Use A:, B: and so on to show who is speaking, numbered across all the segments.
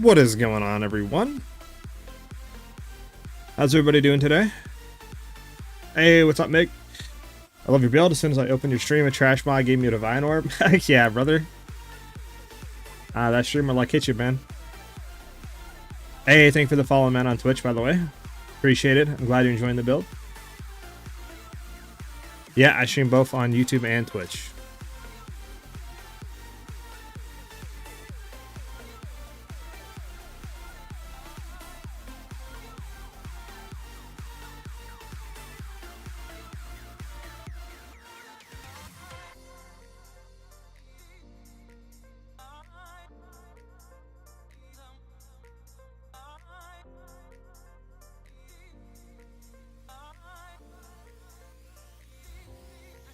A: What is going on, everyone? How's everybody doing today? Hey, what's up, Mick? I love your build. As soon as I opened your stream, a trash mod gave me a divine orb. Heck yeah, brother. That streamer like hit you, man. Hey, thank you for the follow, man, on Twitch, by the way. Appreciate it. I'm glad you're enjoying the build. Yeah, I stream both on YouTube and Twitch.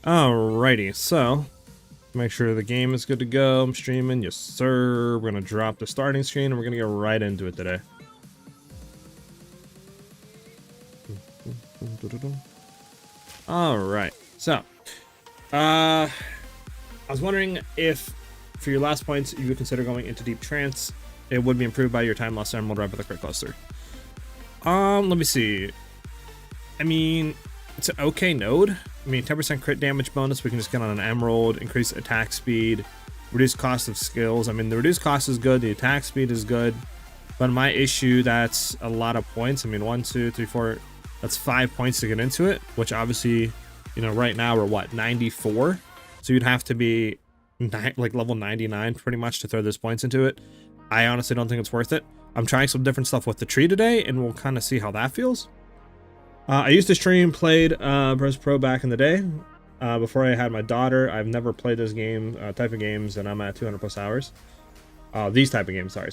A: Alrighty, so make sure the game is good to go. I'm streaming, yes sir. We're gonna drop the starting screen and we're gonna get right into it today. Alright, so I was wondering if for your last points you would consider going into deep trance. It would be improved by your time lost emerald right with the crit cluster. Let me see. I mean, it's an okay node. I mean, 10% crit damage bonus, we can just get on an emerald, increase attack speed, reduce cost of skills. I mean, the reduced cost is good, the attack speed is good, but my issue, that's a lot of points. I mean, 1, 2, 3, 4, that's 5 points to get into it, which obviously, you know, right now we're what, 94? So you'd have to be like level 99 pretty much to throw those points into it. I honestly don't think it's worth it. I'm trying some different stuff with the tree today, and we'll kind of see how that feels. I used to stream, played Bros Pro back in the day, before I had my daughter. I've never played this game, type of games, and I'm at 200 plus hours. These type of games, sorry.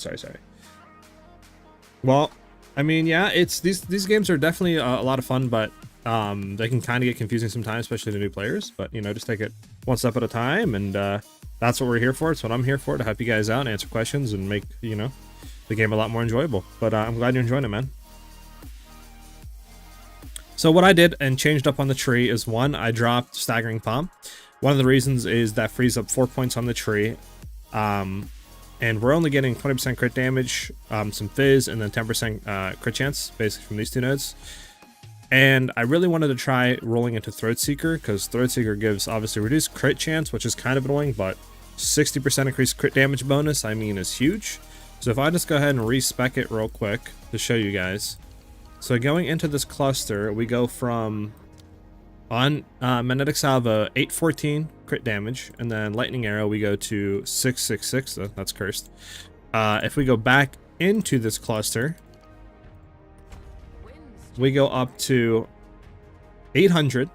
A: Well, I mean, yeah, it's these games are definitely a lot of fun, but they can kind of get confusing sometimes, especially to new players. But, you know, just take it one step at a time, and that's what we're here for. It's what I'm here for, to help you guys out and answer questions and make, you know, the game a lot more enjoyable. But I'm glad you're enjoying it, man. So what I did and changed up on the tree is, one, I dropped Staggering Palm. One of the reasons is that frees up 4 points on the tree. And we're only getting 20% crit damage, some fizz, and then 10% crit chance, basically from these two nodes. And I really wanted to try rolling into Throatseeker, because Throatseeker gives obviously reduced crit chance, which is kind of annoying, but 60% increased crit damage bonus, I mean, is huge. So if I just go ahead and respec it real quick to show you guys. So going into this cluster, we go from, on Magnetic Salvo, 814 crit damage, and then Lightning Arrow, we go to 666, that's cursed. If we go back into this cluster, we go up to 800,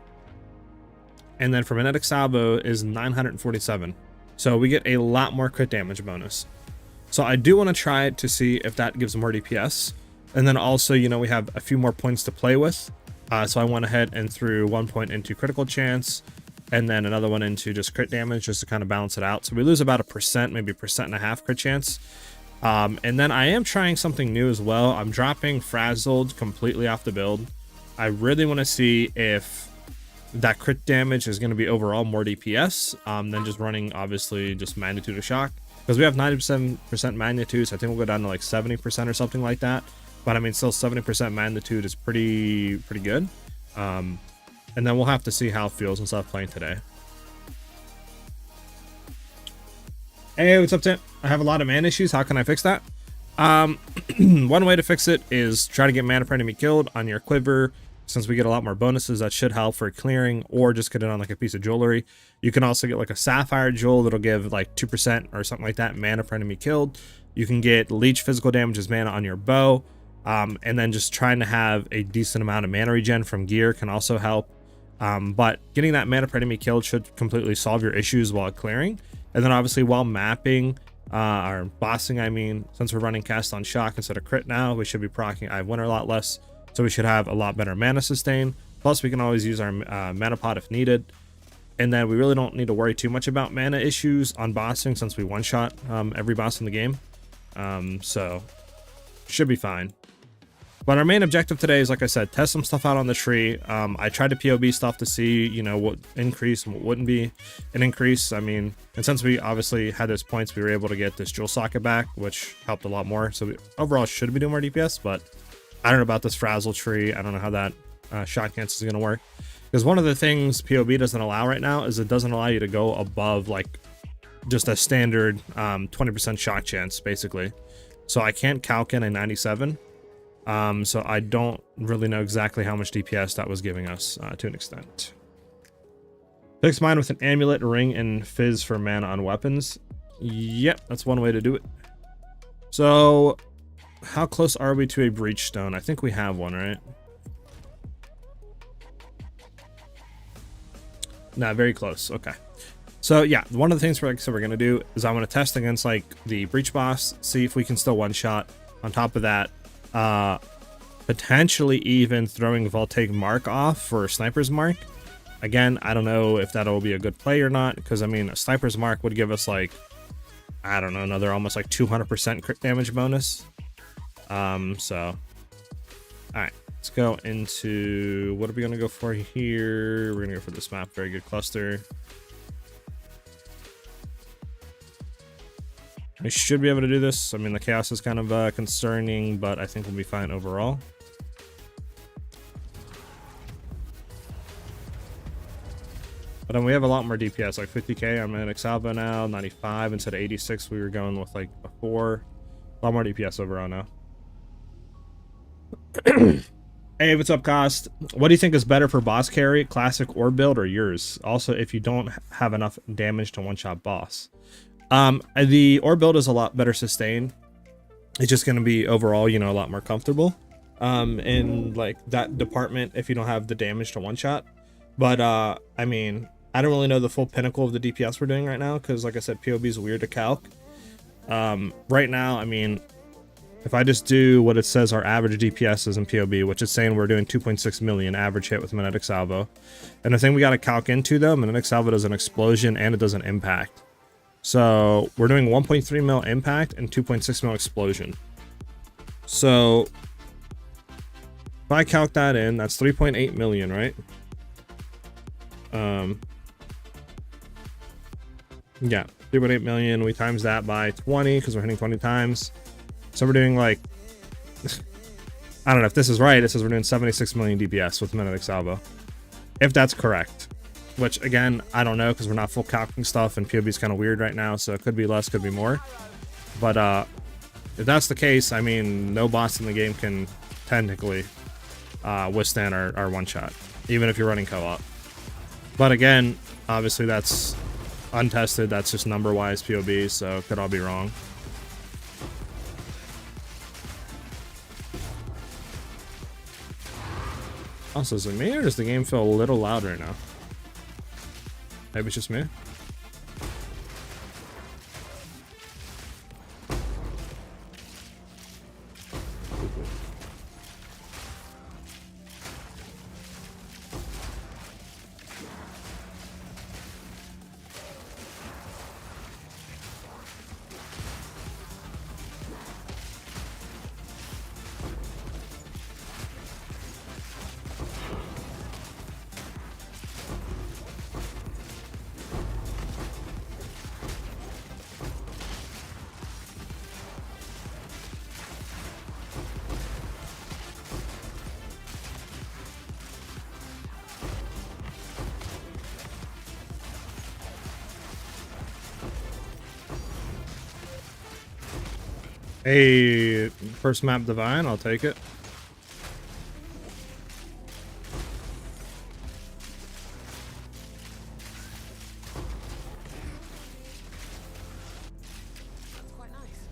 A: and then for Magnetic Salvo is 947. So we get a lot more crit damage bonus. So I do want to try it to see if that gives more DPS. And then also, you know, we have a few more points to play with. So I went ahead and threw 1 point into critical chance, and then another one into just crit damage, just to kind of balance it out. So we lose about 1%, maybe 1.5% crit chance. And then I am trying something new as well. I'm dropping Frazzled completely off the build. I really want to see if that crit damage is going to be overall more DPS than just running, obviously, just Magnitude of Shock. Because we have 97% magnitude, so I think we'll go down to like 70% or something like that. But I mean, still 70% magnitude is pretty good. And then we'll have to see how it feels and stuff playing today. Hey, what's up, Tim? I have a lot of mana issues. How can I fix that? One way to fix it is try to get mana per enemy killed on your quiver. Since we get a lot more bonuses, that should help for clearing, or just get it on like a piece of jewelry. You can also get like a sapphire jewel that'll give like 2% or something like that mana per enemy killed. You can get leech physical damage as mana on your bow. And then just trying to have a decent amount of mana regen from gear can also help. But getting that mana per enemy killed should completely solve your issues while clearing. And then obviously while mapping, or bossing, I mean, since we're running cast on shock instead of crit now, we should be proccing I Winter a lot less. So we should have a lot better mana sustain. Plus we can always use our mana pot if needed. And then we really don't need to worry too much about mana issues on bossing, since we one-shot every boss in the game. So should be fine. But our main objective today is, like I said, test some stuff out on the tree. I tried to POB stuff to see, you know, what increase and what wouldn't be an increase. I mean, and since we obviously had those points, we were able to get this jewel socket back, which helped a lot more. So we overall should be doing more DPS, but I don't know about this frazzle tree. I don't know how that shot cancel is going to work. Because one of the things POB doesn't allow right now is it doesn't allow you to go above like just a standard 20% shot chance, basically. So I can't calc in a 97. So I don't really know exactly how much DPS that was giving us to an extent. Fix mine with an amulet, ring, and fizz for mana on weapons. Yep, that's one way to do it. So how close are we to a breach stone? I think we have one, right? Nah, very close. Okay. So yeah, one of the things we're going to do is I want to test against like the breach boss, see if we can still one shot. On top of that, potentially even throwing Voltaic Mark off for Sniper's Mark. Again, I don't know if that'll be a good play or not, because I mean, a Sniper's Mark would give us like, I don't know, another almost like 200% crit damage bonus. So, all right. Let's go into, what are we going to go for here? We're going to go for this map. Very good cluster. We should be able to do this. I mean, the chaos is kind of concerning, but I think we'll be fine overall. But then we have a lot more DPS, like 50k. I'm at Salvo now, 95 instead of 86. We were going with like before. A lot more DPS overall now. Hey, what's up, Cost? What do you think is better for boss carry, classic or build, or yours? Also, if you don't have enough damage to one-shot boss. The ore build is a lot better sustained. It's just going to be overall, you know, a lot more comfortable in like that department if you don't have the damage to one-shot. But I mean, I don't really know the full pinnacle of the DPS we're doing right now because, like I said, POB is weird to calc. Right now, I mean, if I just do what it says our average DPS is in POB, which is saying we're doing 2.6 million average hit with Magnetic Salvo. And the thing we got to calc into, though, Magnetic Salvo does an explosion and it does an impact. So we're doing 1.3 mil impact and 2.6 mil explosion. So if I calc that in, that's 3.8 million, right? Yeah, 3.8 million. We times that by 20 because we're hitting 20 times. So we're doing like, I don't know if this is right. It says we're doing 76 million DPS with Magnetic Salvo. If that's correct. Which, again, I don't know because we're not full calculating stuff and POB is kind of weird right now, so it could be less, could be more. But if that's the case, I mean, no boss in the game can technically withstand our one-shot, even if you're running co-op. But again, obviously that's untested, that's just number-wise POB, so it could all be wrong. Also, is it me or does the game feel a little loud right now? Maybe it's just me. Hey, first map divine, I'll take it.
B: Quite nice.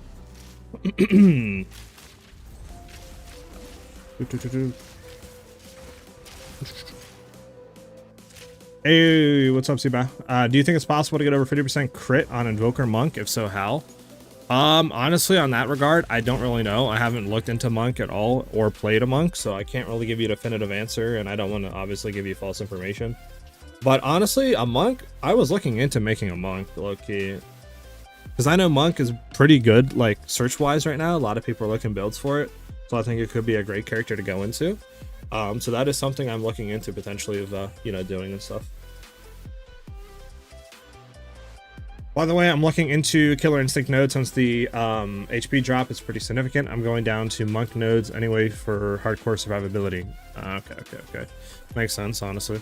A: Hey, what's up, Siba? Do you think it's possible to get over 50% crit on Invoker Monk? If so, how? Honestly, on that regard, I don't really know. I haven't looked into Monk at all or played a Monk, so I can't really give you a definitive answer, and I don't want to obviously give you false information. But honestly, a Monk, I was looking into making a Monk, low-key. Because I know Monk is pretty good, like, search-wise right now. A lot of people are looking builds for it. So I think it could be a great character to go into. So that is something I'm looking into potentially of, you know, doing and stuff. By the way, I'm looking into Killer Instinct nodes since the HP drop is pretty significant. I'm going down to Monk nodes anyway for hardcore survivability. Okay. Makes sense, honestly.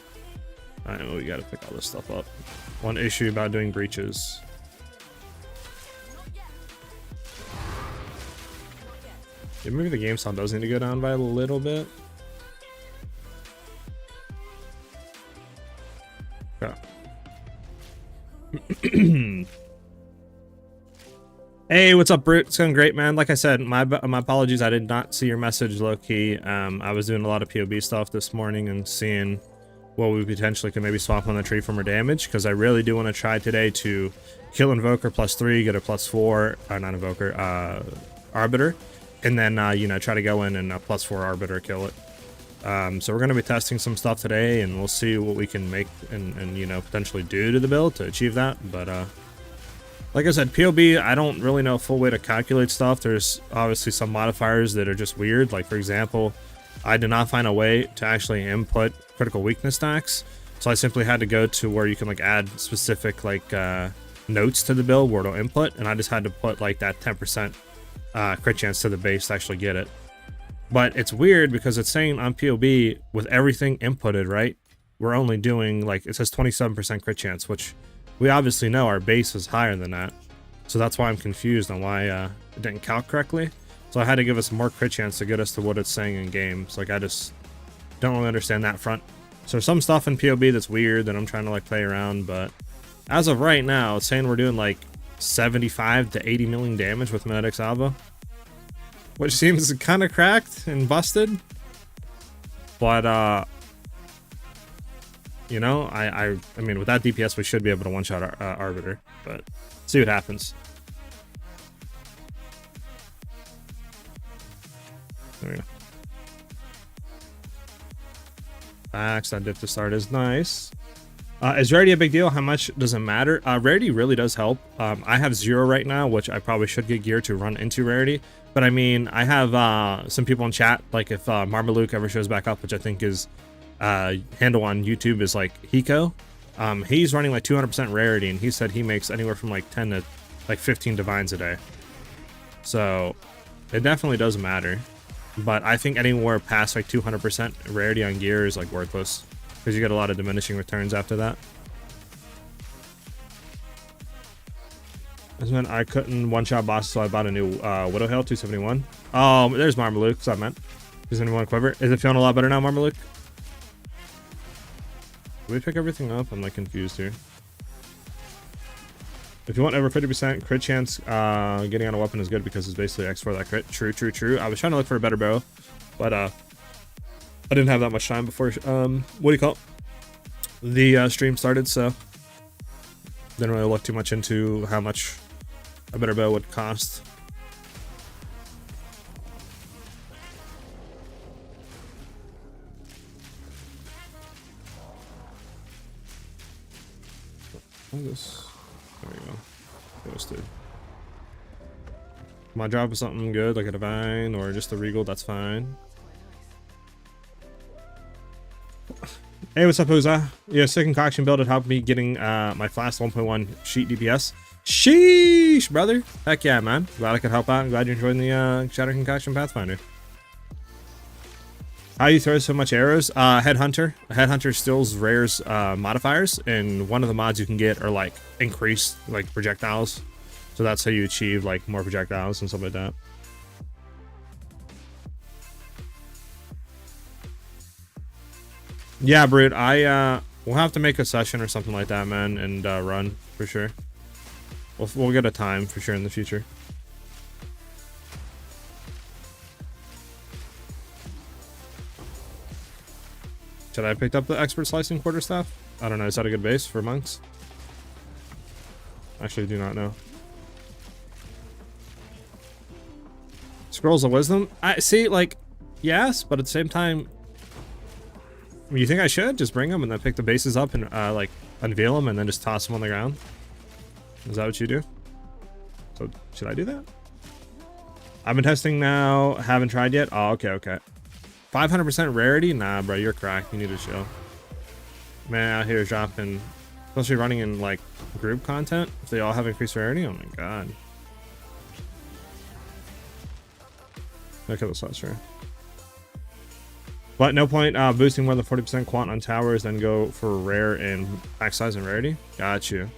A: I know we gotta pick all this stuff up. One issue about doing breaches. Yeah, maybe the game sound does need to go down by a little bit. Okay. Hey, what's up, Brute? It's going great, man. Like I said, my apologies. I did not see your message, low-key. I was doing a lot of PoB stuff this morning and seeing what we potentially could maybe swap on the tree for more damage, because I really do want to try today to kill Invoker +3, get a +4, not Invoker, Arbiter, and then, you know, try to go in and +4 Arbiter kill it. So we're going to be testing some stuff today, and we'll see what we can make and you know, potentially do to the build to achieve that. But like I said, PoB, I don't really know a full way to calculate stuff. There's obviously some modifiers that are just weird. Like, for example, I did not find a way to actually input critical weakness stacks, so I simply had to go to where you can like add specific like notes to the build where it'll input, and I just had to put like that 10% crit chance to the base to actually get it. But it's weird because it's saying on PoB with everything inputted, right, we're only doing like, it says 27% crit chance, which we obviously know our base is higher than that. So that's why I'm confused on why it didn't calc correctly. So I had to give us more crit chance to get us to what it's saying in game. So like, I just don't really understand that front. So there's some stuff in PoB that's weird that I'm trying to like play around, but as of right now, it's saying we're doing like 75 to 80 million damage with Medic Salvo, which seems kind of cracked and busted. But you know, I mean, with that DPS, we should be able to one-shot Arbiter, but see what happens. There we go. Facts, that dip to start is nice. Is rarity a big deal? How much does it matter? Rarity really does help. I have 0 right now, which I probably should get gear to run into rarity. But I mean, I have some people in chat, like if Marmaluke ever shows back up, which I think is handle on YouTube is like Hiko. He's running like 200% rarity, and he said he makes anywhere from like 10 to like 15 divines a day. So it definitely does matter. But I think anywhere past like 200% rarity on gear is like worthless, because you get a lot of diminishing returns after that. This meant I couldn't one-shot bosses, so I bought a new Widow Hail 271. Oh, there's Marmaluke. What's up, man? Does anyone quiver? Is it feeling a lot better now, Marmaluke? Did we pick everything up? I'm like confused here. If you want over 50% crit chance, getting on a weapon is good because it's basically X for that crit. True. I was trying to look for a better bow, but I didn't have that much time before what do you call it? The stream started, so didn't really look too much into how much a better bow would cost. What is this? There we go. Ghosted. Come on, drop something good like a divine or just a regal, that's fine. Hey, what's up, Uza? Yeah, sick concoction build had helped me getting my last 1.1 sheet DPS. Sheesh, brother. Heck yeah, man. Glad I could help out. I'm glad you're enjoying the Shatter Concoction Pathfinder. How you throw so much arrows? Headhunter. Headhunter steals rares modifiers, and one of the mods you can get are like increased like projectiles. So that's how you achieve like more projectiles and stuff like that. Yeah, Brute, we'll have to make a session or something like that, man, and run for sure. We'll get a time for sure in the future. Should I have picked up the expert slicing quarterstaff? I don't know. Is that a good base for monks? Actually, do not know. Scrolls of Wisdom? I see, like, yes, but at the same time, you think I should just bring them and then pick the bases up and like unveil them and then just toss them on the ground? Is that what you do? So should I do that? I've been testing now. Haven't tried yet. Oh, okay, okay. 500% rarity? Nah, bro, you're cracked. You need to chill. Man, out here dropping, especially running in like group content. If they all have increased rarity, oh my god. Look at this last rare. But no point boosting more than 40% quant on towers, then go for rare and max size and rarity. Got you.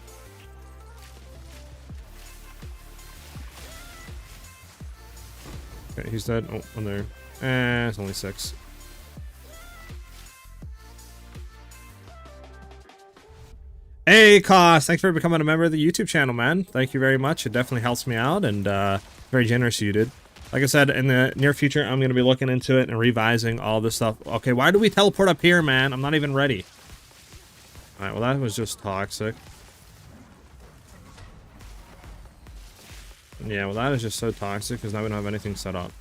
A: Okay, he's dead. Oh, one there. It's only 6. Hey, Koss, thanks for becoming a member of the YouTube channel, man. Thank you very much. It definitely helps me out, and very generous of you, dude. Like I said, in the near future, I'm going to be looking into it and revising all this stuff. Okay, why do we teleport up here, man? I'm not even ready. All right, well, that was just toxic. Yeah, well, that is just so toxic because now we don't have anything set up.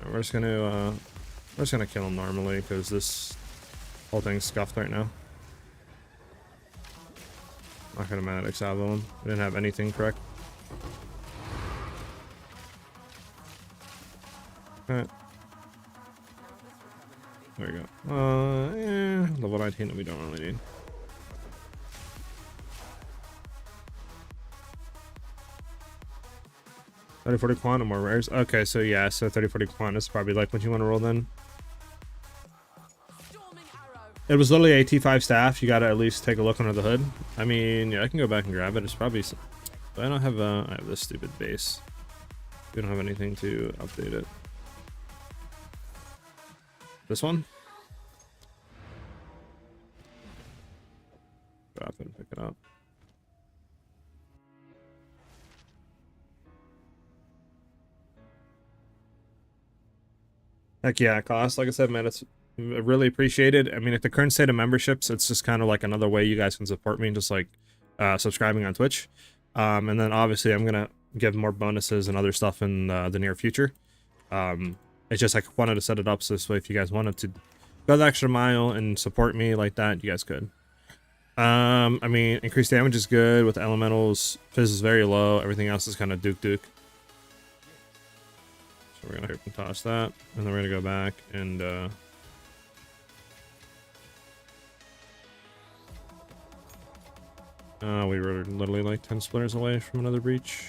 A: Right, we're just gonna kill him normally because this whole thing's scuffed right now. Not gonna mad at Salvo him. We didn't have anything correct. Alright. There we go. Level 19 that we don't really need. $30-40 quant and more rares. Okay, so yeah, so 30-40 quant is probably like what you want to roll then. It was literally a T5 staff. You gotta at least take a look under the hood. I mean, yeah, I can go back and grab it. It's probably. But I don't have I have this stupid base. We don't have anything to update it. This one. Drop it and pick it up. Heck yeah, cost. Like I said, man, it's really appreciated. I mean, at the current state of memberships, it's just kind of like another way you guys can support me, just like subscribing on Twitch. And then obviously I'm gonna give more bonuses and other stuff in the near future. It's just like wanted to set it up so this way if you guys wanted to go the extra mile and support me like that, you guys could. I mean, increased damage is good with elementals. Fizz is very low. Everything else is kind of duke. So we're gonna toss that, and then we're gonna go back and we were literally like 10 splitters away from another breach.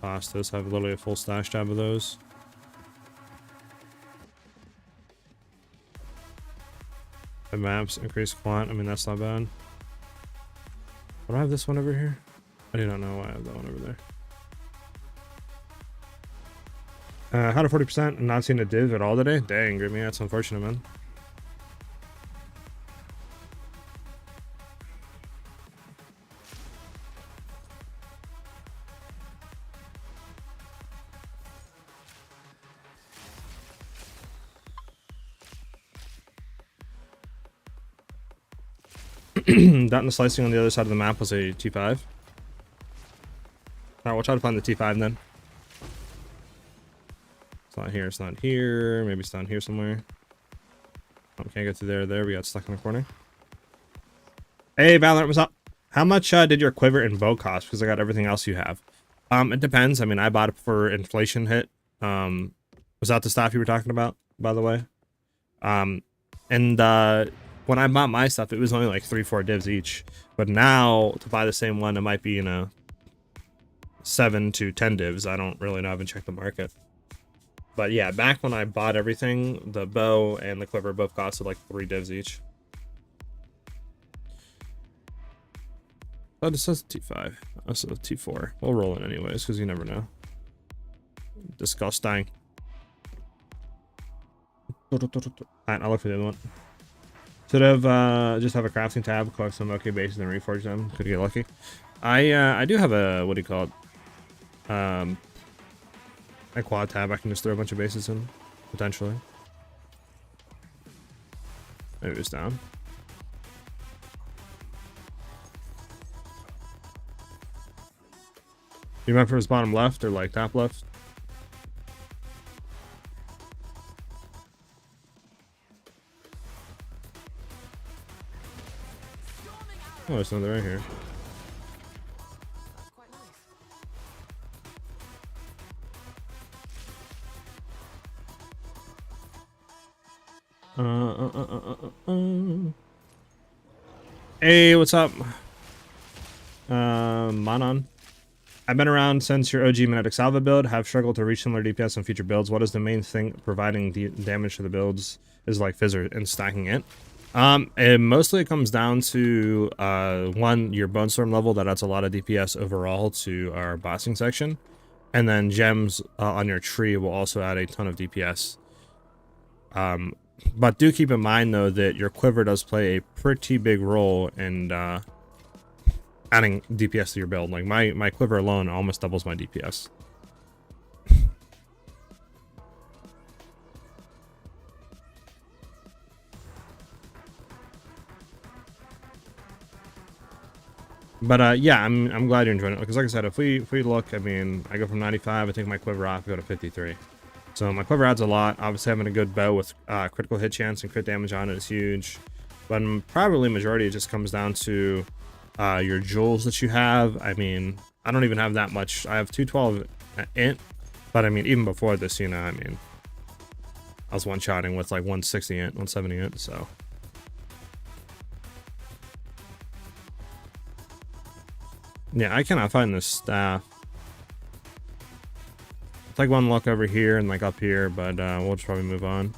A: Toss this. Have literally a full stash tab of those. The maps increase quant. I mean, that's not bad. Do I have this one over here? I do not know why I have that one over there. How to 40% and not seeing a div at all today? Dang, Grimmy, that's unfortunate, man. That and the slicing on the other side of the map was a T5. Alright, we'll try to find the T5 then. It's not here, it's not here. Maybe it's down here somewhere. Oh, can't get through there. There, we got stuck in the corner. Hey, Valorant, what's up? How much did your quiver and bow cost? Because I got everything else you have. It depends. I mean, I bought it for inflation hit. Was that the stuff you were talking about, by the way? When I bought my stuff, it was only like 3-4 divs each. But now, to buy the same one, it might be, you know, 7 to 10 divs. I don't really know. I haven't checked the market. But yeah, back when I bought everything, the bow and the quiver both costed like 3 divs each. Oh, this says T5. Oh, so T4. We'll roll it anyways, because you never know. Disgusting. Alright, I'll look for the other one. Should have just have a crafting tab, collect some OK bases, and reforge them. Could get lucky. I do have a, what do you call it? A quad tab. I can just throw a bunch of bases in, potentially. Maybe it's down. You remember if it was bottom left or like top left? Oh, there's another right here. Hey, what's up? Manon. I've been around since your OG Magnetic Salvo build, have struggled to reach similar DPS on future builds. What is the main thing providing damage to the builds is like Fizzer and stacking it? It mostly comes down to, one, your Bone Storm level that adds a lot of DPS overall to our bossing section. And then gems on your tree will also add a ton of DPS. But do keep in mind, though, that your quiver does play a pretty big role in adding DPS to your build. Like my quiver alone almost doubles my DPS. But yeah, I'm glad you're enjoying it, because like I said, if we look, I mean, I go from 95, I take my quiver off, I go to 53. So my quiver adds a lot. Obviously having a good bow with critical hit chance and crit damage on it is huge. But probably majority it just comes down to your jewels that you have. I mean, I don't even have that much. I have 212 int, but I mean, even before this, you know, I mean, I was one-shotting with like 160 int, 170 int, so. Yeah, I cannot find this staff. I'll take one look over here and like up here, but we'll just probably move on.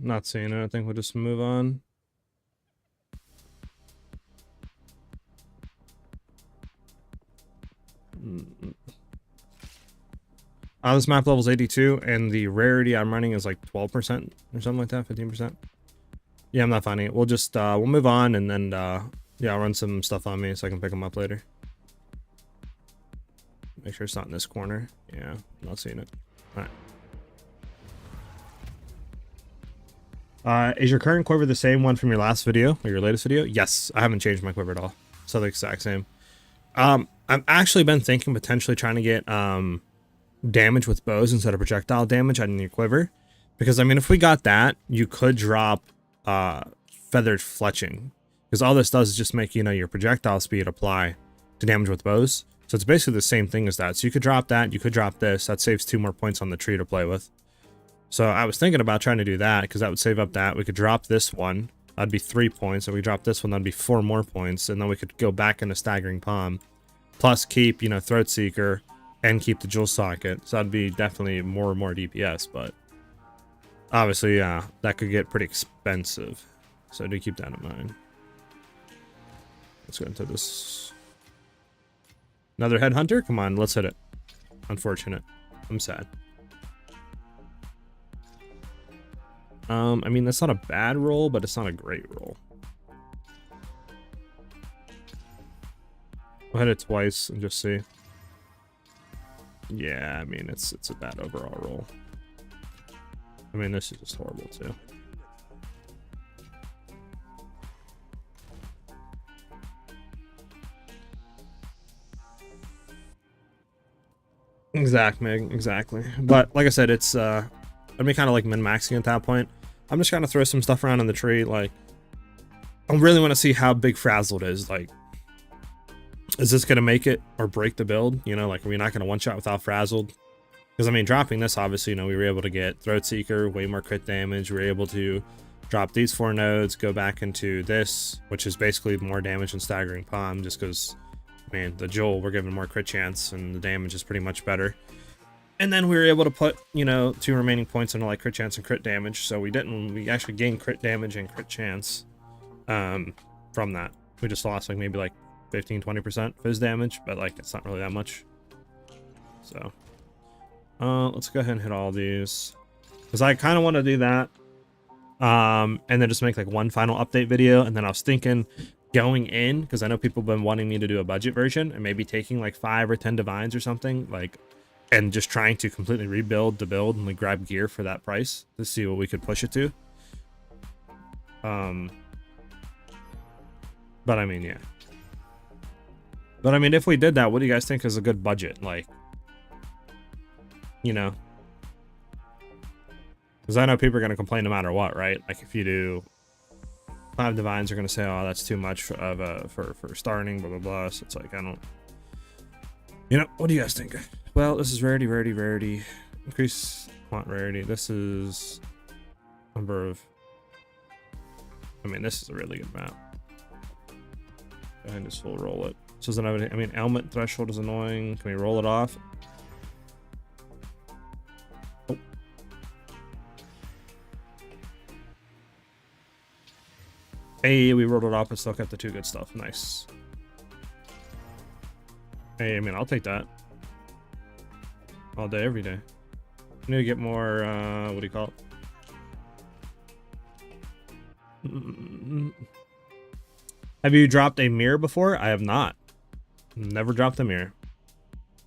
A: Not seeing it. I think we'll just move on. This map level is 82, and the rarity I'm running is like 12% or something like that, 15%. Yeah, I'm not finding it. We'll just we'll move on, and then yeah, I'll run some stuff on me so I can pick them up later. Make sure it's not in this corner. Yeah, I'm not seeing it. All right. Is your current quiver the same one from your last video or your latest video? Yes, I haven't changed my quiver at all. So the exact same. I've actually been thinking potentially trying to get damage with bows instead of projectile damage on your quiver, because I mean, if we got that, you could drop feathered fletching, because all this does is just make, you know, your projectile speed apply to damage with bows. So it's basically the same thing as that. So you could drop that, you could drop this. That saves 2 more points on the tree to play with. So I was thinking about trying to do that, because that would save up that. We could drop this one, that'd be 3 points. If we drop this one, that'd be 4 more points, and then we could go back into staggering palm, plus keep, you know, throat seeker and keep the jewel socket. So that'd be definitely more and more DPS, but obviously, yeah, that could get pretty expensive. So do keep that in mind. Let's go into this. Another headhunter? Come on, let's hit it. Unfortunate. I'm sad. I mean, that's not a bad roll, but it's not a great roll. I'll hit it twice and just see. Yeah, I mean, it's a bad overall roll. I mean, this is just horrible too. Exactly. But like I said, it's I mean, kind of like min-maxing at that point. I'm just gonna throw some stuff around in the tree. Like, I really want to see how big Frazzled is. Like, is this gonna make it or break the build? You know, like, are we not gonna one-shot without Frazzled? Because I mean, dropping this, obviously, you know, we were able to get Throat Seeker, way more crit damage. We were able to drop these 4 nodes, go back into this, which is basically more damage than Staggering Palm, just because, I mean, the Jewel, we're given more crit chance, and the damage is pretty much better. And then we were able to put, you know, 2 remaining points into like crit chance and crit damage. So we actually gained crit damage and crit chance from that. We just lost like maybe like 15-20% fizz damage, but like it's not really that much. So let's go ahead and hit all these, because I kind of want to do that and then just make like one final update video. And then I was thinking going in, because I know people have been wanting me to do a budget version and maybe taking like 5 or 10 divines or something, like, and just trying to completely rebuild the build and like grab gear for that price to see what we could push it to. But I mean, yeah. But I mean, if we did that, what do you guys think is a good budget? Like, you know, because I know people are going to complain no matter what, right? Like if you do 5 divines, are going to say, oh, that's too much for starting, blah, blah, blah. So it's like, I don't, you know, what do you guys think? Well, this is rarity, rarity, rarity. Increase font rarity. This is number of, I mean, this is a really good map. Go ahead and just full roll it. So doesn't have any, I mean, element threshold is annoying. Can we roll it off? Oh. Hey, we rolled it off, but still kept the 2 good stuff. Nice. Hey, I mean, I'll take that. All day, every day. I need to get more, what do you call it? Have you dropped a mirror before? I have not. Never dropped a mirror.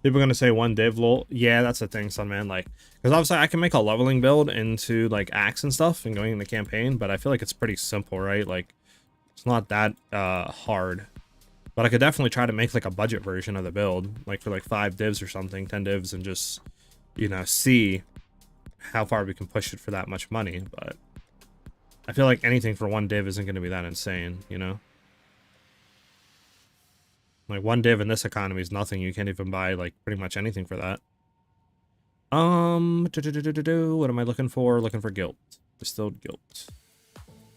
A: People are gonna say 1 div lol. Yeah, that's the thing, son, man. Like, because obviously I can make a leveling build into like axe and stuff and going in the campaign, but I feel like it's pretty simple, right? Like, it's not that hard. But I could definitely try to make like a budget version of the build, like for like 5 divs or something, 10 divs, and just, you know, see how far we can push it for that much money. But I feel like anything for 1 div isn't going to be that insane, you know? Like 1 div in this economy is nothing. You can't even buy like pretty much anything for that. What am I looking for? Looking for guilt. Distilled guilt.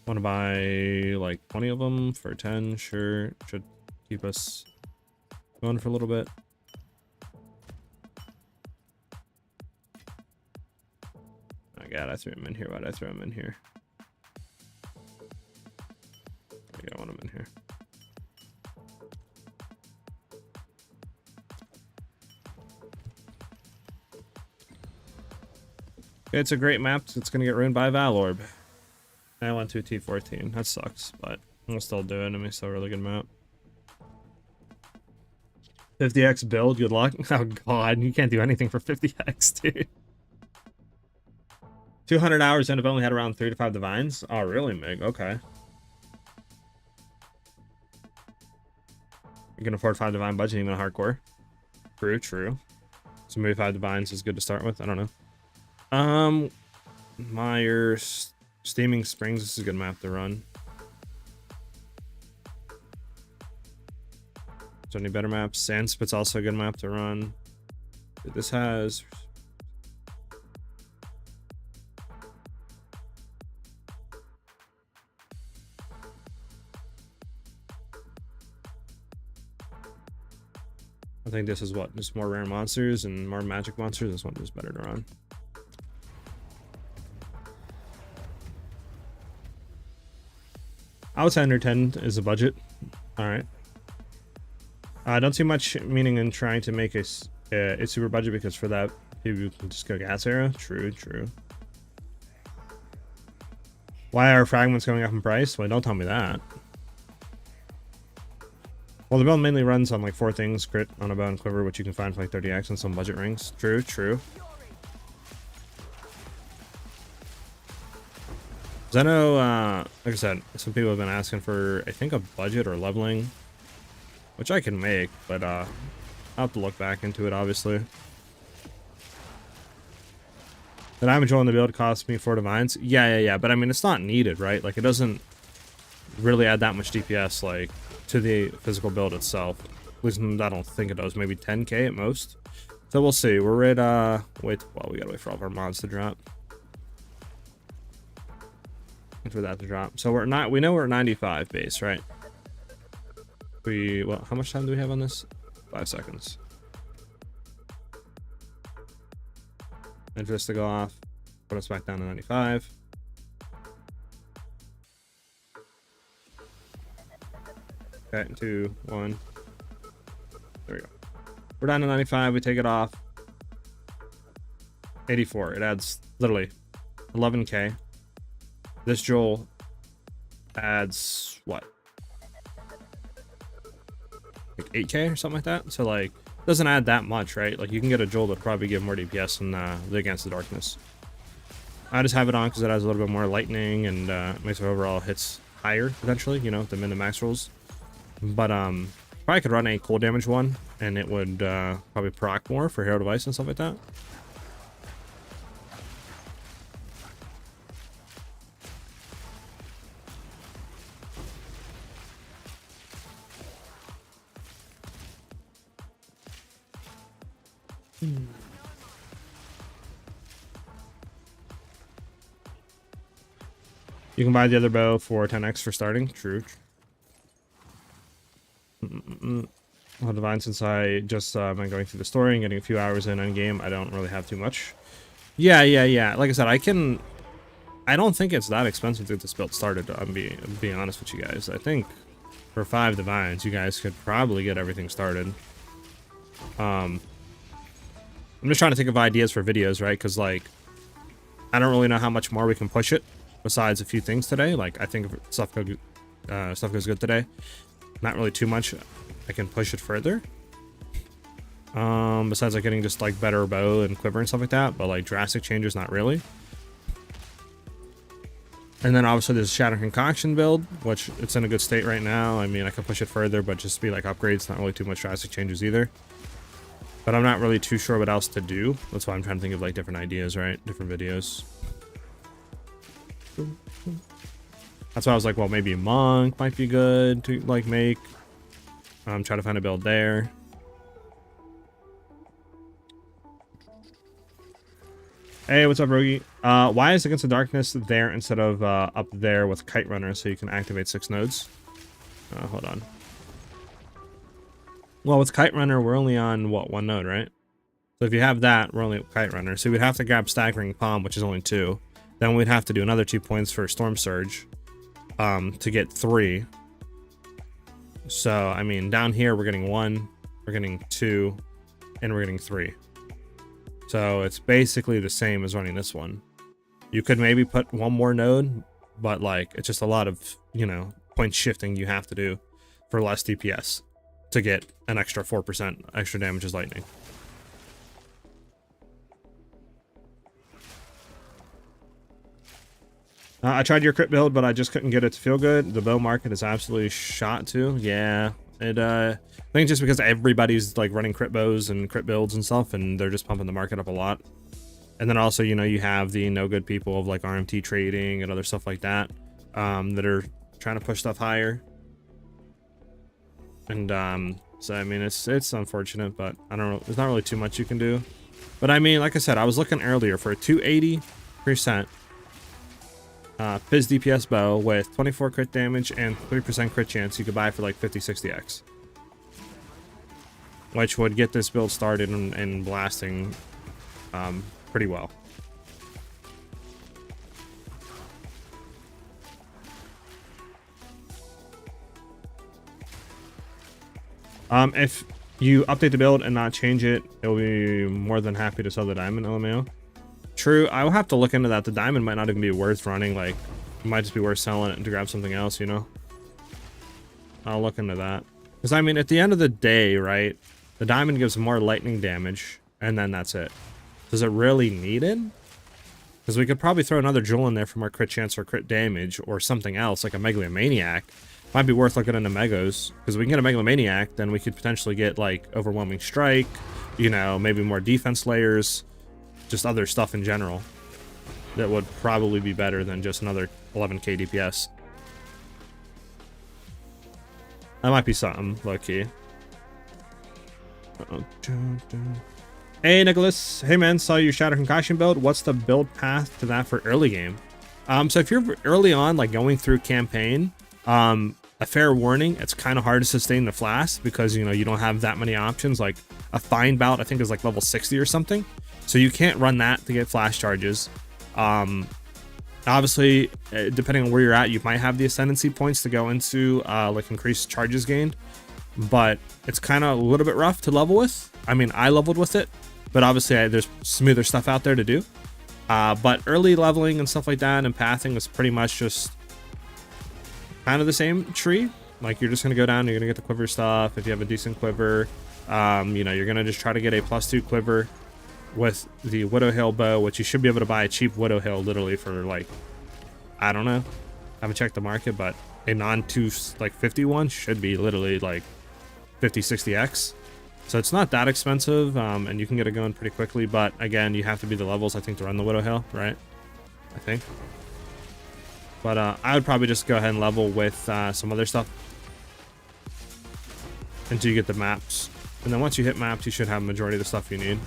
A: Want to buy like 20 of them for 10? Sure. Should keep us going for a little bit. Oh god, I threw him in here. Why'd I throw him in here? I want him in here. It's a great map. It's gonna get ruined by Valorb. I went to T14. That sucks, but I'll still do it. I mean, it's still a really good map. 50x build. Good luck. Oh god, you can't do anything for 50x, dude. 200 hours in. I've only had around 3 to 5 divines. Oh, really, Mig? Okay. You can afford 5 divine budget even a hardcore. True, true. So maybe 5 divines is good to start with. I don't know. Myers, Steaming Springs. This is a good map to run. So any better maps? Sandspit's also a good map to run. This has. I think this is what? Just more rare monsters and more magic monsters. This one is better to run. I would say under 10 is a budget. Alright. I don't see much meaning in trying to make a super budget, because for that, people can just go gas arrow. True, true. Why are fragments going up in price? Well, don't tell me that. Well, the build mainly runs on like 4 things: crit, on a bow, and quiver, which you can find for like 30x and some budget rings. True, true. I know, like I said, some people have been asking for, I think, a budget or leveling, which I can make, but I'll have to look back into it, obviously. The damage roll in the build cost me 4 divines. Yeah, but I mean, it's not needed, right? Like, it doesn't really add that much DPS, like, to the physical build itself. At least I don't think it does. Maybe 10k at most. So we'll see. We're at, we gotta wait for all of our mods to drop. For that to drop. So we're not, we know we're at 95 base, right? Well, how much time do we have on this? 5 seconds. Interest to go off, put us back down to 95. Okay, 2, 1. There we go. We're down to 95. We take it off. 84. It adds literally 11k. This Joel adds what? Like 8k or something like that. So like, it doesn't add that much, right? Like you can get a Joel that probably give more DPS than the Against the Darkness. I just have it on because it has a little bit more lightning and makes our overall hits higher potentially, you know, the min and max rolls. But probably could run a cold damage one and it would probably proc more for hero device and stuff like that. You can buy the other bow for 10x for starting. True. Well, Divine, since I just been going through the story and getting a few hours in Endgame, I don't really have too much. Yeah. Like I said, I don't think it's that expensive to get this build started. I'm being honest with you guys. I think for 5 Divines, you guys could probably get everything started. I'm just trying to think of ideas for videos, right? Because, like, I don't really know how much more we can push it besides a few things today. Like, I think if stuff goes good today, not really too much. I can push it further. Besides, like, getting just, like, better bow and quiver and stuff like that. But, like, drastic changes, not really. And then, obviously, there's Shatter Concoction build, which it's in a good state right now. I mean, I could push it further, but just be, like, upgrades. Not really too much drastic changes either. But I'm not really too sure what else to do. That's why I'm trying to think of, like, different ideas, right? Different videos. That's why I was like, well, maybe Monk might be good to, like, make. Try to find a build there. Hey, what's up, Rogi? Why is Against the Darkness there instead of up there with Kite Runner so you can activate 6 nodes? Hold on. Well, with Kite Runner, we're only on, what, 1 node, right? So if you have that, we're only at Kite Runner. So we'd have to grab Staggering Palm, which is only 2. Then we'd have to do another 2 points for Storm Surge to get 3. So, I mean, down here, we're getting 1, we're getting 2, and we're getting 3. So it's basically the same as running this one. You could maybe put 1 more node, but, like, it's just a lot of, you know, point shifting you have to do for less DPS to get an extra 4% extra damage as lightning. I tried your crit build, but I just couldn't get it to feel good. The bow market is absolutely shot too. Yeah, I think just because everybody's, like, running crit bows and crit builds and stuff, and they're just pumping the market up a lot. And then also, you know, you have the no good people of, like, RMT trading and other stuff like that that are trying to push stuff higher. And so I mean, it's unfortunate, but I don't know, there's not really too much you can do. But I mean, like I said, I was looking earlier for a 280% Fizz DPS bow with 24 crit damage and 3% crit chance you could buy for like 50-60x, which would get this build started and blasting pretty well. If you update the build and not change it, it'll be more than happy to sell the diamond, LMAO. True, I will have to look into that. The diamond might not even be worth running, like, it might just be worth selling it to grab something else, you know? I'll look into that. Because, I mean, at the end of the day, right, the diamond gives more lightning damage, and then that's it. Does it really need it? Because we could probably throw another jewel in there for more crit chance or crit damage, or something else, like a Megalomaniac. Might be worth looking into Megos, because we can get a Megalomaniac, then we could potentially get, like, Overwhelming Strike, you know, maybe more defense layers, just other stuff in general that would probably be better than just another 11k DPS. That might be something, low-key. Hey, Nicholas. Hey, man, saw your Shatter Concoction build. What's the build path to that for early game? So if you're early on, like, going through campaign, a fair warning, it's kind of hard to sustain the flask because, you know, you don't have that many options. Like, a fine bout, I think, is like level 60 or something. So you can't run that to get flash charges. Obviously, depending on where you're at, you might have the ascendancy points to go into like increased charges gained, but it's kind of a little bit rough to level with. I mean, I leveled with it, but obviously there's smoother stuff out there to do. But early leveling and stuff like that and pathing is pretty much just kind of the same tree. Like, you're just gonna go down, you're gonna get the quiver stuff. If you have a decent quiver, you know, you're gonna just try to get a +2 quiver. with the Widow Hail bow, which you should be able to buy a cheap Widow Hail literally for like, I don't know, I haven't checked the market, but a non-250 one should be literally like 50-60x. So it's not that expensive, and you can get it going pretty quickly, but again, you have to be the levels, I think, to run the Widow Hail, right? I think. But I would probably just go ahead and level with some other stuff until you get the maps. And then once you hit maps, you should have a majority of the stuff you need.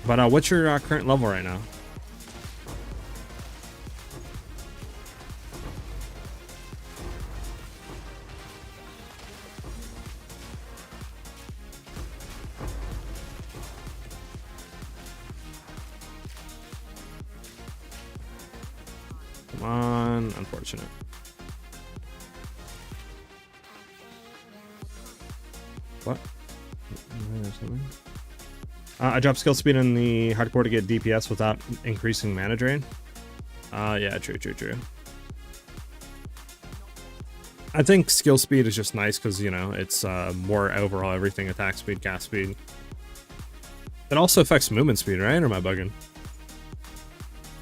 A: But what's your current level right now? Come on, unfortunate. What? I dropped skill speed in the hardcore to get DPS without increasing mana drain. Yeah, true. I think skill speed is just nice because, you know, it's more overall everything, attack speed, cast speed. It also affects movement speed, right? Or am I bugging?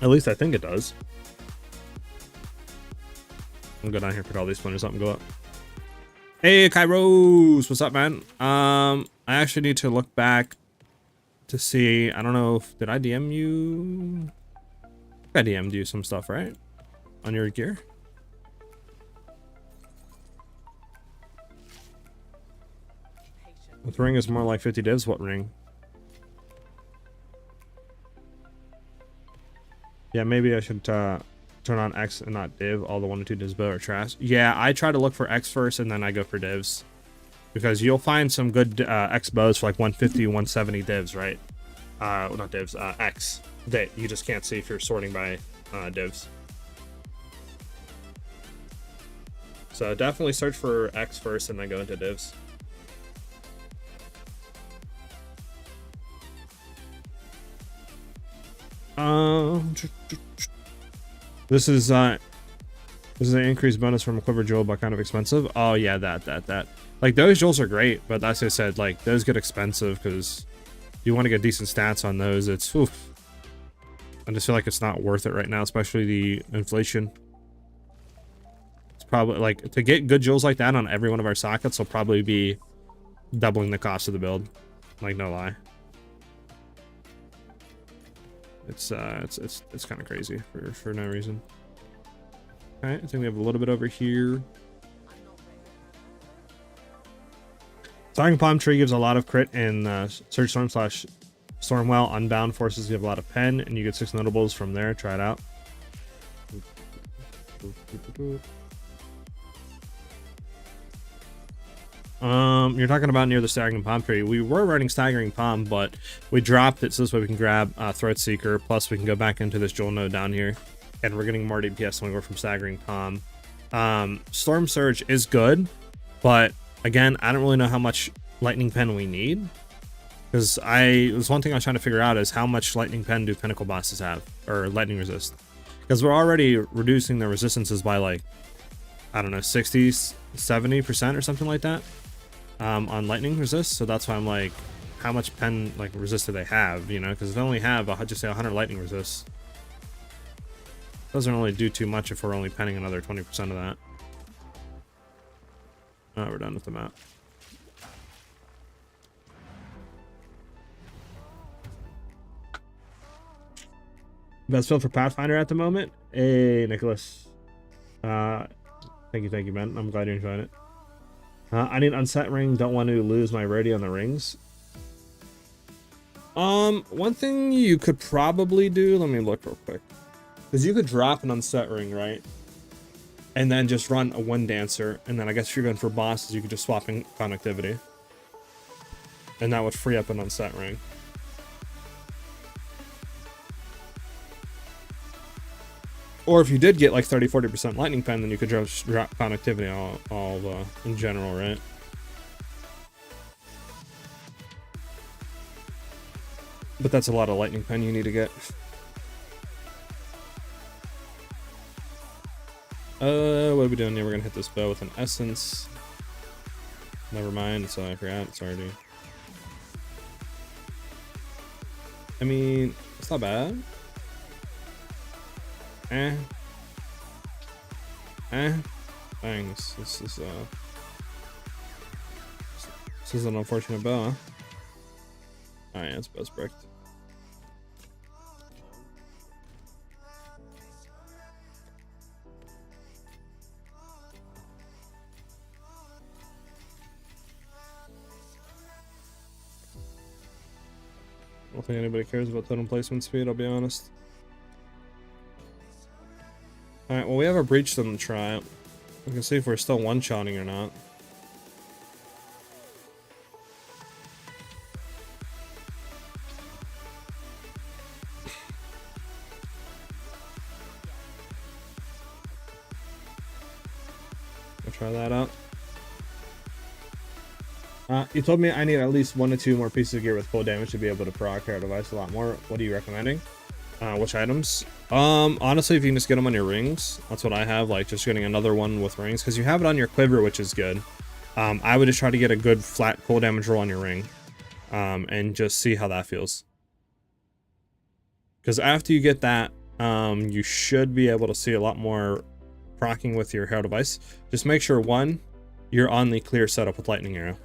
A: At least I think it does. I'll go down here, pick all these splinters up and go up. Hey, Kairos, what's up, man? I actually need to look back to see. I don't know if did I DM you? I DM'd you some stuff, right? On your gear. With ring is more like 50 divs. What ring? Yeah, maybe I should turn on X and not div. All the 1 and 2 divs bow are trash. Yeah, I try to look for X first and then I go for divs. Because you'll find some good X bows for like 150, 170 divs, right? Not divs, X. That you just can't see if you're sorting by divs. So definitely search for X first and then go into divs. This is an increased bonus from a quiver jewel, but kind of expensive. Oh yeah, that. Like those jewels are great, but as I said, like those get expensive because you want to get decent stats on those. It's oof. I just feel like it's not worth it right now, especially the inflation. It's probably like to get good jewels like that on every one of our sockets will probably be doubling the cost of the build. Like no lie. It's kind of crazy for no reason. All right, I think we have a little bit over here. Staggering Palm Tree gives a lot of crit in Surge Storm / Stormwell. Unbound forces give a lot of pen, and you get 6 notables from there. Try it out. You're talking about near the Staggering Palm Tree. We were running Staggering Palm, but we dropped it so this way we can grab Throat Seeker, plus we can go back into this Jewel node down here, and we're getting more DPS when we go from Staggering Palm. Storm Surge is good, but again, I don't really know how much Lightning Pen we need, because there's one thing I was trying to figure out is how much Lightning Pen do Pinnacle bosses have, or Lightning Resist, because we're already reducing the resistances by like, I don't know, 60, 70% or something like that. On lightning resist, so that's why I'm like, how much pen like resist do they have, you know, because if they only have just say 100 lightning resist, doesn't really do too much if we're only penning another 20% of that. Oh, we're done with the map. Best build for Pathfinder at the moment? Hey Nicholas, thank you man, I'm glad you're enjoying it. I need unset ring, don't want to lose my rarity on the rings. One thing you could probably do, let me look real quick, because you could drop an unset ring, right? And then just run a one dancer, and then I guess if you're going for bosses, you could just swap in connectivity. And that would free up an unset ring. Or if you did get like 30-40% lightning pen, then you could just drop connectivity all in general, right? But that's a lot of lightning pen you need to get. What are we doing here? We're gonna hit this bow with an essence. Never mind, so I forgot, it's already. I mean, it's not bad. Dang, this is an unfortunate bow, huh? Alright, it's best bricked. I don't think anybody cares about totem placement speed, I'll be honest. Alright, well, we have a breach to try it. We can see if we're still one-shotting or not. I'll try that out. You told me I need at least 1 to 2 more pieces of gear with full damage to be able to proc our device a lot more. What are you recommending? Which items? Honestly, if you can just get them on your rings, that's what I have, like just getting another one with rings, because you have it on your quiver, which is good. I would just try to get a good flat full damage roll on your ring, and just see how that feels. Because after you get that, you should be able to see a lot more procking with your hero device. Just make sure, one, you're on the clear setup with lightning arrow.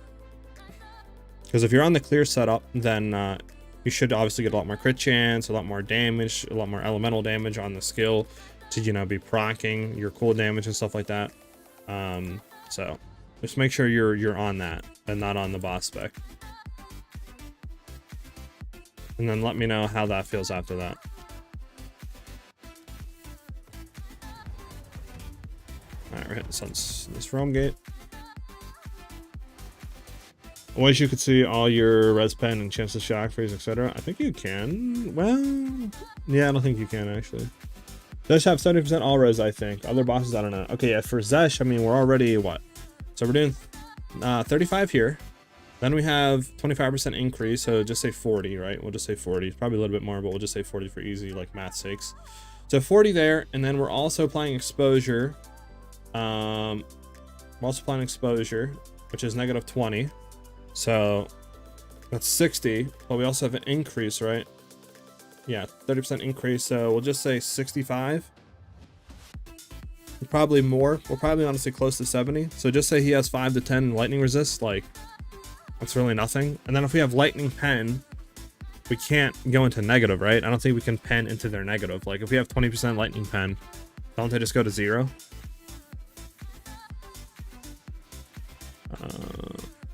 A: Because if you're on the clear setup, then you should obviously get a lot more crit chance, a lot more damage, a lot more elemental damage on the skill to, you know, be procking your cool damage and stuff like that. So just make sure you're on that and not on the boss spec. And then let me know how that feels after that. Alright, we're hitting this realm gate. I wish you could see all your res pen and chances shock freeze, etc. I think you can. Well, yeah, I don't think you can actually. Zesh have 70% all res, I think. Other bosses, I don't know. Okay, yeah, for Zesh, I mean, we're already what? So we're doing 35 here. Then we have 25% increase, so just say 40, right? We'll just say 40. Probably a little bit more, but we'll just say 40 for easy, like math sakes. So 40 there, and then we're also applying exposure. We're also applying exposure, which is negative 20. So that's 60, but we also have an increase, right? Yeah, 30% increase, so we'll just say 65. Probably more. We're probably honestly close to 70. So just say he has 5 to 10 lightning resist, like that's really nothing. And then if we have lightning pen, we can't go into negative, right? I don't think we can pen into their negative. Like if we have 20% lightning pen, don't they just go to 0?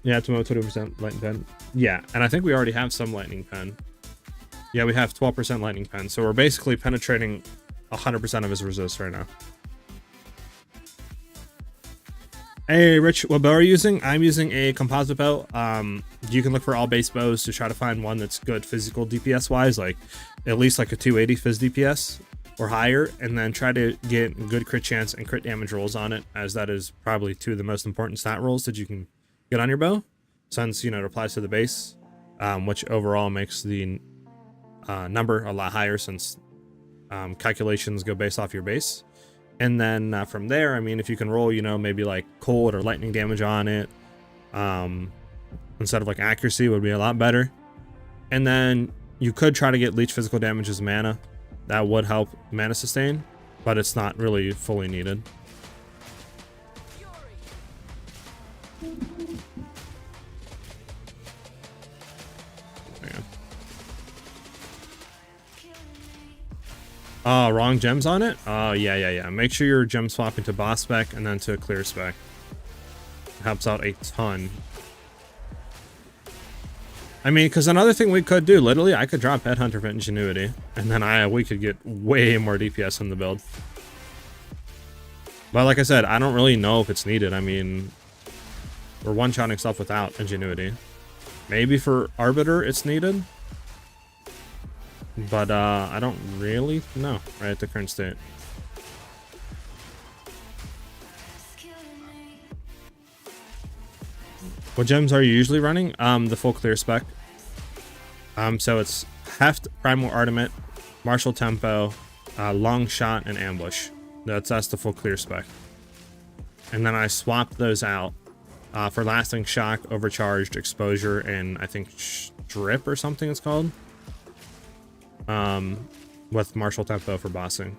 A: Yeah, it's 20% lightning pen. Yeah, and I think we already have some lightning pen. Yeah, we have 12% lightning pen, so we're basically penetrating 100% of his resist right now. Hey, Rich, what bow are you using? I'm using a composite bow. You can look for all base bows to try to find one that's good physical DPS wise, like at least like a 280 phys DPS or higher, and then try to get good crit chance and crit damage rolls on it, as that is probably 2 of the most important stat rolls that you can get on your bow, since, you know, it applies to the base, which overall makes the number a lot higher, since calculations go based off your base. And then from there, I mean, if you can roll, you know, maybe like cold or lightning damage on it, instead of like accuracy, would be a lot better. And then you could try to get leech physical damage as mana. That would help mana sustain, but it's not really fully needed. Oh, wrong gems on it? Oh, yeah. Make sure you're gem swapping to boss spec and then to clear spec. It helps out a ton. I mean, because another thing we could do, literally, I could drop Headhunter for Ingenuity, and then we could get way more DPS in the build. But like I said, I don't really know if it's needed. I mean, we're one-shotting stuff without Ingenuity. Maybe for Arbiter it's needed. But I don't really know right at the current state. What gems are you usually running? The full clear spec. So it's Heft, Primal Armament, Martial Tempo, Long Shot, and Ambush. That's the full clear spec. And then I swapped those out for Lasting Shock, Overcharged, Exposure, and I think Strip or something it's called. with martial tempo for bossing.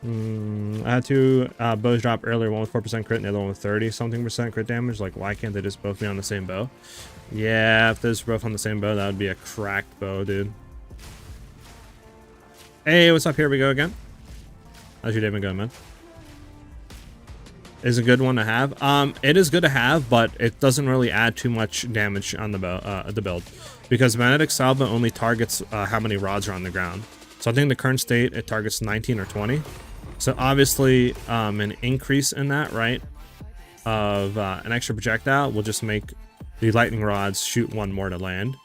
A: I had two bows drop earlier, one with 4% crit and the other one with 30-something% crit damage. Like, why can't they just both be on the same bow? Yeah, if those were both on the same bow, that would be a cracked bow, dude. Hey, what's up? Here we go again. How's your day been going, man? Is a good one to have. It is good to have, but it doesn't really add too much damage on the build, because magnetic salvo only targets how many rods are on the ground. So I think in the current state it targets 19 or 20. So obviously, an increase in that, right, of an extra projectile will just make the lightning rods shoot one more to land,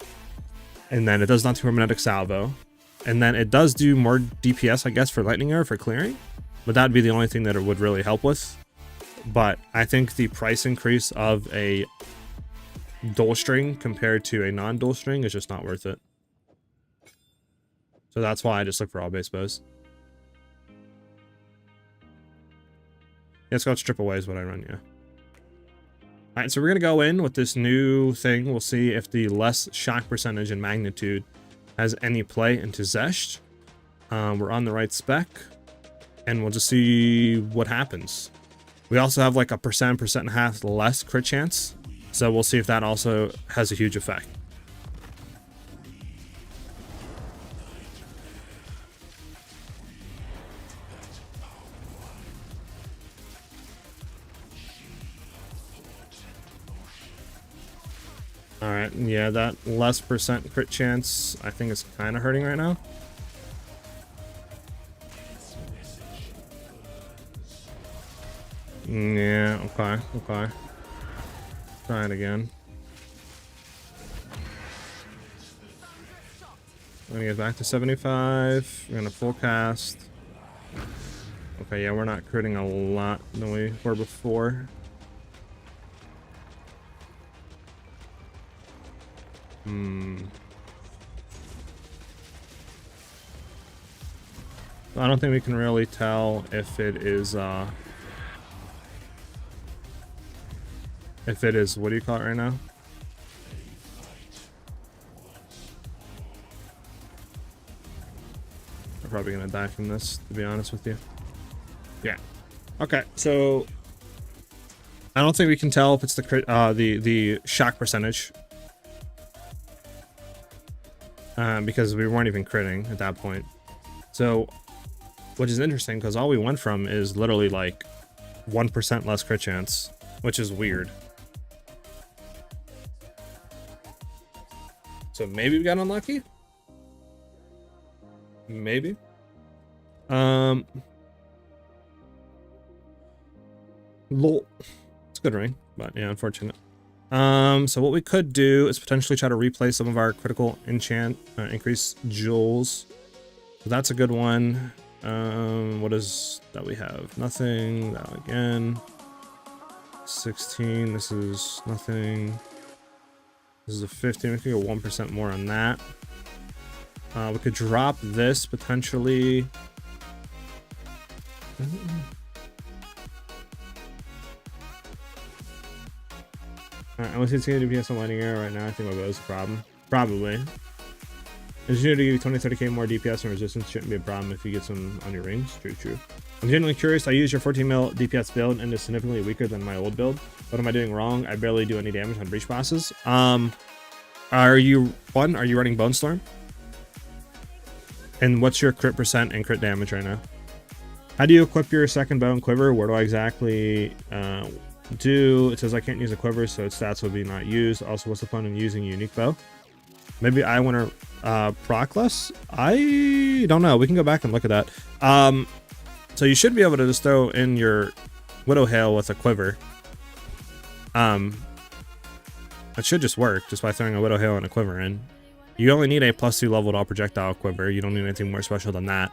A: and then it does nothing for magnetic salvo, and then it does do more DPS, I guess, for lightning arrow for clearing, but that'd be the only thing that it would really help with. But I think the price increase of a dual string compared to a non-dual string is just not worth it. So that's why I just look for all base bows. Yeah, it's called strip away is what I run, yeah. Alright, so we're going to go in with this new thing. We'll see if the less shock percentage and magnitude has any play into Zesht. We're on the right spec, and we'll just see what happens. We also have like a percent and a half less crit chance, so we'll see if that also has a huge effect. Alright, yeah, that less percent crit chance I think is kind of hurting right now. Yeah, okay. Try it again. We're gonna get back to 75. We're gonna full cast. Okay, yeah, we're not critting a lot than we were before. I don't think we can really tell if it is what do you call it right now? We're probably gonna die from this, to be honest with you. Yeah. Okay, so I don't think we can tell if it's the crit, the shock percentage, because we weren't even critting at that point. So, which is interesting because all we went from is literally like 1% less crit chance, which is weird. So maybe we got unlucky? Maybe. Lol. It's a good ring, but yeah, unfortunate. So what we could do is potentially try to replace some of our critical enchant, increase jewels. So that's a good one. What is that we have? Nothing. That again. 16. This is nothing. This is a 15. We could go 1% more on that. We could drop this potentially. Alright, unless it's going to be some lightning arrow right now, I think my bow is a problem. Probably. Engineer to give you 20-30k more DPS and resistance shouldn't be a problem if you get some on your rings. True. I'm genuinely curious. I use your 14 mil DPS build and is significantly weaker than my old build. What am I doing wrong? I barely do any damage on breach bosses. Are you running Bone Storm? And what's your crit percent and crit damage right now? How do you equip your second bow and quiver? Where do I exactly do? It says I can't use a quiver, so its stats will be not used. Also, what's the point of using a unique bow? Maybe I want to proc less? I don't know. We can go back and look at that. So you should be able to just throw in your Widow Hail with a quiver. It should just work just by throwing a Widow Hail and a quiver in. You only need a +2 leveled all projectile quiver. You don't need anything more special than that.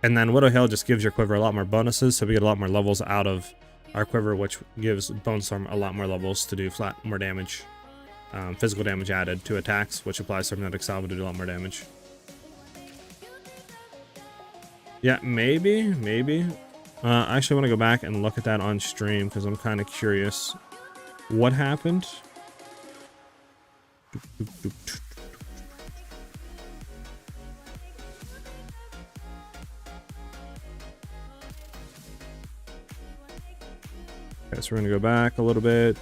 A: And then Widow Hail just gives your quiver a lot more bonuses, so we get a lot more levels out of our quiver, which gives Bone Storm a lot more levels to do more damage. Physical damage added to attacks, which applies to Magnetic Salvo to do a lot more damage. Yeah, maybe. I actually want to go back and look at that on stream because I'm kind of curious what happened. Okay, so we're gonna go back a little bit.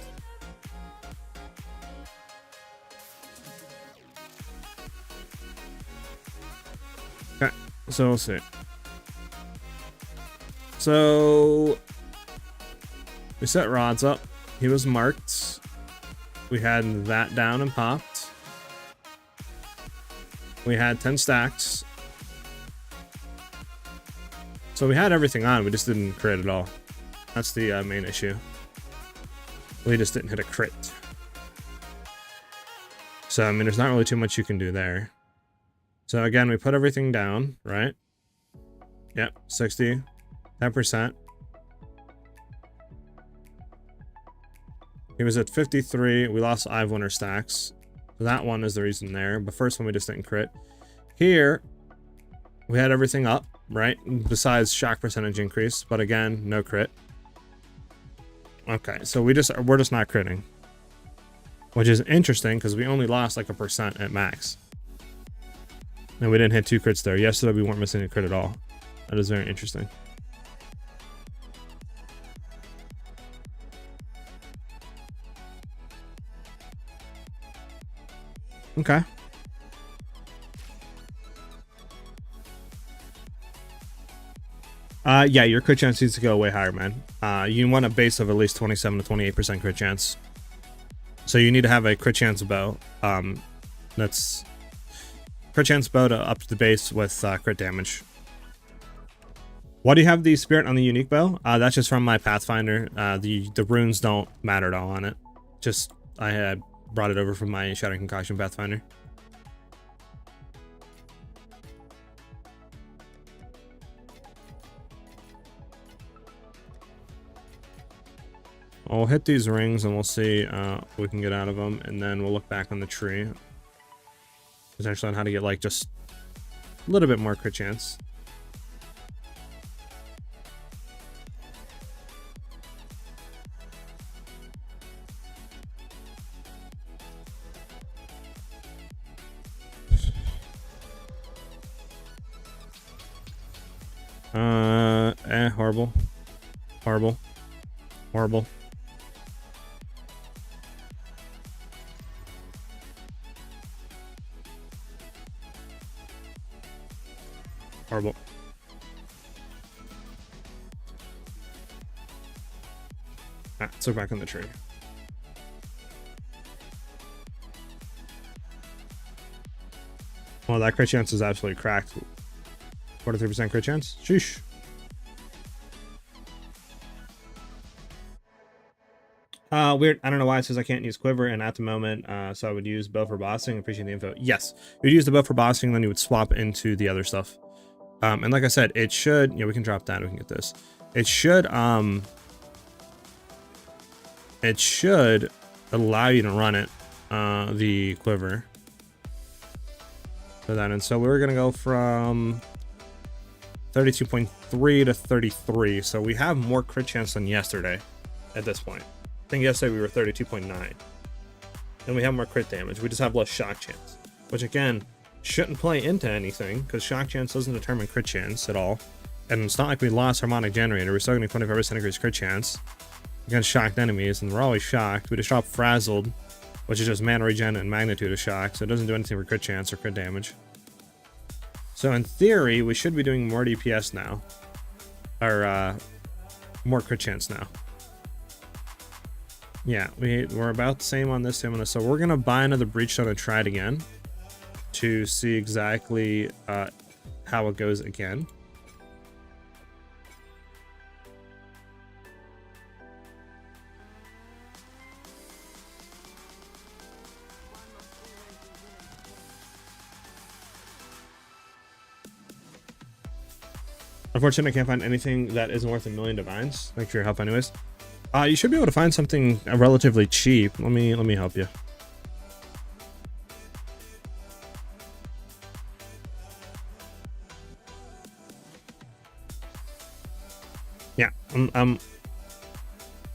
A: Okay, so we'll see. So we set rods up. He was marked. We had that down and popped. We had 10 stacks. So we had everything on, we just didn't crit at all. That's the main issue. We just didn't hit a crit. So, I mean, there's not really too much you can do there. So again, we put everything down, right? Yep, 60, 10%. He was at 53. We lost Ivewinner stacks. So that one is the reason there. But first one, we just didn't crit. Here, we had everything up, right? Besides shock percentage increase. But again, no crit. Okay, so we're just not critting. Which is interesting because we only lost like 1% at max. And we didn't hit 2 crits there. Yesterday, we weren't missing a crit at all. That is very interesting. Okay. Yeah, your crit chance needs to go way higher, man. You want a base of at least 27 to 28% crit chance. So you need to have a crit chance bow. That's crit chance bow to up to the base with crit damage. Why do you have the spirit on the unique bow? That's just from my Pathfinder. The runes don't matter at all on it. Just I had brought it over from my Shattering Concoction Pathfinder. I'll hit these rings and we'll see what we can get out of them, and then we'll look back on the tree. Potentially on how to get like just a little bit more crit chance. Horrible. Horrible. Horrible. Horrible. So back on the tree. Well, that crit chance is absolutely cracked. 43% crit chance? Sheesh. Weird. I don't know why it says I can't use Quiver, and at the moment, so I would use bow for bossing. Appreciate the info. Yes, you'd use the bow for bossing, then you would swap into the other stuff. And like I said, it should, we can drop that, we can get this. It should allow you to run it, the Quiver. For that, and so we're gonna go from 32.3 to 33, so we have more crit chance than yesterday at this point. I think yesterday we were 32.9. And we have more crit damage. We just have less shock chance. Which again, shouldn't play into anything, because shock chance doesn't determine crit chance at all. And it's not like we lost Harmonic Generator. We're still getting 25% increased crit chance against shocked enemies, and we're always shocked. We just drop Frazzled, which is just mana regen and magnitude of shock, so it doesn't do anything for crit chance or crit damage. So in theory, we should be doing more DPS now. Or, more crit chance now. Yeah, we're about the same on this stamina, so we're gonna buy another Breachstone and try it again to see exactly how it goes again. Unfortunately, I can't find anything that isn't worth 1,000,000 divines. Thanks for your help anyways. You should be able to find something relatively cheap. Let me help you. Yeah,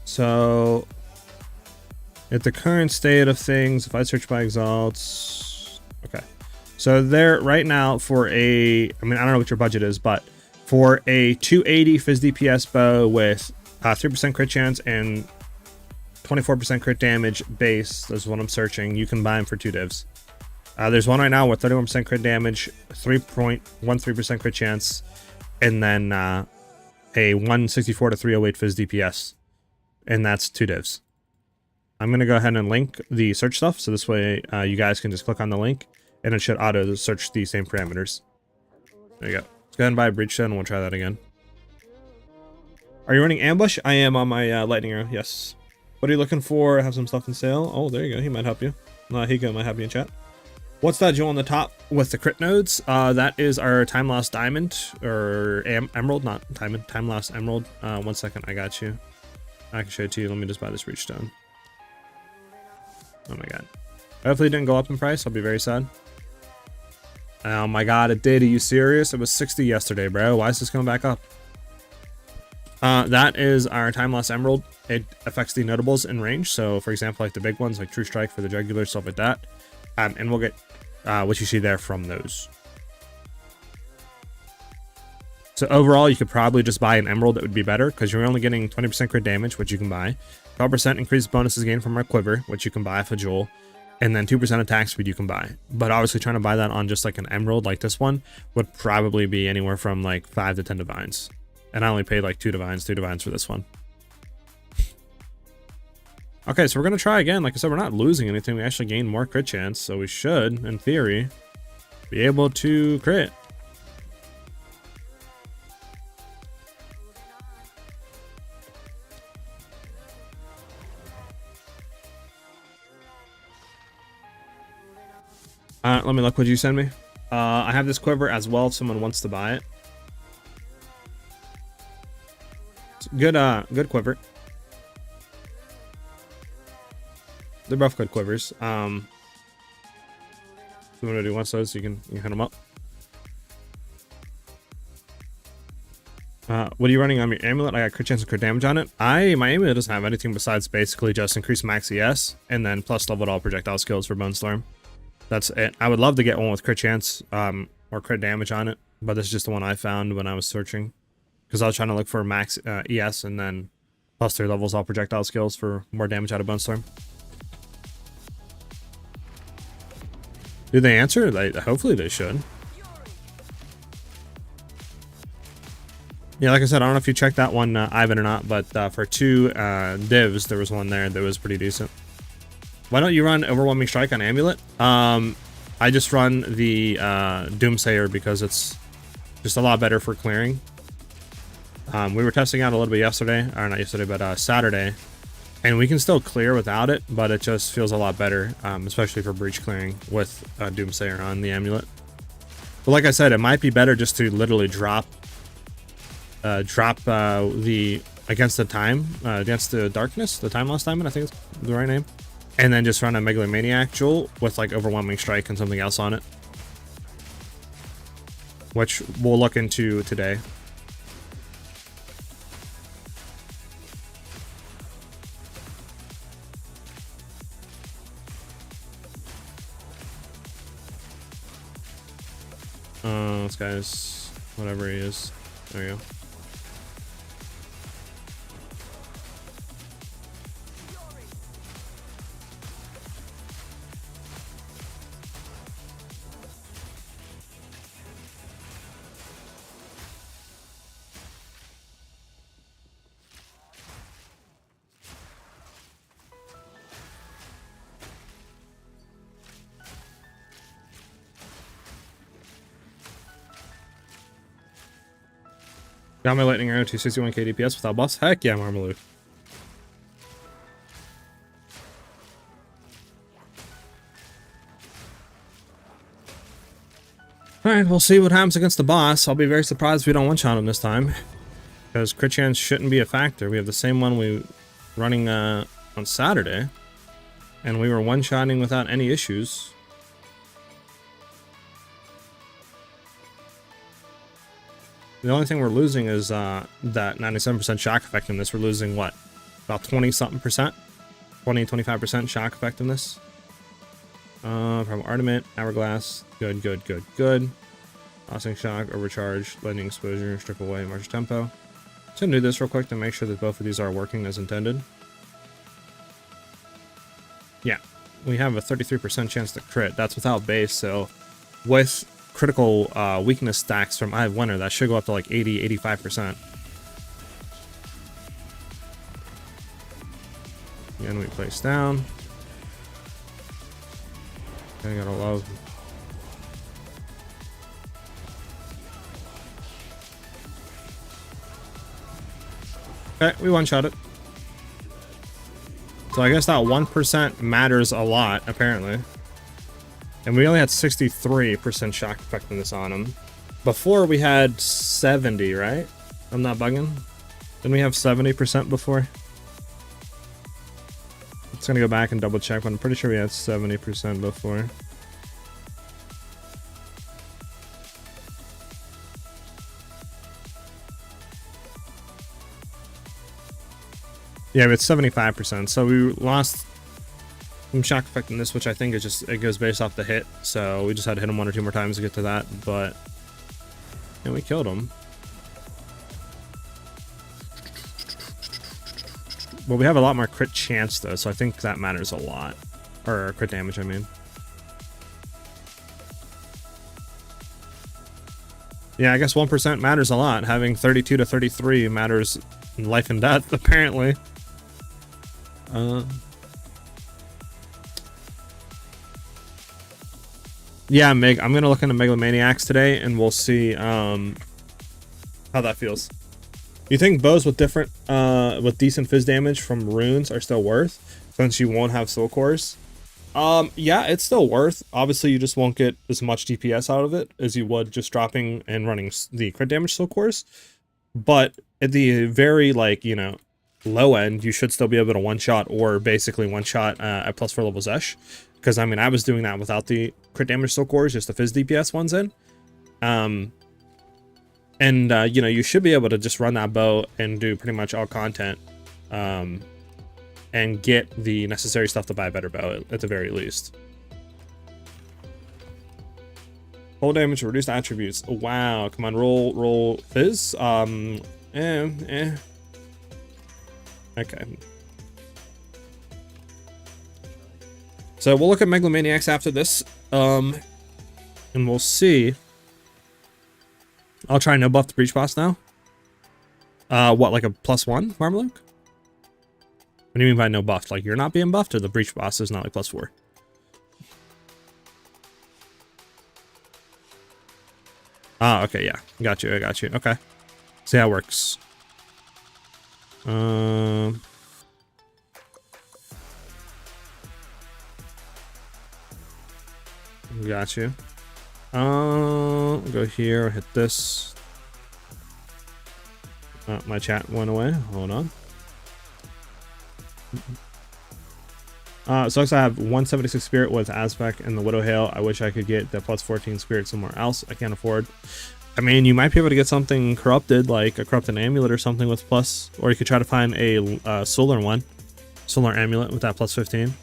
A: so At the current state of things, if I search by exalts, okay. So there right now for a, I mean, I don't know what your budget is, but for a 280 Fizz DPS bow with 3% crit chance and 24% crit damage base, that's what I'm searching, you can buy them for 2 divs. There's one right now with 31% crit damage, 3.13% crit chance, and then a 164 to 308 Fizz DPS, and that's 2 divs. I'm going to go ahead and link the search stuff, so this way you guys can just click on the link, and it should auto search the same parameters. There you go. Let's go ahead and buy a breach then, and we'll try that again. Are you running ambush? I am on my lightning arrow, yes. What are you looking for? I have some stuff in sale. Oh, there you go. He might help you. Higo might help you in chat. What's that jewel on the top with the crit nodes? That is our time lost diamond, or emerald, not diamond, time lost emerald. 1 second, I got you. I can show it to you. Let me just buy this breach stone. Oh my god. Hopefully it didn't go up in price. I'll be very sad. Oh my god, it did. Are you serious? It was 60 yesterday, bro. Why is this going back up? That is our time lost emerald. It affects the notables in range. So for example, like the big ones, like True Strike for the jugular, stuff like that. And we'll get what you see there from those. So overall, you could probably just buy an emerald. That would be better because you're only getting 20% crit damage, which you can buy. 12% increased bonuses gained from our quiver, which you can buy for jewel. And then 2% attack speed you can buy. But obviously trying to buy that on just like an emerald like this one would probably be anywhere from like 5 to 10 divines. And I only paid like 2 divines, 3 divines for this one. Okay, so we're going to try again. Like I said, we're not losing anything. We actually gained more crit chance. So we should, in theory, be able to crit. Let me look what you send me. I have this quiver as well if someone wants to buy it. It's good, good quiver. They're both good quivers. If you want to do one of those, you can hit them up. What are you running on your amulet? I got crit chance and crit damage on it. My amulet doesn't have anything besides basically just increase max ES and then plus leveled all projectile skills for Bone Storm. That's it. I would love to get one with crit chance or crit damage on it, but this is just the one I found when I was searching. Because I was trying to look for max ES and then plus 3 levels all projectile skills for more damage out of Bone Storm. Do they answer? Hopefully they should. Yeah, like I said, I don't know if you checked that one, Ivan, or not, but for 2 divs, there was one there that was pretty decent. Why don't you run Overwhelming Strike on Amulet? I just run the Doomsayer because it's just a lot better for clearing. We were testing out a little bit yesterday, or not yesterday, but Saturday. And we can still clear without it, but it just feels a lot better, especially for breach clearing with Doomsayer on the amulet. But like I said, it might be better just to literally drop the against the time, against the darkness, the time lost diamond, I think it's the right name, and then just run a Megalomaniac jewel with like Overwhelming Strike and something else on it, which we'll look into today. This guy's whatever he is. There you go. Got my lightning arrow 261k DPS without boss. Heck yeah, Marmalade. Alright, we'll see what happens against the boss. I'll be very surprised if we don't one-shot him this time. Because crit chance shouldn't be a factor. We have the same one we running on Saturday. And we were one-shotting without any issues. The only thing we're losing is that 97% shock effectiveness. We're losing, what, about 20-something%? 20-25% shock effectiveness. From Armament, Hourglass, good. Tossing shock, overcharge, lightning exposure, strip away, march tempo. Just gonna do this real quick to make sure that both of these are working as intended. Yeah, we have a 33% chance to crit. That's without base, so with critical weakness stacks from Eye of Winter, that should go up to like 80-85%. And we place down. I gotta love. Okay, we one-shot it. So I guess that 1% matters a lot, apparently. And we only had 63% shock effectiveness on him. Before we had 70, right? I'm not bugging. Didn't we have 70% before? It's gonna go back and double check, but I'm pretty sure we had 70% before. Yeah, it's 75%. So we lost some shock effectiveness, which I think is just, it goes based off the hit. So we just had to hit him 1 or 2 more times to get to that, but yeah, we killed him. But we have a lot more crit chance though, so I think that matters a lot. Or crit damage, I mean. Yeah, I guess 1% matters a lot. Having 32 to 33 matters in life and death, apparently. Yeah, I'm gonna look into Megalomaniacs today, and we'll see how that feels. You think bows with different, with decent fizz damage from runes are still worth, since you won't have soul cores? Yeah, it's still worth. Obviously, you just won't get as much DPS out of it as you would just dropping and running the crit damage soul cores. But at the very, like, you know, low end, you should still be able to one-shot or basically one-shot at +4 level Zesh. Because, I mean, I was doing that without the crit damage soul cores, just the fizz DPS ones in. You know, you should be able to just run that bow and do pretty much all content. And get the necessary stuff to buy a better bow, at the very least. Full damage, reduced attributes. Oh, wow, come on, roll fizz. Okay. So we'll look at Megalomaniacs after this, and we'll see. I'll try no buff the breach boss now. What, like a +1, Marmaluke? What do you mean by no buff? Like, you're not being buffed, or the breach boss is not like +4? Ah, okay, yeah. Got you, I got you. Okay. See how it works. Got you. Go here, hit this. My chat went away. Hold on. Sucks I have 176 spirit with Aspect and the Widow Hail. I wish I could get the +14 spirit somewhere else. I can't afford. I mean, you might be able to get something corrupted, like a corrupted amulet or something with plus, or you could try to find a solar one, solar amulet with that +15.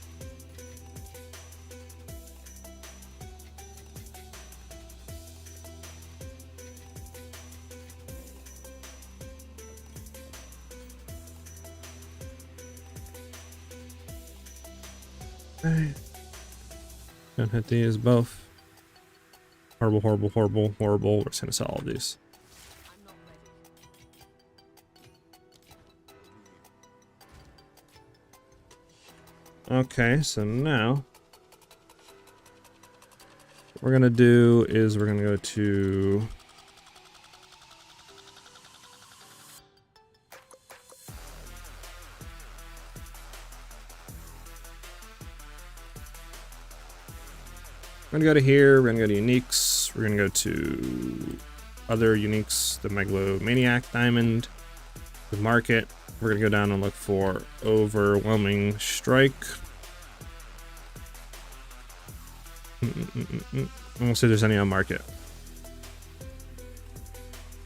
A: Gonna hit these both. Horrible, horrible, horrible, horrible. We're just gonna sell all of these. Okay, so now what we're gonna do is we're gonna go to we're gonna go to here, we're gonna go to uniques, we're gonna go to other uniques, the Megalomaniac Diamond, the market. We're gonna go down and look for Overwhelming Strike. We'll see if there's any on market.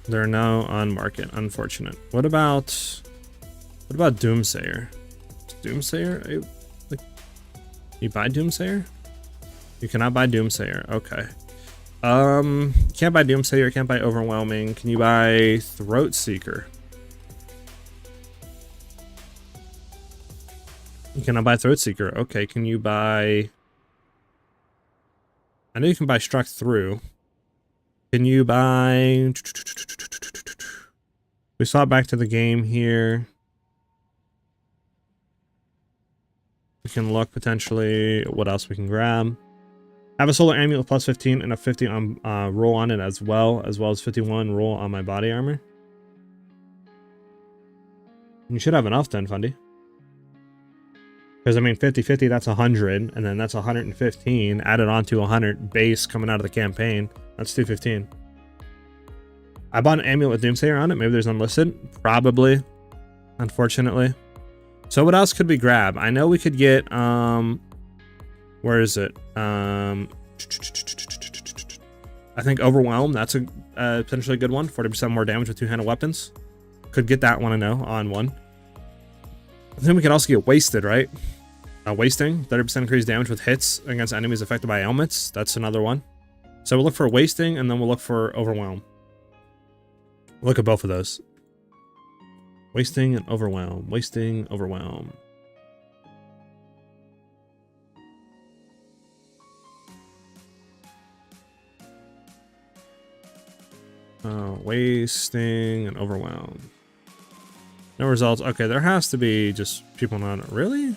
A: There are no on market, unfortunate. What about Doomsayer? Is Doomsayer You buy Doomsayer? You cannot buy Doomsayer. Okay. Can't buy Doomsayer, can't buy Overwhelming. Can you buy Throat Seeker? You cannot buy Throat Seeker. Okay, can you buy... I know you can buy Struck Through. Can you buy... We saw it back to the game here. We can look potentially what else we can grab. Have a solar amulet plus 15 and a 50 on roll on it as well as 51 roll on my body armor. You should have enough then, Fundy. Because I mean 50-50, that's 100, and then that's 115 added on to 100 base coming out of the campaign. That's 215. I bought an amulet with Doomsayer on it. Maybe there's unlisted. Probably. Unfortunately. So what else could we grab? I know we could get where is it? I think Overwhelm. That's a potentially good one. 40% more damage with two-handed weapons. Could get that one, I know, on one. I think we can also get Wasted, right? Wasting. 30% increased damage with hits against enemies affected by ailments. That's another one. So we'll look for Wasting, and then we'll look for Overwhelm. Look at both of those. Wasting and Overwhelm. Wasting, Overwhelm. Wasting and Overwhelm. No results. Okay, there has to be just people not... Really?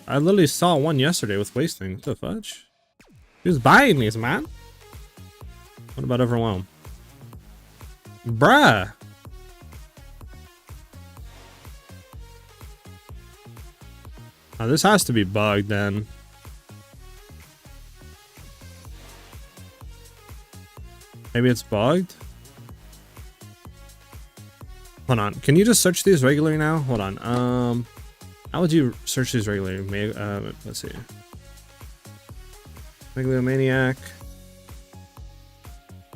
A: I literally saw one yesterday with Wasting. What the fudge? Who's buying these, man? What about Overwhelm? Bruh! Oh, this has to be bugged then. Maybe it's bugged? Hold on. Can you just search these regularly now? Hold on. How would you search these regularly? Maybe, let's see. Megalomaniac.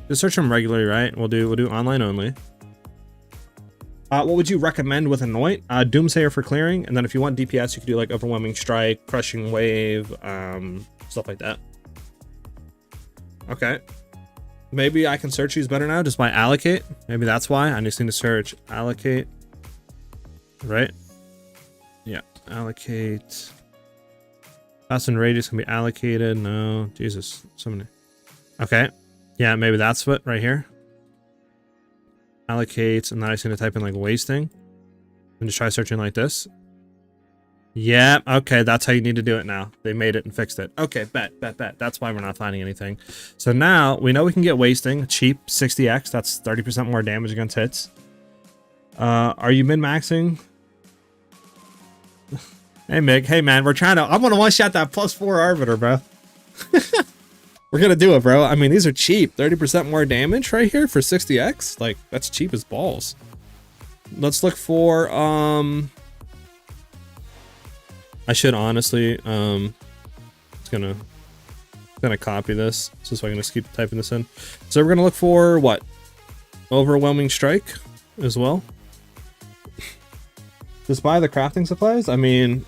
A: Just search them regularly, right? We'll do online only. What would you recommend with Anoint? Doomsayer for clearing, and then if you want DPS, you could do like Overwhelming Strike, Crushing Wave, stuff like that. Okay. Maybe I can search these better now just by allocate. Maybe that's why. I just need to search allocate. Right? Yeah. Allocate. Fast and radius can be allocated. No. Jesus. So many. Okay. Yeah, maybe that's what right here. Allocates, and then I just need to type in like wasting. And just try searching like this. Yeah, okay, that's how you need to do it now. They made it and fixed it. Okay, bet. That's why we're not finding anything. So now we know we can get wasting. Cheap, 60x. That's 30% more damage against hits. Are you min-maxing? Hey, Mig. Hey, man, we're trying to... I'm going to one-shot that +4 Arbiter, bro. We're going to do it, bro. I mean, these are cheap. 30% more damage right here for 60x. Like, that's cheap as balls. Let's look for... I should honestly, it's gonna copy this so I can just keep typing this in. So we're gonna look for what? Overwhelming Strike as well. Just buy the crafting supplies. I mean,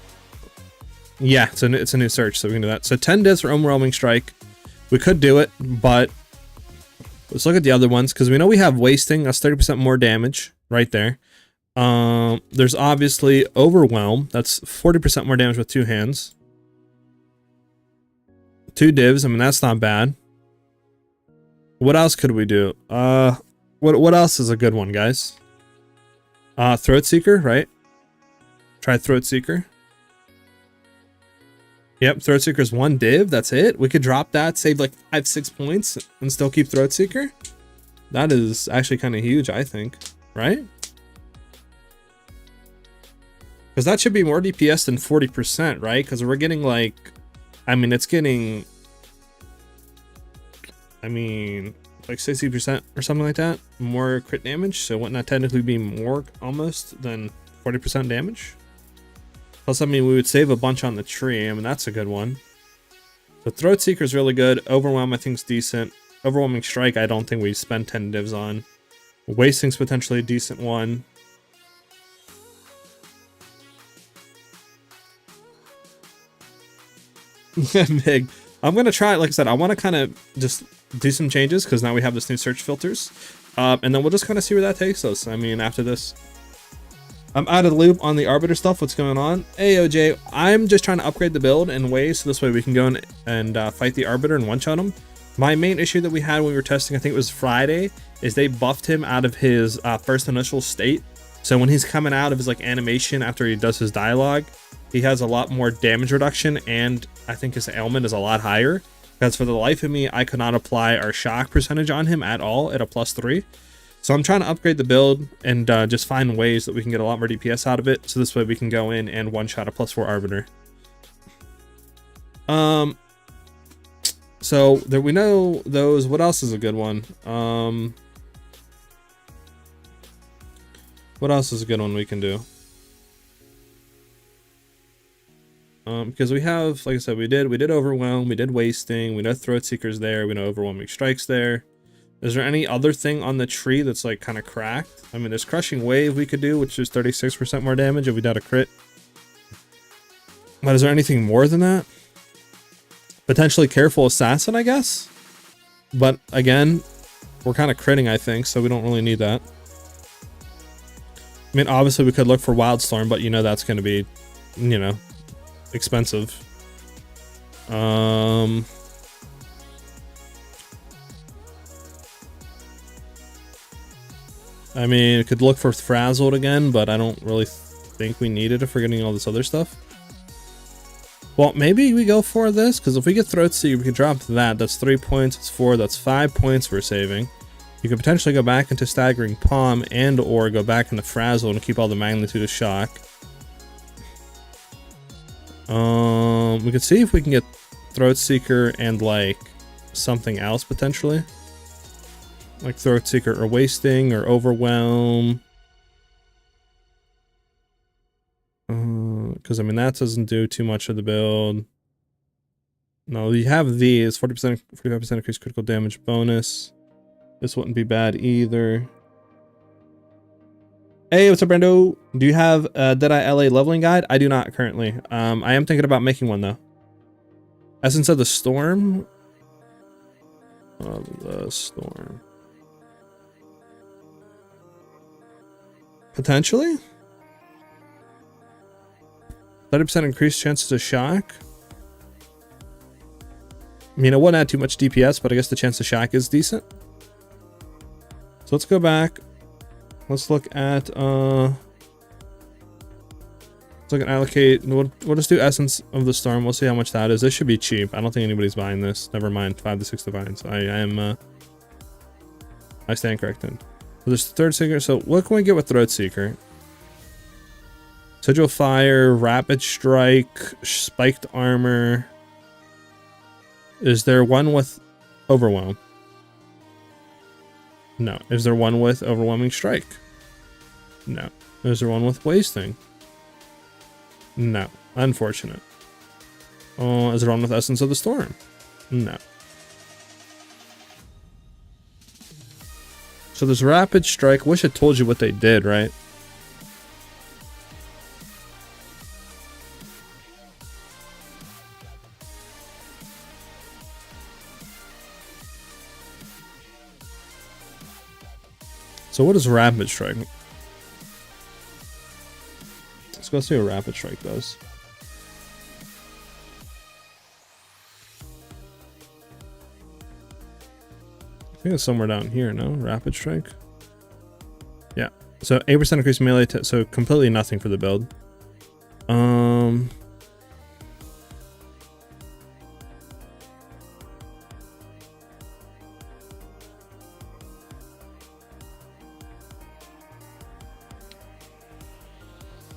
A: yeah, it's a new search, so we can do that. So 10 divs for Overwhelming Strike. We could do it, but let's look at the other ones because we know we have wasting. That's 30% more damage right there. There's obviously Overwhelm. That's 40% more damage with two hands. 2 divs. I mean, that's not bad. What else could we do? What else is a good one, guys? Throat Seeker, right? Try Throat Seeker. Yep, Throat Seeker's 1 div. That's it. We could drop that, save like 5-6 points, and still keep Throat Seeker. That is actually kind of huge, I think. Right? Because that should be more DPS than 40%, right? Because we're getting like... I mean, it's getting... I mean, like 60% or something like that. More crit damage. So wouldn't that technically be more almost than 40% damage? Plus, I mean, we would save a bunch on the tree. I mean, that's a good one. So Throat Seeker is really good. Overwhelm, I think, is decent. Overwhelming Strike, I don't think we spend 10 divs on. Wasting's potentially a decent one. Big. I'm gonna try, like I said, I want to kind of just do some changes because now we have this new search filters, and then we'll just kind of see where that takes us. I mean, after this, I'm out of the loop on the Arbiter stuff. What's going on? Hey, OJ, I'm just trying to upgrade the build in ways so this way we can go in and fight the Arbiter and one-shot him. My main issue that we had when we were testing, I think it was Friday, is they buffed him out of his first initial state. So when he's coming out of his like animation after he does his dialogue, he has a lot more damage reduction, and I think his ailment is a lot higher. Because for the life of me, I could not apply our shock percentage on him at all at a +3. So I'm trying to upgrade the build and just find ways that we can get a lot more DPS out of it. So this way we can go in and one-shot a +4 Arbiter. So there we know those. What else is a good one? What else is a good one we can do? Because we have, like I said, we did Overwhelm, we did Wasting, we know Throat Seeker's there, we know Overwhelming Strike's there. Is there any other thing on the tree that's like kind of cracked? I mean, there's Crushing Wave we could do, which is 36% more damage if we got a crit. But is there anything more than that? Potentially Careful Assassin, I guess? But again, we're kind of critting, I think, so we don't really need that. I mean, obviously we could look for Wildstorm, but you know that's going to be, you know, expensive. I mean, we could look for Frazzled again, but I don't really think we need it if we're getting all this other stuff. Well, maybe we go for this, because if we get Throat Seeker, we can drop that. That's 3 points, it's 4, that's 5 points we're saving. You could potentially go back into Staggering Palm and or go back into Frazzle and keep all the magnitude of shock. We could see if we can get Throat Seeker and like something else potentially. Like Throat Seeker or Wasting or Overwhelm. Because I mean that doesn't do too much of the build. No, you have these 40%, 45% increased critical damage bonus. This wouldn't be bad either. Hey, what's up, Brando? Do you have a Deadeye LA leveling guide? I do not currently. I am thinking about making one though. Essence of the Storm. Of the Storm. Potentially? 30% increased chances of shock. I mean, it wouldn't add too much DPS, but I guess the chance of shock is decent. So let's go back. Let's look at allocate. We'll just do Essence of the Storm. We'll see how much that is. This should be cheap. I don't think anybody's buying this. Never mind. 5 to 6 divines. I stand corrected. So there's Third Seeker. So what can we get with Throat Seeker? Sigil Fire, Rapid Strike, Spiked Armor. Is there one with Overwhelm? No. Is there one with Overwhelming Strike? No. Is there one with Wasting? No. Unfortunate. Oh, is there one with Essence of the Storm? No. So there's Rapid Strike. Wish it told you what they did, right? So what is Rapid Strike? Let's go see what Rapid Strike does. I think it's somewhere down here, no? Rapid Strike? Yeah. So 8% increased melee, so completely nothing for the build.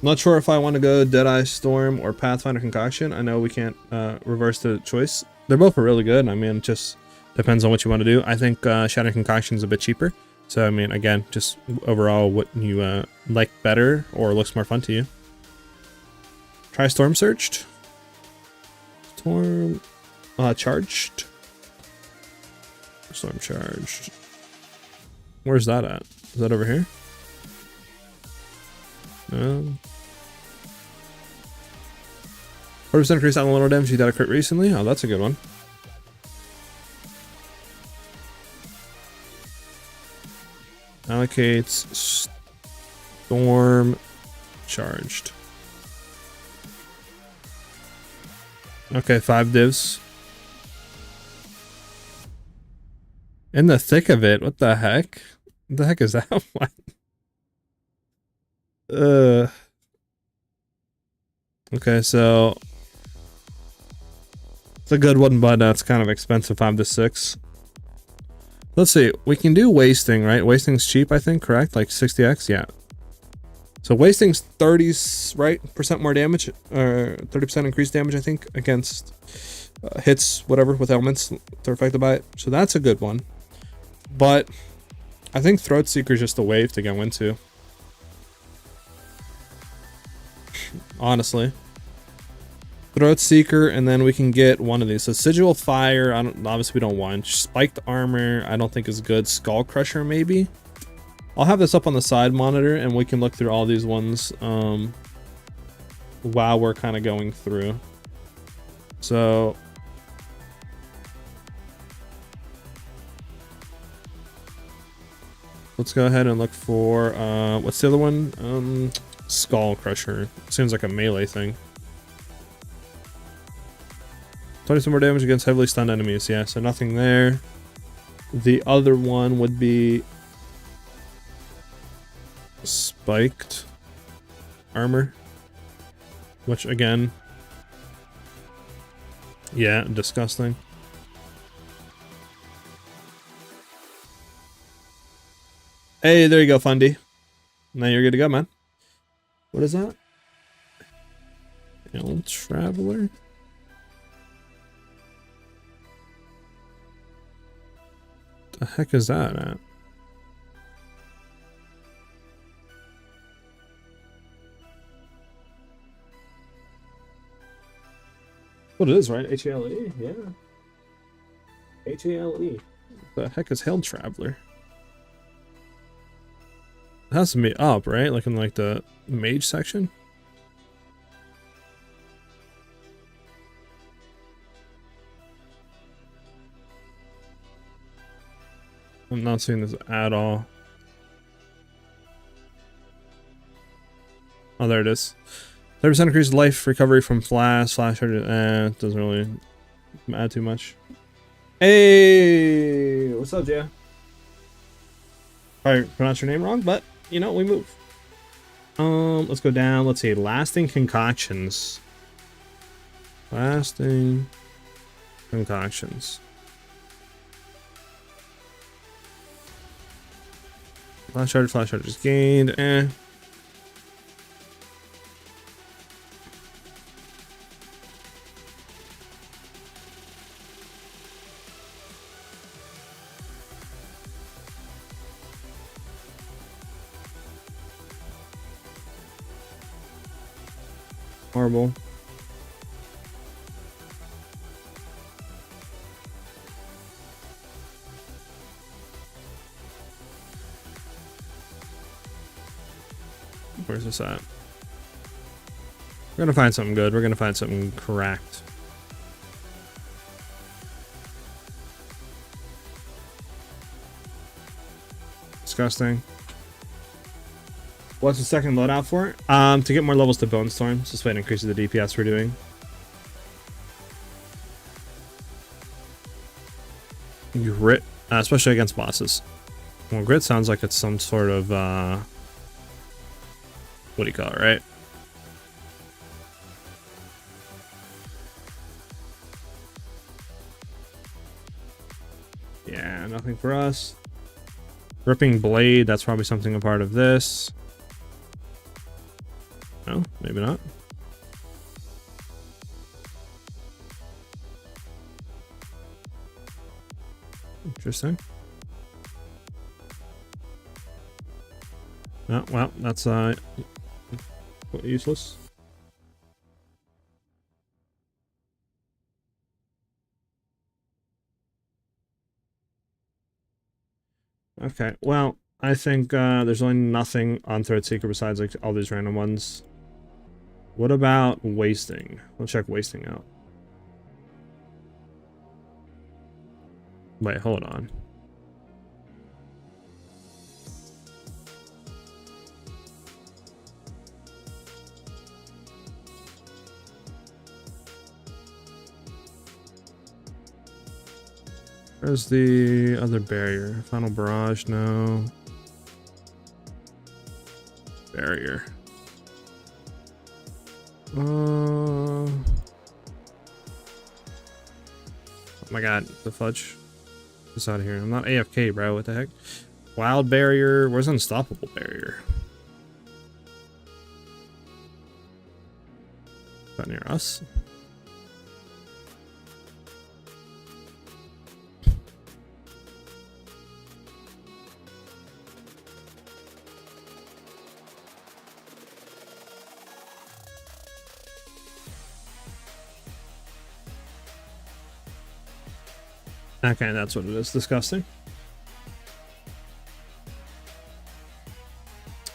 A: Not sure if I want to go Deadeye Storm or Pathfinder Concoction. I know we can't reverse the choice. They're both really good. I mean, it just depends on what you want to do. I think Shadow Concoction is a bit cheaper. So, I mean, again, just overall what you like better or looks more fun to you. Try Storm Searched. Storm Charged. Storm Charged. Where's that at? Is that over here? No. 40% increase on lower damage. You got a crit recently. Oh, that's a good one. Allocates storm charged. Okay, 5 divs. In the thick of it, what the heck? What the heck is that one? Okay, so it's a good one, but it's kind of expensive, 5 to 6. Let's see, we can do wasting, right? Wasting's cheap, I think, correct? Like 60x, yeah. So wasting's 30, right? % more damage, or 30% increased damage, I think, against hits, whatever, with elements that are affected by it. So that's a good one. But I think Throat Seeker is just a wave to go into. Honestly. Throat Seeker, and then we can get one of these. So Sigil Fire, obviously we don't want. Spiked Armor, I don't think is good. Skull Crusher, maybe? I'll have this up on the side monitor, and we can look through all these ones while we're kind of going through. So let's go ahead and look for, what's the other one? Skull Crusher. Seems like a melee thing. 20 more damage against heavily stunned enemies. Yeah, so nothing there. The other one would be Spiked Armor, which again, yeah, disgusting. Hey, there you go, Fundy. Now you're good to go, man. What is that? Old Traveler? The heck is that at? What it is, right? H-A-L-E? Yeah. H-A-L-E. The heck is Hell Traveler? It has to be up, right? Like in like the mage section? I'm not seeing this at all. Oh, there it is. 30% increased life recovery from flash charges. It doesn't really add too much. Hey, what's up, Jay? Probably pronounced your name wrong, but you know, we move. Let's go down. Let's see. Lasting concoctions. Lasting concoctions. Flash charges gained. Horrible. Where's this at? We're gonna find something good. We're gonna find something correct. Disgusting. What's the second loadout for? To get more levels to Bone Storm. So this way it increases the DPS we're doing. Grit, especially against bosses. Well, Grit sounds like it's some sort of, what do you call it, right? Yeah, nothing for us. Ripping Blade, that's probably something a part of this. No, maybe not. Interesting. Oh, well, that's useless. Okay, well, I think there's only nothing on Threat Seeker besides like all these random ones. What about wasting? Let's check wasting out. Wait, hold on. Where's the other barrier? Final barrage, no. Barrier. Oh my god, the fudge. This out of here. I'm not AFK, bro. What the heck? Wild barrier. Where's unstoppable barrier? Is that near us? Okay, that's what it is. Disgusting.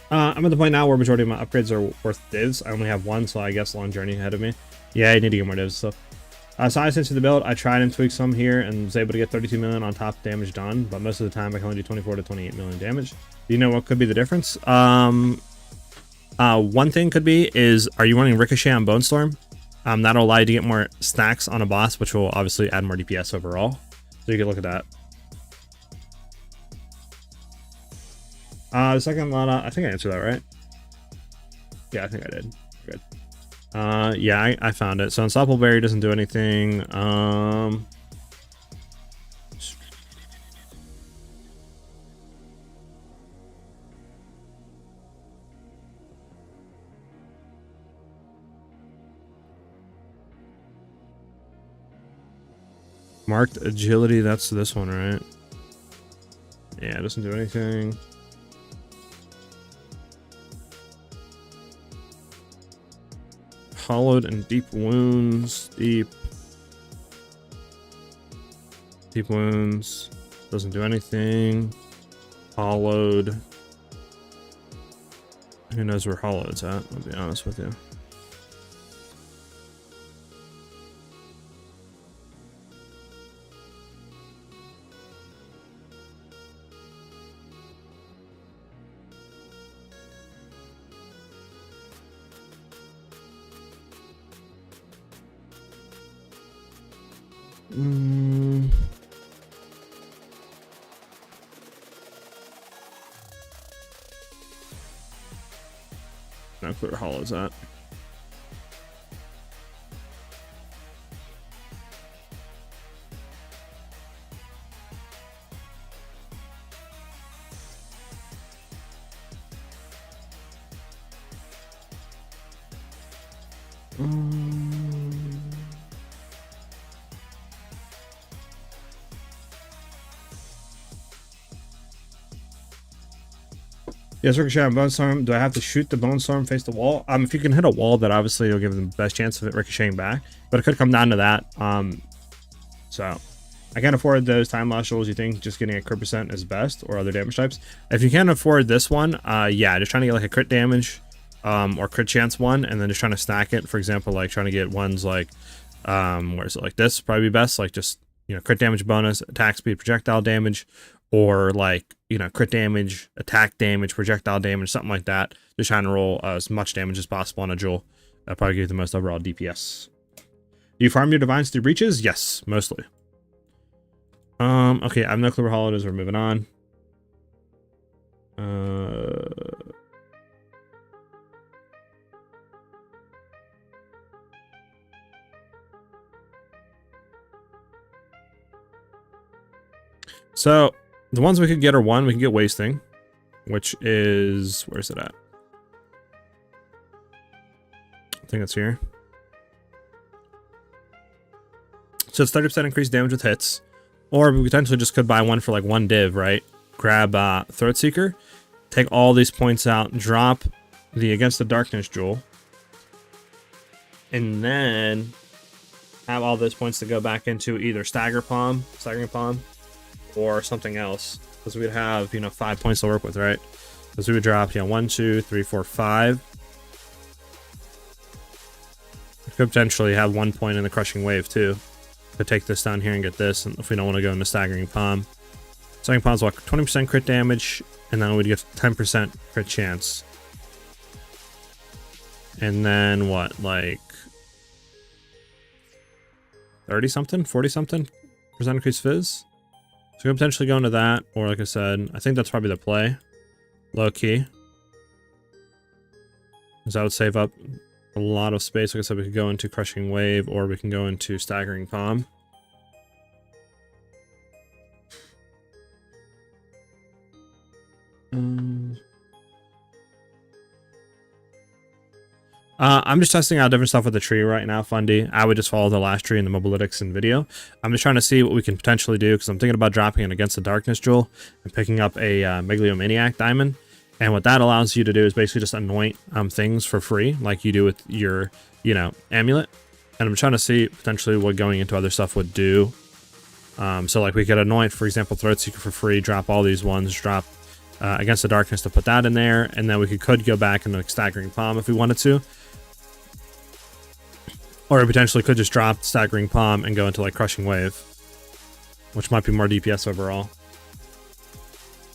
A: I'm at the point now where majority of my upgrades are worth divs. I only have one, so I guess long journey ahead of me. Yeah, I need to get more divs. So I sent you the build. I tried and tweaked some here and was able to get 32 million on top damage done, but most of the time I can only do 24 to 28 million damage. Do you know what could be the difference? One thing could be is, are you running Ricochet on Bone Storm? That'll allow you to get more stacks on a boss, which will obviously add more DPS overall. So you can look at that. The second Lana, I think I answered that right. Yeah, I think I did. Good. Yeah, I found it. So Unstoppable Barrier doesn't do anything. Marked Agility, that's this one, right? Yeah, it doesn't do anything. Hollowed and Deep Wounds. Deep Wounds. Doesn't do anything. Hollowed. Who knows where Hollowed's at, I'll be honest with you. Not clear Hollow's at. Yes, Ricochet on Bone Storm. Do I have to shoot the Bone Storm face the wall? If you can hit a wall, that obviously will give them the best chance of it ricocheting back. But it could come down to that. So I can't afford those time loss rolls. You think just getting a crit percent is best, or other damage types? If you can't afford this one, yeah, just trying to get like a crit damage, or crit chance one, and then just trying to stack it. For example, like trying to get ones like, where is it? Like this probably be best. Like just, you know, crit damage bonus, attack speed, projectile damage. Or like, you know, crit damage, attack damage, projectile damage, something like that. Just trying to roll as much damage as possible on a jewel. That'll probably give you the most overall DPS. Do you farm your divines through breaches? Yes, mostly. Okay, I have no clue where Hollow is. We're moving on. So the ones we could get are one, we can get wasting, which is, where's it at? I think it's here. So it's 30% increased damage with hits, or we potentially just could buy one for like one div, right? Grab Throat Seeker, take all these points out, drop the Against the Darkness jewel, and then have all those points to go back into either Staggering Palm, or something else, because we'd have, you know, 5 points to work with, right? Because we would drop, you know, 1, 2, 3, 4, 5. We could potentially have 1 point in the Crushing Wave too. Could take this down here and get this, and if we don't want to go into Staggering Palm. Staggering Palm's what, 20% crit damage, and then we'd get 10% crit chance. And then what, like 30 something, 40 something percent increased fizz? So we can potentially go into that, or like I said, I think that's probably the play. Low key. Because that would save up a lot of space. Like I said, we could go into Crushing Wave, or we can go into Staggering Palm. I'm just testing out different stuff with the tree right now, Fundy. I would just follow the last tree in the mobalytics and video. I'm just trying to see what we can potentially do, because I'm thinking about dropping it against the Darkness Jewel and picking up a Megalomaniac Diamond. And what that allows you to do is basically just anoint things for free, like you do with your, amulet. And I'm trying to see potentially what going into other stuff would do. So like we could anoint, for example, Throat Seeker for free, drop all these ones, drop Against the Darkness to put that in there, and then we could go back into Staggering Palm if we wanted to. Or we potentially could just drop Staggering Palm and go into like Crushing Wave, which might be more DPS overall.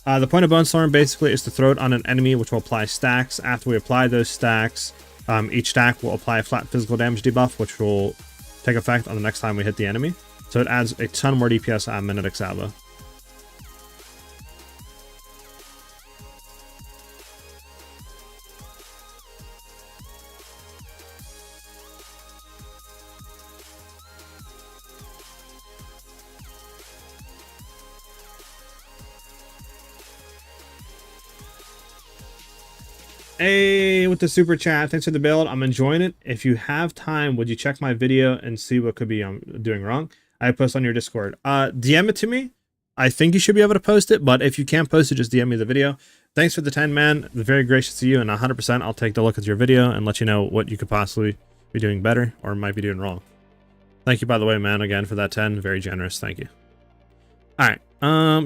A: The point of Bone Storm basically is to throw it on an enemy, which will apply stacks. After we apply those stacks, each stack will apply a flat physical damage debuff, which will take effect on the next time we hit the enemy. So it adds a ton more DPS at Magnetic Salvo. Hey, with the super chat, thanks for the build. I'm enjoying it. If you have time, would you check my video and see what could be doing wrong? I post on your Discord. DM it to me. I think you should be able to post it, but if you can't post it, just DM me the video. Thanks for the 10, man. Very gracious to you, and 100% I'll take the look at your video and let you know what you could possibly be doing better or might be doing wrong. Thank you, by the way, man, again for that 10. Very generous. Thank you. All right.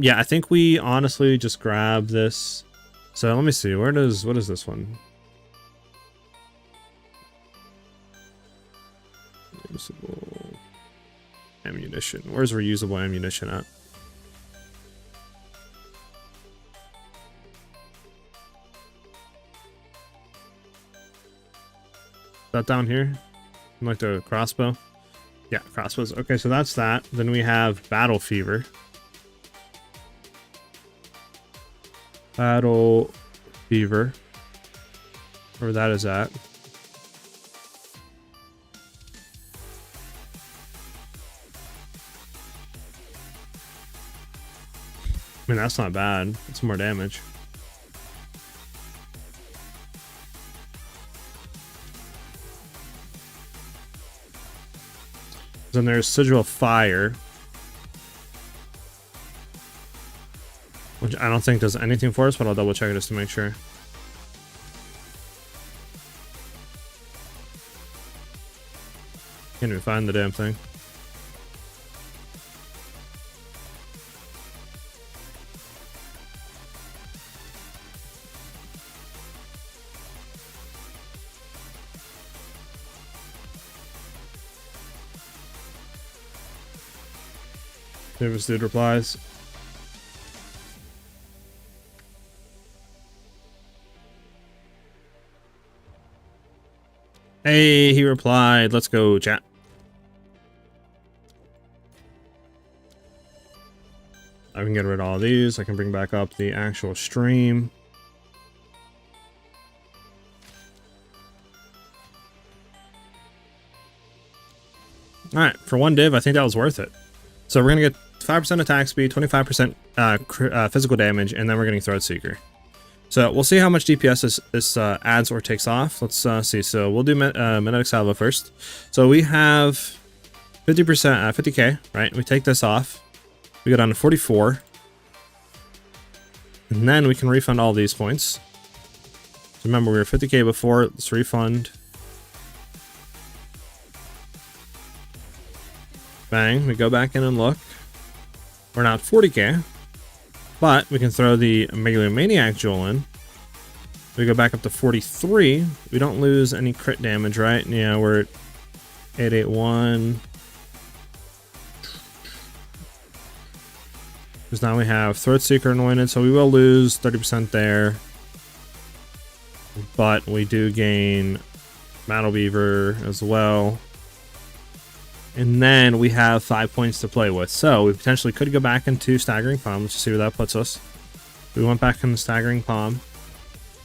A: Yeah, I think we honestly just grab this. So let me see, what is this one? Reusable ammunition. Where's reusable ammunition at? Is that down here? Like the crossbow? Yeah, crossbows. Okay, so that's that. Then we have Battle Fever. Battle Fever, where that is at. I mean, that's not bad. It's more damage. Then there's Sigil of Fire, which I don't think does anything for us, but I'll double check it just to make sure. Can't even find the damn thing. If this dude replies. Hey, he replied. Let's go, chat. I can get rid of all these. I can bring back up the actual stream. Alright, for one div, I think that was worth it. So we're going to get 5% attack speed, 25% physical damage, and then we're getting Throat Seeker. So we'll see how much DPS this adds or takes off. Let's see. So we'll do Magnetic Salvo first. So we have 50%, 50k, right? We take this off. We go down to 44. And then we can refund all these points. So remember, we were 50k before. Let's refund. Bang. We go back in and look. We're now at 40k. But we can throw the Megalomaniac Jewel in. We go back up to 43. We don't lose any crit damage, right? Yeah, we're 881. Because now we have Throat Seeker anointed, so we will lose 30% there. But we do gain Battle Beaver as well. And then we have 5 points to play with. So we potentially could go back into Staggering Palm. Let's just see where that puts us. We went back into Staggering Palm.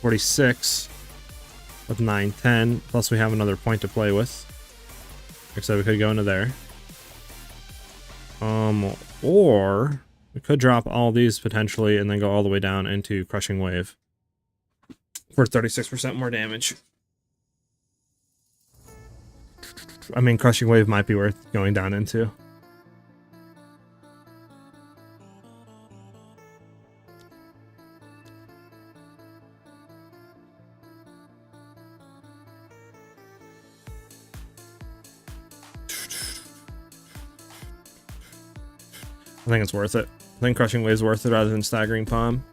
A: 46 with 910. Plus we have another point to play with. Like I said, we could go into there. Or we could drop all these potentially and then go all the way down into Crushing Wave for 36% more damage. I mean, Crushing Wave might be worth going down into. I think it's worth it. I think Crushing Wave is worth it rather than Staggering Palm.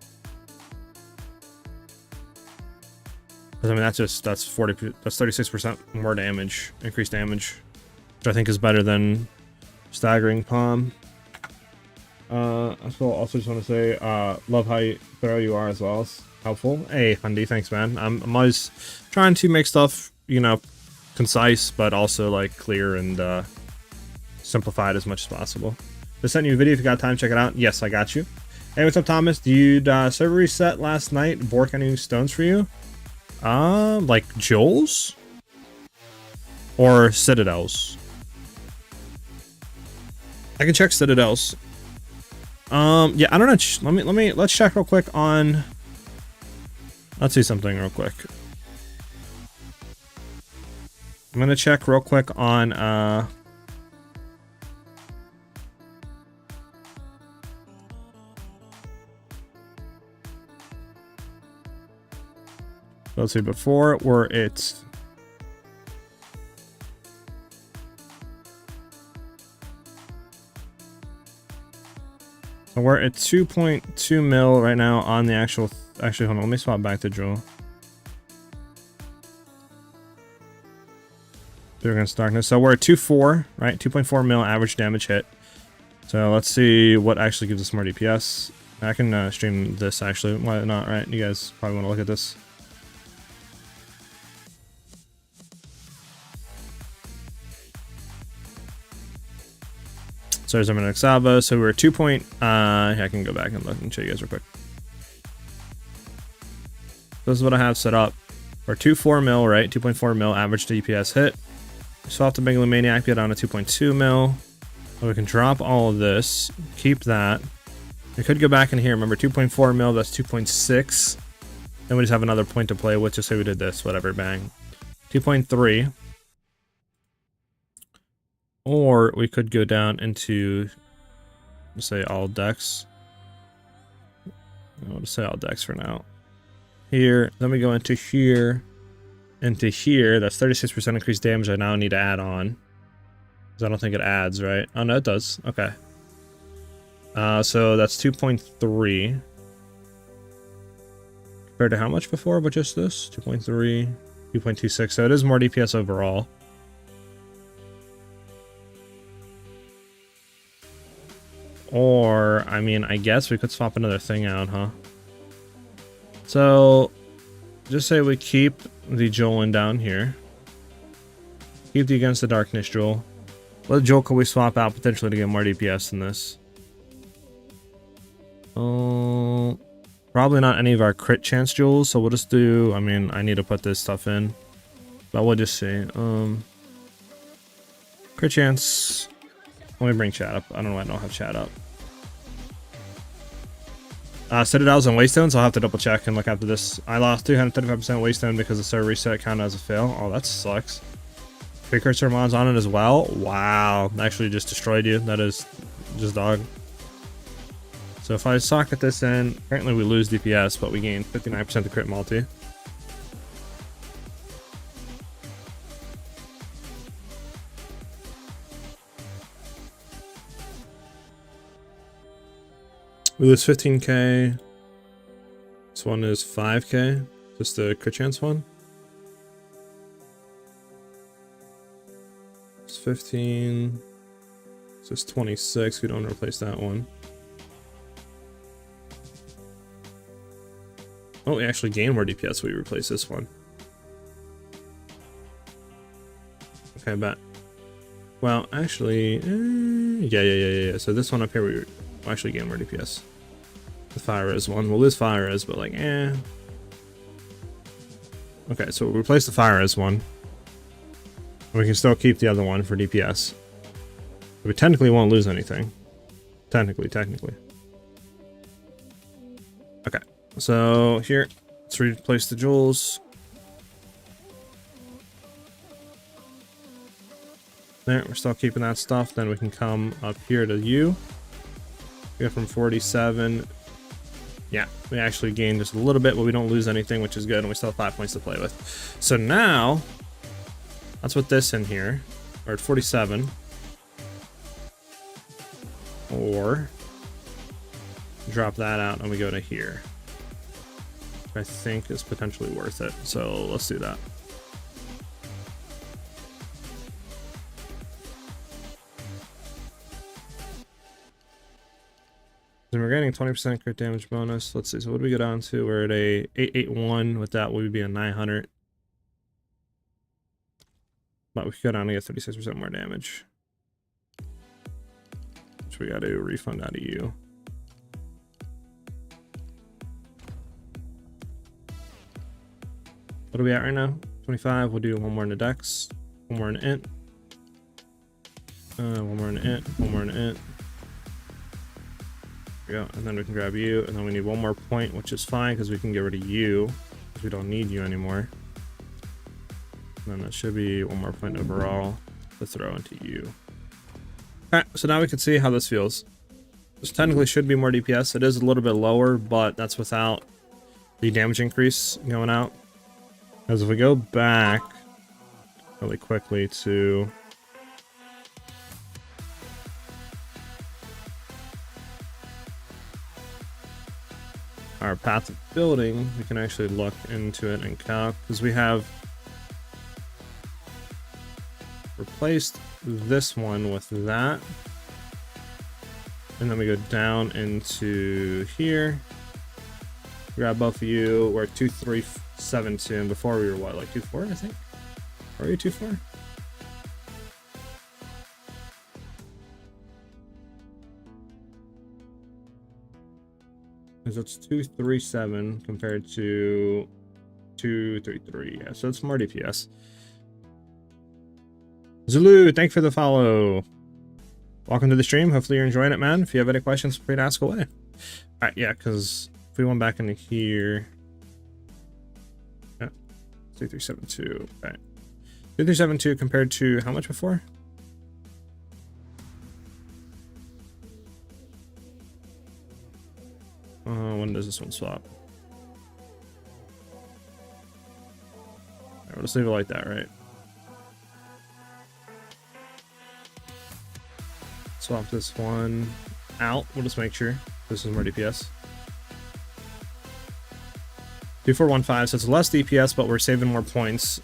A: Because I mean, that's 36% more damage, increased damage, which I think is better than Staggering Palm. I also just want to say, love how thorough you are as well. It's helpful. Hey, Hundy, thanks, man. I'm always trying to make stuff, you know, concise, but also like clear and simplified as much as possible. Just sent you a video. If you got time, check it out. Yes, I got you. Hey, what's up, Thomas? Did server reset last night? Bork any new stones for you? Like Joel's or Citadels? I can check Citadels. Yeah, I don't know. Let's check real quick on. Let's see something real quick. I'm gonna check real quick on let's see, before were it so we're at 2.2 mil right now on the actual hold on, let me swap back to Joel. They're against darkness. So we're at 2.4, right? 2.4 mil average damage hit. So let's see what actually gives us more DPS. I can stream this actually. Why not, right? You guys probably want to look at this. So there's an Salvo. So we're 2. I can go back and look and show you guys real quick. This is what I have set up. We're 2.4 mil, right? 2.4 mil average DPS hit. Swap the Megalomaniac, get down to 2.2 mil. So we can drop all of this, keep that. We could go back in here. Remember, 2.4 mil, that's 2.6. Then we just have another point to play with. Just say we did this, whatever, bang. 2.3. Or we could go down into, let's say, all decks. I'll just say all decks for now. Here, then we go into here. Into here, that's 36% increased damage I now need to add on. Because I don't think it adds, right? Oh, no, it does. Okay. So that's 2.3. Compared to how much before, but just this? 2.3, 2.26. So it is more DPS overall. Or, I mean, I guess we could swap another thing out, huh? So, just say we keep the Joelin down here. Keep the Against the Darkness Joel. What Joel could we swap out potentially to get more DPS than this? Probably not any of our crit chance Joels, so we'll just do, I mean, I need to put this stuff in. But we'll just see. Crit chance. Let me bring chat up. I don't know why I don't have chat up. Citadels and Waystones, I'll have to double check and look after this. I lost 235% Waystone because the server reset counted as a fail. Oh, that sucks. Precursor mods on it as well. Wow, actually just destroyed you. That is just dog. So if I socket this in, apparently we lose DPS, but we gain 59% the crit multi. We lose 15k. This one is 5k. Just the crit chance one. 15. This is 26. We don't replace that one. Oh, we actually gain more DPS. We replace this one. Okay, bet. Well, actually, yeah. So this one up here, we actually gain more DPS. The fire res one. We'll lose fire res, but like, Okay, so we'll replace the fire res one. We can still keep the other one for DPS. We technically won't lose anything. Technically. Okay, so here, let's replace the jewels. There, we're still keeping that stuff. Then we can come up here to U. We go from 47. Yeah, we actually gain just a little bit, but we don't lose anything, which is good, and we still have 5 points to play with. So now, let's put this in here. We're at 47. Or drop that out and we go to here. I think is potentially worth it. So let's do that. Then we're getting 20% crit damage bonus. Let's see. So what do we go down to? We're at a 881. With that, we would be a 900. But we could go down to get 36% more damage. Which we got to refund out of you. What are we at right now? 25. We'll do one more in the dex. One more in the int. One more in the int. One more in the int. There we go. And then we can grab you. And then we need one more point, which is fine because we can get rid of you. We don't need you anymore. And then that should be one more point overall to throw into you. Alright, so now we can see how this feels. This technically should be more DPS. It is a little bit lower, but that's without the damage increase going out. As if we go back really quickly to our path of building, we can actually look into it and calc, because we have replaced this one with that, and then we go down into here, grab both of you. We're at 2372, and before we were what, like 24, I think? Are you 24? Because it's 237 compared to 233. Yeah, so it's more DPS. Zulu, thank you for the follow. Welcome to the stream. Hopefully you're enjoying it, man. If you have any questions, feel free to ask away. All right, yeah, because if we went back into here, yeah, 2372. Okay, 2372 compared to how much before? When does this one swap? All right, let's leave it like that, right? Swap this one out. We'll just make sure this is more DPS. 2415, so it's less DPS, but we're saving more points.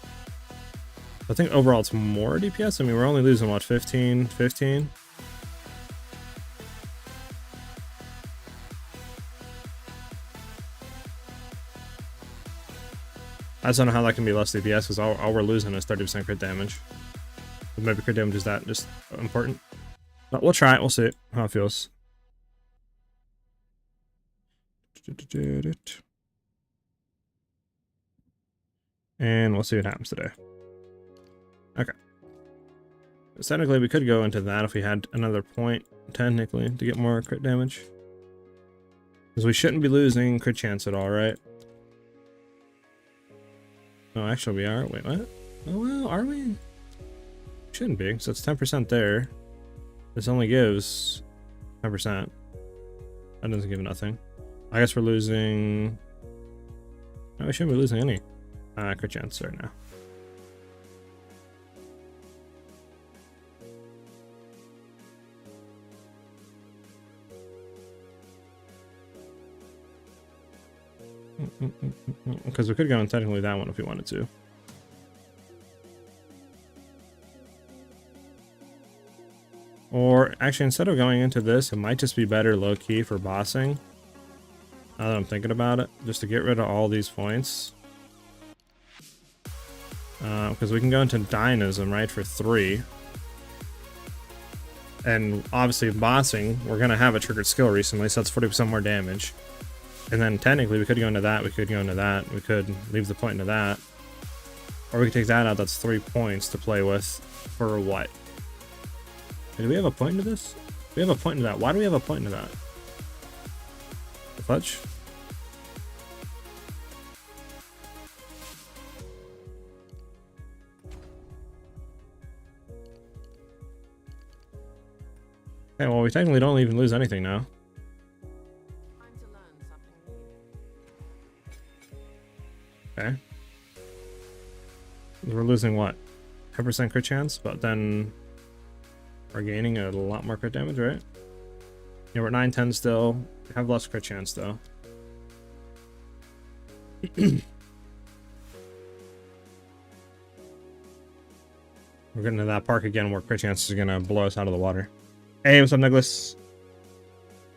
A: I think overall it's more DPS. I mean, we're only losing what, 15? I just don't know how that can be less DPS, because all we're losing is 30% crit damage. But maybe crit damage is that just important. But we'll try it. We'll see how it feels. And we'll see what happens today. Okay. So technically, we could go into that if we had another point, technically, to get more crit damage. Because we shouldn't be losing crit chance at all, right? Oh, actually, we are. Wait, what? Oh, well, are we? Shouldn't be. So it's 10% there. This only gives 10%. That doesn't give nothing. I guess we're losing... No, we shouldn't be losing any crit chance right now. Because we could go on technically that one if we wanted to. Or actually, instead of going into this, it might just be better low-key for bossing. Now that I'm thinking about it, just to get rid of all these points. Because we can go into Dynamism, right, for 3. And obviously, bossing, we're going to have a triggered skill recently, so that's 40% more damage. And then technically, we could go into that, we could go into that, we could leave the point into that. Or we could take that out, that's 3 points to play with for what? Do we have a point into this? We have a point into that. Why do we have a point into that? The fudge? Okay, well, we technically don't even lose anything now. Okay. We're losing what? 10% crit chance, but then we're gaining a lot more crit damage, right? Yeah, we're at 9-10 still. We have less crit chance though. We're getting to that park again where crit chance is gonna blow us out of the water. Hey, what's up, Nicholas?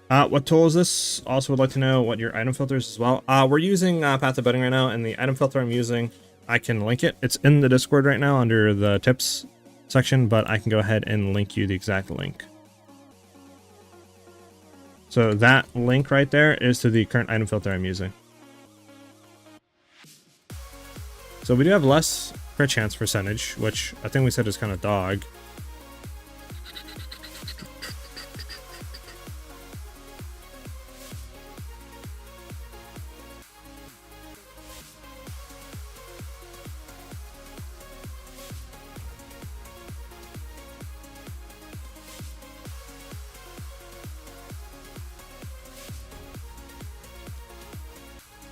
A: What tool is this? Also would like to know what your item filter is as well. We're using Path of Budding right now, and the item filter I'm using, I can link it. It's in the Discord right now under the tips section, but I can go ahead and link you the exact link. So that link right there is to the current item filter I'm using. So we do have less crit chance percentage, which I think we said is kind of dog.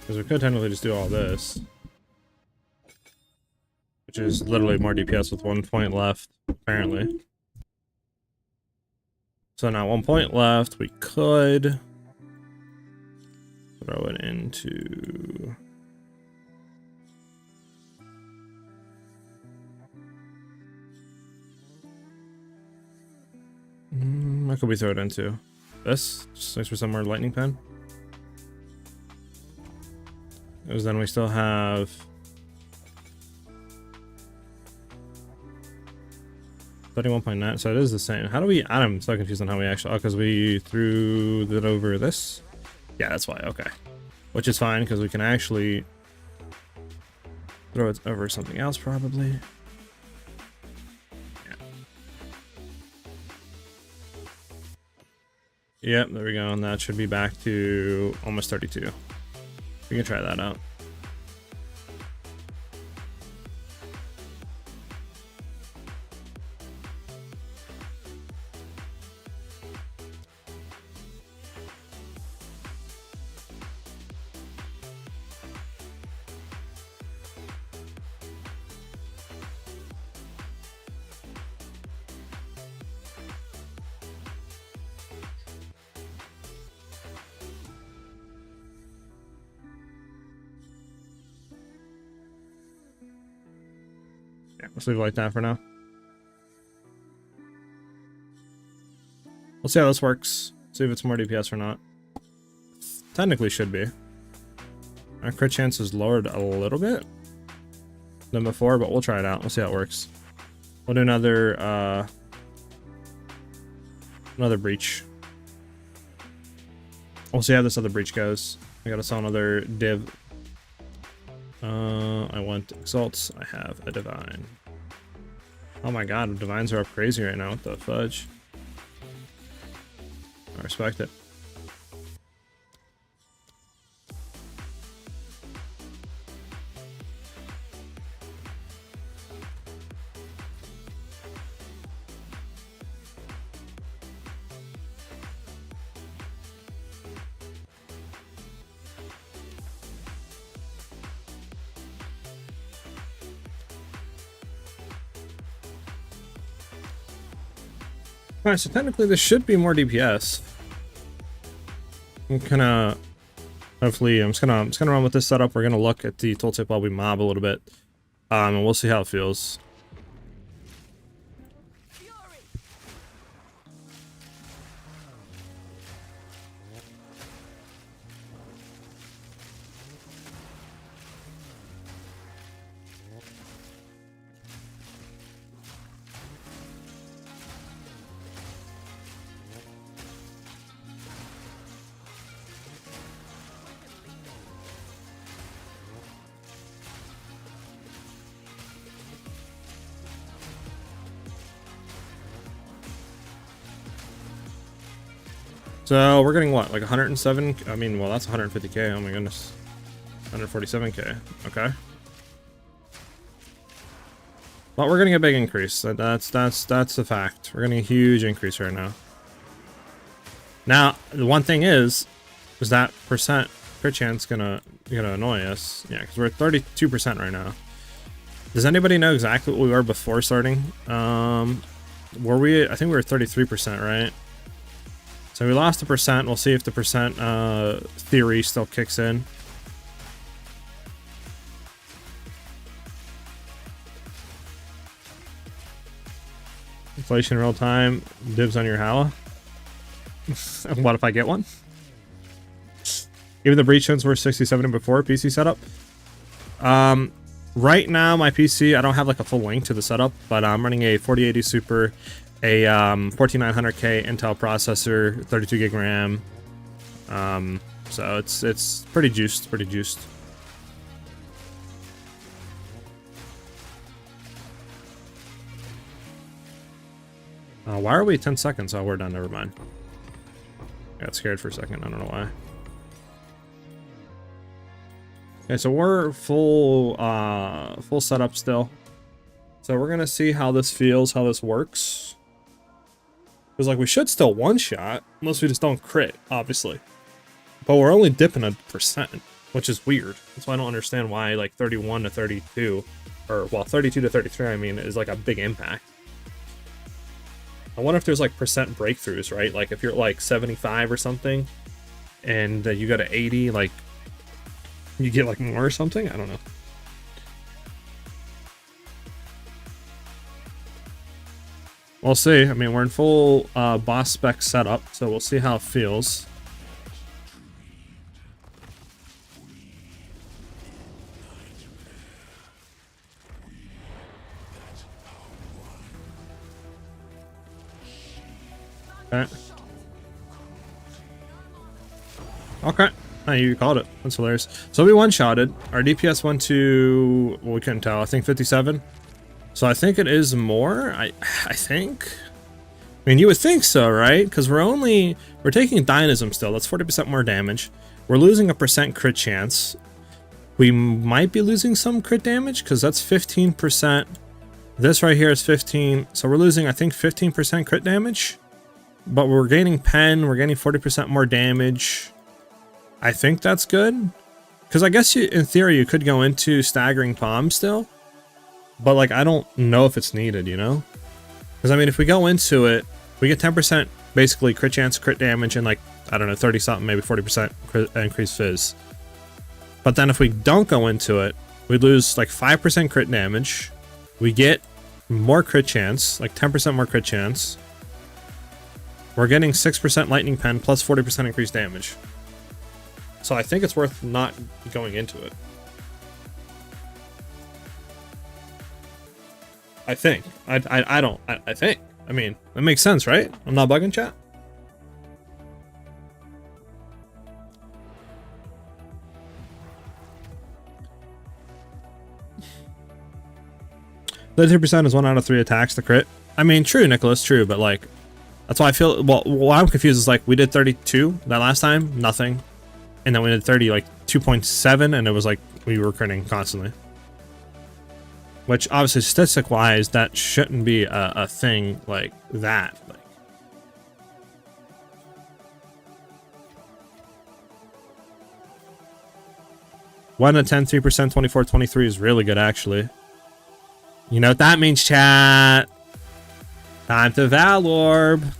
A: Because we could technically just do all this. Which is literally more DPS with 1 point left, apparently. So now 1 point left, we could throw it into... what could we throw it into? This? Just thanks for some more lightning pen. Because then we still have... 31.9, so it is the same. How do we... I'm so confused on how we actually... Oh, because we threw it over this? Yeah, that's why, okay. Which is fine, because we can actually throw it over something else, probably. Yeah. Yep, there we go, and that should be back to almost 32. We can try that out. Yeah, let's leave it like that for now. We'll see how this works. See if it's more DPS or not. Technically should be. Our crit chance is lowered a little bit than before, but we'll try it out. We'll see how it works. We'll do another breach. We'll see how this other breach goes. I gotta sell another div. I want exalts. I have a divine. Oh my god, divines are up crazy right now. What the fudge? I respect it. Alright, so technically this should be more DPS. I'm gonna hopefully I'm just gonna run with this setup. We're gonna look at the tooltip while we mob a little bit. And we'll see how it feels. So we're getting what, like 107? I mean, well, that's 150k. Oh my goodness, 147k. Okay. Well, we're getting a big increase. That's a fact. We're getting a huge increase right now. Now, the one thing is that percent crit chance gonna annoy us. Yeah, because we're at 32% right now. Does anybody know exactly what we were before starting? Were we? I think we were 33%, right? So we lost a percent. We'll see if the percent theory still kicks in. Inflation real time. Dibs on your Hala. What if I get one? Even the breach zones were 67 before PC setup. Right now my PC, I don't have like a full link to the setup, but I'm running a 4080 Super, a 14900K Intel processor, 32 gig RAM. So it's pretty juiced, Why are we 10 seconds? Oh, we're done. Never mind. I got scared for a second. I don't know why. Okay, so we're full setup still. So we're gonna see how this feels, how this works. Because like we should still one shot, unless we just don't crit, obviously. But we're only dipping a percent, which is weird. That's why I don't understand why like 31 to 32, or well 32 to 33, I mean, is like a big impact. I wonder if there's like percent breakthroughs, right? Like if you're like 75 or something, and you go to 80, like you get like more or something. I don't know. We'll see. I mean, we're in full boss spec setup, so we'll see how it feels. Okay. Okay. Oh, you called it. That's hilarious. So we one-shotted. Our DPS went to, well, we couldn't tell. I think 57. So I think it is more. I think. I mean, you would think so, right? Because we're taking Dynamism still. That's 40% more damage. We're losing a percent crit chance. We might be losing some crit damage because that's 15%. This right here is 15. So we're losing, I think, 15% crit damage. But we're gaining pen. We're getting 40% more damage. I think that's good. Because I guess in theory you could go into staggering palm still. But like, I don't know if it's needed, you know? Because I mean, if we go into it, we get 10% basically crit chance, crit damage, and like, I don't know, 30 something, maybe 40% increased fizz. But then if we don't go into it, we lose like 5% crit damage. We get more crit chance, like 10% more crit chance. We're getting 6% lightning pen plus 40% increased damage. So I think it's worth not going into it. I think. I think. I mean, that makes sense, right? I'm not bugging, chat? %, is 1 out of 3 attacks to crit. I mean, true, Nicholas, true, but like, that's why I feel, well, what I'm confused is like, we did 32 that last time, nothing. And then we did 30, like 2.7, and it was like, we were critting constantly. Which obviously, statistic-wise, that shouldn't be a thing like that. Like, one to 10, 3%, 24, 23 is really good, actually. You know what that means, chat? Time to Valorb.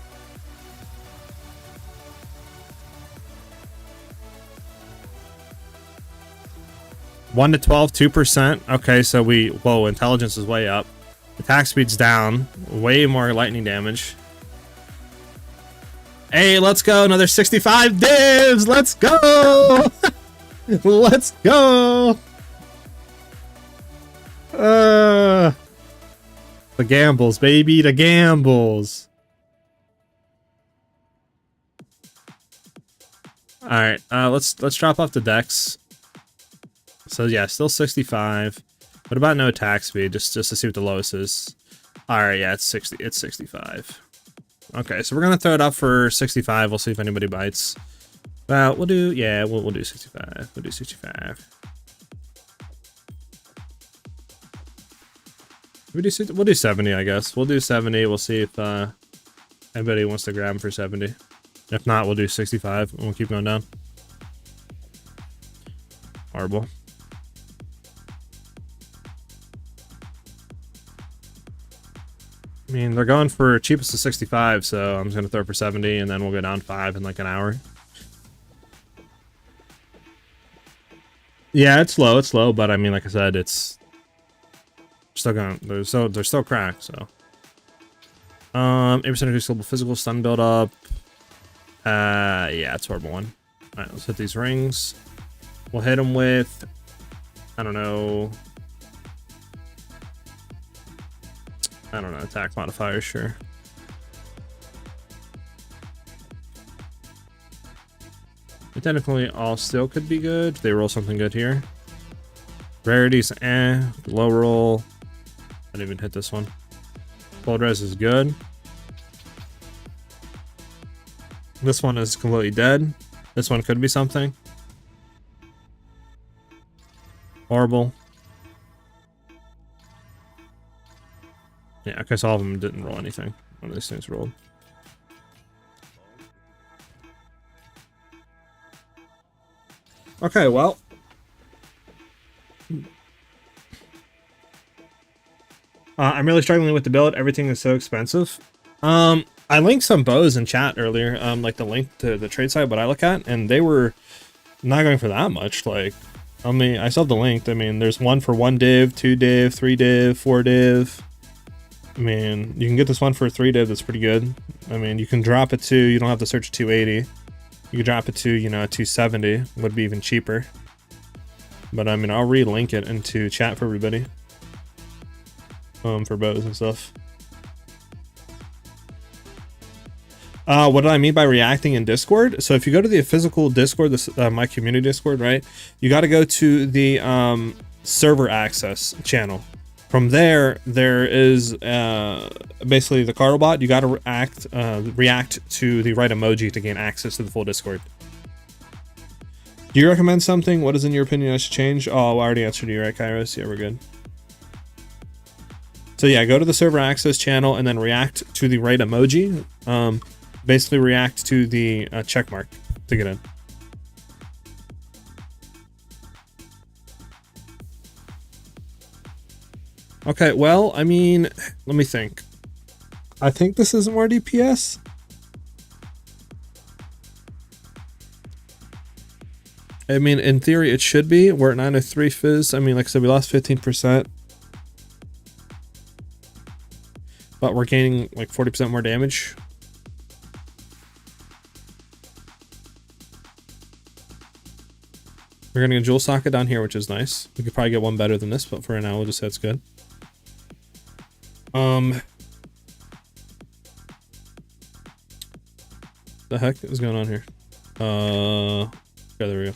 A: One to 12, 2%. Okay, so whoa, intelligence is way up. Attack speed's down. Way more lightning damage. Hey, let's go. Another 65 divs. Let's go. Let's go. The gambles, baby. The gambles. All right, let's drop off the decks. So yeah, still 65. What about no attack speed? Just to see what the lowest is. All right, yeah, it's 60. It's 65. Okay, so we're gonna throw it up for 65. We'll see if anybody bites. Well, we'll do, yeah, we'll do 65. We'll do 65. We'll do 70, I guess. We'll do 70. We'll see if anybody wants to grab them for 70. If not, we'll do 65 and we'll keep going down. Horrible. I mean, they're going for cheapest to 65, so I'm just gonna throw it for 70 and then we'll go down 5 in like an hour. Yeah, it's low, but I mean, like I said, it's still going. They're still cracked. So, 8% reduced global physical stun build up. Yeah, it's a horrible one. All right, let's hit these rings. We'll hit them with, I don't know, attack modifier, sure. But technically, all still could be good. They roll something good here. Rarities, low roll. I didn't even hit this one. Cold res is good. This one is completely dead. This one could be something. Horrible. Yeah, I guess all of them didn't roll anything. One of these things rolled. Okay, well. I'm really struggling with the build. Everything is so expensive. I linked some bows in chat earlier, like the link to the trade site, what I look at, and they were not going for that much. Like, I mean, I saw the link. I mean, there's one for 1 div, 2 div, 3 div, 4 div. I mean, you can get this one for 3 div. That's pretty good. I mean, you can drop it to, you don't have to search 280. You could drop it to, you know, 270. Would be even cheaper. But I mean, I'll re-link it into chat for everybody. For bows and stuff. What do I mean by reacting in Discord? So if you go to the physical Discord, this my community Discord, right? You got to go to the server access channel. From there is basically the Carl bot. You got to react to the right emoji to gain access to the full Discord. Do you recommend something? What is in your opinion I should change? Oh, I already answered you, right, Kairos? Yeah, we're good. So yeah, go to the server access channel and then react to the right emoji. Basically react to the check mark to get in. Okay, well, I mean, let me think. I think this is more DPS. I mean, in theory, it should be. We're at 903 fizz. I mean, like I said, we lost 15%. But we're gaining like 40% more damage. We're getting a jewel socket down here, which is nice. We could probably get one better than this, but for now, we'll just say it's good. The heck is going on here? Okay, there we go.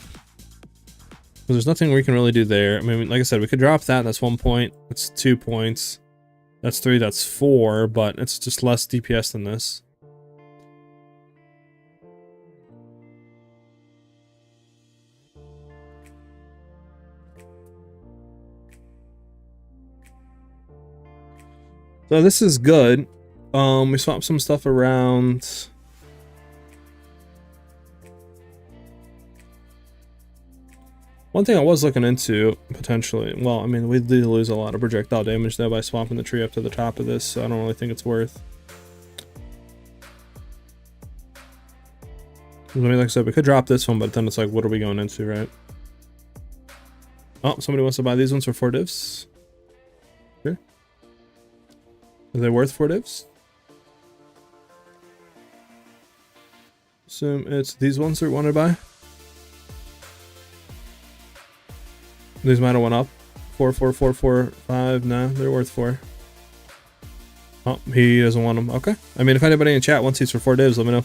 A: There's nothing we can really do there. I mean, like I said, we could drop that. That's 1 point. That's 2 points. That's 3. That's 4. But it's just less DPS than this. So this is good. We swapped some stuff around. One thing I was looking into, potentially, well, I mean, we did lose a lot of projectile damage though by swapping the tree up to the top of this, so I don't really think it's worth. I mean, like I said, we could drop this one, but then it's like, what are we going into, right? Oh, somebody wants to buy these ones for 4 divs. Sure. Are they worth 4 divs? Assume it's these ones that we want to buy. These might have went up. 4, 4, 4, 4, 5. Nah, they're worth 4. Oh, he doesn't want them. Okay. I mean, if anybody in chat wants these for 4 divs, let me know.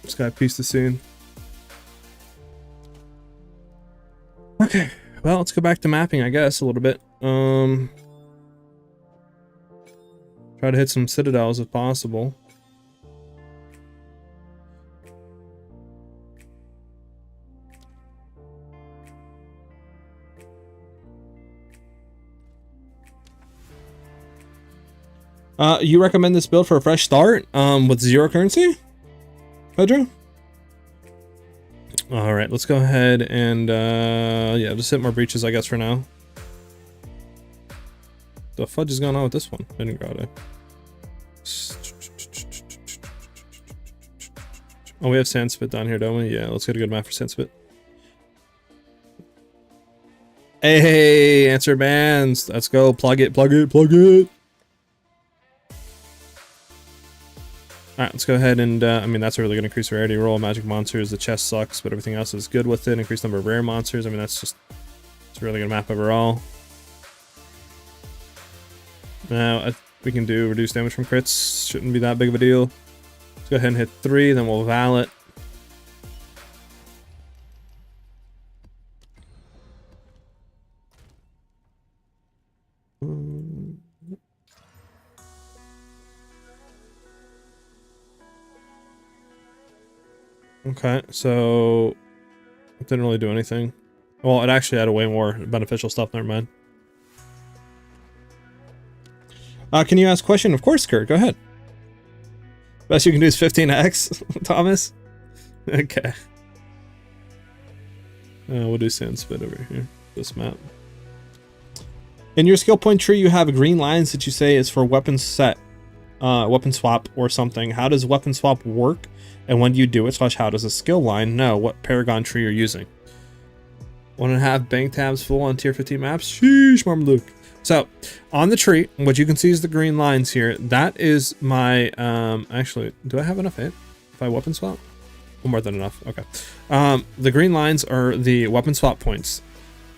A: Just got a piece to scene. Okay. Well, let's go back to mapping, I guess, a little bit. Try to hit some citadels if possible. You recommend this build for a fresh start with 0 currency, Pedro? All right, let's go ahead and yeah, just hit more breaches, I guess, for now. The fudge is going on with this one. I didn't grab it. Oh, we have Sandspit down here, don't we? Yeah, let's get a good map for Sandspit. Hey, answer bands. Let's go. Plug it, plug it, plug it. Alright, let's go ahead and, I mean, that's a really good increased rarity roll. Magic monsters, the chest sucks, but everything else is good with it. Increased number of rare monsters. I mean, that's just, it's a really good map overall. Now, we can do reduced damage from crits. Shouldn't be that big of a deal. Let's go ahead and hit 3, then we'll val it. Okay, so it didn't really do anything. Well, it actually had a way more beneficial stuff, never mind. Can you ask a question? Of course, Kurt, go ahead. Best you can do is 15x, Thomas? Okay. We'll do Sandspit over here, this map. In your skill point tree, you have green lines that you say is for weapon set, weapon swap or something. How does weapon swap work? And when do you do it, / how does a skill line know what Paragon tree you're using? 1.5 bank tabs full on tier 15 maps? Sheesh, Marmaduke. So, on the tree, what you can see is the green lines here. That is my, actually, do I have enough hit if I weapon swap? Well, more than enough, okay. The green lines are the weapon swap points.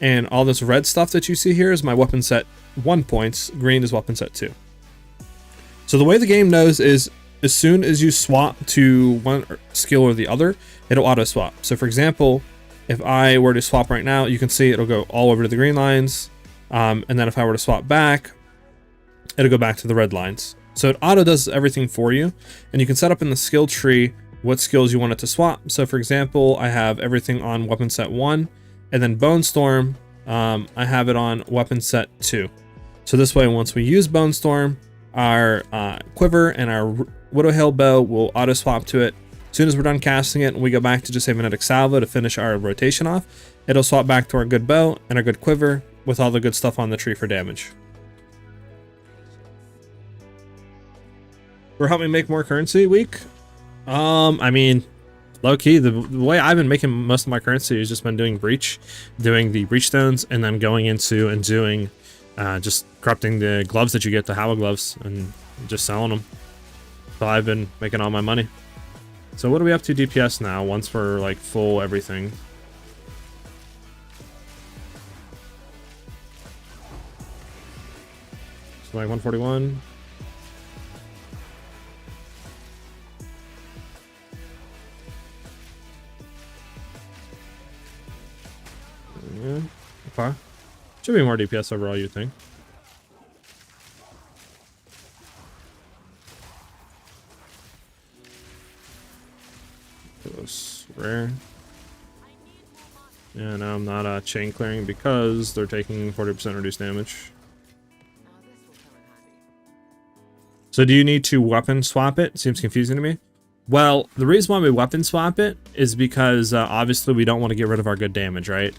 A: And all this red stuff that you see here is my weapon set 1 points. Green is weapon set 2. So the way the game knows is as soon as you swap to one skill or the other, it'll auto swap. So for example, if I were to swap right now, you can see it'll go all over to the green lines. And then if I were to swap back, it'll go back to the red lines. So it auto does everything for you. And you can set up in the skill tree what skills you want it to swap. So for example, I have everything on weapon set 1, and then Bone Storm, I have it on weapon set 2. So this way, once we use Bone Storm, our quiver and our Widow Hail bow will auto swap to it. As soon as we're done casting it, we go back to just a Magnetic Salvo to finish our rotation off. It'll swap back to our good bow and our good quiver with all the good stuff on the tree for damage. For help me make more currency week? I mean, low key, the way I've been making most of my currency has just been doing breach, doing the breach stones, and then going into and doing just corrupting the gloves that you get, the Howa gloves, and just selling them. So I've been making all my money. So what are we up to DPS now once we're like full everything? So like 141. Yeah, okay. Should be more DPS overall, you think. Close, rare. Yeah, now I'm not chain clearing because they're taking 40% reduced damage. So do you need to weapon swap it? Seems confusing to me. Well, the reason why we weapon swap it is because obviously we don't want to get rid of our good damage, right?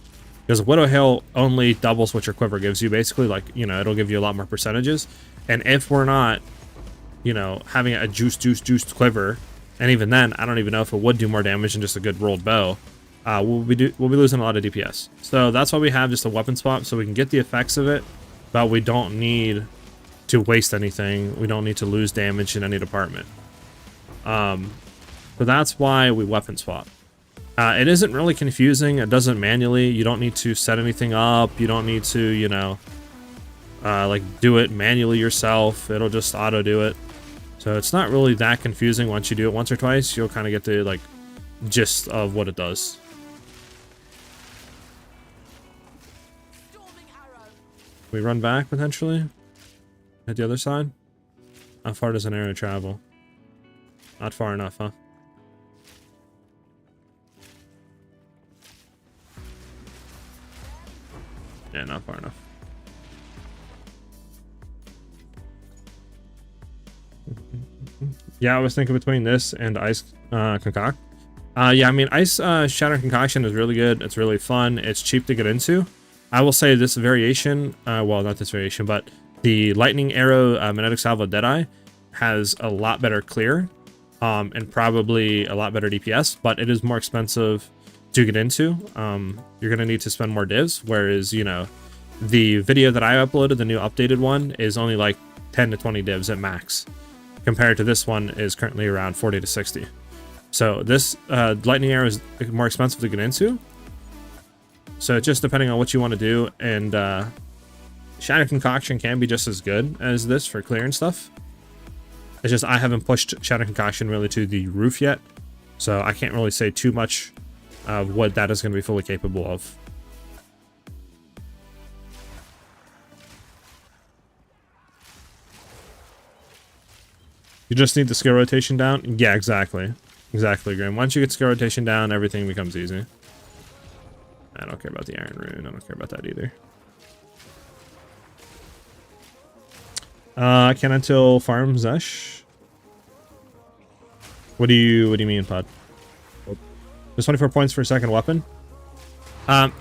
A: Because Widow Hail only doubles what your quiver gives you, basically, like, you know, it'll give you a lot more percentages. And if we're not, you know, having a juiced quiver, and even then, I don't even know if it would do more damage than just a good rolled bow, we'll be losing a lot of DPS. So that's why we have just a weapon swap, so we can get the effects of it, but we don't need to waste anything. We don't need to lose damage in any department. So that's why we weapon swap. It isn't really confusing. It doesn't manually. You don't need to set anything up. You don't need to, you know, like do it manually yourself. It'll just auto do it. So it's not really that confusing. Once you do it once or twice, you'll kind of get the like gist of what it does. We run back potentially at the other side. How far does an arrow travel? Not far enough, huh? Yeah, not far enough. Yeah, I was thinking between this and Ice Concoct. Yeah, I mean, Ice Shatter Concoction is really good. It's really fun. It's cheap to get into. I will say this variation, well, not this variation, but the Lightning Arrow Magnetic Salvo Deadeye has a lot better clear and probably a lot better DPS, but it is more expensive to get into. You're going to need to spend more divs, whereas, you know, the video that I uploaded, the new updated one, is only like 10 to 20 divs at max, compared to this one is currently around 40 to 60. So this Lightning Arrow is more expensive to get into. So it's just depending on what you want to do, and Shatter Concoction can be just as good as this for clear and stuff. It's just I haven't pushed Shatter Concoction really to the roof yet, so I can't really say too much of what that is going to be fully capable of. You just need the skill rotation down? Yeah, exactly. Exactly, Grim. Once you get skill rotation down, everything becomes easy. I don't care about the Iron Rune. I don't care about that either. I can until farm Zesh. What do you mean, Pod? Just 24 points for a second weapon.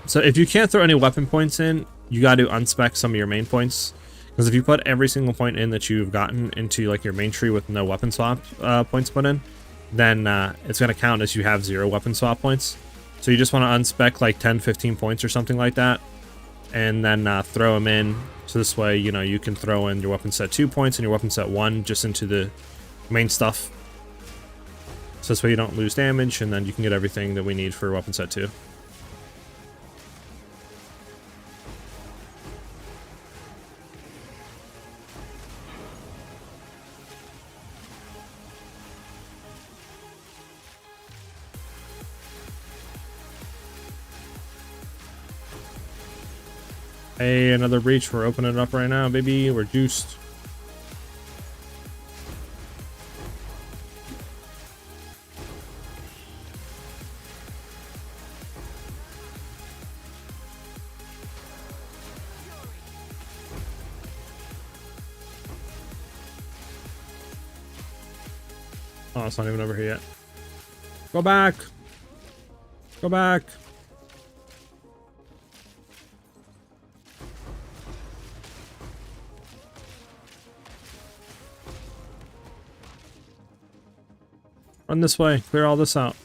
A: So if you can't throw any weapon points in, you got to unspec some of your main points. Because if you put every single point in that you've gotten into like your main tree with no weapon swap points put in, then it's going to count as you have 0 weapon swap points. So you just want to unspec like 10-15 points or something like that, and then throw them in. So this way, you know, you can throw in your weapon set 2 points and your weapon set 1 just into the main stuff. So this way you don't lose damage, and then you can get everything that we need for weapon set 2. Hey, another breach. We're opening it up right now, baby. We're juiced. Oh, it's not even over here yet. Go back. Go back. Run this way. Clear all this out.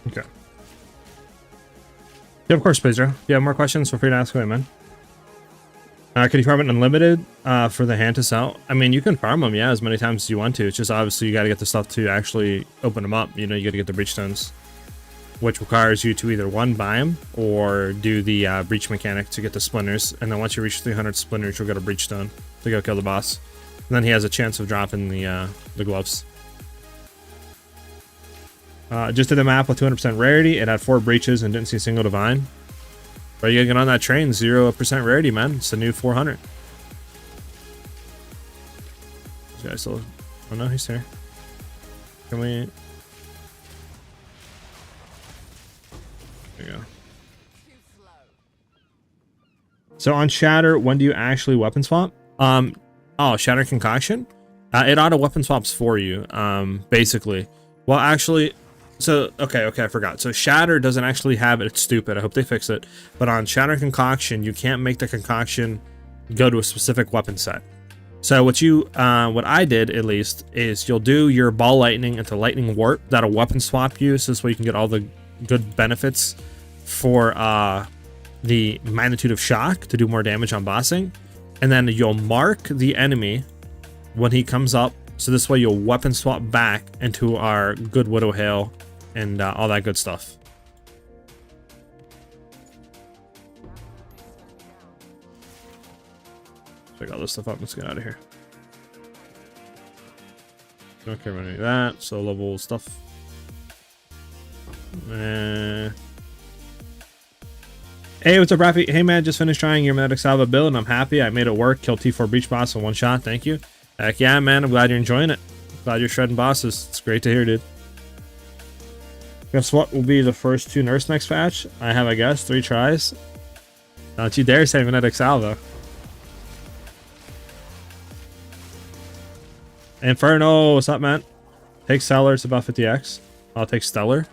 A: Okay. Yeah, of course, Pedro. If you have more questions, feel free to ask away, man. Could you farm it unlimited for the hand to sell? I mean, you can farm them, yeah, as many times as you want to. It's just obviously you got to get the stuff to actually open them up. You know, you got to get the breach stones, which requires you to either one, buy them, or do the breach mechanic to get the splinters. And then once you reach 300 splinters, you'll get a breach stone to go kill the boss. And then he has a chance of dropping the gloves. Just did the map with 200% rarity. It had 4 breaches and didn't see a single divine. But you gotta get on that train. 0% rarity, man. It's the new 400. This guy still... Oh no, he's here. Can we... There you go. So on Shatter, when do you actually weapon swap? Oh, Shatter Concoction? It auto weapon swaps for you, basically. Well, actually... So, okay, I forgot. So Shatter doesn't actually have it. It's stupid. I hope they fix it. But on Shatter Concoction, you can't make the concoction go to a specific weapon set. So what I did, at least, is you'll do your Ball Lightning into Lightning Warp. That'll weapon swap you, so this way you can get all the good benefits for the Magnitude of Shock to do more damage on bossing. And then you'll mark the enemy when he comes up. So this way you'll weapon swap back into our good Widow Hail and all that good stuff. Check all this stuff up. Let's get out of here. Don't care about any of that. So level stuff. Hey, what's up, Rafi? Hey, man, just finished trying your medic Salvo build, and I'm happy. I made it work. Killed T4 Breach Boss in one shot. Thank you. Heck yeah, man. I'm glad you're enjoying it. Glad you're shredding bosses. It's great to hear, dude. Guess what will be the first 2 nurse next patch? I have, I guess, 3 tries. Don't you dare say medic Salvo. Inferno, what's up, man? Take Stellar, it's about 50x. I'll take Stellar.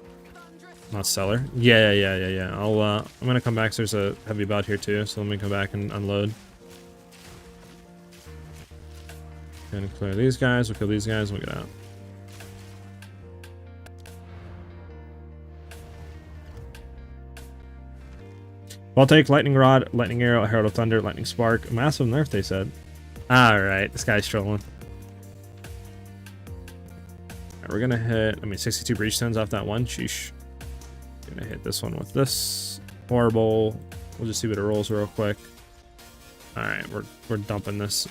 A: Not Stellar. Yeah. I'm gonna come back, so there's a heavy bout here too, so let me come back and unload. Gonna clear these guys, we'll kill these guys, we'll get out. I'll take Lightning Rod, Lightning Arrow, Herald of Thunder, Lightning Spark. Massive nerf, they said. Alright, this guy's trolling. Right, we're gonna hit, 62 breach stones off that one. Sheesh. Gonna hit this one with this. Horrible. We'll just see what it rolls real quick. Alright, we're dumping this.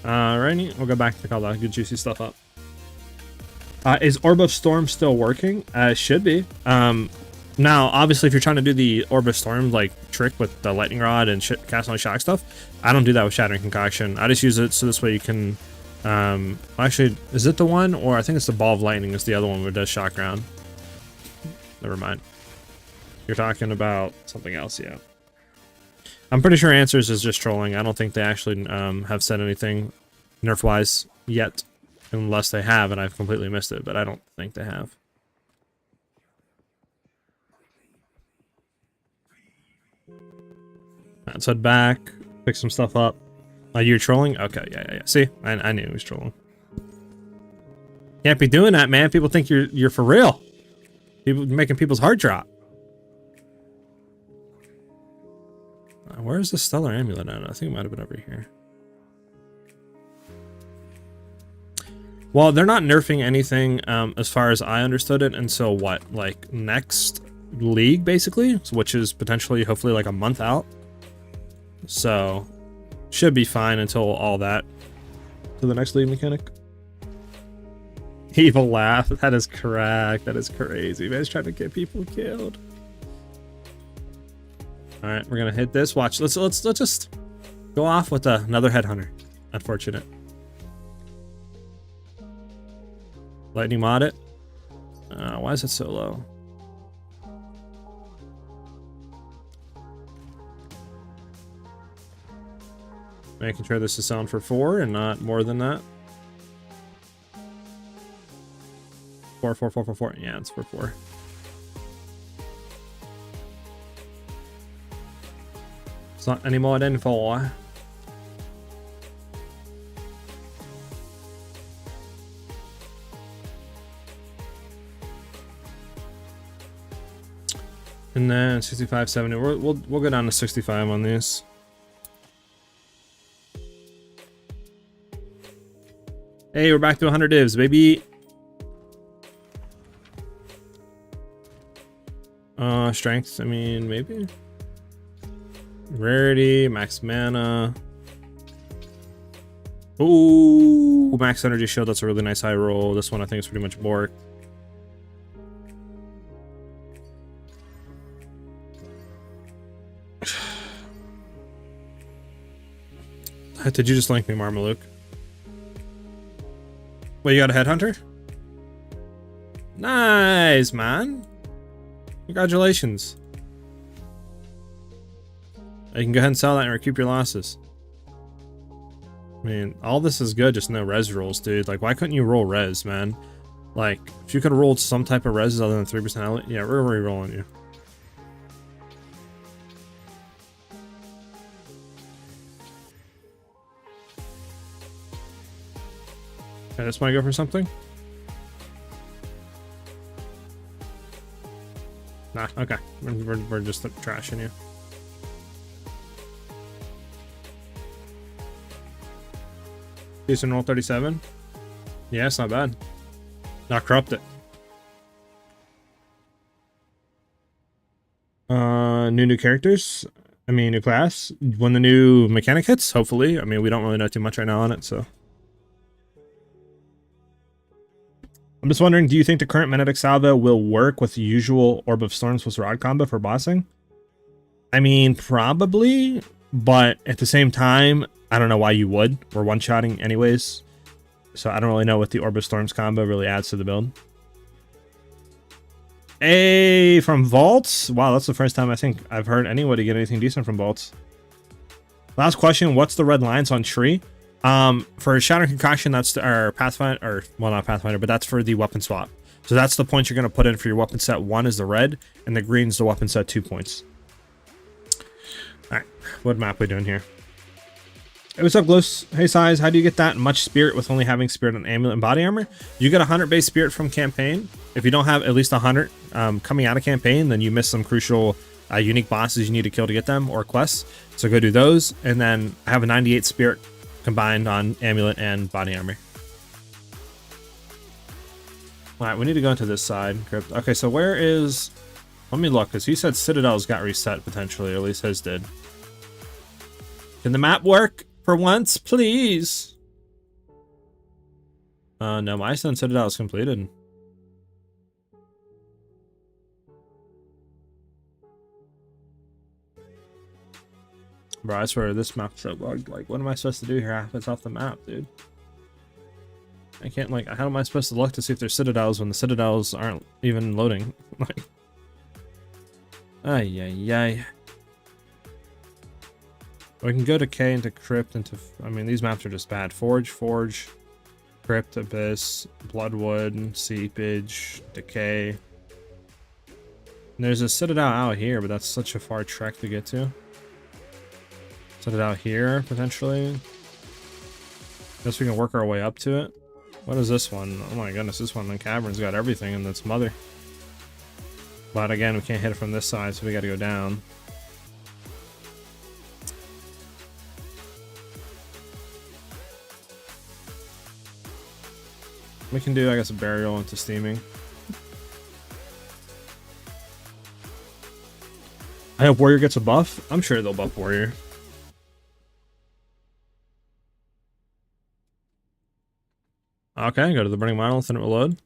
A: Alrighty, we'll go back to pick all that good juicy stuff up. Is Orb of Storm still working? Should be. Now, obviously, if you're trying to do the Orb of Storm like trick with the Lightning Rod and cast on shock stuff, I don't do that with Shattering Concoction. I just use it so this way you can. Actually, is it the one, or I think it's the Ball of Lightning is the other one where it does shock round. Never mind. You're talking about something else, yeah. I'm pretty sure Answers is just trolling. I don't think they actually have said anything nerf-wise yet. Unless they have, and I've completely missed it, but I don't think they have. Let's head back, pick some stuff up. You're trolling? Okay, yeah. See, I knew he was trolling. Can't be doing that, man. People think you're for real. People making people's heart drop. Where's the Stellar Amulet at? I think it might have been over here. Well, they're not nerfing anything as far as I understood it until what, like next league basically, which is potentially hopefully like a month out. So should be fine until all that. To the next league mechanic. Evil laugh. That is correct. That is crazy. Man's trying to get people killed. All right, we're gonna hit this. Watch. Let's just go off with another headhunter. Unfortunate. Lightning mod it. Why is it so low? Making sure this is sound for 4 and not more than that. 4. Yeah, it's for 4. It's not any more than 4. And then 65, 70. We'll go down to 65 on these. Hey, we're back to 100 divs, baby. Strength, I mean, maybe. Rarity, max mana. Ooh, max energy shield. That's a really nice high roll. This one I think is pretty much bork. Did you just link me, Marmaluke? Wait, you got a headhunter? Nice, man. Congratulations. You can go ahead and sell that and recoup your losses. I mean, all this is good, just no res rolls, dude. Like, why couldn't you roll res, man? Like, if you could have rolled some type of res other than 3%, yeah, we're re-rolling you. Okay, this might go for something. Nah, okay. We're just trashing you. Decent roll 37. Yeah, it's not bad. Not corrupted. New characters. I mean, new class. When the new mechanic hits, hopefully. I mean, we don't really know too much right now on it, so. I'm just wondering, do you think the current Magnetic Salvo will work with the usual Orb of Storms plus Rod combo for bossing? I mean, probably, but at the same time, I don't know why you would. We're one-shotting anyways, so I don't really know what the Orb of Storms combo really adds to the build. Hey, from Vaults? Wow, that's the first time I think I've heard anybody get anything decent from Vaults. Last question, what's the red lines on tree? For Shatter Concoction, that's our Pathfinder, or, well, not Pathfinder, but that's for the weapon swap. So that's the points you're going to put in for your weapon set 1 is the red, and the green's the weapon set 2 points. Alright, what map we doing here? Hey, what's up, Glos? Hey, SiahZ, how do you get that much spirit with only having spirit and amulet and body armor? You get 100 base spirit from campaign. If you don't have at least 100 coming out of campaign, then you miss some crucial unique bosses you need to kill to get them, or quests. So go do those, and then I have a 98 spirit combined on amulet and body armor. Alright, we need to go into this side. Crypt. Okay, so where is... Let me look, because he said Citadel's got reset potentially, or at least his did. Can the map work for once, please? No, my son Citadel is completed. Bro, I swear this map's so bugged. Like, what am I supposed to do here half it's off the map, dude? I can't, like, how am I supposed to look to see if there's citadels when the citadels aren't even loading? Like, ay, ay, ay. We can go to K into Crypt into, I mean, these maps are just bad. Forge, Crypt, Abyss, Bloodwood, Seepage, Decay. And there's a citadel out here, but that's such a far trek to get to. Citadel here, potentially. Guess we can work our way up to it. What is this one? Oh my goodness, this one, the cavern's got everything in its mother. But again, we can't hit it from this side, so we gotta go down. We can do, I guess, a burial into steaming. I hope Warrior gets a buff. I'm sure they'll buff Warrior. Okay, go to the burning monolith and it will load.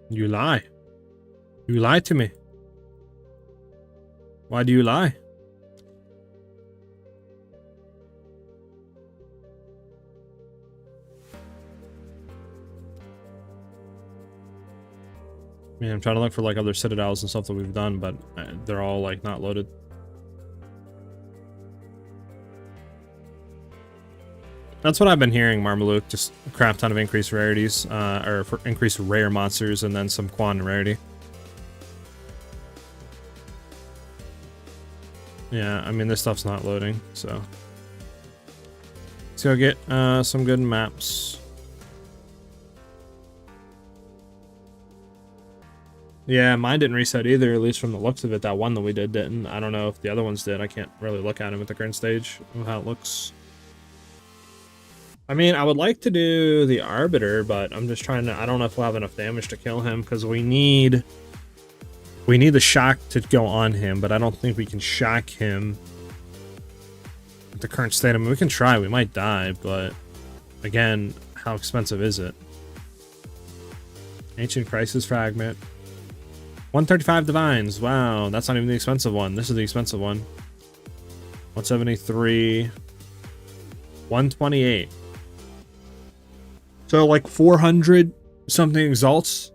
A: You lie. You lied to me. Why do you lie? I mean, I'm trying to look for like other citadels and stuff that we've done, but they're all like not loaded. That's what I've been hearing, Marmaluke. Just a crap ton of increased rarities, or for increased rare monsters, and then some quant rarity. Yeah, I mean, this stuff's not loading, so. Let's go get some good maps. Yeah, mine didn't reset either, at least from the looks of it. That one that we did didn't. I don't know if the other ones did. I can't really look at them at the current stage of how it looks. I mean, I would like to do the Arbiter, but I'm just trying to... I don't know if we'll have enough damage to kill him, because we need the shock to go on him, but I don't think we can shock him at the current state. I mean, we can try. We might die, but again, how expensive is it? Ancient Crisis Fragment. 135 Divines. Wow, that's not even the expensive one. This is the expensive one. 173. 128. So like 400 something exalts,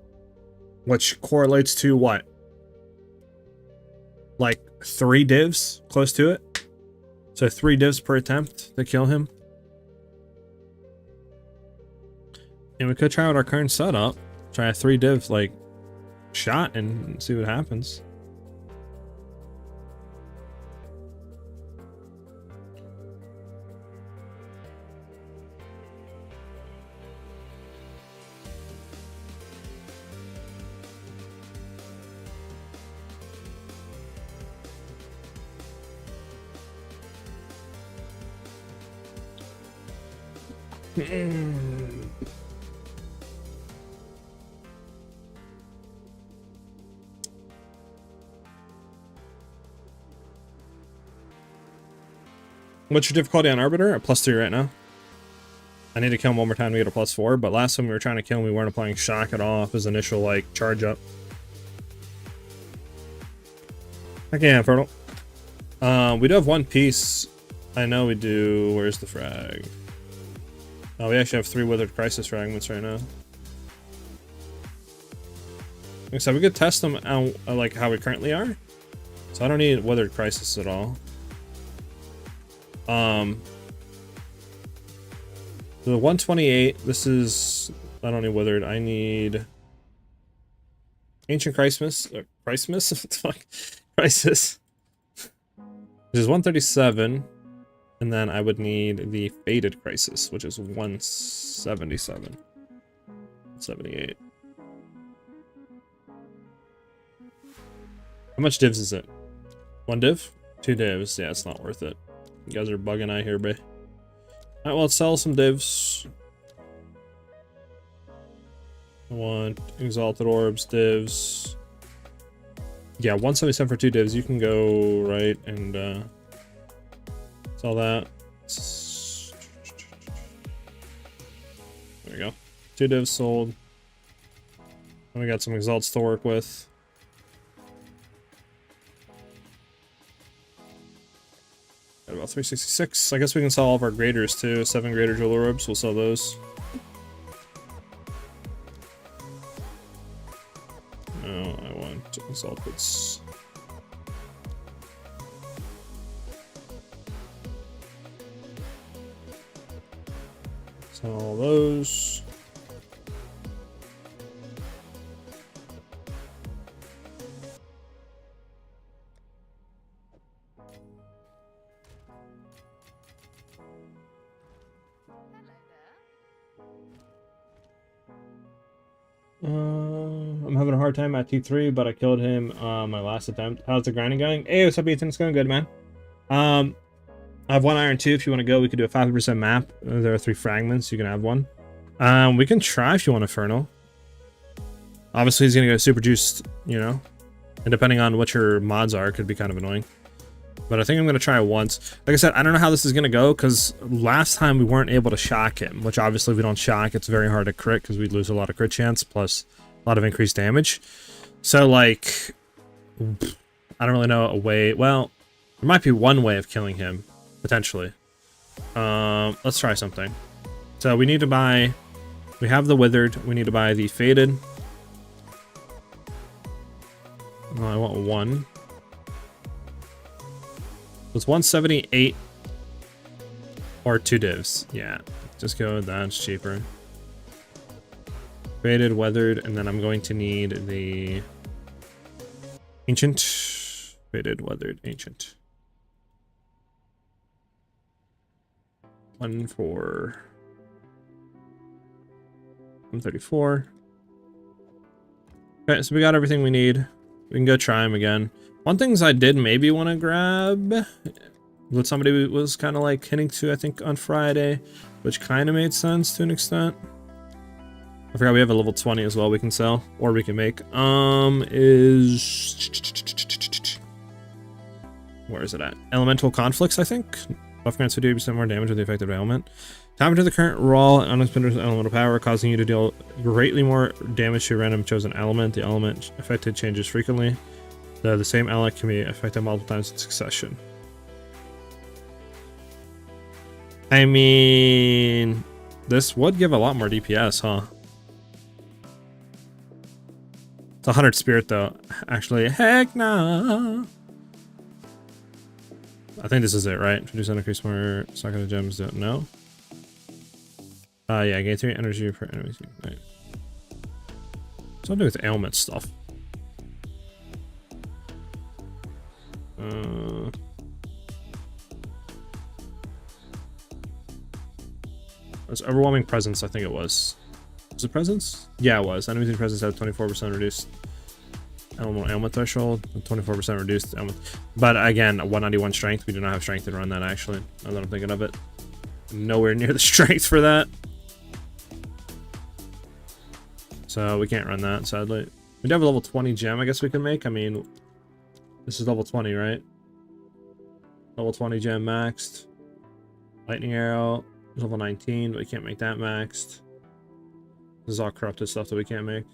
A: which correlates to what? Like 3 divs close to it. So 3 divs per attempt to kill him. And we could try out our current setup. Try a 3 div like shot and see what happens. What's your difficulty on Arbiter? A +3 right now. I need to kill him one more time to get a +4, but last time we were trying to kill him, we weren't applying shock at all off his initial, like, charge up. Okay, Fertile. We do have one piece. I know we do. Where's the frag? Oh, we actually have 3 Withered Crisis fragments right now. Like I said, we could test them out, like, how we currently are. So I don't need Withered Crisis at all. The 128, this is, I don't need Withered, I need Ancient Crisis, Crisis, what the fuck, Crisis, which is 137, and then I would need the Faded Crisis, which is 177, 78. How much divs is it? 1 div? 2 divs, yeah, it's not worth it. You guys are bugging out here, babe. Alright, well, let's sell some divs. I want Exalted Orbs, divs. Yeah, 177 for 2 divs. You can go right and sell that. There we go. 2 divs sold. And we got some Exalts to work with. Got about 366. I guess we can sell all of our graders too. 7 grader jewel orbs. We'll sell those. No, I want exalteds. Sell all those. I'm having a hard time at T3, but I killed him my last attempt. How's the grinding going? Hey, what's up, Ethan? It's going good, man. I have 1 iron 2. If you want to go, we could do a 50% map. There are 3 fragments. You can have 1. We can try if you want Infernal. Obviously, he's going to go super juiced, you know. And depending on what your mods are, it could be kind of annoying. But I think I'm going to try it once. Like I said, I don't know how this is going to go, because last time we weren't able to shock him, which obviously if we don't shock, it's very hard to crit, because we lose a lot of crit chance, plus a lot of increased damage. So, like, I don't really know a way. Well, there might be one way of killing him, potentially. Let's try something. So we need to buy, we have the Withered, we need to buy the Faded. Oh, I want 1. It's 178 or 2 divs. Yeah, just go with that. It's cheaper. Faded, Weathered, and then I'm going to need the Ancient. Faded, Weathered, Ancient. 1 for 134. Okay, so we got everything we need. We can go try him again. One things I did maybe want to grab, what somebody was kind of like hinting to, I think, on Friday, which kind of made sense to an extent. I forgot we have a level 20 as well we can sell, or we can make. Where is it at? Elemental Conflicts, I think. Buff grants 50% more damage with the effective element. Tap into the current raw unexpended elemental power, causing you to deal greatly more damage to a random chosen element. The element affected changes frequently. The same element can be affected multiple times in succession. I mean, this would give a lot more DPS, huh? It's 100 spirit, though. Actually, heck nah. I think this is it, right? Introduce and increase more stock of the gems. Don't know. Yeah, gain 3 energy per enemy. Right. What's to do with ailment stuff? It's overwhelming presence, I think it was. Was it presence? Yeah, it was. Enemies in presence have 24% reduced elemental ailment threshold, 24% reduced ailment. But again, 191 strength. We do not have strength to run that, actually, now that I'm thinking of it. Nowhere near the strength for that. So we can't run that, sadly. We do have a level 20 gem I guess we can make. I mean, this is level 20, right? Level 20 gem maxed. Lightning arrow, level 19, but we can't make that maxed. This is all corrupted stuff that we can't make.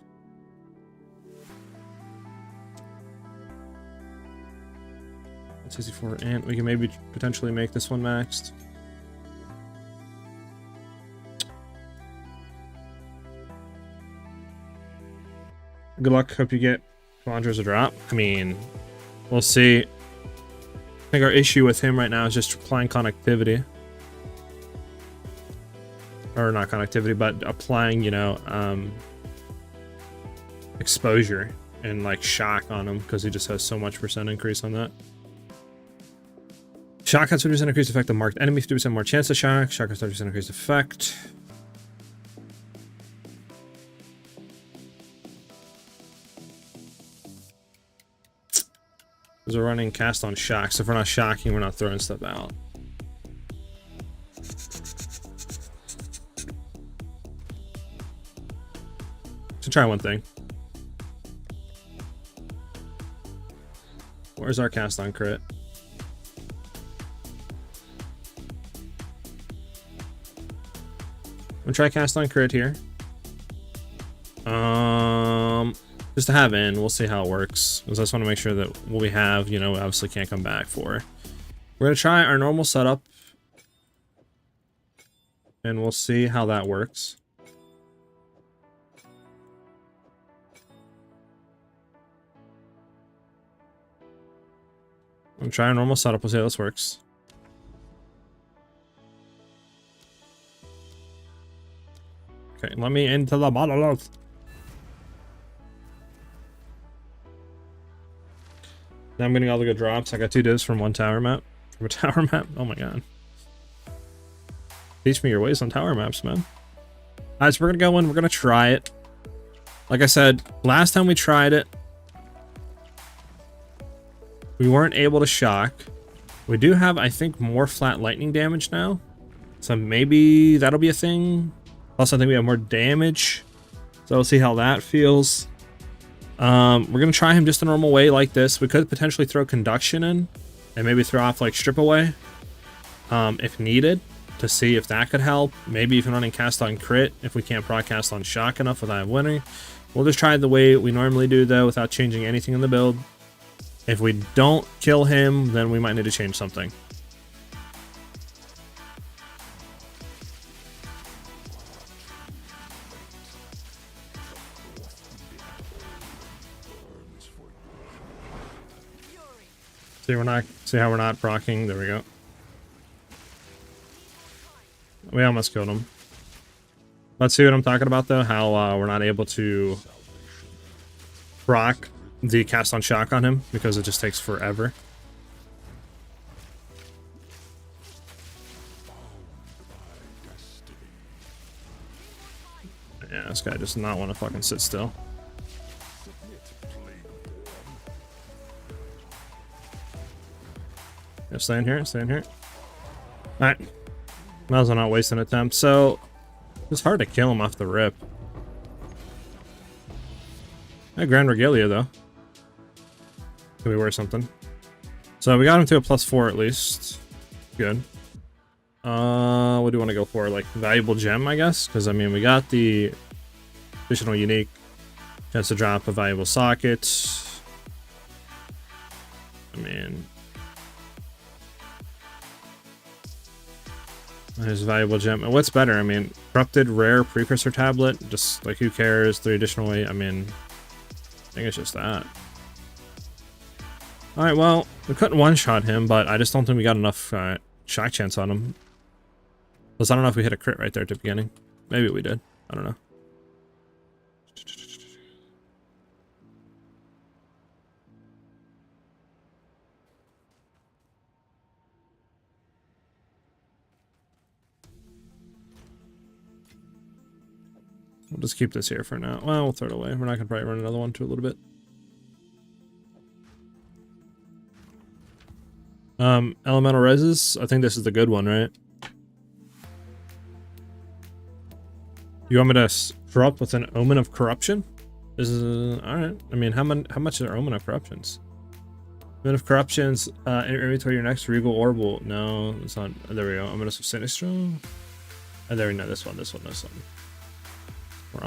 A: It's easy for Ant. We can maybe potentially make this one maxed. Good luck. Hope you get Conjurer's a drop. I mean, we'll see. I think our issue with him right now is just applying connectivity. Or not connectivity, but applying, you know, exposure and like shock on him because he just has so much % increase on that. Shock has 50% increased effect of marked enemy, 50% more chance to shock. Shock has 30% increased effect. Because we're running cast on shock, so if we're not shocking, we're not throwing stuff out. So try one thing. Where's our cast on crit? I'm gonna try cast on crit here. Just to have in, we'll see how it works. Because I just want to make sure that what we have, you know, we obviously can't come back for. We're gonna try our normal setup. And we'll see how that works. I'm trying a normal setup, we'll see how this works. Okay, let me into the monolith. Now I'm getting all the good drops. I got 2 divs from one tower map. From a tower map? Oh my god. Teach me your ways on tower maps, man. Alright, so we're gonna go in, we're gonna try it. Like I said, last time we tried it, we weren't able to shock. We do have, I think, more flat lightning damage now. So maybe that'll be a thing. Plus, I think we have more damage. So we'll see how that feels. We're going to try him just a normal way like this. We could potentially throw conduction in. And maybe throw off, like, strip away. If needed. To see if that could help. Maybe even running cast on crit. If we can't proc cast on shock enough without winning. We'll just try it the way we normally do, though, without changing anything in the build. If we don't kill him, then we might need to change something. See how we're not proccing. There we go. We almost killed him. Let's see what I'm talking about though. How we're not able to proc the cast on shock on him because it just takes forever. Yeah, this guy does not want to fucking sit still. Yeah, stay in here, stay in here. Alright. Might as well not waste an attempt. So, it's hard to kill him off the rip. Hey, Grand Regalia, though. Could be worth something. So, we got him to a +4 at least. Good. What do you want to go for? Like, valuable gem, I guess? Because, I mean, we got the additional unique chance to drop a valuable socket. I mean... There's a valuable gem. And what's better? I mean, corrupted rare precursor tablet. Just like who cares? 3 additional weight. I mean, I think it's just that. All right. Well, we couldn't one-shot him, but I just don't think we got enough shock chance on him. Plus, I don't know if we hit a crit right there at the beginning. Maybe we did. I don't know. We'll just keep this here for now. Well, we'll throw it away. We're not gonna probably run another one to a little bit. Elemental reses. I think this is the good one, right? You want me to Corrupt with an Omen of Corruption? This is all right. I mean, how much are Omen of Corruptions? Omen of Corruptions, in your inventory, your next Regal Orb. No, it's not. There we go. Omen of Sinister. And there we go. This one. More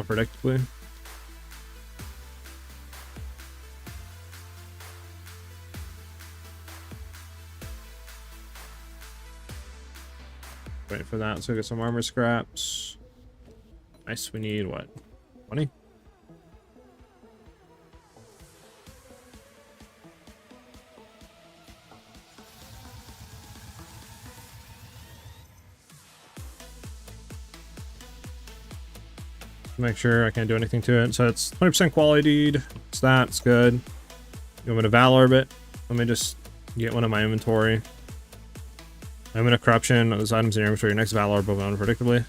A: unpredictably. Wait for that. So we get some armor scraps. Nice. We need what? 20? Make sure I can't do anything to it. So it's 20% quality. It's that. It's good. You want me to Val Orbit? Let me just get one in my inventory. I'm in a corruption. Those items in your inventory. Your next Val Orb will unpredictably.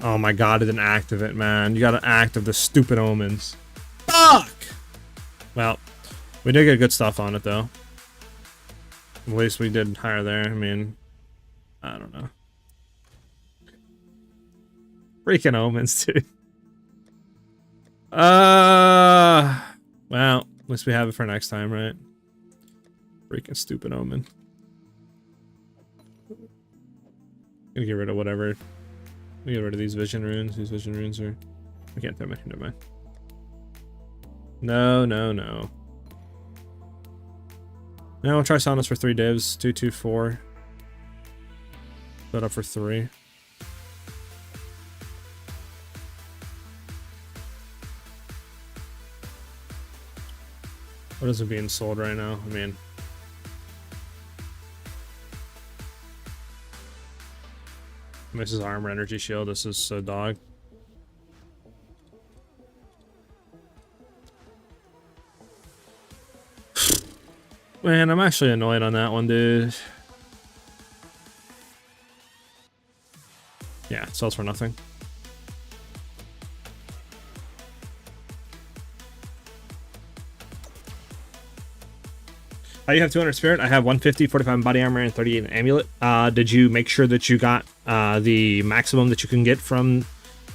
A: Oh my god, it didn't activate, man. You gotta active the stupid omens. Fuck! Well, we did get good stuff on it, though. At least we did higher there. I mean, I don't know. Freaking omens, dude. Well, at least we have it for next time, right? Freaking stupid omen. Gonna get rid of whatever. Get rid of these vision runes. These vision runes are... I can't throw my... Never mind. No. Now we'll try Sonos for 3 divs. 2, 2, 4. Put up for 3. What is it being sold right now? I mean... This is armor energy shield. This is a dog. Man, I'm actually annoyed on that one, dude. Yeah, it sells for nothing. You have 200 spirit. I have 150, 45 body armor, and 38 amulet. Did you make sure that you got the maximum that you can get from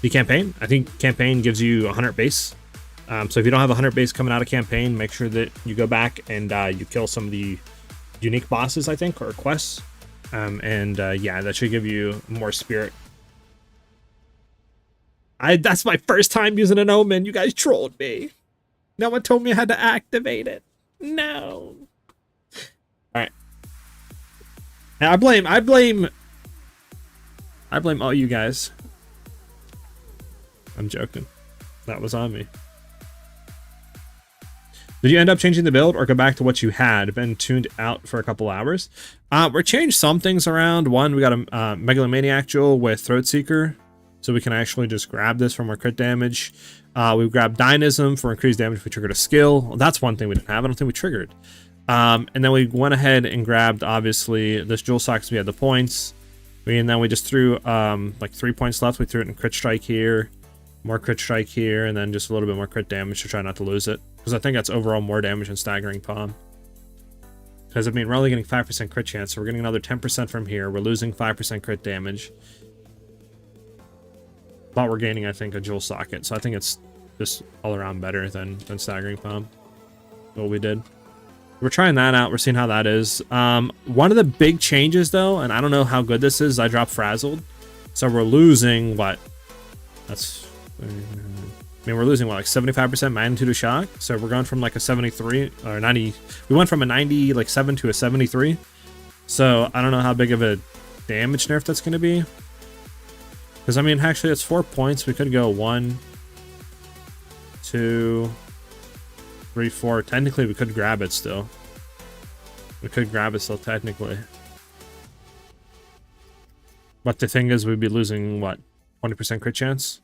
A: the campaign? I think campaign gives you 100 base. So if you don't have 100 base coming out of campaign, make sure that you go back and you kill some of the unique bosses, I think, or quests. Yeah, that should give you more spirit. That's my first time using an omen. You guys trolled me. No one told me I had to activate it. No. All right. Now I blame all you guys. I'm joking. That was on me. Did you end up changing the build or go back to what you had been tuned out for a couple hours? We changed some things around. One, we got a Megalomaniac Jewel with Throat Seeker, so we can actually just grab this from our crit damage. We grabbed Dynamism for increased damage if we triggered a skill. Well, that's one thing we didn't have. I don't think we triggered. And then we went ahead and grabbed, obviously, this Jewel Sock because we had the points. And then we just threw like 3 points left. We threw it in Crit Strike here, more Crit Strike here, and then just a little bit more crit damage to try not to lose it. Because I think that's overall more damage than Staggering Palm. Because, I mean, we're only getting 5% crit chance, so we're getting another 10% from here. We're losing 5% crit damage. But we're gaining, I think, a Jewel Socket. So I think it's just all around better than Staggering Palm. What we did. We're trying that out. We're seeing how that is. One of the big changes, though, and I don't know how good this is, I dropped Frazzled. So we're losing, what? That's... I mean, we're losing, what, like 75% magnitude of shock? So we're going from like a 73, or 90... We went from a 97 to a 73. So I don't know how big of a damage nerf that's going to be. Because, I mean, actually, it's 4 points. We could go 1, 2, 3, 4. Technically, we could grab it still. We could grab it still, technically. But the thing is, we'd be losing, what, 20% crit chance?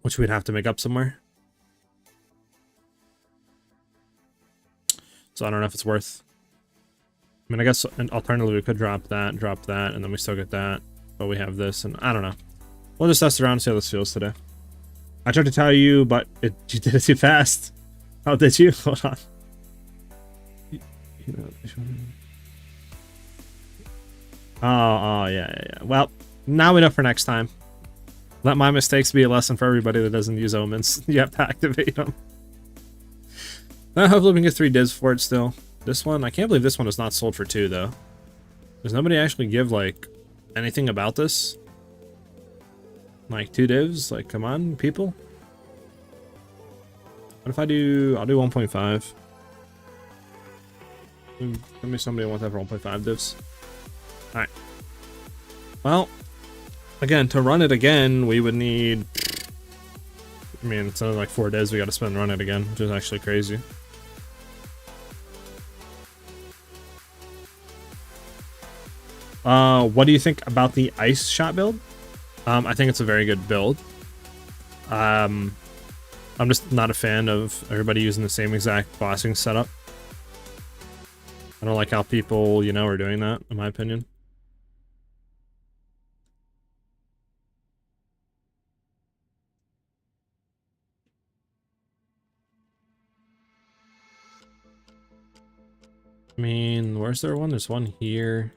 A: Which we'd have to make up somewhere. So I don't know if it's worth. I mean, I guess alternatively we could drop that, and then we still get that. But we have this, and I don't know. We'll just test around and see how this feels today. I tried to tell you, but you did it too fast. How did you? Hold on. Oh, yeah. Well, now we know for next time. Let my mistakes be a lesson for everybody that doesn't use omens. You have to activate them. Hopefully we can get 3 divs for it still. This one, I can't believe this one is not sold for 2 though. Does nobody actually give like anything about this? Like 2 divs? Like, come on, people. What if I'll do 1.5. Give me somebody who wants that for 1.5 divs. Alright. Well, again, to run it again, we would need... I mean, it's only like 4 divs we gotta spend to run it again, which is actually crazy. What do you think about the ice shot build? I think it's a very good build. I'm just not a fan of everybody using the same exact bossing setup. I don't like how people, you know, are doing that, in my opinion. I mean, where's there one? There's one here.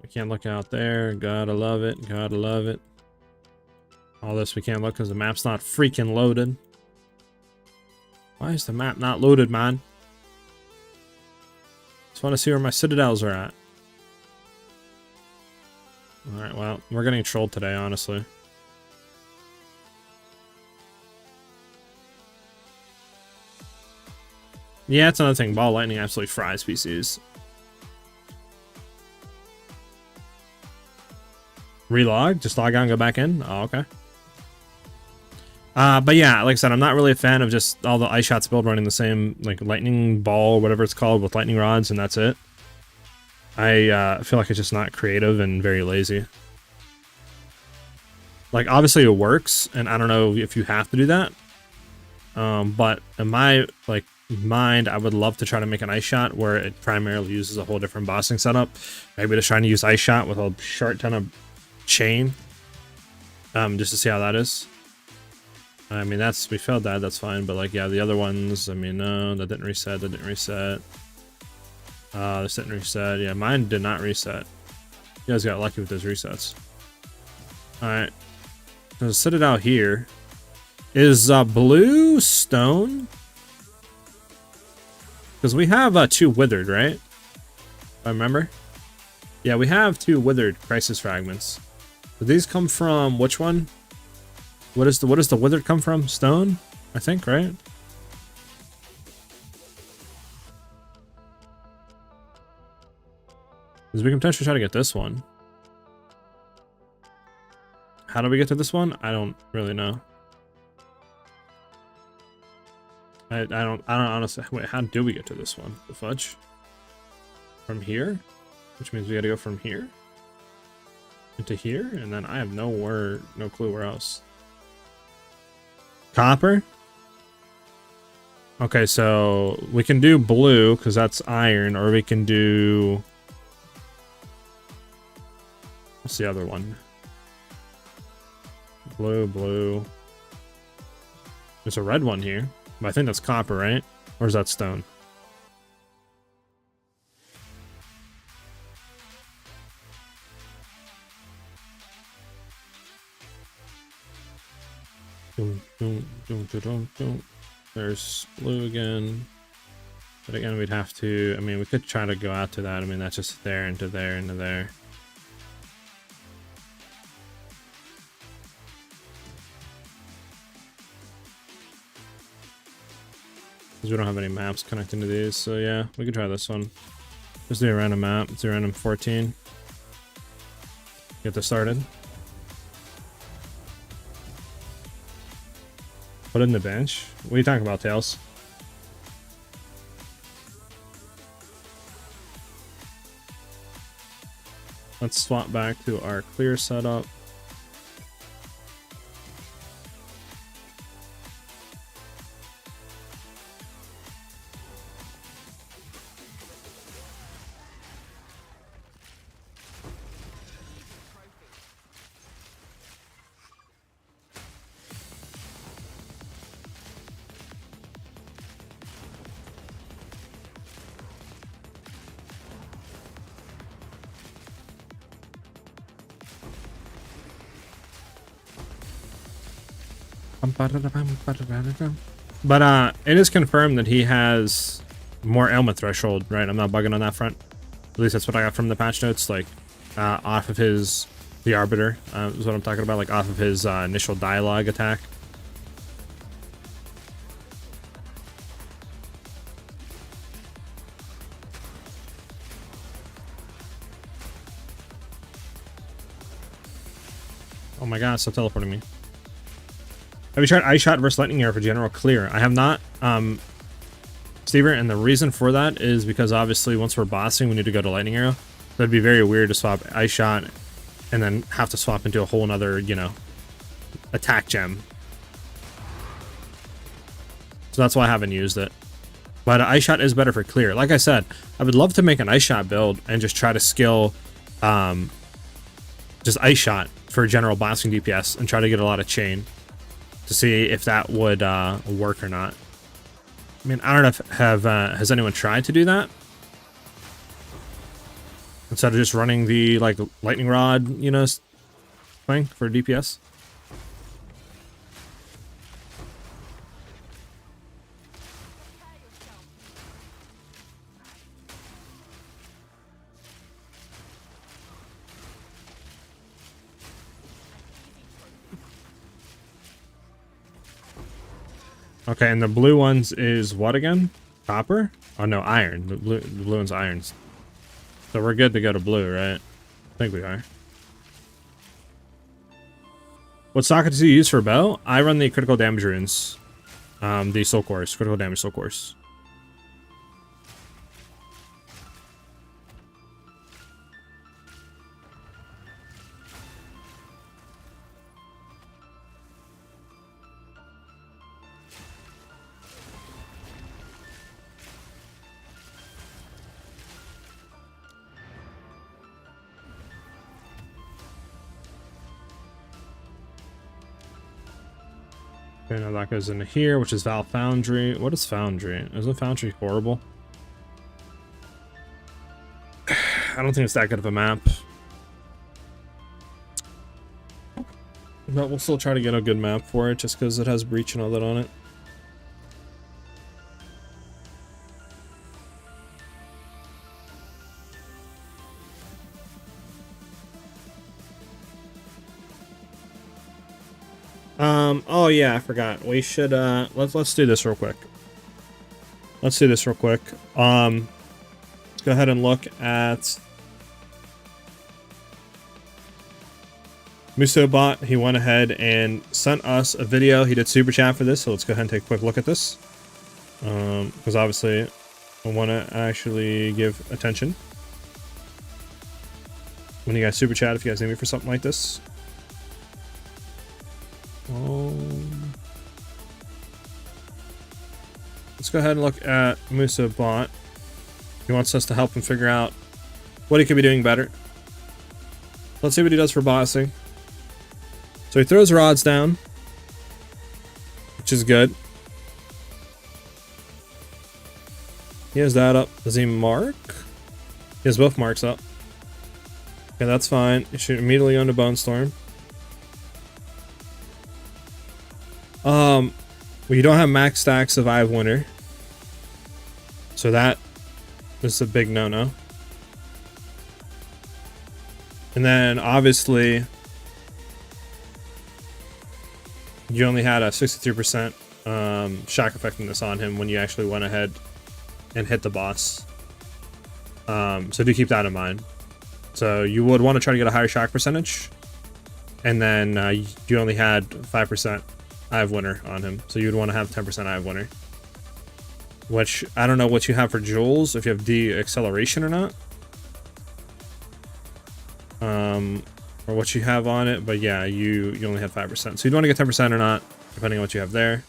A: I can't look out there. Gotta love it. Gotta love it. All this we can't look because the map's not freaking loaded. Why is the map not loaded, man? Just want to see where my citadels are at. Alright, well, we're getting trolled today, honestly. Yeah, it's another thing. Ball lightning absolutely fries PCs. Relog? Just log out and go back in? Oh, okay. But yeah, like I said, I'm not really a fan of just all the ice shots build running the same, like, lightning ball, whatever it's called, with lightning rods, and that's it. I feel like it's just not creative and very lazy. Like, obviously it works, and I don't know if you have to do that. But in my, like, mind, I would love to try to make an ice shot where it primarily uses a whole different bossing setup. Maybe just trying to use ice shot with a short ton of chain. Just to see how that is. I mean, we failed that, that's fine, but like, yeah, the other ones, I mean, no, that didn't reset, this didn't reset, yeah, mine did not reset. You guys got lucky with those resets. Alright, so set it out here. Is blue stone? Because we have 2 withered, right? If I remember? Yeah, we have 2 withered crisis fragments. Do these come from which one? What does the withered come from? Stone, I think, right? Because we can potentially try to get this one. How do we get to this one? I don't really know. I don't honestly. Wait, how do we get to this one? The fudge? From here? Which means we gotta go from here into here, and then I have no clue where else. Copper? Okay, so we can do blue because that's iron, or we can do... What's the other one? Blue. There's a red one here. But I think that's copper, right? Or is that stone? There's blue again. But again, we'd have to... I mean, we could try to go out to that. I mean, that's just there, into there, into there. Because we don't have any maps connecting to these, so yeah, we can try this one. Just do a random map. Let's do a random 14. Get this started. Put it in the bench. What are you talking about, Tails? Let's swap back to our clear setup. But it is confirmed that he has more ailment threshold, right? I'm not bugging on that front. At least that's what I got from the patch notes, like off of the Arbiter is what I'm talking about, like off of his initial dialogue attack. Oh my god, stop teleporting me. Have you tried Ice Shot versus Lightning Arrow for general clear? I have not, Stever, and the reason for that is because obviously once we're bossing, we need to go to Lightning Arrow. That'd be very weird to swap Ice Shot and then have to swap into a whole nother, you know, attack gem. So that's why I haven't used it. But Ice Shot is better for clear. Like I said, I would love to make an Ice Shot build and just try to skill just Ice Shot for general bossing DPS and try to get a lot of chain to see if that would work or not. I mean, I don't know if has anyone tried to do that instead of just running the like lightning rod, you know, thing for DPS. Okay, and the blue ones is what again? Copper? Oh no, iron. The blue one's irons. So we're good to go to blue, right? I think we are. What sockets do you use for bow? I run the critical damage runes. The soul cores, critical damage soul cores. Okay, now that goes into here, which is Val Foundry. What is Foundry? Isn't Foundry horrible? I don't think it's that good of a map. But we'll still try to get a good map for it, just because it has Breach and all that on it. Oh yeah, I forgot. We should let's do this real quick. Let's do this real quick. Let's go ahead and look at MusoBot. He went ahead and sent us a video. He did super chat for this, so let's go ahead and take a quick look at this. Because obviously I want to actually give attention when you guys super chat if you guys need me for something like this. Let's go ahead and look at MusoBot. He wants us to help him figure out what he could be doing better. Let's see what he does for bossing. So he throws rods down, which is good. He has that up. Does he mark? He has both marks up. Okay, that's fine. You should immediately go into Bone Storm. Well, you don't have max stacks of Eye of Winter, so that is a big no-no. And then obviously you only had a 63% shock effectiveness on him when you actually went ahead and hit the boss. So do keep that in mind. So you would want to try to get a higher shock percentage, and then you only had 5% Eye of Winter on him, so you'd want to have 10% Eye of Winter. Which, I don't know what you have for jewels, if you have de-acceleration or not. Or what you have on it, but yeah, you only have 5%. So you'd want to get 10% or not, depending on what you have there.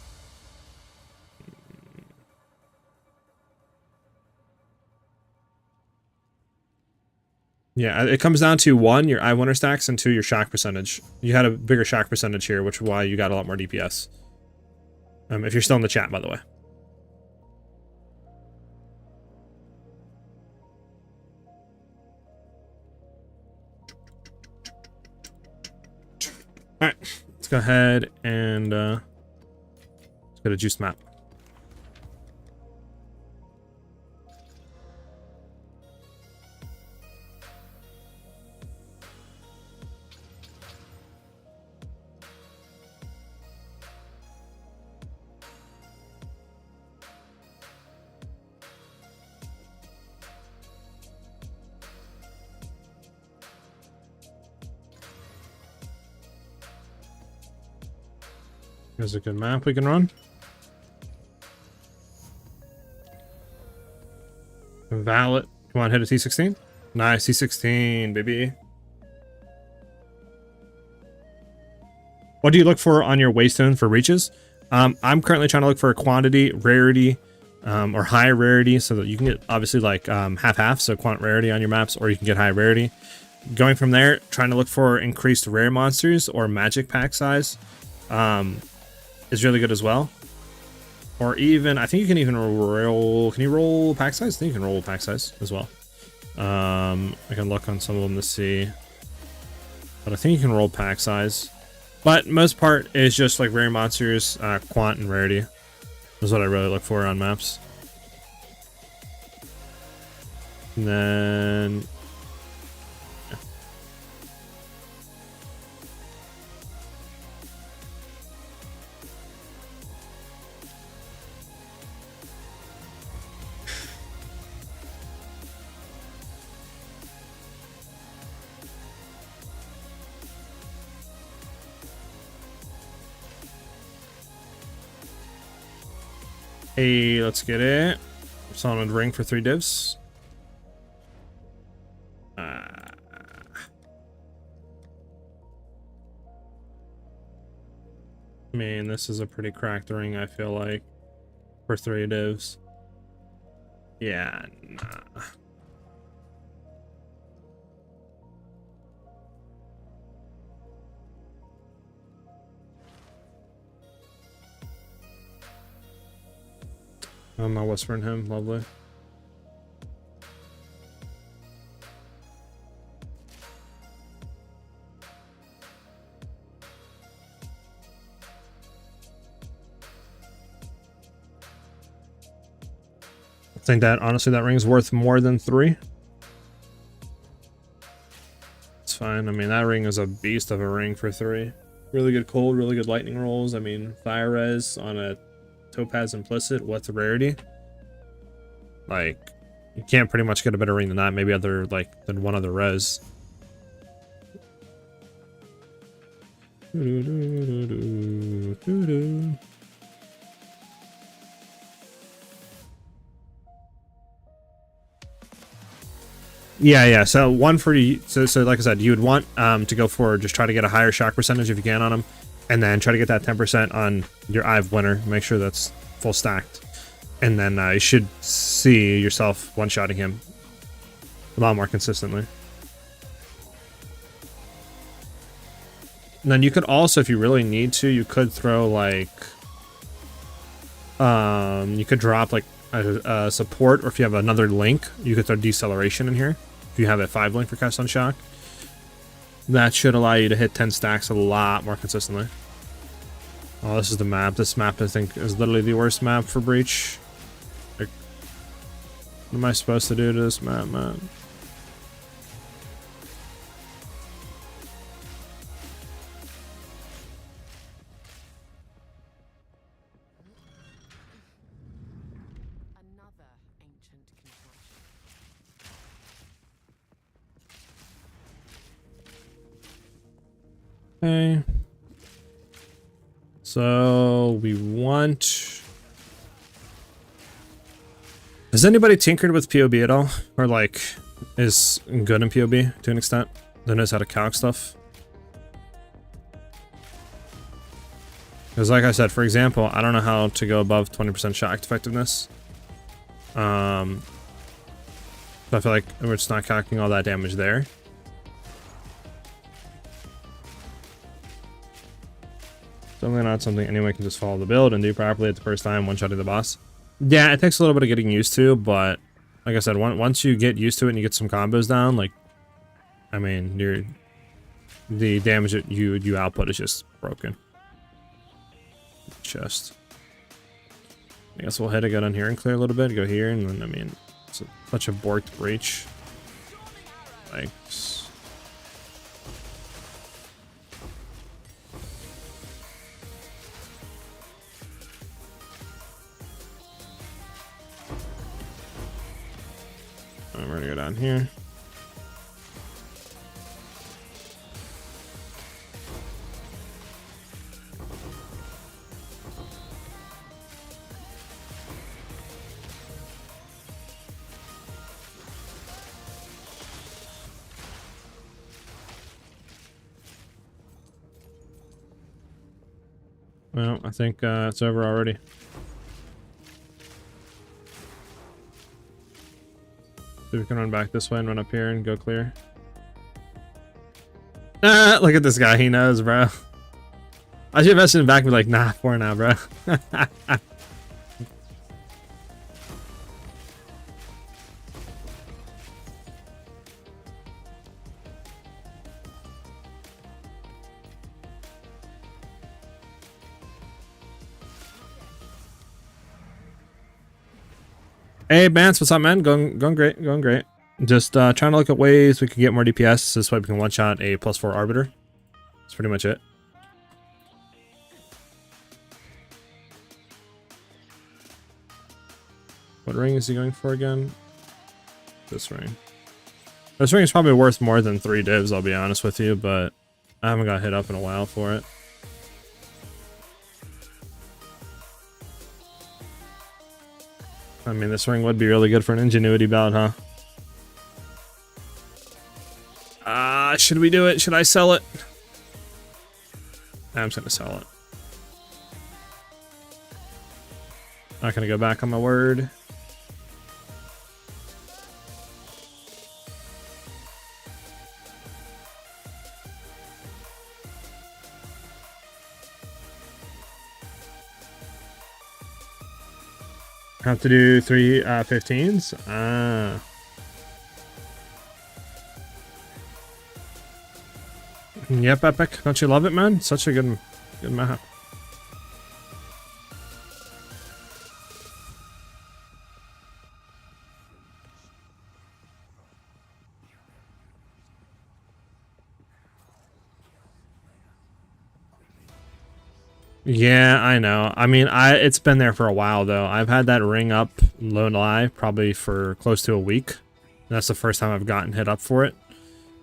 A: Yeah, it comes down to 1, your Eye of Winter stacks, and 2, your shock percentage. You had a bigger shock percentage here, which is why you got a lot more DPS. If you're still in the chat, by the way. Alright, let's go ahead and Let's get a juice map. Here's a good map we can run. Valet. Come on, hit a T16. Nice, T16, baby. What do you look for on your waystone for reaches? I'm currently trying to look for a quantity, rarity, or high rarity, so that you can get obviously like half-half, so quant rarity on your maps, or you can get high rarity. Going from there, trying to look for increased rare monsters or magic pack size. Is really good as well. Or even, I think you can even roll, can you roll pack size? I think you can roll pack size as well. I can look on some of them to see. But I think you can roll pack size. But most part is just like rare monsters, quant and rarity. Is what I really look for on maps. And then... Hey, let's get it. Solid ring for 3 divs. I mean, this is a pretty cracked ring, I feel like, for 3 divs. Yeah, nah. I'm not whispering him, lovely. I think that honestly that ring's worth more than 3. It's fine. I mean, that ring is a beast of a ring for 3. Really good cold, really good lightning rolls. I mean, fire res on a Topaz implicit, what's a rarity? Like, you can't pretty much get a better ring than that. Maybe other, like, than one other res. Yeah. So one for you. So like I said, you would want to go for just try to get a higher shock percentage if you can on them, and then try to get that 10% on your Ive winner. Make sure that's full stacked, and then you should see yourself one-shotting him a lot more consistently. And then you could also, if you really need to, you could throw like, you could drop like a support, or if you have another link, you could throw deceleration in here. If you have a 5 link for cast on shock, that should allow you to hit 10 stacks a lot more consistently. Oh, this is the map. This map I think is literally the worst map for breach. Like, what am I supposed to do to this map, man? Okay. So we want... Has anybody tinkered with PoB at all? Or like, is good in PoB to an extent? That knows how to calc stuff? Because like I said, for example, I don't know how to go above 20% shock effectiveness. So I feel like we're just not calculating all that damage there. Definitely not something anyone can just follow the build and do properly at the first time, one-shotting the boss. Yeah, it takes a little bit of getting used to, but like I said, once you get used to it and you get some combos down, like, I mean, the damage that you output is just broken. Chest. I guess we'll hit it, go down here and clear a little bit, go here, and then, I mean, it's such a borked breach. Like, we're gonna go down here. Well, I think it's over already. So we can run back this way and run up here and go clear. Ah, look at this guy. He knows, bro. I should have messaged him back and be like, nah, 4 now, bro. Hey, Bance, what's up, man? Going great, going great. Just trying to look at ways we can get more DPS. This way we can one-shot a +4 Arbiter. That's pretty much it. What ring is he going for again? This ring. This ring is probably worth more than 3 divs, I'll be honest with you, but I haven't got hit up in a while for it. I mean, this ring would be really good for an ingenuity bout, huh? Should we do it? Should I sell it? I'm just gonna sell it. Not gonna go back on my word. Have to do 3 15s? Ah. Yep, Epic. Don't you love it, man? Such a good map. Yeah, I know. I mean, it's been there for a while though. I've had that ring up low and high probably for close to a week. That's the first time I've gotten hit up for it.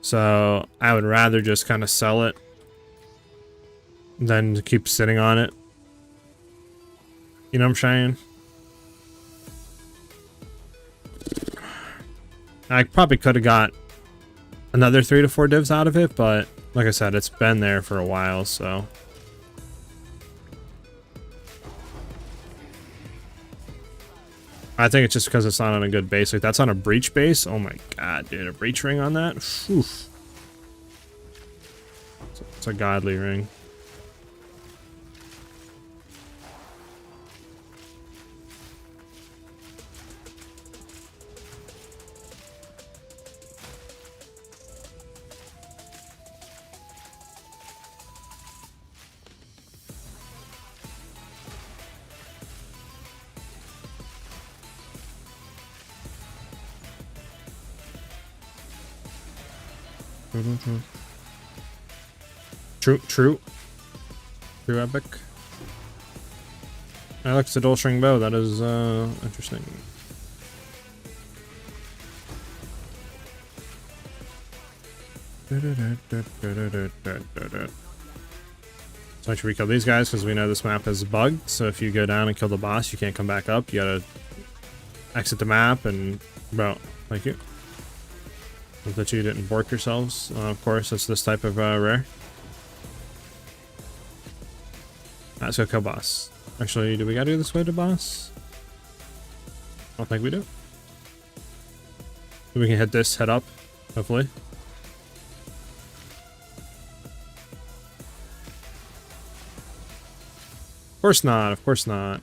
A: So I would rather just kind of sell it than keep sitting on it. You know what I'm saying? I probably could have got another 3 to 4 divs out of it, but like I said, it's been there for a while, so. I think it's just because it's not on a good base. Like, that's on a breach base. Oh my god, dude. A breach ring on that? Oof. It's a godly ring. True, Epic. I like the dual string bow. That is interesting. So make sure we kill these guys because we know this map is bugged. So if you go down and kill the boss, you can't come back up. You gotta exit the map and, bro, thank you. Hope that you didn't bork yourselves. Of course, it's this type of rare. Let's go kill boss. Actually, do we gotta do this way to boss? I don't think we do. We can hit this head up, hopefully. Of course not, of course not.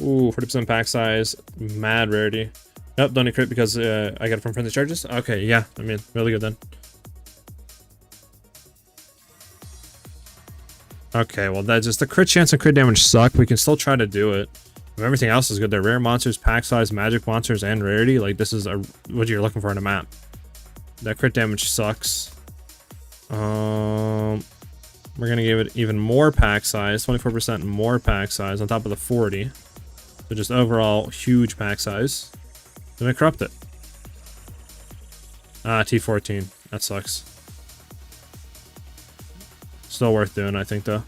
A: Ooh, 40% pack size. Mad rarity. Nope, don't need crit because I got it from friendly charges. Okay, yeah. I mean, really good then. Okay, well, that's just the crit chance and crit damage suck. We can still try to do it. Everything else is good. They're rare monsters, pack size, magic monsters, and rarity. Like, this is what you're looking for in a map. That crit damage sucks. We're gonna give it even more pack size, 24% more pack size on top of the 40. So just overall huge pack size. Then we corrupt it. T14. That sucks. Still worth doing, I think, though.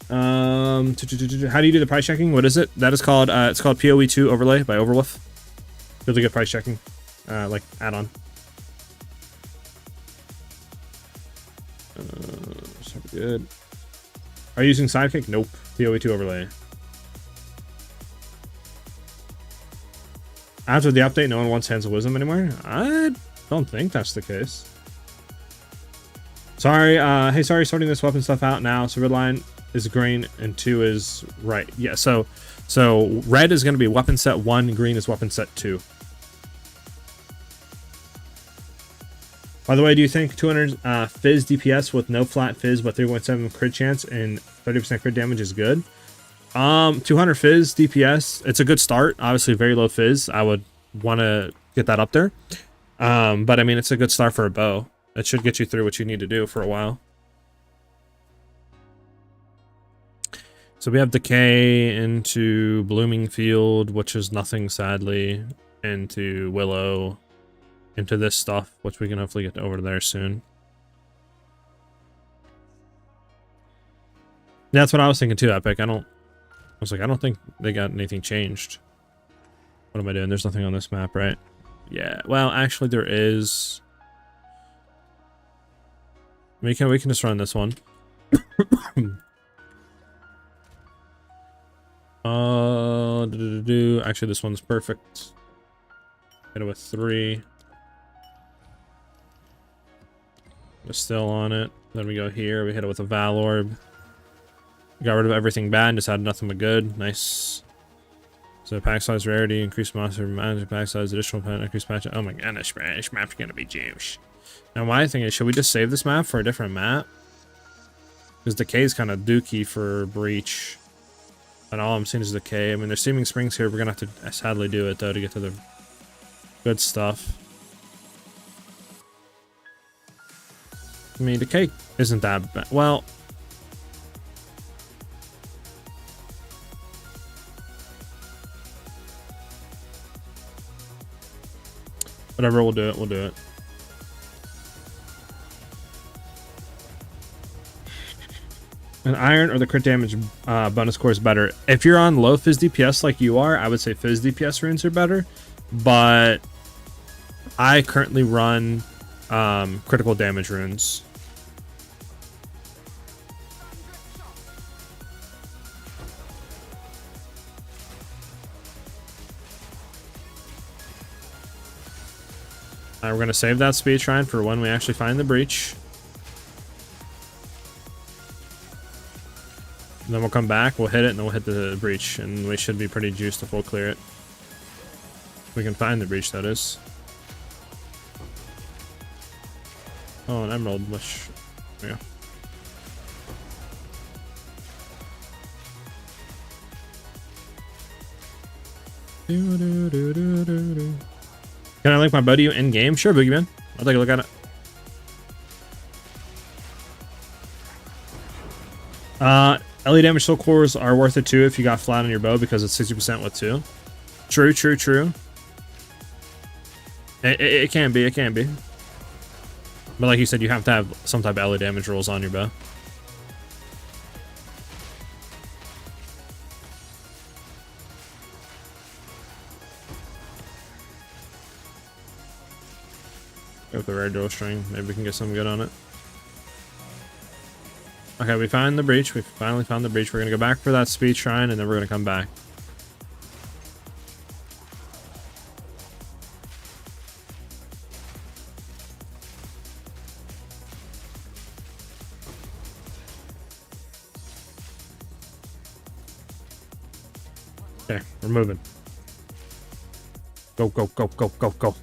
A: How do you do the price checking? What is it? That is called it's called PoE 2 overlay by Overwolf. Really good price checking, like add-on. So good. Are you using Sidekick? Nope. PoE 2 overlay. After the update, no one wants Hands of Wisdom anymore? I don't think that's the case. Sorry, hey, sorry, sorting this weapon stuff out now. So red line is green and 2 is right. Yeah, so red is going to be weapon set 1, green is weapon set 2. By the way, do you think 200 fizz DPS with no flat fizz but 3.7 crit chance and 30% crit damage is good? 200 fizz DPS, it's a good start. Obviously very low fizz. I would want to get that up there. But I mean, it's a good start for a bow. It should get you through what you need to do for a while. So we have Decay into Blooming Field, which is nothing, sadly, into Willow, into this stuff, which we can hopefully get over there soon. Yeah, that's what I was thinking too, Epic. I was like, I don't think they got anything changed. What am I doing? There's nothing on this map, right? Yeah, well, actually there is. We can just run this one. Actually, this one's perfect. Hit it with 3. We're still on it. Then we go here. We hit it with a Val Orb. Got rid of everything bad. Just had nothing but good. Nice. So pack size, rarity, increased monster magic pack size, additional pen, increased patch. Oh my goodness, this map's gonna be juice. Now my thing is, should we just save this map for a different map? Because Decay is kind of dookie for Breach. And all I'm seeing is Decay. I mean, there's Seeming Springs here. We're gonna have to sadly do it though to get to the good stuff. I mean, Decay isn't that bad. Well, whatever, we'll do it. We'll do it. An iron or the crit damage bonus core is better. If you're on low fizz DPS like you are, I would say fizz DPS runes are better. But I currently run critical damage runes. We're going to save that speed shrine for when we actually find the breach. And then we'll come back, we'll hit it, and then we'll hit the breach. And we should be pretty juiced if we'll clear it. We can find the breach, that is. Oh, an emerald, which... There we go. Can I link my buddy in game? Sure, Boogeyman. I'll take a look at it. LE damage soul cores are worth it too if you got flat on your bow because it's 60% with 2. True, true, true. It can be, it can be. But like you said, you have to have some type of LE damage rolls on your bow. Go with the rare dual string. Maybe we can get something good on it. Okay, we found the breach. We finally found the breach. We're gonna go back for that speed shrine, and then we're gonna come back. Okay, we're moving. Go, go, go, go, go, go.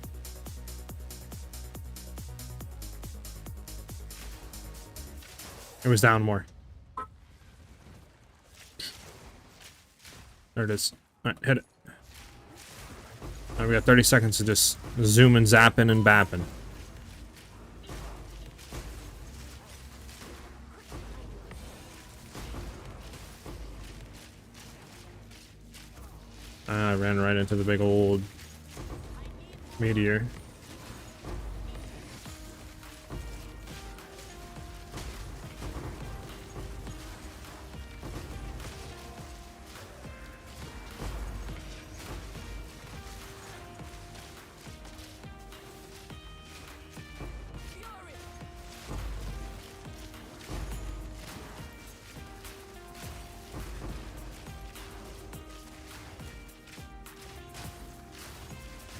A: It was down more. There it is. All right, hit it. Now we got 30 seconds to just zoom and zapping and bapping. I ran right into the big old meteor.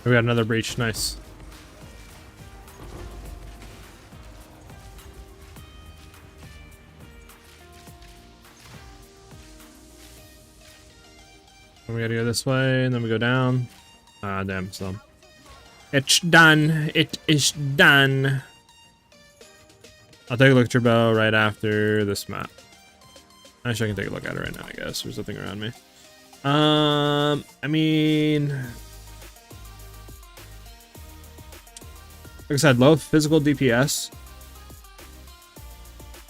A: We got another breach. Nice. And we gotta go this way, and then we go down. Ah, damn, so. It's done. It is done. I'll take a look at your bow right after this map. Actually, I can take a look at it right now, I guess. There's nothing around me. I mean... Like I said, low physical DPS.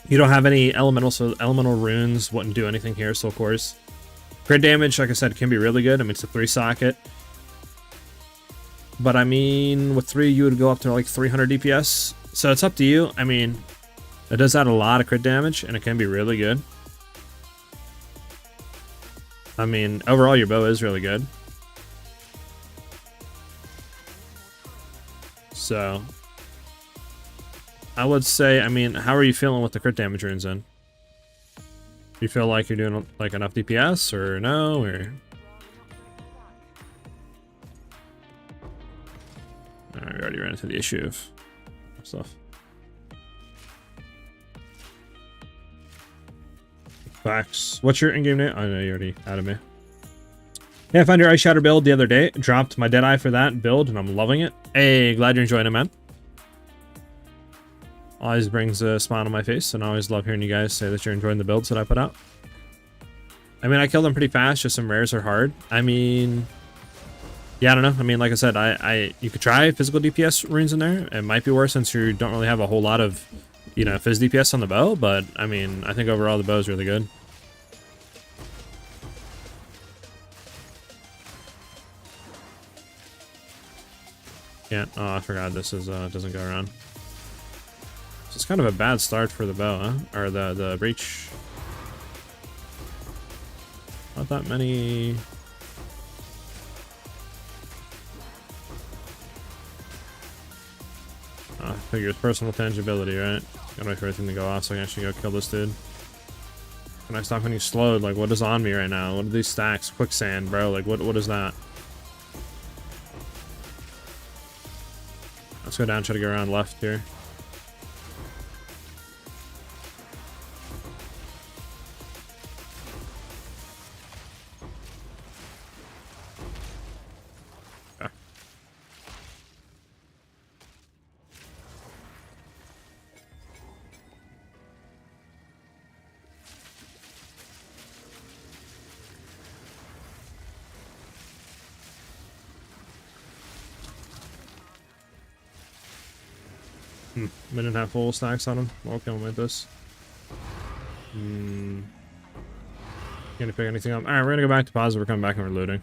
A: You don't have any elemental, so elemental runes wouldn't do anything here, so of course. Crit damage, like I said, can be really good. I mean, it's a 3-socket. But I mean, with 3, you would go up to like 300 DPS. So it's up to you. I mean, it does add a lot of crit damage, and it can be really good. I mean, overall, your bow is really good. So, I would say, I mean, how are you feeling with the crit damage runes in? You feel like you're doing like enough DPS or no, or? Alright, we already ran into the issue of stuff. Facts. What's your in-game name? I know you already added me. Yeah, I found your Ice Shatter build the other day. Dropped my Deadeye for that build, and I'm loving it. Hey, glad you're enjoying it, man. Always brings a smile on my face, and I always love hearing you guys say that you're enjoying the builds that I put out. I mean, I killed them pretty fast, just some rares are hard. I mean, yeah, I don't know. I mean, like I said, you could try physical DPS runes in there. It might be worse since you don't really have a whole lot of, you know, phys DPS on the bow, but I mean, I think overall the bow is really good. Yeah, oh, I forgot this is doesn't go around. So it's kind of a bad start for the bow, huh? Or the breach. Not that many. I figure it's personal tangibility, right? Gotta wait for everything to go off so I can actually go kill this dude. Can I stop getting slowed? Like, what is on me right now? What are these stacks? Quicksand, bro. Like, what is that? Let's go down, try to go around left here. Okay. We didn't have full stacks on him. We'll kill him with this. Can't pick anything up. Alright, we're gonna go back to pause. We're coming back and we're looting.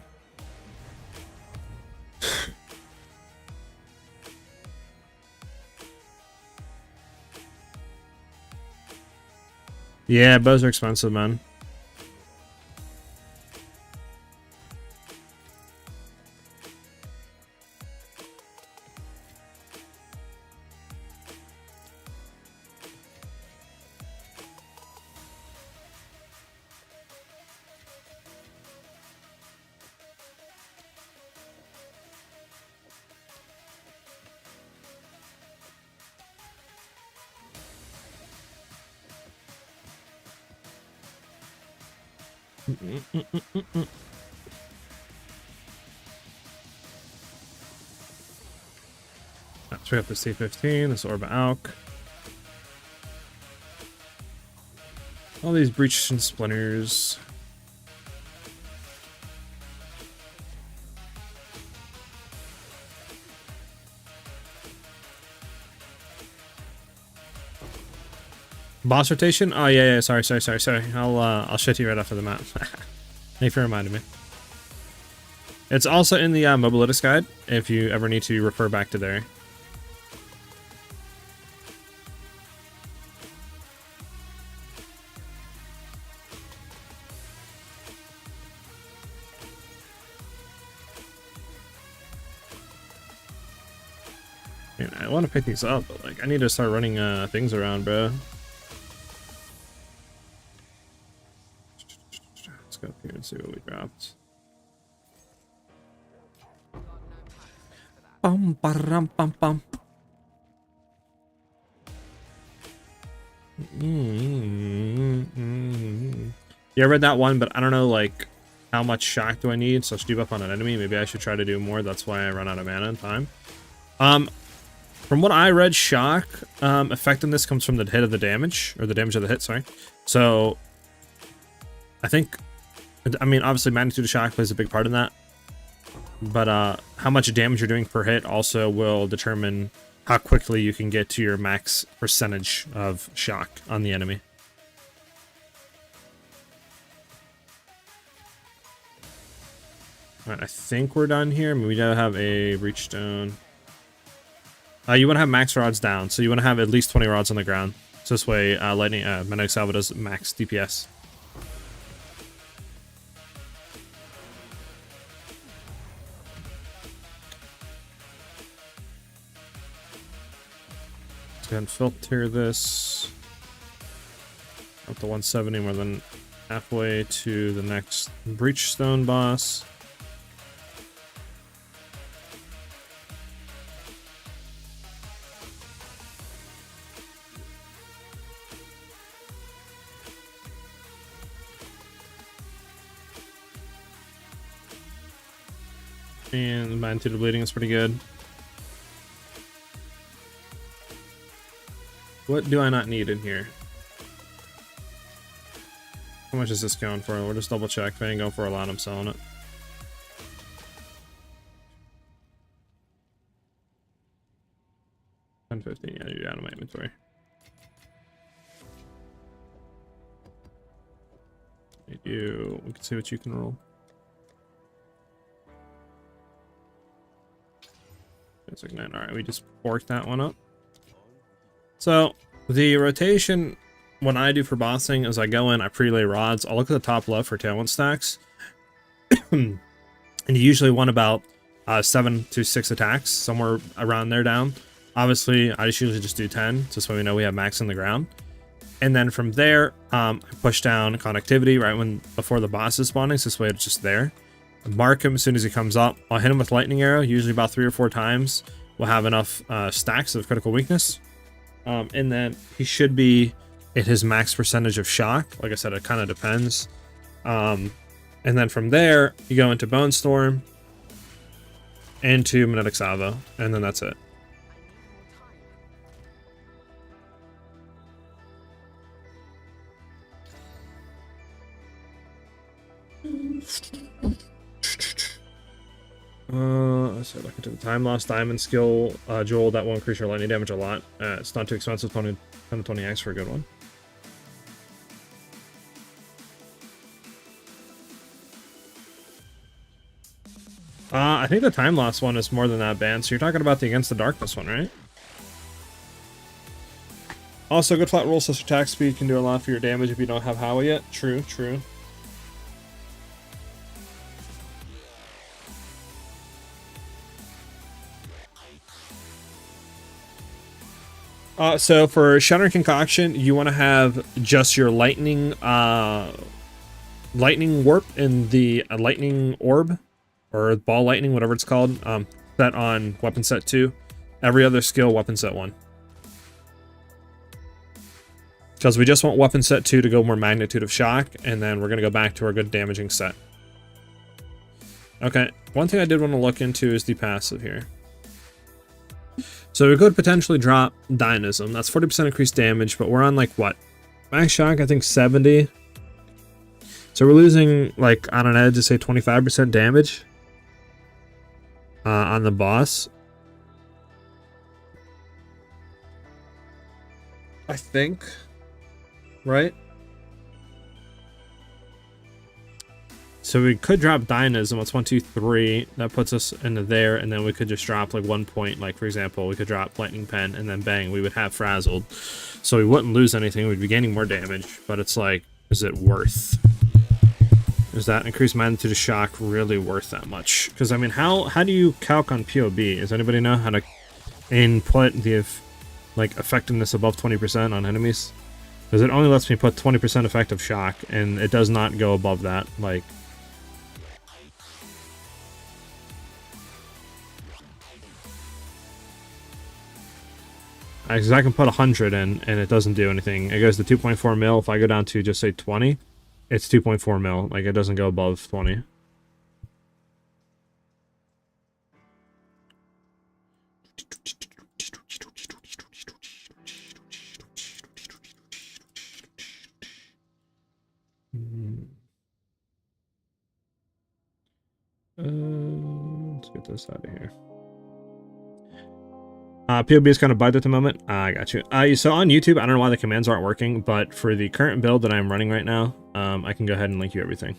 A: Yeah, bows are expensive, man. So we have this T15, this Orba Alk. All these breach and splinters. Boss rotation? Oh yeah, sorry. I'll shit you right after the map. Thank you for reminding me. It's also in the Mobilitis guide if you ever need to refer back to there. Man, I want to pick these up, but like I need to start running things around, bro. Let's go up here and see what we dropped. Bum bum bum bum. Yeah, I read that one, but I don't know like how much shock do I need. So debuff on an enemy. Maybe I should try to do more. That's why I run out of mana and time. From what I read, shock effectiveness comes from the hit of the damage, or the damage of the hit. Sorry. So I think, I mean, obviously magnitude of shock plays a big part in that. But how much damage you're doing per hit also will determine how quickly you can get to your max percentage of shock on the enemy. Alright, I think we're done here. I mean, we gotta have a breach stone. You want to have max rods down, so you want to have at least 20 rods on the ground. So this way, Magnetic Salvo does max DPS. Let's go ahead and filter this up to 170, more than halfway to the next breach stone boss. And the magnitude of bleeding is pretty good. What do I not need in here? How much is this going for? We'll just double check. If I ain't going for a lot, I'm selling it. $10.50. Yeah, you're out of my inventory. We can see what you can roll. It's like 9. Alright, we just forked that one up. So the rotation, what I do for bossing is I go in, I pre-lay rods, I'll look at the top left for tailwind stacks. And you usually want about 7 to 6 attacks, somewhere around there down. Obviously, I usually just do 10, so this way we know we have max in the ground. And then from there, I push down connectivity right before the boss is spawning, so this way it's just there. Mark him as soon as he comes up. I'll hit him with lightning arrow, usually about 3 or 4 times. We'll have enough stacks of critical weakness. And then he should be at his max percentage of shock. Like I said, it kind of depends. And then from there, you go into Bone Storm, into Magnetic Salvo, and then that's it. So look into the time loss diamond skill, Joel. That will increase your lightning damage a lot. It's not too expensive. 10 to 20x for a good one. I think the time loss one is more than that banned. So you're talking about the Against the Darkness one, right? Also, good flat roll slash attack speed can do a lot for your damage if you don't have Howa yet. True, true. So for Shattering Concoction, you want to have just your lightning warp in the lightning orb, or ball lightning, whatever it's called, set on weapon set 2. Every other skill, weapon set 1. Because we just want weapon set 2 to go more magnitude of shock, and then we're going to go back to our good damaging set. Okay, one thing I did want to look into is the passive here. So we could potentially drop Dynamism. That's 40% increased damage, but we're on like what? Max shock, I think 70. So we're losing like on an edge to say 25% damage on the boss. I think, right? So we could drop Dynamism. That's 1, 2, 3. That puts us into there, and then we could just drop like 1 point. Like for example, we could drop Lightning Pen, and then bang, we would have Frazzled. So we wouldn't lose anything. We'd be gaining more damage, but it's like, is it worth? Is that increased magnitude of shock really worth that much? Because I mean, how do you calc on PoB? Does anybody know how to input the like effectiveness above 20% on enemies? Because it only lets me put 20% effective shock, and it does not go above that. Like. Because I can put 100 in, and it doesn't do anything. It goes to 2.4 mil. If I go down to just say 20, it's 2.4 mil. Like, it doesn't go above 20. Let's get this out of here. PoB is kind of bugged at the moment. I got you. So on YouTube, I don't know why the commands aren't working, but for the current build that I'm running right now, I can go ahead and link you everything.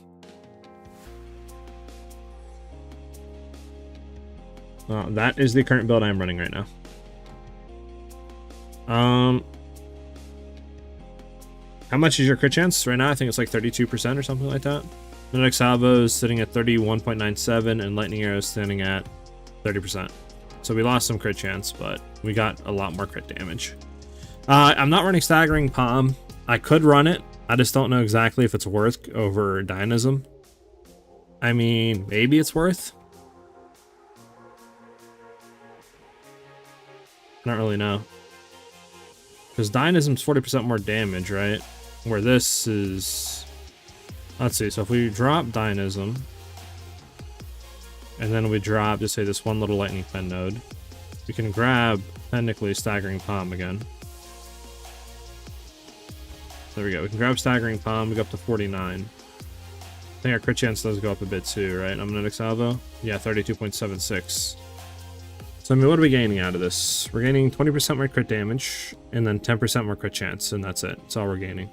A: That is the current build I'm running right now. How much is your crit chance right now? I think it's like 32% or something like that. The Salvo is sitting at 31.97, and Lightning Arrow is standing at 30%. So we lost some crit chance, but we got a lot more crit damage. I'm not running Staggering Palm. I could run it. I just don't know exactly if it's worth over Dynamism. I mean, maybe it's worth. I don't really know. Because Dynamism's 40% more damage, right? Where this is... Let's see, so if we drop Dynamism... and then we drop, just say, this one little Lightning Pen node, we can grab, technically, Staggering Palm again. There we go. We can grab Staggering Palm, we go up to 49. I think our crit chance does go up a bit too, right? Omnitic Salvo? Yeah, 32.76. So, I mean, what are we gaining out of this? We're gaining 20% more crit damage, and then 10% more crit chance, and that's it. That's all we're gaining.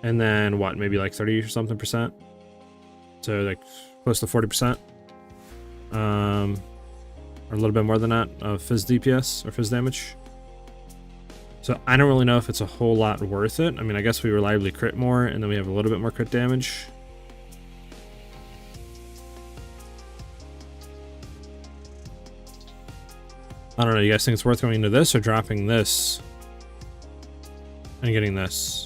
A: And then, what, maybe like 30 or something percent? So like close to 40%, or a little bit more than that of Fizz DPS or Fizz damage. So I don't really know if it's a whole lot worth it. I mean, I guess we reliably crit more, and then we have a little bit more crit damage. I don't know. You guys think it's worth going into this or dropping this and getting this?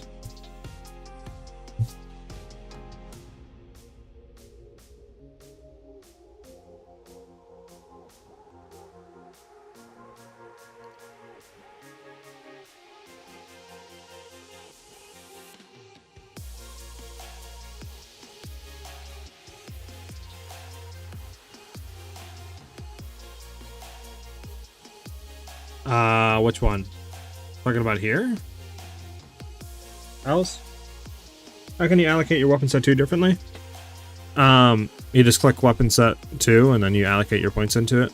A: Which one? Talking about here? Alice? How can you allocate your weapon set 2 differently? You just click weapon set 2 and then you allocate your points into it.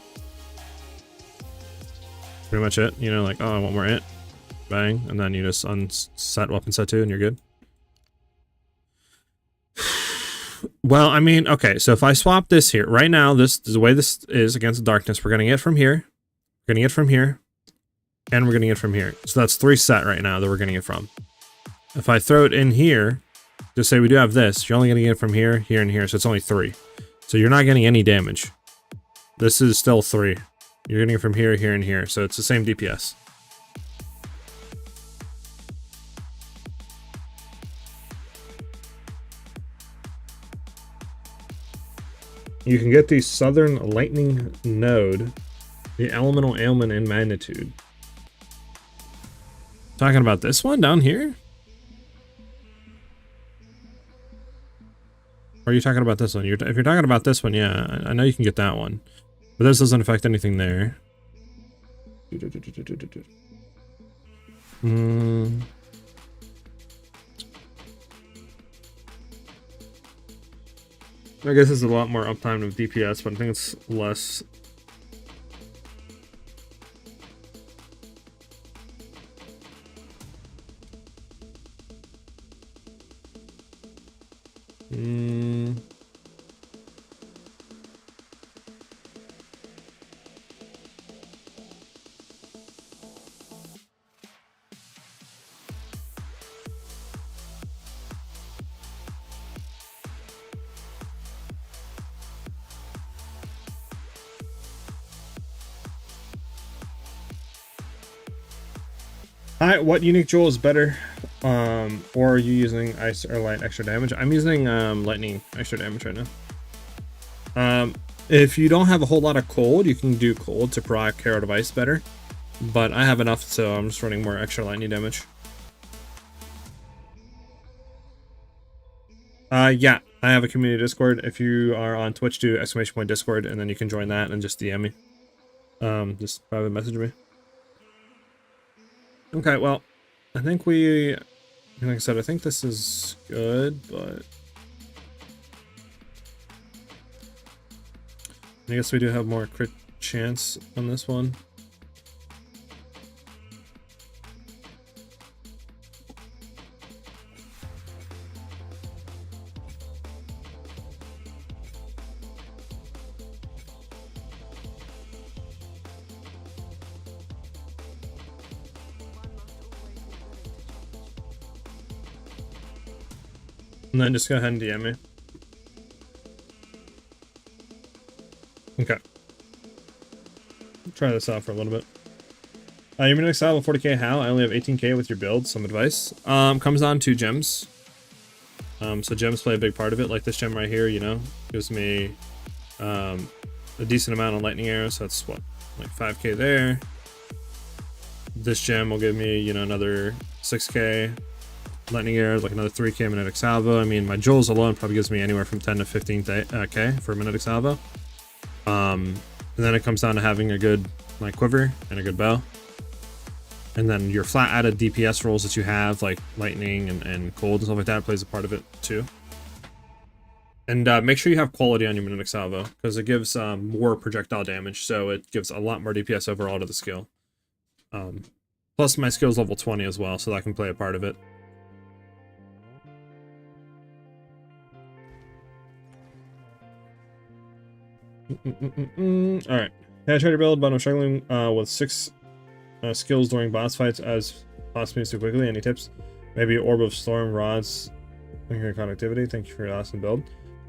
A: Pretty much it. You know, like, oh, I want more it. Bang. And then you just unset weapon set 2 and you're good. Well, I mean, okay, so if I swap this here, right now, this is the way this is against the darkness. We're getting it from here. We're getting it from here. And we're getting it from here. So that's 3 set right now that we're getting it from. If I throw it in here, just say we do have this, you're only going to get it from here, here, and here. So it's only 3. So you're not getting any damage. This is still 3. You're getting it from here, here, and here. So it's the same DPS. You can get the Southern Lightning Node, the Elemental Ailment and Magnitude. Talking about this one down here? Or are you talking about this one? If you're talking about this one, yeah, I know you can get that one. But this doesn't affect anything there. I guess it's a lot more uptime of DPS, but I think it's less. Alright, what unique jewel is better? Or are you using ice or light extra damage? I'm using lightning extra damage right now. If you don't have a whole lot of cold, you can do cold to proc Herald of Ice better. But I have enough, so I'm just running more extra lightning damage. Yeah, I have a community Discord. If you are on Twitch, do !Discord, and then you can join that and just DM me. Just private message me. Okay, well, I think like I said, I think this is good, but I guess we do have more crit chance on this one. And then just go ahead and DM me. Okay. Try this out for a little bit. You're gonna Exile with 40k how? I only have 18k with your build. Some advice. Comes down to gems. So gems play a big part of it. Like this gem right here, you know, gives me a decent amount of lightning arrows. So that's what, like 5k there. This gem will give me, you know, another 6k. Lightning arrows, like another 3k magnetic salvo. I mean, my jewels alone probably gives me anywhere from 10 to 15k for a magnetic salvo. And then it comes down to having a good like quiver and a good bow. And then your flat added DPS rolls that you have, like lightning and cold and stuff like that, plays a part of it too. And make sure you have quality on your magnetic salvo, because it gives more projectile damage, so it gives a lot more DPS overall to the skill. Plus my skill's level 20 as well, so that can play a part of it. Alright. Yeah, I tried to build, but I'm struggling with 6 skills during boss fights as boss moves too quickly. Any tips? Maybe Orb of Storm, Rods, your conductivity. Thank you for your awesome build.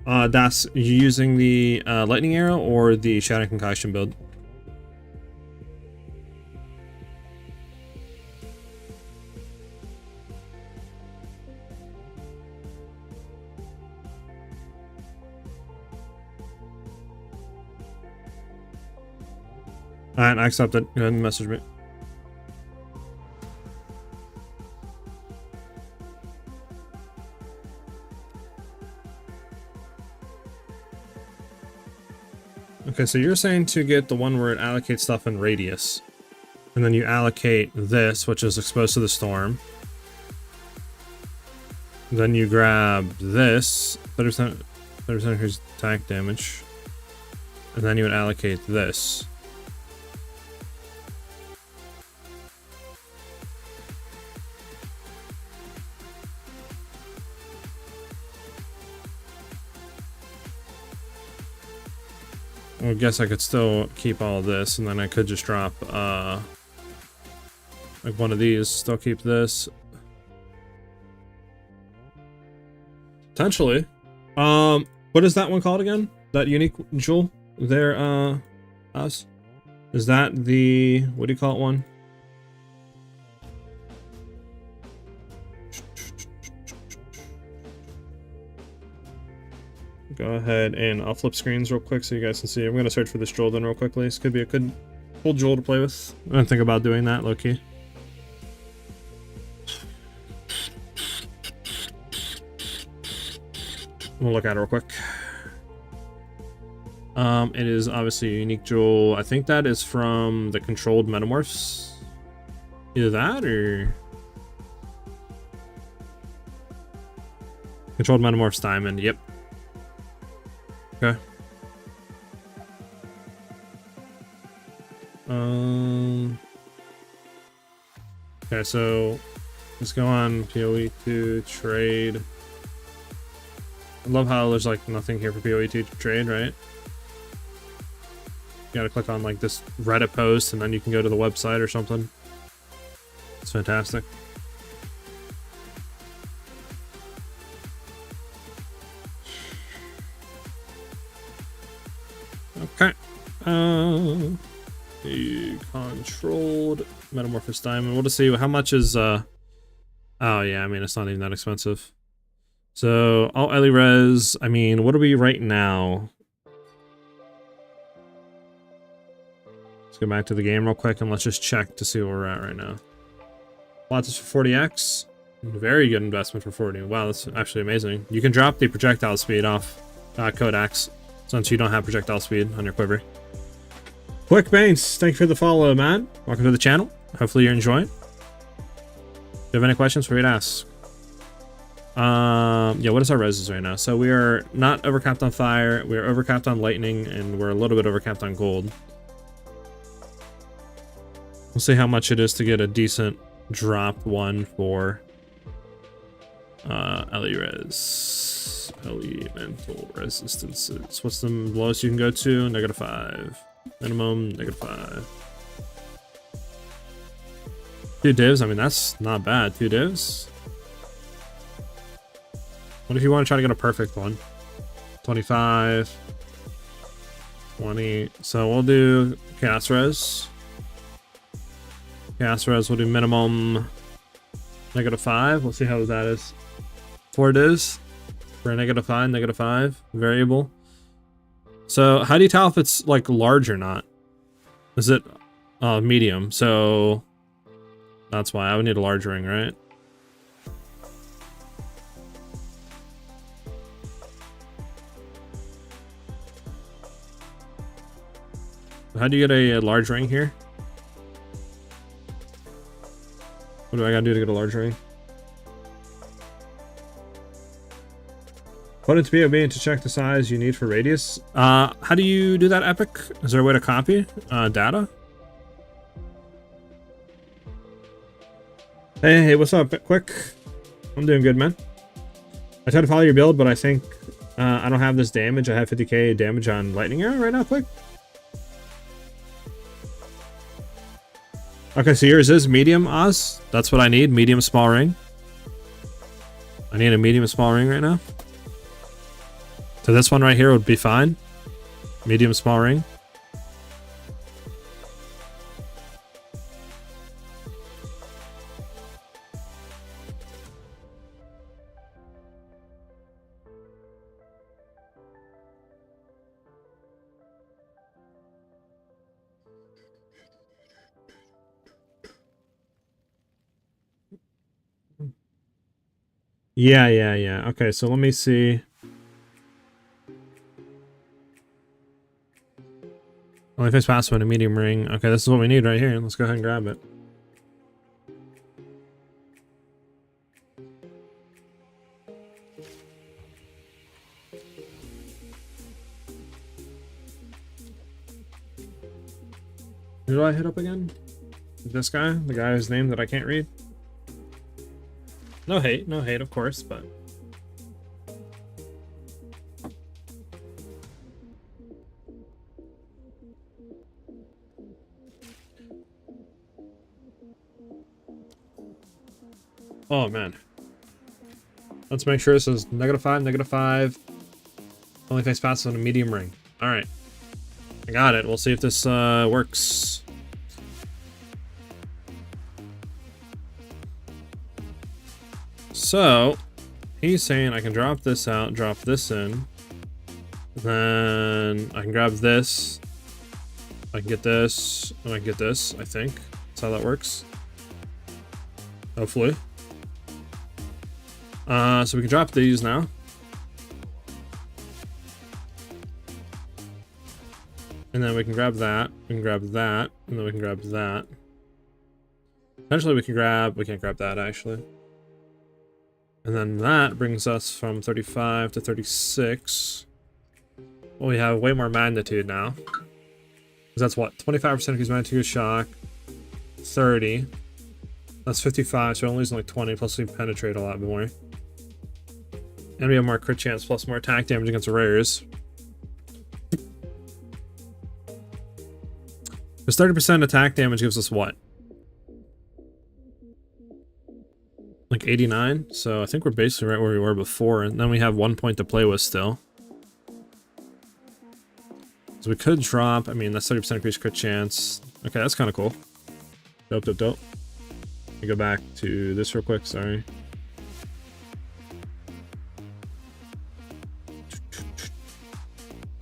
A: That's you using the Lightning Arrow or the Shadow Concoction build? Alright, I accept it. Go ahead and message me. Okay, so you're saying to get the one where it allocates stuff in radius. And then you allocate this, which is exposed to the storm. Then you grab this, 30% increased attack damage. And then you would allocate this. I guess I could still keep all of this, and then I could just drop, like one of these, still keep this. Potentially. What is that one called again? That unique jewel there, us? Is that the, what do you call it one? Go ahead and I'll flip screens real quick so you guys can see. I'm going to search for this jewel then real quickly. This could be a good cool jewel to play with. I'm going to think about doing that low-key. We'll look at it real quick. It is obviously a unique jewel. I think that is from the controlled metamorphs. Either that or controlled metamorphs diamond. Yep. Okay. Okay, so let's go on PoE to trade. I love how there's like nothing here for PoE to trade, right? You gotta click on like this Reddit post and then you can go to the website or something. It's fantastic. Okay. The controlled metamorphosis diamond. We'll just see how much is oh yeah, I mean it's not even that expensive. So all Ellie res, I mean, what are we right now? Let's go back to the game real quick and let's just check to see where we're at right now. Lots is for 40x. Very good investment for 40. Wow, that's actually amazing. You can drop the projectile speed off Codex since you don't have projectile speed on your quiver. Quick Banes, thank you for the follow, man. Welcome to the channel. Hopefully you're enjoying. If you have any questions, feel free to ask. Yeah, what is our roses right now? So we are not overcapped on fire, we are overcapped on lightning, and we're a little bit overcapped on gold. We'll see how much it is to get a decent drop one for LE res. Elemental resistances. What's the lowest you can go to? -5. Minimum -5. 2 divs, I mean that's not bad. 2 divs. What if you want to try to get a perfect one? 25, 20. So we'll do chaos res. Chaos res will do minimum -5. We'll see how that is. 4 divs for a -5, -5 variable. So how do you tell if it's like large or not? Is it medium? So that's why I would need a large ring, right? How do you get a large ring here? What do I gotta do to get a large ring? Put into PoE to check the size you need for radius. How do you do that, Epic? Is there a way to copy data? Hey, what's up, Quick? I'm doing good, man. I tried to follow your build, but I think I don't have this damage. I have 50k damage on lightning arrow right now, Quick. Okay, so yours is medium, Oz. That's what I need, medium small ring. I need a medium small ring right now. So this one right here would be fine. Medium small ring. Yeah. Okay, so let me see. Only face passive and a medium ring. Okay, this is what we need right here. Let's go ahead and grab it. Who do I hit up again? This guy? The guy whose name that I can't read? No hate, of course, but... Oh, man. Let's make sure this is -5, -5. Only face passive on a medium ring. Alright. I got it. We'll see if this works. So, he's saying I can drop this out, drop this in. Then I can grab this. I can get this, and I can get this, I think. That's how that works. Hopefully. So we can drop these now. And then we can grab that. We can grab that. And then we can grab that. Potentially we can't grab that actually. And then that brings us from 35 to 36. Well, we have way more magnitude now. Because that's what? 25% increase magnitude shock. 30. That's 55, so we're only losing like 20, plus we penetrate a lot more. And we have more crit chance, plus more attack damage against rares. Because 30% attack damage gives us what? Like 89? So I think we're basically right where we were before, and then we have 1 point to play with still. So we could drop, I mean, that's 30% increased crit chance. Okay, that's kind of cool. Dope, dope, dope. Let me go back to this real quick, sorry.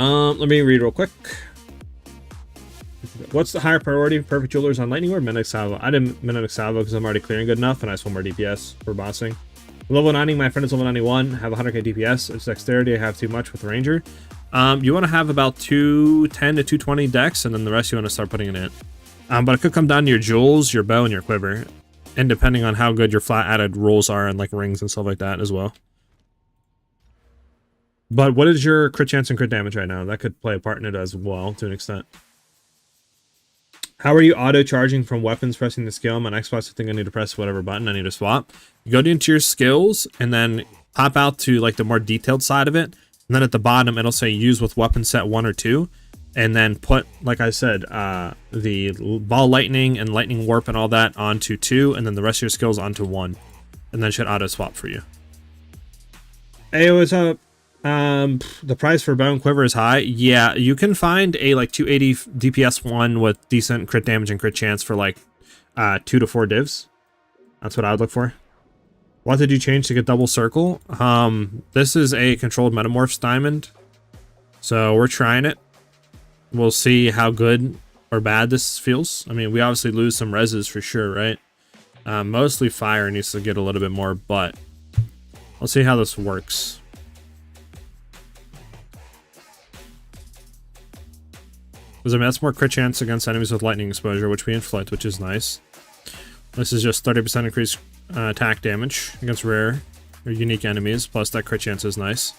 A: Let me read real quick. What's the higher priority? Perfect Jewelers on Lightning or Mentorship Salvo? I didn't Mentorship Salvo because I'm already clearing good enough and I just want more DPS for bossing. Level 90, my friend is level 91, have 100k DPS. It's dexterity, I have too much with Ranger. You want to have about 210 to 220 dex, and then the rest you want to start putting it in. But it could come down to your jewels, your bow, and your quiver. And depending on how good your flat added rolls are and like rings and stuff like that as well. But what is your crit chance and crit damage right now? That could play a part in it as well, to an extent. How are you auto-charging from weapons pressing the skill? I'm on Xbox, I think I need to press whatever button I need to swap. You go into your skills, and then pop out to like the more detailed side of it. And then at the bottom, it'll say use with weapon set 1 or 2. And then put, like I said, the ball lightning and lightning warp and all that onto 2. And then the rest of your skills onto 1. And then it should auto-swap for you. Hey, what's up? The price for bow and quiver is high. Yeah, you can find a like 280 DPS one with decent crit damage and crit chance for like 2 to 4 divs. That's what I would look for. What did you change to get double circle? This is a controlled metamorphs diamond, so we're trying it. We'll see how good or bad this feels. I mean, we obviously lose some reses for sure, right? Mostly fire needs to get a little bit more, but let's see how this works. Because I mean, that's more crit chance against enemies with lightning exposure, which we inflict, which is nice. This is just 30% increased attack damage against rare or unique enemies, plus that crit chance is nice.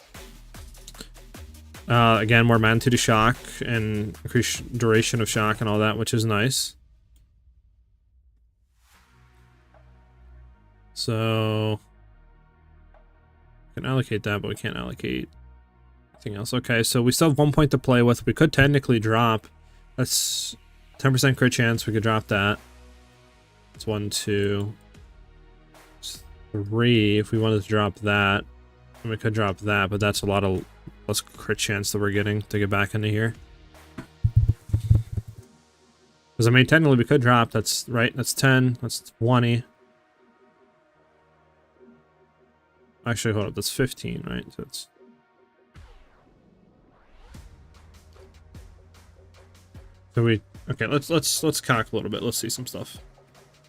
A: Again, more magnitude of shock and increased duration of shock and all that, which is nice. So we can allocate that, but we can't allocate anything else. Okay, so we still have 1 point to play with. We could technically drop. That's 10% crit chance. We could drop that. It's 1, 2, 3. If we wanted to drop that, and we could drop that, but that's a lot of less crit chance that we're getting to get back into here. Because I mean, technically we could drop. That's right. That's 10. That's 20. Actually, hold up. That's 15, right? So it's. So we okay. Let's calc a little bit. Let's see some stuff.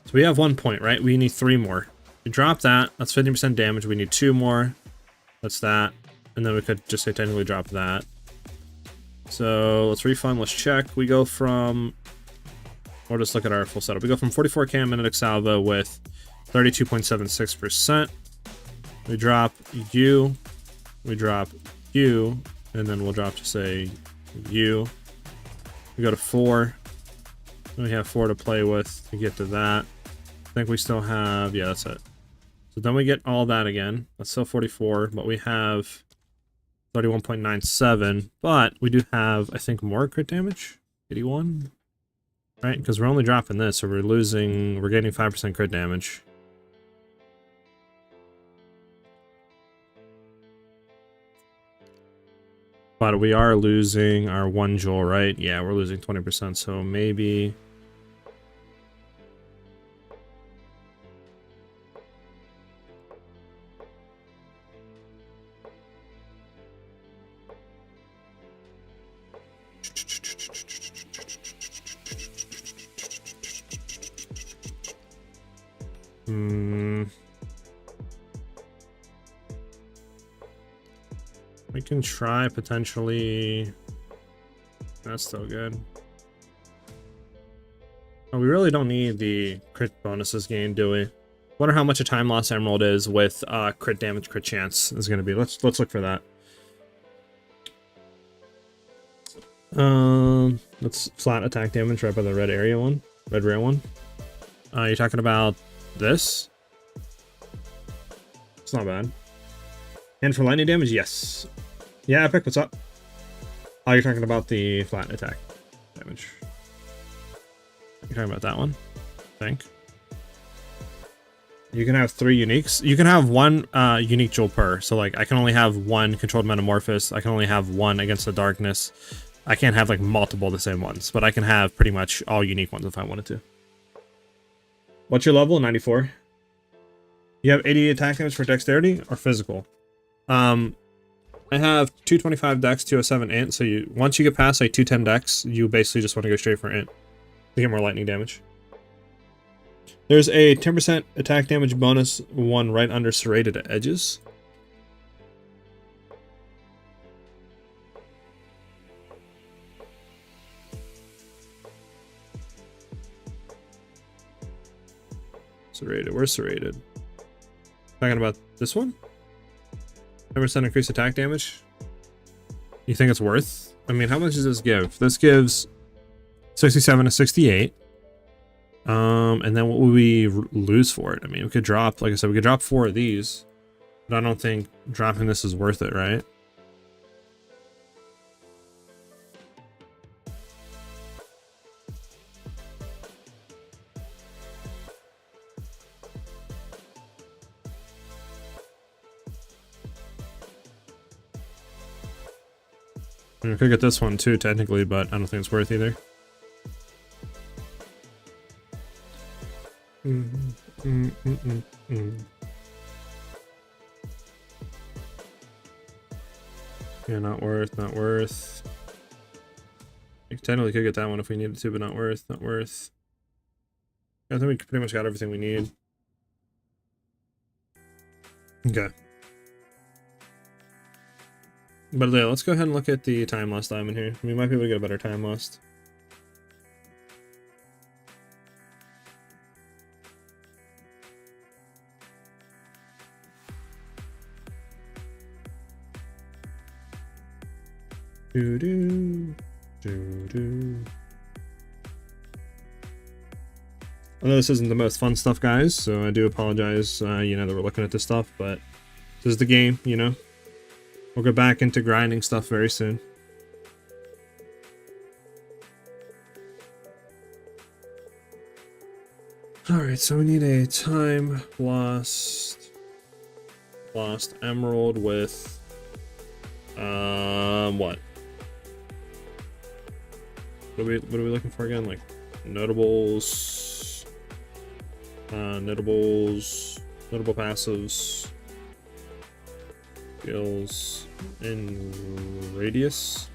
A: So we have 1 point, right? We need 3 more. We drop that. That's 50% damage. We need 2 more. That's that. And then we could just say technically drop that. So let's refund. Let's check. We go from. Or just look at our full setup. We go from 44k Mentorship Salvo with 32.76%. We drop you. We drop you. And then we'll drop to say you. We go to 4. We have 4 to play with to get to that. I think we still have, yeah, that's it. So then we get all that again. That's still 44, but we have 31.97. But we do have, I think, more crit damage. 81, right? Because we're only dropping this, so we're getting 5% crit damage. But we are losing our 1 jewel, right? Yeah, we're losing 20%, so maybe. We can try potentially That's still good. Oh, we really don't need the crit bonuses gained, do we? Wonder how much a time loss emerald is with crit damage, crit chance is going to be. Let's look for that. Let's flat attack damage right by the red area one, red rare one. You're talking about this? It's not bad. And for lightning damage, yes. Yeah, Epic, what's up? Oh, you're talking about the flat attack damage. You're talking about that one, I think. You can have 3 uniques. You can have 1 unique jewel per. So like I can only have 1 controlled metamorphosis. I can only have 1 against the darkness. I can't have like multiple of the same ones, but I can have pretty much all unique ones if I wanted to. What's your level? 94. You have 80 attack damage for dexterity or physical? I have 225 dex, 207 int. So you once you get past like 210 dex, you basically just want to go straight for int to get more lightning damage. There's a 10% attack damage bonus one right under serrated edges. Serrated, where's serrated? Talking about this one? 10% increased attack damage? You think it's worth? I mean, how much does this give? This gives 67 to 68. And then what would we lose for it? I mean, we could drop, like I said, we could drop 4 of these, but I don't think dropping this is worth it, right? I mean, we could get this one too, technically, but I don't think it's worth either. Yeah, not worth, not worth. We technically could get that one if we needed to, but not worth, not worth. I think we pretty much got everything we need. Okay. But yeah, let's go ahead and look at the time lost diamond here. We might be able to get a better time lost. Doo-doo, doo-doo. I know this isn't the most fun stuff, guys, so I do apologize, you know, that we're looking at this stuff, but this is the game, you know? We'll go back into grinding stuff very soon. Alright, so we need a time lost emerald with what? What are we looking for again? Like notables, notable passives, skills, and radius.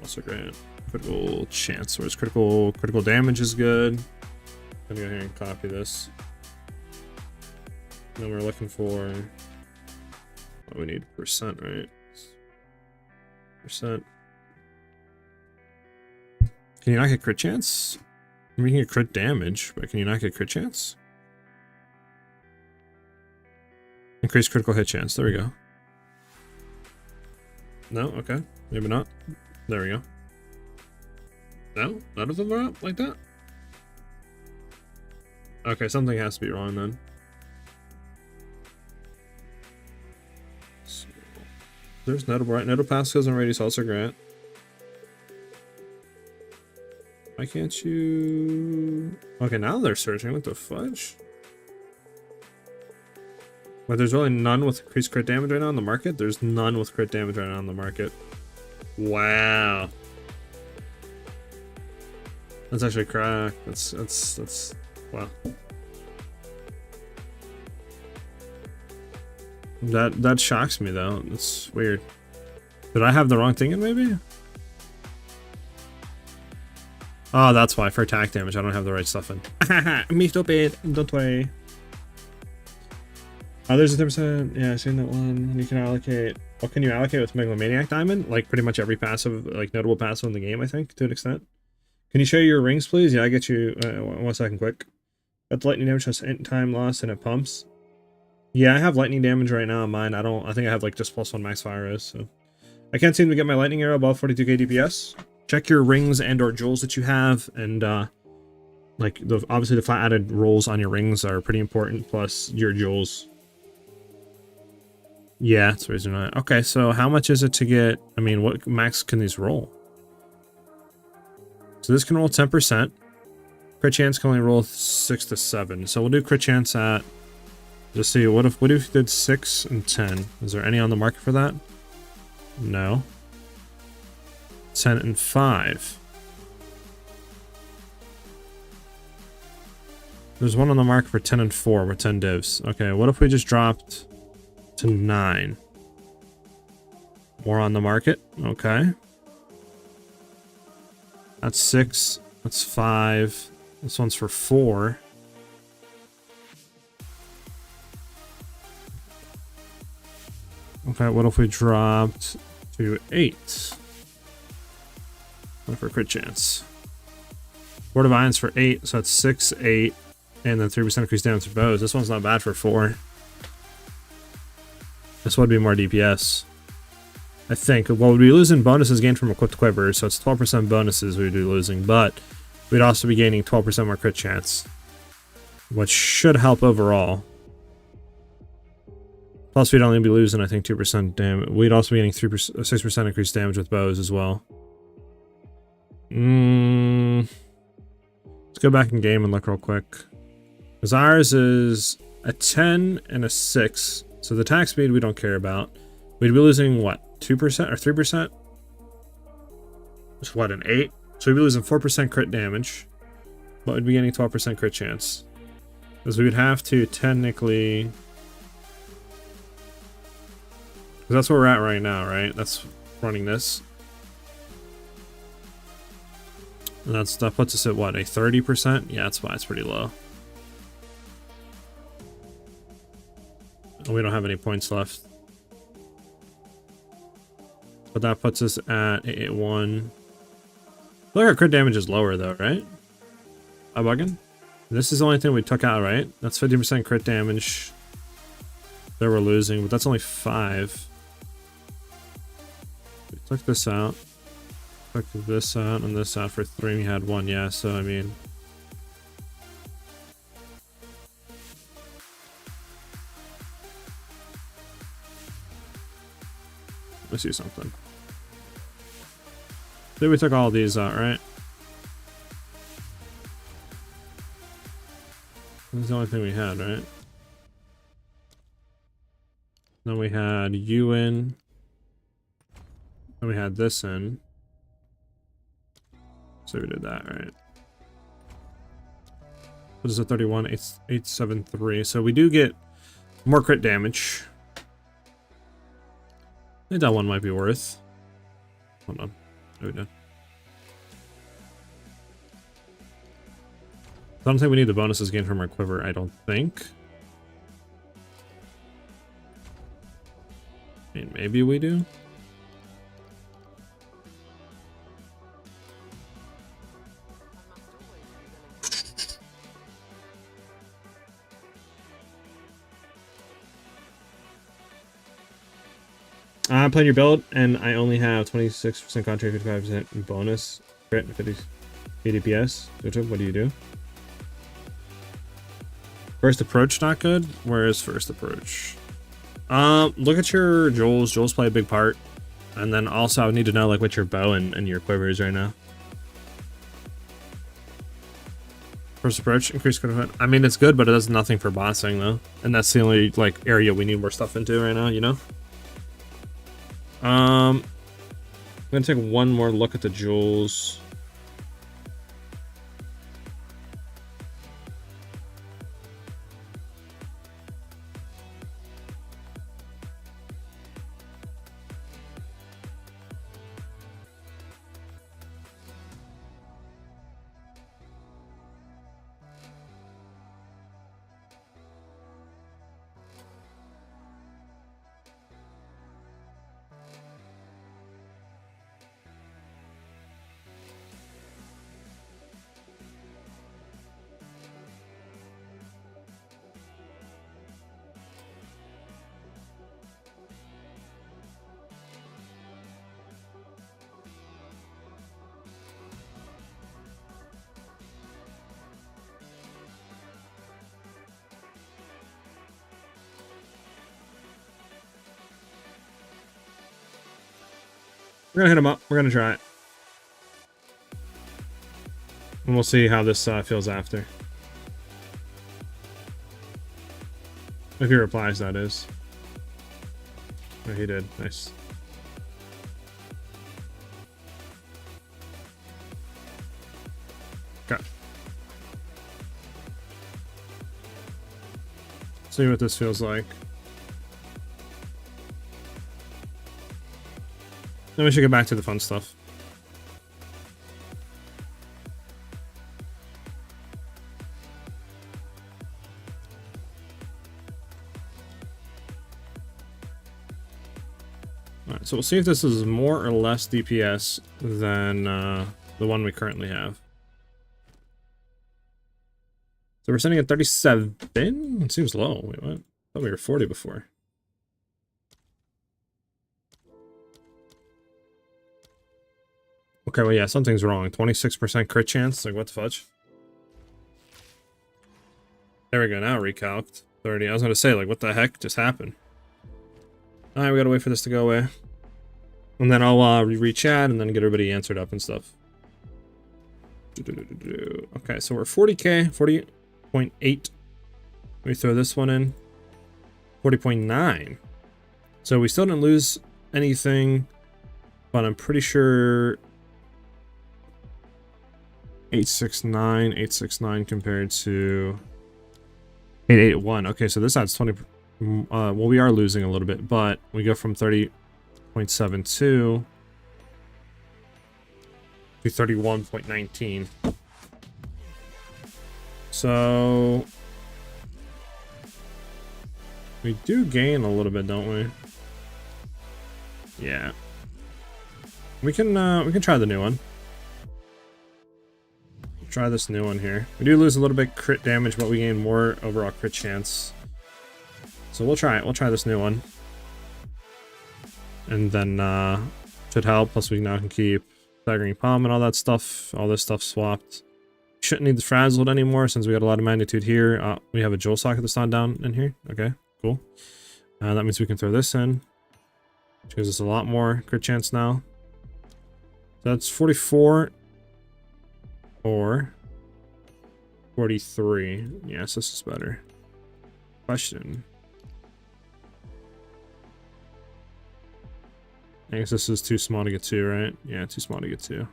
A: Also grant critical chance. Whereas critical damage is good. I'm gonna go here and copy this. And then we're looking for what we need, percent, right? Percent. Can you not get crit chance? I mean, you can get crit damage, but can you not get crit chance? Increase critical hit chance. There we go. No? Okay. Maybe not. There we go. No? None of them are up like that? Okay, something has to be wrong then. So, there's notable, right? Notable pass skills and radius also grant. Why can't you... Okay, now they're searching. What the fudge? But there's really none with increased crit damage right now on the market? There's none with crit damage right now on the market. Wow. That's actually cracked. That's wow. That shocks me though. That's weird. Did I have the wrong thing in maybe? Oh, that's why. For attack damage, I don't have the right stuff in. Me stupid. Don't worry. There's a 10%. Yeah, I've seen that one. You can allocate What can you allocate with Megalomaniac Diamond? Like pretty much every passive, like notable passive in the game, I think, to an extent. Can you show your rings, please? Yeah, I get you. 1 second, quick. Got the lightning damage, has time loss, and it pumps. Yeah, I have lightning damage right now on mine. I think I have like just +1 max fire is, so. I can't seem to get my lightning arrow above 42k DPS. Check your rings and or jewels that you have, and like obviously the flat added rolls on your rings are pretty important, plus your jewels. Yeah, that's the reason why. Okay, so how much is it to get, I mean, what max can these roll? So this can roll 10%. Crit chance can only roll 6 to 7. So we'll do crit chance at, just see, what if we did 6 and 10? Is there any on the market for that? No. 10 and 5. There's one on the market for 10 and 4 with 10 divs. Okay, what if we just dropped to 9? More on the market. Okay. That's 6. That's 5. This one's for 4. Okay, what if we dropped to 8? What for crit chance? Word of Iron's for 8, so that's 6, 8, and then 3% increase damage to bows. This one's not bad for 4. This would be more DPS. I think. Well, we'd be losing bonuses gained from equipped quivers, so it's 12% bonuses we'd be losing, but we'd also be gaining 12% more crit chance, which should help overall. Plus, we'd only be losing, I think, 2% damage. We'd also be getting 6% increased damage with bows as well. Let's go back in game and look real quick. Because ours is a 10 and a 6. So the attack speed we don't care about. We'd be losing, what, 2% or 3%? It's what, an 8? So we'd be losing 4% crit damage. But we'd be getting 12% crit chance. Because we would have to technically... Because that's where we're at right now, right? That's running this. And that puts us at what, a 30%? Yeah, that's why it's pretty low. And we don't have any points left. But that puts us at 8-1. Look, our crit damage is lower though, right? Am I bugging? This is the only thing we took out, right? That's 50% crit damage that we're losing, but that's only 5. We took this out. Took this out and this out for 3. We had 1, yeah, so I mean... Let me see something. Then we took all these out, right? That's the only thing we had, right? Then we had you in. Then we had this in. So we did that, right? What is it? 31, 873. So we do get more crit damage. I think that one might be worth. Hold on. There we go. I don't think we need the bonuses gained from our quiver, I don't think. I mean, maybe we do. I'm playing your build, and I only have 26% contract, 55% bonus, crit, 50 DPS. What do you do? First approach not good. Where is first approach? Look at your jewels. Jewels play a big part, and then also I would need to know like what your bow and your quiver is right now. First approach, increase crit event. I mean, it's good, but it does nothing for bossing though, and that's the only like area we need more stuff into right now. You know. I'm gonna take one more look at the jewels. We're gonna hit him up. We're gonna try it. And we'll see how this feels after. If he replies, that is. Oh, he did. Nice. Okay. See what this feels like. Then we should get back to the fun stuff. Alright, so we'll see if this is more or less DPS than the one we currently have. So we're sitting at 37. It seems low. Wait, what? I thought we were 40 before. Okay, well, yeah, something's wrong. 26% crit chance? Like, what the fudge? There we go, now recalced. 30. I was gonna say, like, what the heck just happened? Alright, we gotta wait for this to go away. And then I'll re-chat and then get everybody answered up and stuff. Okay, so we're 40k, 40.8. We throw this one in. 40.9. So we still didn't lose anything, but I'm pretty sure 869 compared to 881. Okay, so this adds 20. Well, we are losing a little bit, but we go from 30.72 to 31.19. So we do gain a little bit, don't we? Yeah. We can try the new one. Try this new one here. We do lose a little bit crit damage, but we gain more overall crit chance. So we'll try it. We'll try this new one. And then should help. Plus we now can keep staggering palm and all that stuff. All this stuff swapped. Shouldn't need the frazzled anymore since we got a lot of magnitude here. We have a jewel socket that's not down in here. Okay, cool. That means we can throw this in, which gives us a lot more crit chance now. So that's 44 or 43. Yes, this is better. Question. I guess this is too small to get to, right? Yeah, too small to get to.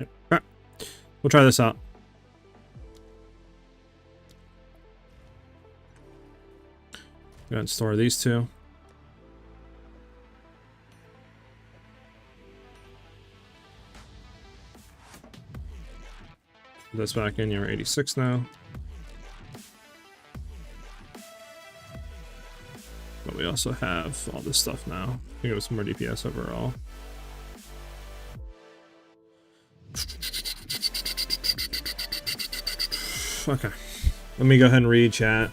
A: Okay. We'll try this out. Go ahead and store these two. Put this back in. You're 86 now. But we also have all this stuff now. Give us more DPS overall. Okay. Let me go ahead and read chat.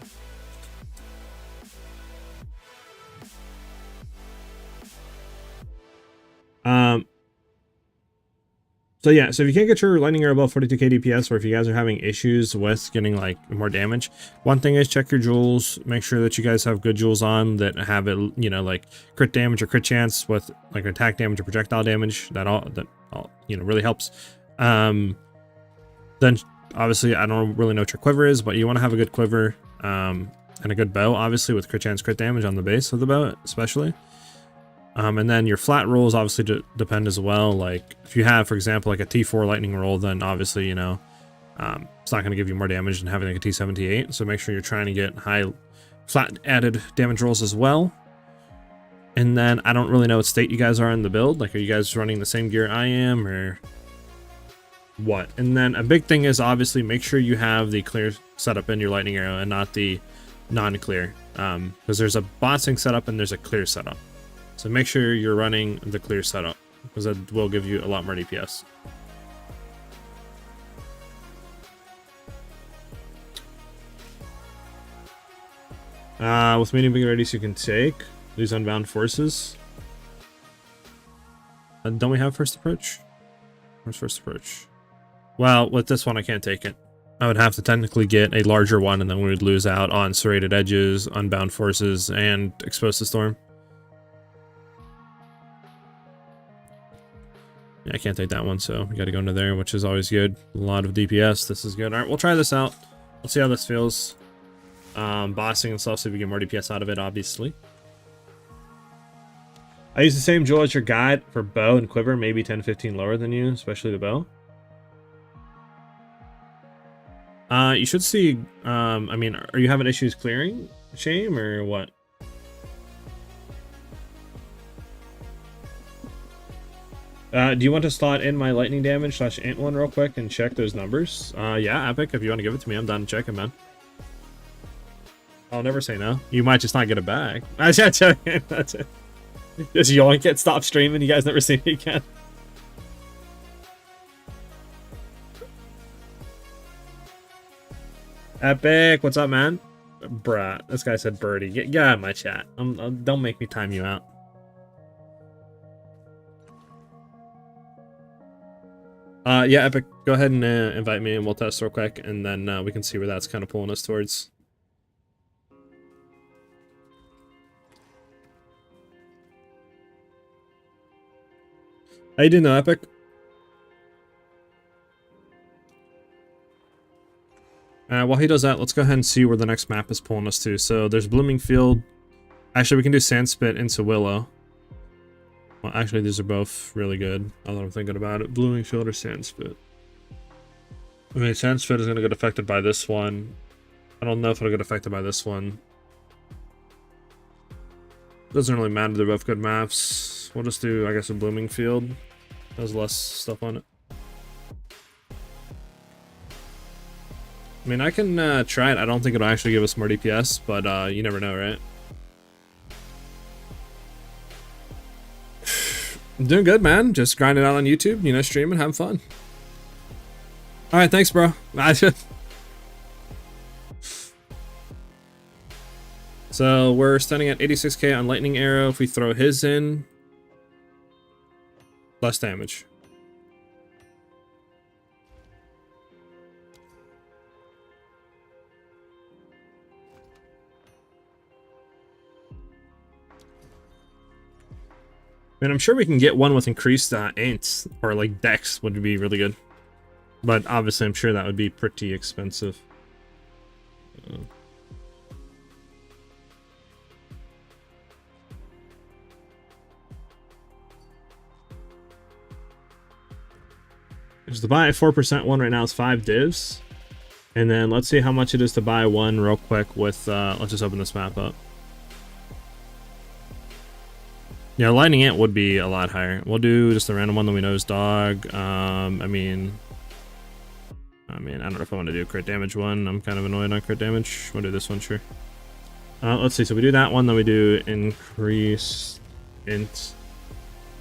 A: So yeah, so if you can't get your lightning arrow above 42k DPS, or if you guys are having issues with getting like more damage, one thing is check your jewels. Make sure that you guys have good jewels on that have it, you know, like crit damage or crit chance with like attack damage or projectile damage. That all you know really helps. Then obviously I don't really know what your quiver is, but you want to have a good quiver and a good bow, obviously with crit chance, crit damage on the base of the bow, especially. And then your flat rolls obviously depend as well. Like if you have, for example, like a T4 lightning roll, then obviously, you know, it's not going to give you more damage than having like a T78. So make sure you're trying to get high flat added damage rolls as well. And then I don't really know what state you guys are in the build. Like, are you guys running the same gear I am or what? And then a big thing is obviously make sure you have the clear setup in your lightning arrow and not the non-clear. Because there's a bossing setup and there's a clear setup. So make sure you're running the clear setup, because that will give you a lot more DPS. With medium big radius you can take these unbound forces. Don't we have first approach? Where's first approach? Well, with this one I can't take it. I would have to technically get a larger one, and then we would lose out on serrated edges, unbound forces, and expose the storm. Yeah, I can't take that one, so we got to go into there, which is always good. A lot of DPS. This is good. All right, we'll try this out. We'll see how this feels. Bossing and stuff, so we get more DPS out of it, obviously. I use the same jewel as your guide for bow and quiver, maybe 10-15 lower than you, especially the bow. You should see, I mean, are you having issues clearing, Shame, or what? Do you want to slot in my lightning damage / ant one real quick and check those numbers? Yeah, Epic, if you want to give it to me, I'm down to check it, man. I'll never say no. You might just not get it back. I just checking. That's it. Just yoink it, stop streaming, you guys never see me again. Epic, what's up, man? Bruh, this guy said birdie. Get out of my chat. Don't make me time you out. Yeah, Epic, go ahead and invite me and we'll test real quick, and then we can see where that's kind of pulling us towards. How you doing though, Epic? While he does that, let's go ahead and see where the next map is pulling us to. So there's Blooming Field. Actually, we can do Sandspit into Willow. Well, actually, these are both really good. Now that I'm thinking about it, Blooming Field or Sandspit. I mean, Sandspit is going to get affected by this one. I don't know if it'll get affected by this one. Doesn't really matter. They're both good maps. We'll just do, I guess, a Blooming Field. Has less stuff on it. I mean, I can try it. I don't think it'll actually give us more DPS, but you never know, right? I'm doing good, man. Just grinding out on YouTube, you know, streaming, having fun. All right, thanks, bro. So we're standing at 86k on Lightning Arrow. If we throw his in, less damage. I mean, I'm sure we can get one with increased ants, or like dex would be really good. But obviously, I'm sure that would be pretty expensive. Just to buy a 4% one right now is 5 divs. And then let's see how much it is to buy one real quick with, let's just open this map up. Yeah, Lightning Ant would be a lot higher. We'll do just a random one that we know is dog. I mean, I don't know if I want to do a crit damage one. I'm kind of annoyed on crit damage. We'll do this one, sure. Let's see, so we do that one, then we do increase int.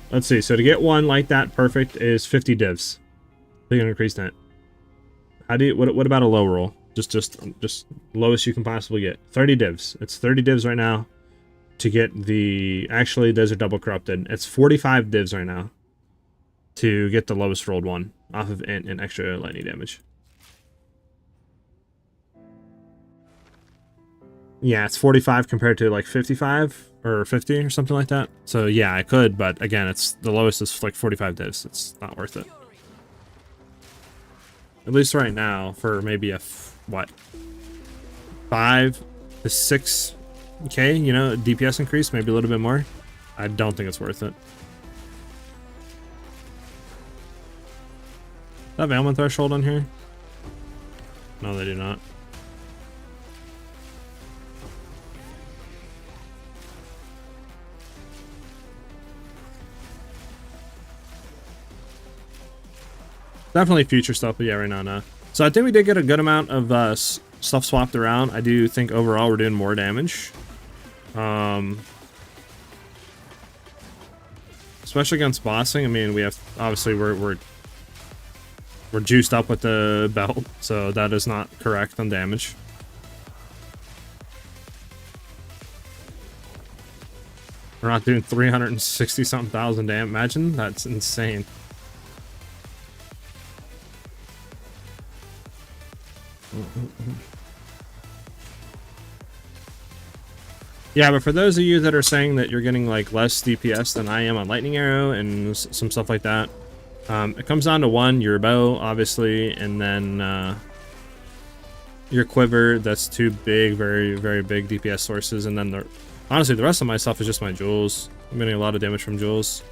A: Let's see, so to get one like that perfect is 50 divs. They're gonna increase that. How do you, what about a low roll? Just lowest you can possibly get. 30 divs. It's 30 divs right now to get the, actually those are double corrupted. It's 45 divs right now to get the lowest rolled one off of int and extra lightning damage. Yeah, it's 45 compared to like 55 or 50 or something like that. So yeah, I could, but again, it's the lowest is like 45 divs. It's not worth it. At least right now, for maybe a, what, 5 to 6k, you know, DPS increase, maybe a little bit more. I don't think it's worth it. Is that Valmont threshold on here? No, they do not. Definitely future stuff, but yeah, right now, no. So I think we did get a good amount of stuff swapped around. I do think overall we're doing more damage. Especially against bossing. I mean, we have, obviously we're juiced up with the belt, so that is not correct on damage. We're not doing 360 something thousand damage. Imagine, that's insane. Yeah, but for those of you that are saying that you're getting like less DPS than I am on Lightning Arrow and some stuff like that, It comes down to one, your bow, obviously, and then your quiver. That's two big, very, very big DPS sources, and then honestly, the rest of my stuff is just my jewels. I'm getting a lot of damage from jewels.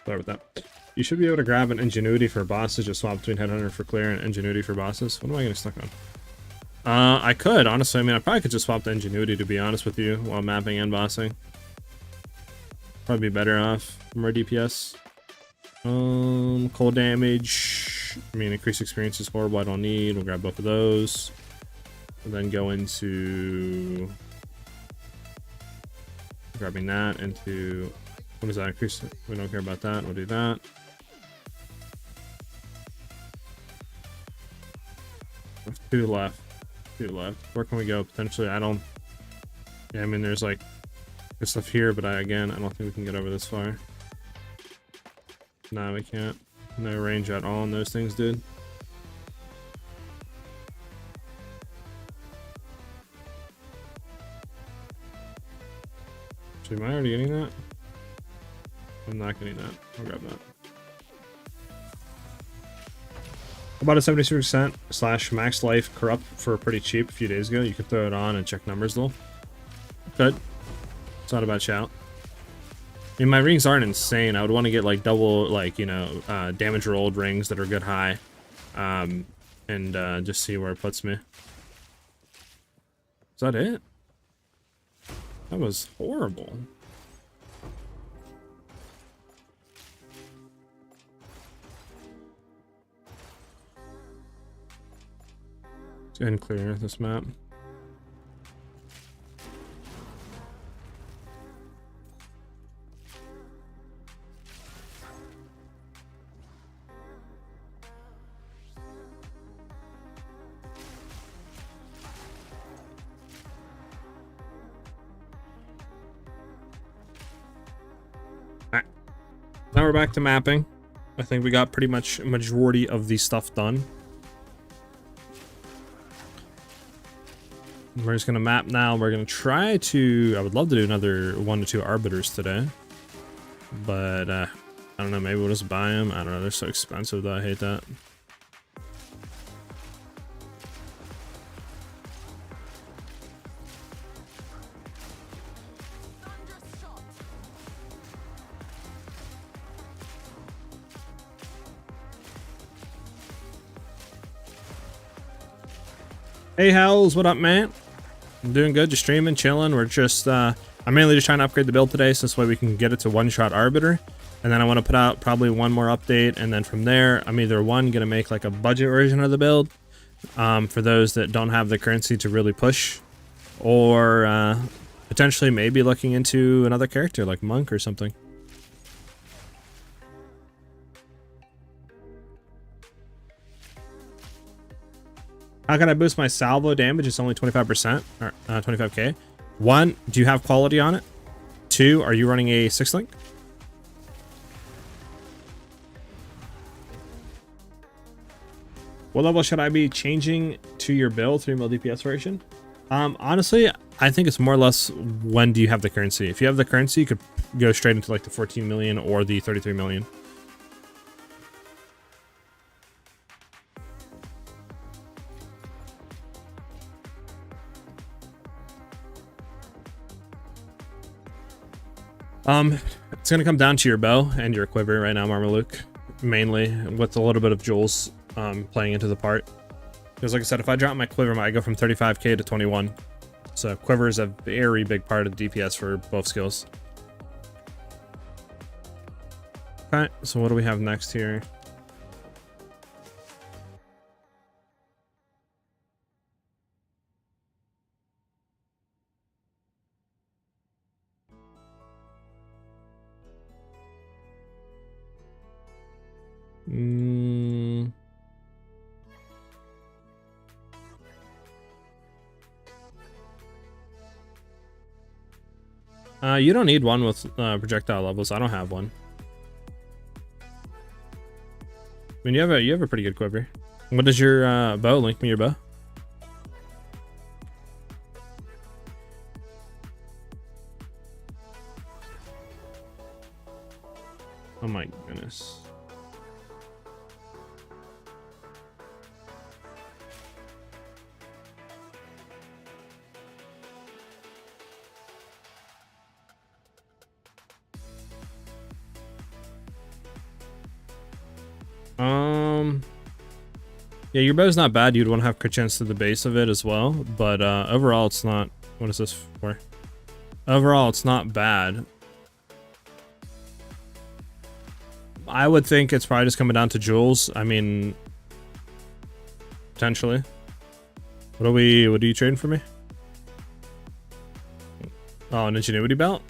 A: Sorry with that. You should be able to grab an ingenuity for bosses. Just swap between headhunter for clear and ingenuity for bosses. What am I getting stuck on? I could, honestly. I mean, I probably could just swap the ingenuity, to be honest with you, while mapping and bossing. Probably be better off. More DPS. Cold damage. I mean, increased experience is horrible. I don't need. We'll grab both of those. And then go into grabbing that into. What does that increase? We don't care about that. We'll do that. Two left. Two left. Where can we go? Potentially, I don't. Yeah, I mean, there's like good stuff here, but again, I don't think we can get over this far. No, we can't. No range at all on those things, dude. Actually, am I already getting that? I'm not getting that. I'll grab that. About a 76% / max life corrupt for pretty cheap a few days ago. You could throw it on and check numbers though. Good. It's not a bad shout. I mean, my rings aren't insane. I would want to get like double, like, you know, damage rolled rings that are good high. And just see where it puts me. Is that it? That was horrible. Let's go ahead and clear this map. Now we're back to mapping. I think we got pretty much a majority of the stuff done. We're just gonna map now. We're gonna try to. I would love to do another 1 to 2 arbiters today, but I don't know. Maybe we'll just buy them. I don't know. They're so expensive though. I hate that. Hey Hells, what up, man? I'm doing good, just streaming, chilling. We're just, I'm mainly just trying to upgrade the build today, so this way we can get it to one-shot Arbiter. And then I want to put out probably one more update, and then from there, I'm either gonna make like a budget version of the build, for those that don't have the currency to really push, or potentially maybe looking into another character like Monk or something. How can I boost my salvo damage? It's only 25%, or 25k. 1, do you have quality on it? 2, are you running a 6-link? What level should I be changing to your build, 3 mil DPS version? Honestly, I think it's more or less when do you have the currency. If you have the currency, you could go straight into like the 14 million or the 33 million. It's gonna come down to your bow and your quiver right now, Marmaluke, mainly, with a little bit of jewels playing into the part. Because like I said, if I drop my quiver, I go from 35k to 21. So quiver is a very big part of DPS for both skills. Okay, so what do we have next here? You don't need one with projectile levels. I don't have one. mean, you have a pretty good quiver. What is your bow? Link me your bow. Oh my goodness. Yeah, your bow's not bad. You'd want to have crit chance to the base of it as well, but overall it's not. What is this for? Overall, it's not bad. I would think it's probably just coming down to jewels. I mean, potentially. What are you trading for me? Oh, an ingenuity belt.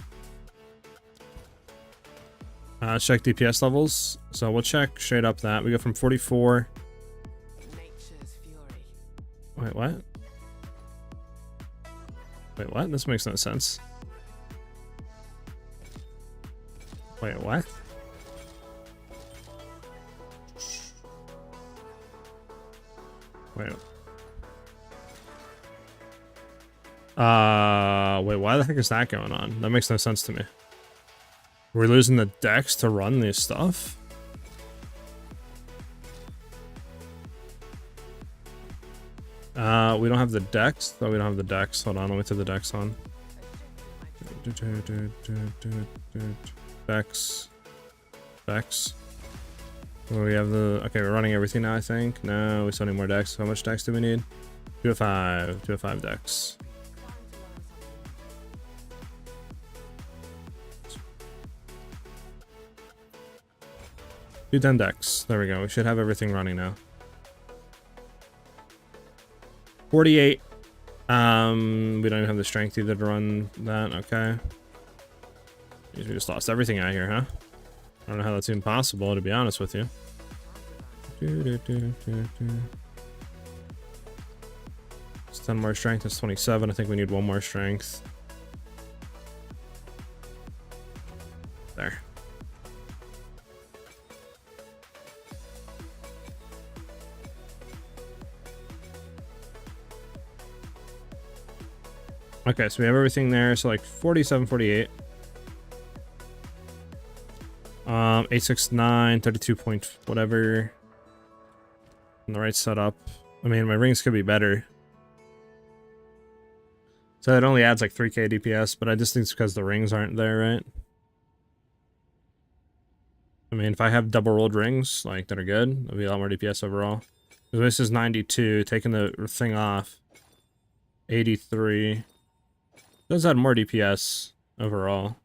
A: Let's check DPS levels. So we'll check straight up that. We go from 44. Wait, what? Wait, what? This makes no sense. Wait, what? Wait. Wait, why the heck is that going on? That makes no sense to me. We're losing the dex to run this stuff? We don't have the dex. No, we don't have the dex. Hold on, let me turn the dex on. Dex. Dex. Well, we have the... Okay, we're running everything now, I think. No, we still need more dex. How much dex do we need? 2 of 5. 2 of 5 dex. Do 10 dex. There we go. We should have everything running now. 48. We don't even have the strength either to run that. Okay. We just lost everything out here, huh? I don't know how that's even possible, to be honest with you. It's 10 more strength. That's 27. I think we need 1 more strength. There. Okay, so we have everything there. So like 47, 48. 869, 32 point whatever. In the right setup. I mean, my rings could be better. So it only adds like 3k DPS, but I just think it's because the rings aren't there, right? I mean, if I have double rolled rings, like, that are good, it'll be a lot more DPS overall. So this is 92, taking the thing off. 83. Does add more DPS overall.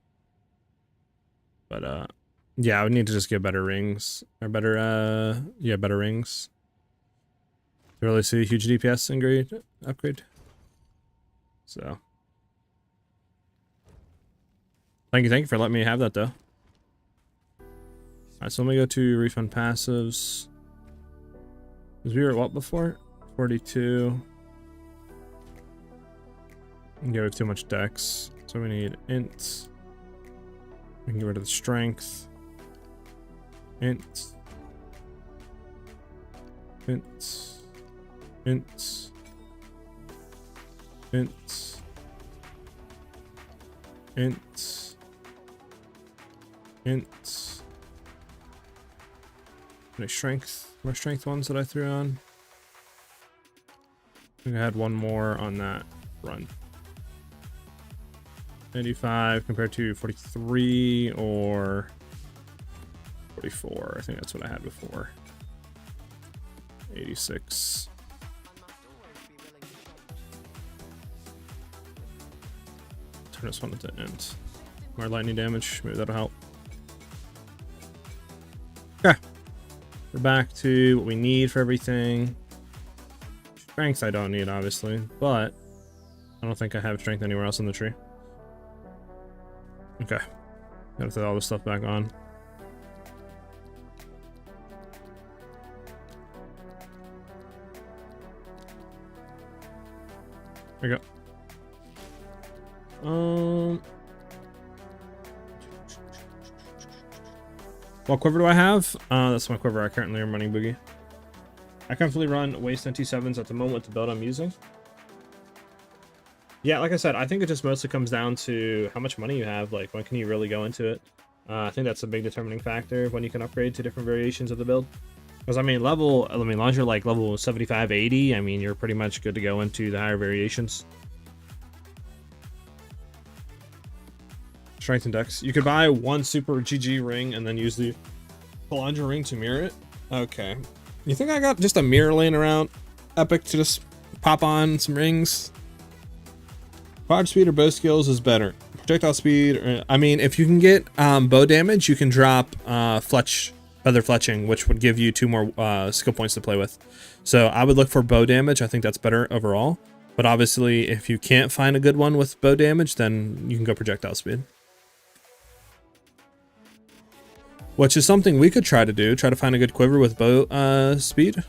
A: But, yeah, I would need to just get better rings. Or better, yeah, better rings. To really see a huge DPS upgrade. So. Thank you for letting me have that, though. Alright, so let me go to refund passives. Because we were at what before? 42. Yeah, we have too much dex. So we need int. We can get rid of the strength. Int. Int. Int. Int. Int. Int. Any strength? More strength ones that I threw on? I think I had one more on that run. 95 compared to 43 or 44. I think that's what I had before. 86. Turn this one into int. More lightning damage. Maybe that'll help. Okay. We're back to what we need for everything. Strength I don't need, obviously, but I don't think I have strength anywhere else in the tree. Okay. Gotta throw all this stuff back on. There we go. What quiver do I have? That's my quiver I currently am running, Boogie. I comfortably run waste NT7s at the moment with the build I'm using. Yeah, like I said, I think it just mostly comes down to how much money you have. Like, when can you really go into it? I think that's a big determining factor when you can upgrade to different variations of the build. Because, I mean, as long as you're like level 75, 80, I mean, you're pretty much good to go into the higher variations. Strength index. You could buy one super GG ring and then use the Kalandra ring to mirror it. Okay. You think I got just a mirror laying around? Epic to just pop on some rings? Quad speed or bow skills is better. Projectile speed, I mean, if you can get bow damage, you can drop feather fletching, which would give you 2 more skill points to play with. So I would look for bow damage. I think that's better overall. But obviously, if you can't find a good one with bow damage, then you can go projectile speed. Which is something we could try to do. Try to find a good quiver with bow speed.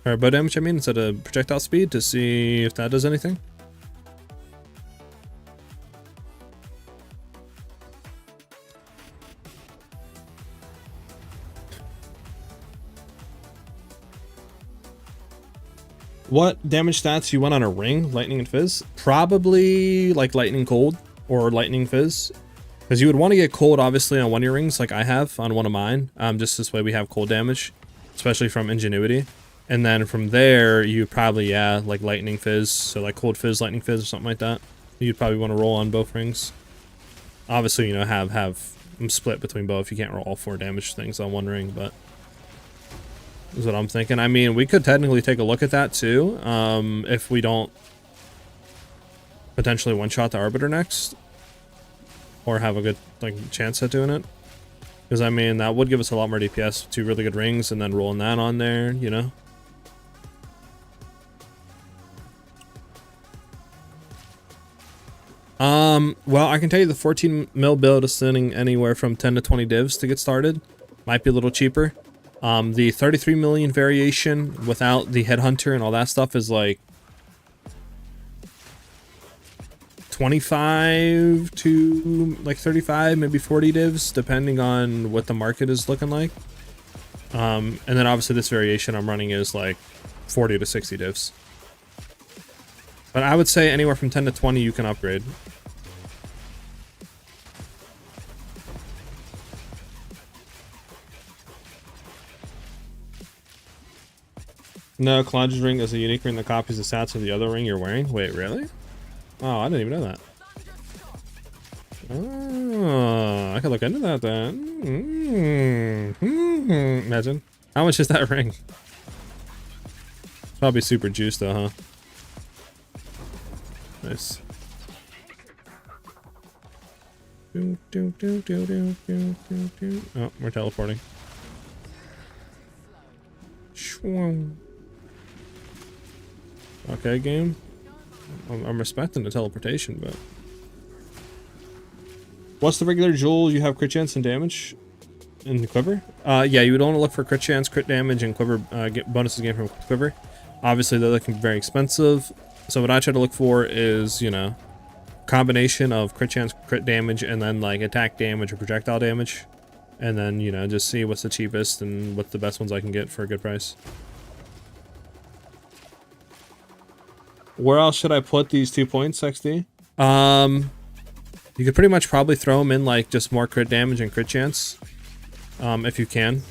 A: Or bow damage, I mean, instead of projectile speed, to see if that does anything. What damage stats you want on a ring, lightning and fizz? Probably like lightning cold or lightning fizz. Because you would want to get cold, obviously, on one of your rings, like I have on one of mine. Just this way we have cold damage, especially from Ingenuity. And then from there, you probably, yeah, like lightning fizz. So like cold fizz, lightning fizz, or something like that. You'd probably want to roll on both rings. Obviously, you know, have them split between both. You can't roll all 4 damage things on one ring, but is what I'm thinking. I mean, we could technically take a look at that too, if we don't potentially one-shot the Arbiter next, or have a good like chance at doing it. Because I mean, that would give us a lot more DPS, 2 really good rings, and then rolling that on there, you know. Well, I can tell you the 14 mil build is sending anywhere from 10 to 20 divs to get started. Might be a little cheaper. The 33 million variation without the headhunter and all that stuff is like 25 to like 35, maybe 40 divs, depending on what the market is looking like. And then obviously this variation I'm running is like 40 to 60 divs. But I would say anywhere from 10 to 20 you can upgrade. No, Kalandra's ring is a unique ring that copies the stats of the other ring you're wearing. Wait, really? Oh, I didn't even know that. Oh, I could look into that then. Imagine. How much is that ring? Probably super juiced though, huh? Nice. Oh, we're teleporting. Okay, game. I'm respecting the teleportation, but what's the regular jewel you have crit chance and damage in the quiver? Yeah, you would only look for crit chance, crit damage, and quiver get bonuses gained from quiver. Obviously, they're looking very expensive. So what I try to look for is, you know, combination of crit chance, crit damage, and then like attack damage or projectile damage, and then, you know, just see what's the cheapest and what's the best ones I can get for a good price. Where else should I put these 2 points, XD? You could pretty much probably throw them in like just more crit damage and crit chance, if you can.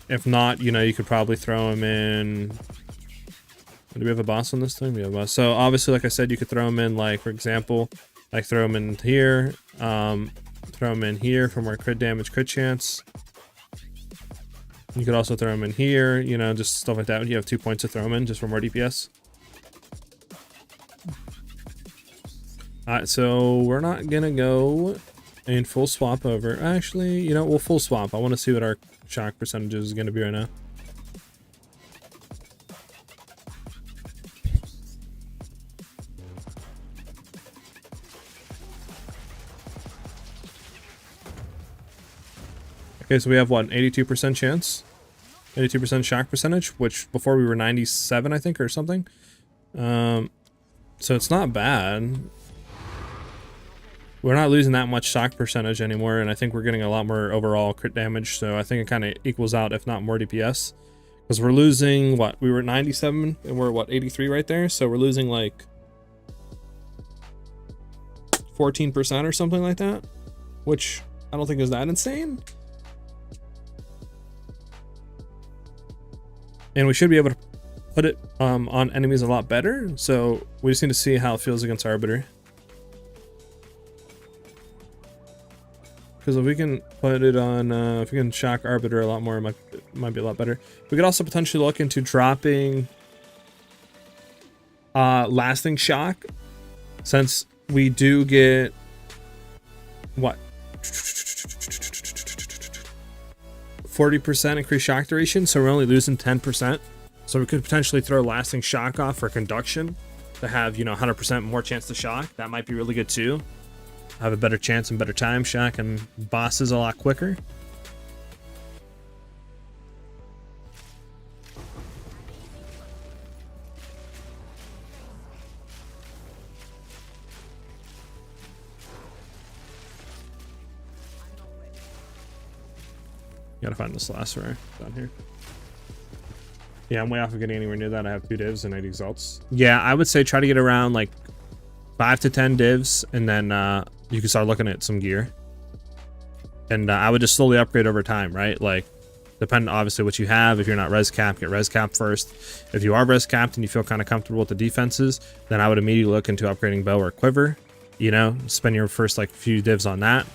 A: If not, you know, you could probably throw them in. Do we have a boss on this thing? We have a boss. So obviously, like I said, you could throw them in, like, for example, like throw them in here, throw them in here for more crit damage, crit chance. You could also throw them in here, you know, just stuff like that. You have 2 points to throw them in just for more DPS. Alright, so we're not gonna go in full swap over. Actually, you know, we'll full swap. I want to see what our shock percentage is gonna be right now. Okay, so we have what, 82% chance? 82% shock percentage, which before we were 97, I think, or something. So it's not bad. we're not losing that much shock percentage anymore, and I think we're getting a lot more overall crit damage, so I think it kind of equals out, if not more DPS. Because we're losing, what, we were at 97, and we're, what, 83 right there? So we're losing, like, 14% or something like that, which I don't think is that insane. And we should be able to put it on enemies a lot better, so we just need to see how it feels against Arbiter. Because if we can put it on, if we can shock Arbiter a lot more, it might be a lot better. We could also potentially look into dropping lasting shock, since we do get, what, 40% increased shock duration, so we're only losing 10%. So we could potentially throw lasting shock off for conduction to have, you know, 100% more chance to shock. That might be really good too. Have a better chance and better time shocking bosses a lot quicker. Gotta find this last rare down here. Yeah, I'm way off of getting anywhere near that. I have 2 divs and 8 exalts. Yeah, I would say try to get around like 5 to 10 divs, and then you can start looking at some gear. And I would just slowly upgrade over time, right? Like, depending obviously what you have. If you're not res capped, get res capped first. If you are res capped and you feel kind of comfortable with the defenses, then I would immediately look into upgrading bow or quiver. You know, spend your first like few divs on that,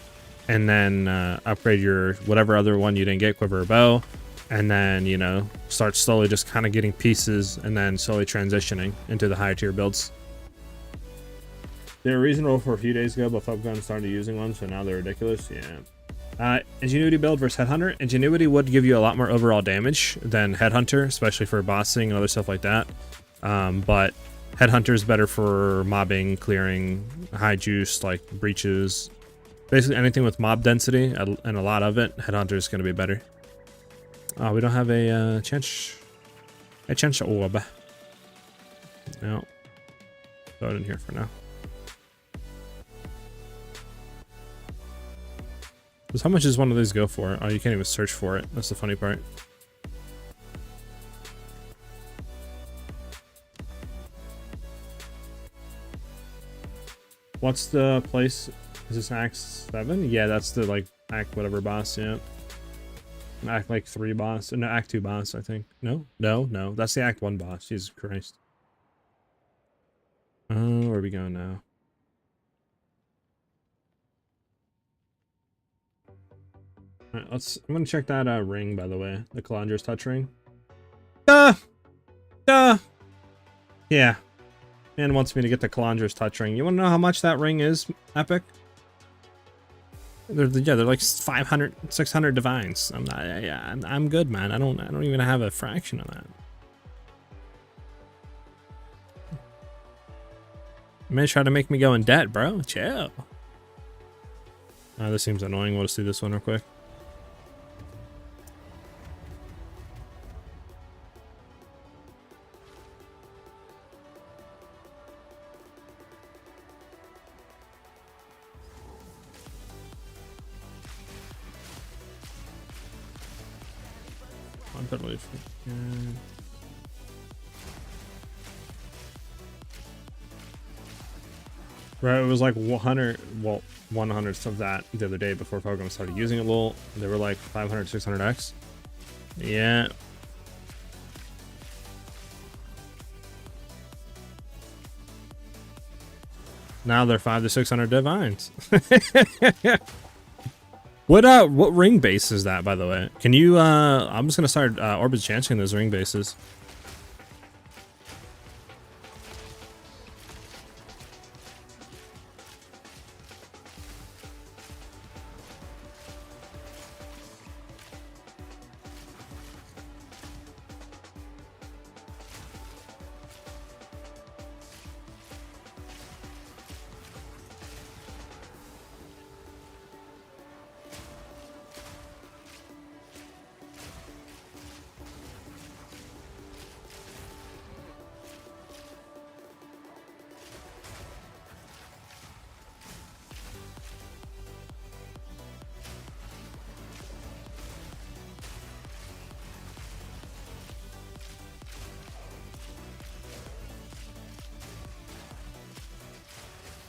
A: and then upgrade your whatever other one you didn't get, quiver or bow, and then, you know, start slowly just kind of getting pieces and then slowly transitioning into the higher tier builds. They were reasonable for a few days ago, but Flipgun started using one, so now they're ridiculous. Yeah. Ingenuity build versus Headhunter. Ingenuity would give you a lot more overall damage than Headhunter, especially for bossing and other stuff like that. But Headhunter is better for mobbing, clearing, high juice, like breaches. Basically anything with mob density and a lot of it, Headhunter is going to be better. Oh, we don't have a chance orb. No. Throw it in here for now. So how much does one of these go for? Oh, you can't even search for it. That's the funny part. What's the place? Is this Act 7? Yeah, that's the like Act whatever boss, yeah. Act like 3 boss. No, Act 2 boss, I think. No? No. That's the Act 1 boss. Jesus Christ. Oh, where are we going now? Alright, I'm gonna check that ring, by the way. The Calandra's touch ring. Yeah. Man wants me to get the Calandra's touch ring. You wanna know how much that ring is, Epic? They're like 500, 600 divines. I'm good, man. I don't even have a fraction of that. You may try to make me go in debt, bro. Chill. This seems annoying. We'll just do this one real quick. Right, it was like 100, well, 100th of that the other day before Pokemon started using it. Little, they were like 500, 600x. Yeah. Now they're 500 to 600 divines. What ring base is that, by the way? Can you I'm just gonna start orbit chancing those ring bases.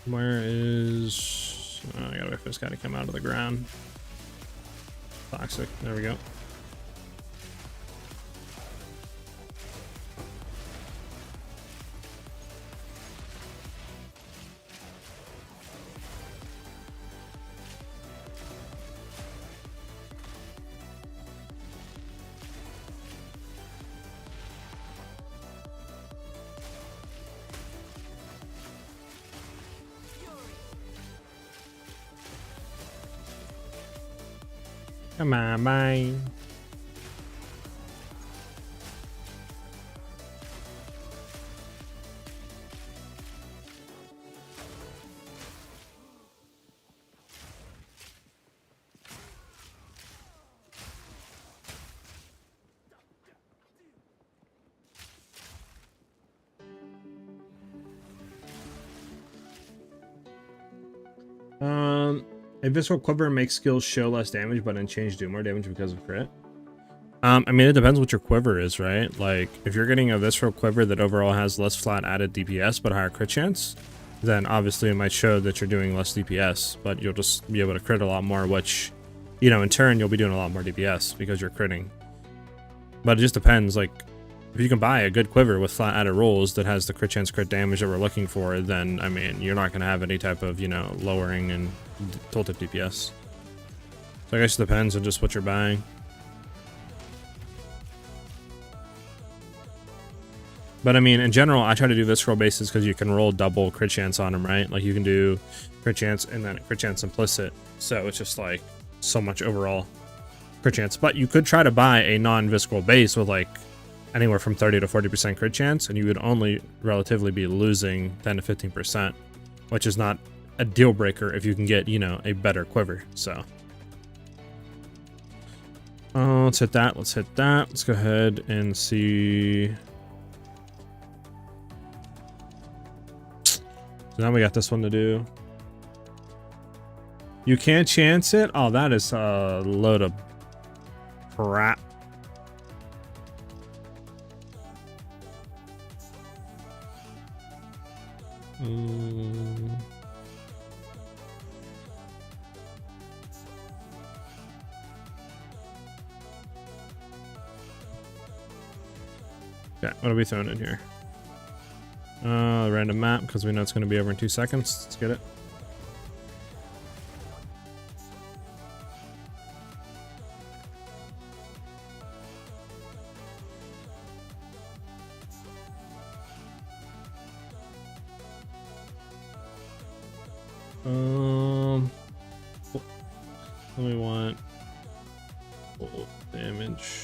A: Where is... Oh, I gotta wait for this guy to come out of the ground. Toxic. There we go. Come on, bye. A visceral quiver makes skills show less damage, but unchanged do more damage because of crit. I mean, it depends what your quiver is, right? Like, if you're getting a visceral quiver that overall has less flat added DPS but higher crit chance, then obviously it might show that you're doing less DPS, but you'll just be able to crit a lot more, which, you know, in turn, you'll be doing a lot more DPS because you're critting. But it just depends, like, if you can buy a good quiver with flat added rolls that has the crit chance, crit damage that we're looking for, then, I mean, you're not going to have any type of, you know, lowering in tooltip DPS. So I guess it depends on just what you're buying. But I mean, in general, I try to do visceral bases because you can roll double crit chance on them, right? Like you can do crit chance and then crit chance implicit. So it's just like so much overall crit chance. But you could try to buy a non-visceral base with like anywhere from 30 to 40% crit chance, and you would only relatively be losing 10 to 15%, which is not a deal breaker if you can get, you know, a better quiver. So let's hit that. Let's hit that. Let's go ahead and see. So now we got this one to do. You can't chance it? Oh, that is a load of crap. Okay, what are we throwing in here? Random map, because we know it's going to be over in 2 seconds. Let's get it. What do we want? Damage.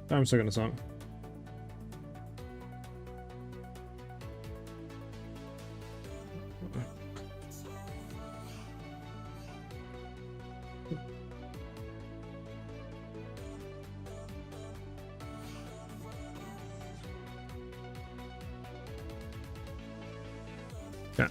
A: I'm singing a song. Yeah.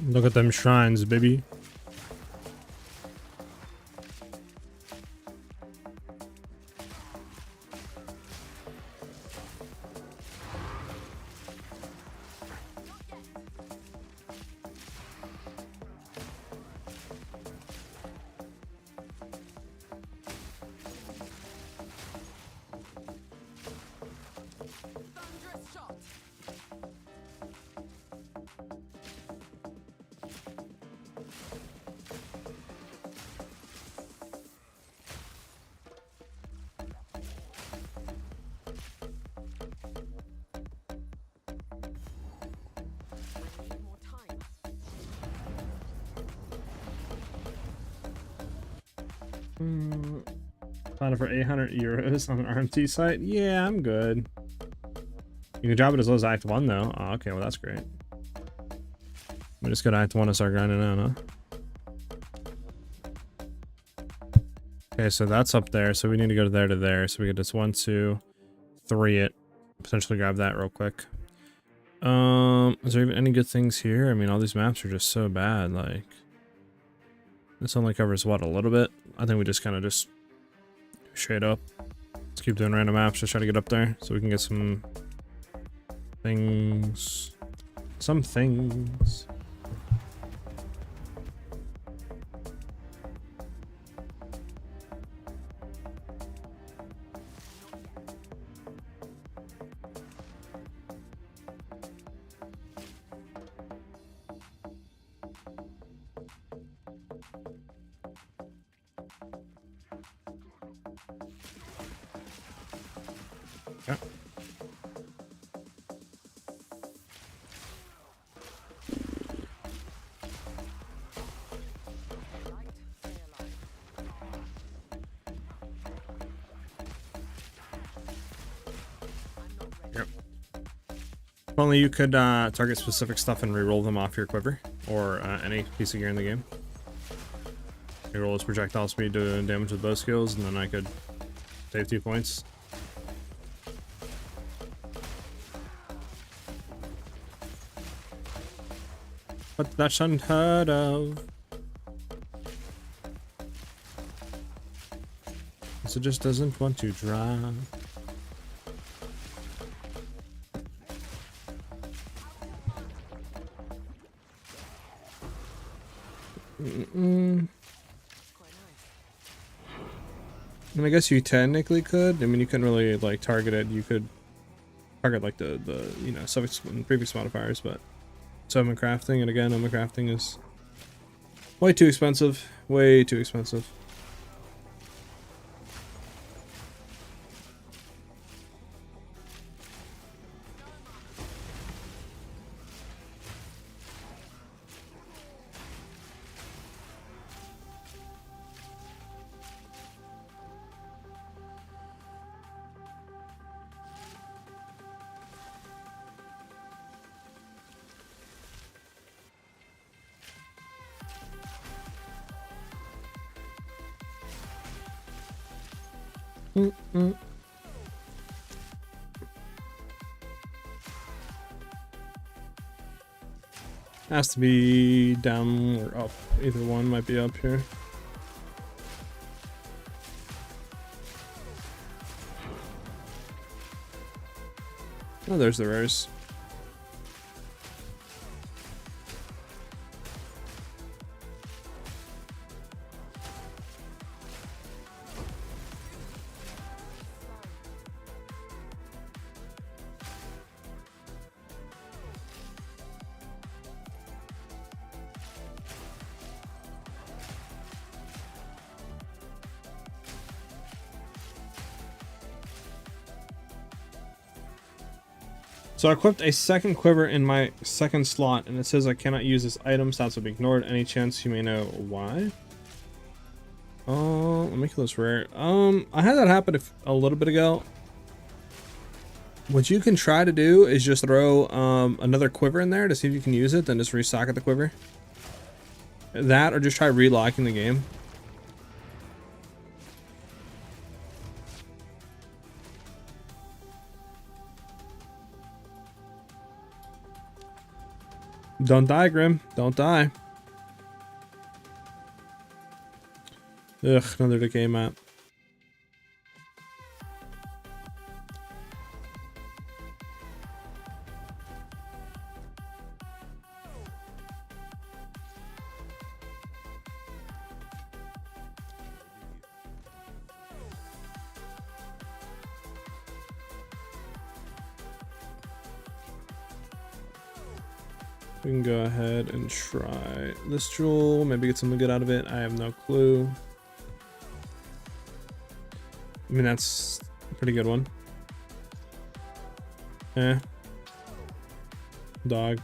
A: Look at them shrines, baby. Found it for 800 euros on an RMT site. Yeah, I'm good. You can drop it as low as Act 1 though. Oh, okay, well that's great. We just go to Act 1 and start grinding out, huh? Okay, so that's up there. So we need to go to there. So we get this 1, 2, 3 it. Potentially grab that real quick. Is there even any good things here? I mean, all these maps are just so bad. Like, this only covers what, a little bit? I think we just kind of just shade up. Let's keep doing random maps. Just try to get up there so we can get some things. Some things. Yeah. Yep. If only you could target specific stuff and reroll them off your quiver or any piece of gear in the game. Reroll his projectile speed to damage with bow skills, and then I could save 2 points. But that's unheard of. So it just doesn't want to drive. And I guess you technically could. I mean, you couldn't really like target it. You could target like the you know, suffix and previous modifiers, but summon crafting, and again, crafting is way too expensive. Way too expensive. Has to be down or up. Either one might be up here. Oh, there's the rares. So I equipped a second quiver in my second slot, and it says I cannot use this item. Stats will be ignored. Any chance you may know why? Let me kill this rare. I had that happen a little bit ago. What you can try to do is just throw another quiver in there to see if you can use it, then just restock at the quiver. That, or just try relocking the game. Don't die, Grim. Don't die. Ugh, another decay map. We can go ahead and try this jewel, maybe get something good out of it. I have no clue. I mean, that's a pretty good one. Dog.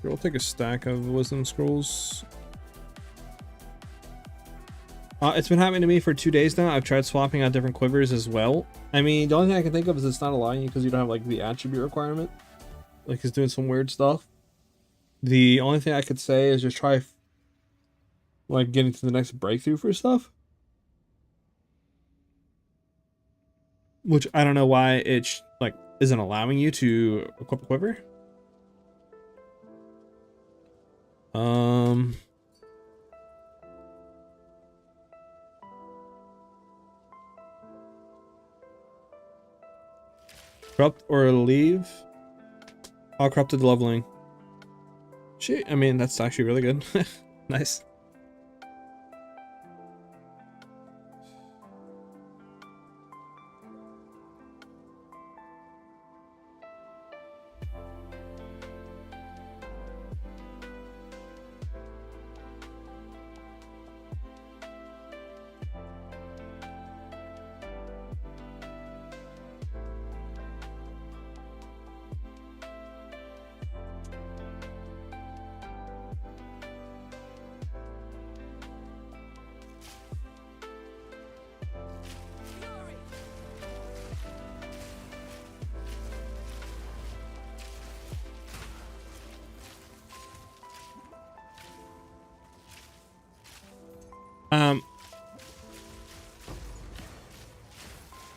A: We'll take a stack of wisdom scrolls. It's been happening to me for 2 days now. I've tried swapping out different quivers as well. I mean, the only thing I can think of is it's not allowing you because you don't have like the attribute requirement. Like it's doing some weird stuff. The only thing I could say is just try like getting to the next breakthrough for stuff. Which I don't know why it like isn't allowing you to equip a quiver. Corrupt or leave. Oh, corrupted leveling. Shit, I mean, that's actually really good. Nice.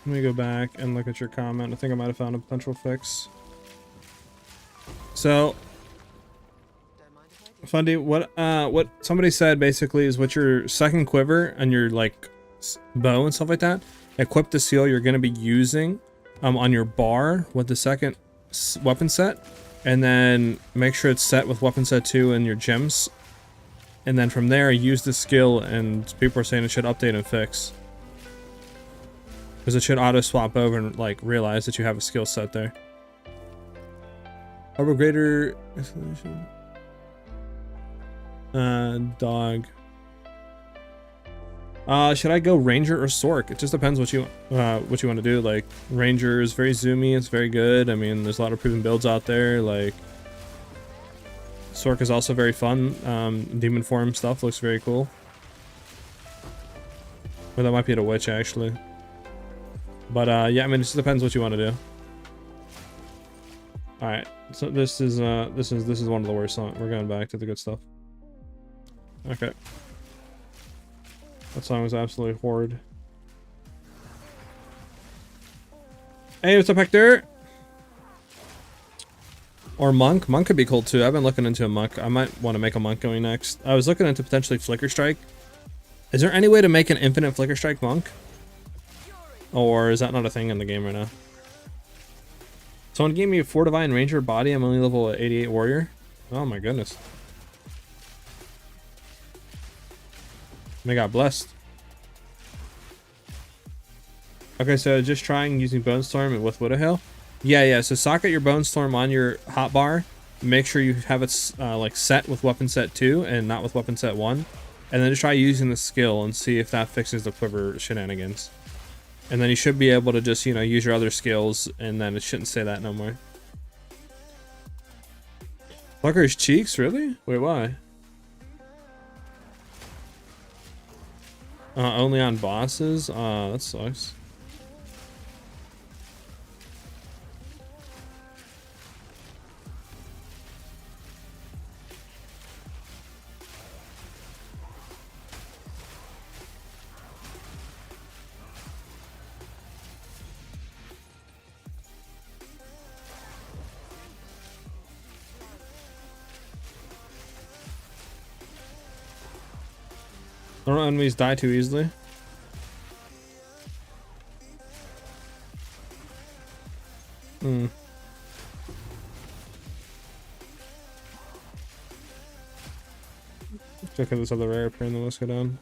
A: Let me go back and look at your comment. I think I might have found a potential fix. So, Fundy, what somebody said basically is with your second quiver and your like bow and stuff like that, equip the seal you're going to be using on your bar with the second weapon set, and then make sure it's set with weapon set 2 and your gems, and then from there use the skill, and people are saying it should update and fix. Because it should auto swap over and like realize that you have a skill set there. Over greater exclamation. Dog. Should I go ranger or sork? It just depends what you want to do. Like ranger is very zoomy, it's very good. I mean, there's a lot of proven builds out there. Like sork is also very fun. Demon form stuff looks very cool. Or that might be a witch actually. But yeah, I mean, it just depends what you want to do. All right, so this is one of the worst songs. We're going back to the good stuff. Okay, that song was absolutely horrid. Hey, what's up, Hector? Or monk? Monk could be cool too. I've been looking into a monk. I might want to make a monk going next. I was looking into potentially flicker strike. Is there any way to make an infinite flicker strike monk? Or is that not a thing in the game right now? Someone gave me a 4 divine ranger body. I'm only level 88 warrior. Oh my goodness. They got blessed. Okay, so just trying using Bone Storm and with Widowhail. Yeah. So socket your Bone Storm on your hotbar. Make sure you have it like set with weapon set 2 and not with weapon set 1. And then just try using the skill and see if that fixes the quiver shenanigans. And then you should be able to just, you know, use your other skills, and then it shouldn't say that no more. Fucker's cheeks, really? Wait, why? Only on bosses? That sucks. Don't enemies die too easily. Check out this other rare appear in the list. Go down.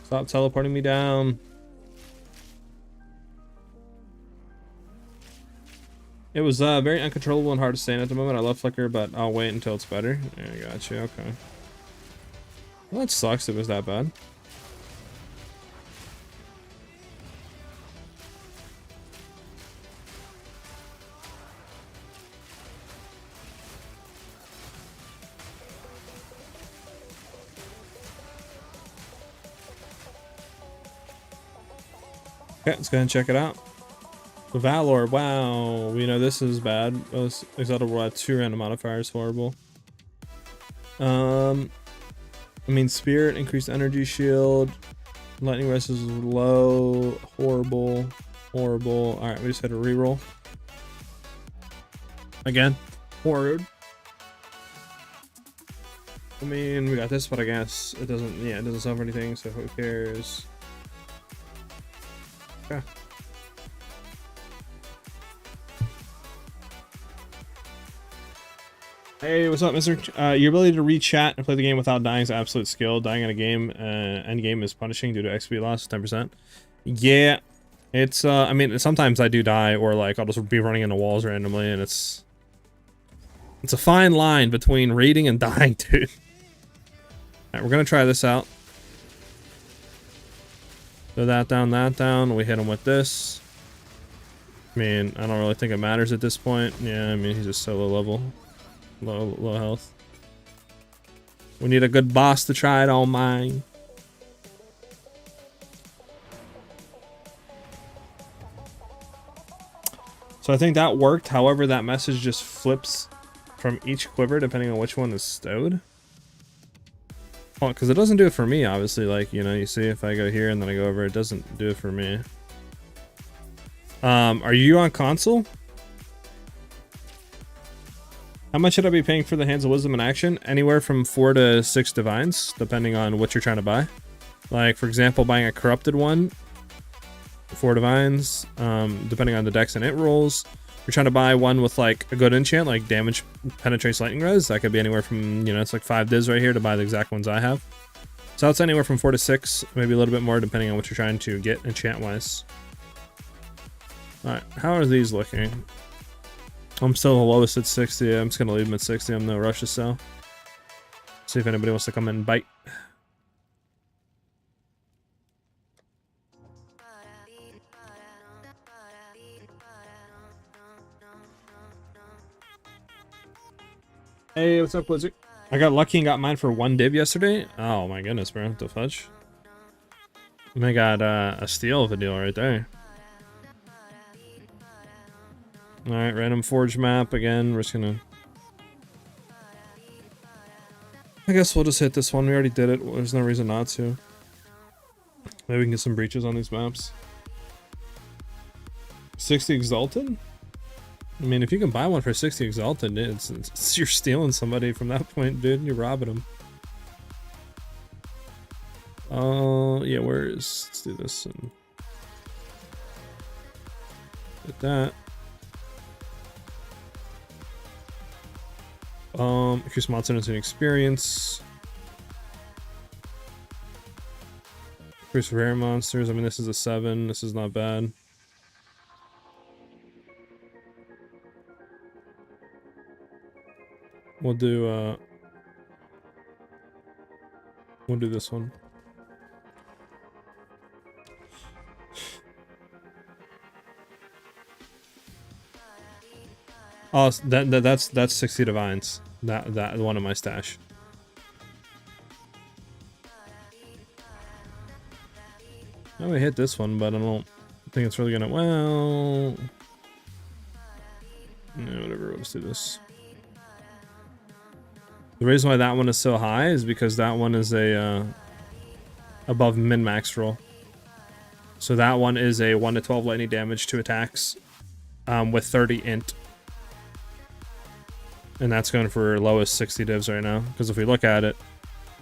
A: Stop teleporting me down. It was very uncontrollable and hard to stand at the moment. I love Flicker, but I'll wait until it's better. Yeah, I got you. Okay. Well, that sucks. It was that bad. Okay, let's go ahead and check it out. The Valor, wow, we know this is bad. Exile will add 2 random modifiers, horrible. I mean, Spirit, increased energy shield. Lightning Rest is low, horrible, horrible. Alright, we just had a reroll. Again, horrid. I mean, we got this, but I guess it doesn't, yeah, it doesn't suffer anything, so who cares? Okay. Hey, what's up, mister? Your ability to read chat and play the game without dying is absolute skill. Dying in a game, endgame is punishing due to XP loss, 10%. Yeah, it's, I mean, sometimes I do die, or like, I'll just be running into walls randomly, and it's a fine line between reading and dying, dude. Alright, we're gonna try this out. So that down, we hit him with this. I mean, I don't really think it matters at this point. Yeah, I mean, he's just so low level. Low health. We need a good boss to try it on mine. So I think that worked. However, that message just flips from each quiver depending on which one is stowed. Well, because it doesn't do it for me, obviously. Like, you know, you see if I go here and then I go over, it doesn't do it for me. Are you on console? How much should I be paying for the Hands of Wisdom in action? Anywhere from 4 to 6 divines, depending on what you're trying to buy. Like, for example, buying a corrupted one, 4 divines, depending on the dex and it rolls. You're trying to buy one with like a good enchant, like damage penetrates lightning res. That could be anywhere from, you know, it's like 5 divs right here to buy the exact ones I have. So it's anywhere from 4 to 6, maybe a little bit more depending on what you're trying to get enchant wise. Alright, how are these looking? I'm still the lowest at 60. I'm just gonna leave them at 60. I'm no rush to sell. See if anybody wants to come in and bite. Hey, what's up, Blizzard? I got lucky and got mine for 1 div yesterday. Oh my goodness, bro. What the fudge? I got a steal of a deal right there. Alright, random forge map again. We're just gonna... I guess we'll just hit this one. We already did it. There's no reason not to. Maybe we can get some breaches on these maps. 60 Exalted? I mean, if you can buy one for 60 Exalted, you're stealing somebody from that point, dude. You're robbing them. Oh, yeah, let's do this and get that. Increase monster and experience. Increase rare monsters. I mean, this is a 7. This is not bad. We'll do this one. Oh, that's 60 divines. That one in my stash. I would hit this one, but I don't think it's really gonna. Well, yeah, whatever. Let's do this. The reason why that one is so high is because that one is a above min-max roll. So that one is a 1 to 12 lightning damage to attacks with 30 int. And that's going for lowest 60 divs right now. Because if we look at it,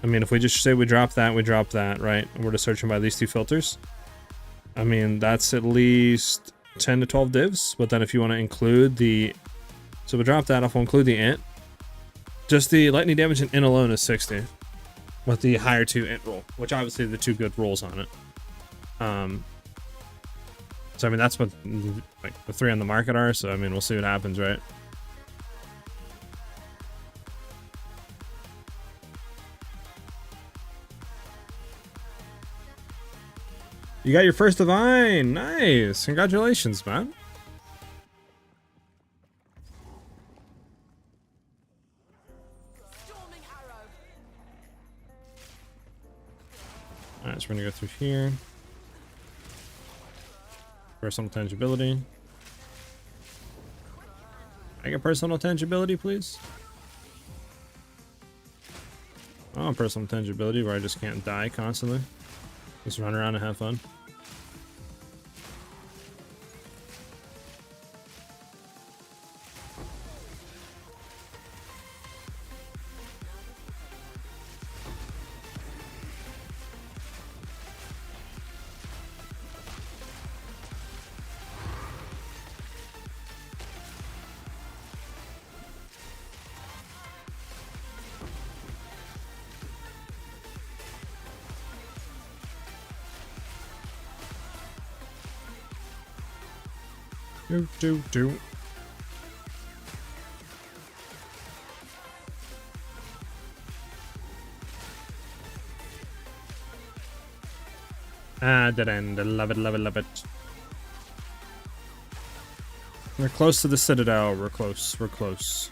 A: I mean, if we just say we drop that, right? And we're just searching by these 2 filters. I mean, that's at least 10 to 12 divs. But then if you want to include the... So we drop that off, we'll include the int. Just the lightning damage and int alone is 60. With the higher 2 int roll. Which obviously are the 2 good rolls on it. So I mean, that's what like the 3 on the market are. So I mean, we'll see what happens, right? You got your first divine. Nice. Congratulations, man. Alright, so we're gonna go through here. Personal tangibility. I get personal tangibility, please. I want personal tangibility where I just can't die constantly. Just run around and have fun. Do. Ah, dead end. I love it, love it, love it. We're close to the Citadel. We're close. We're close.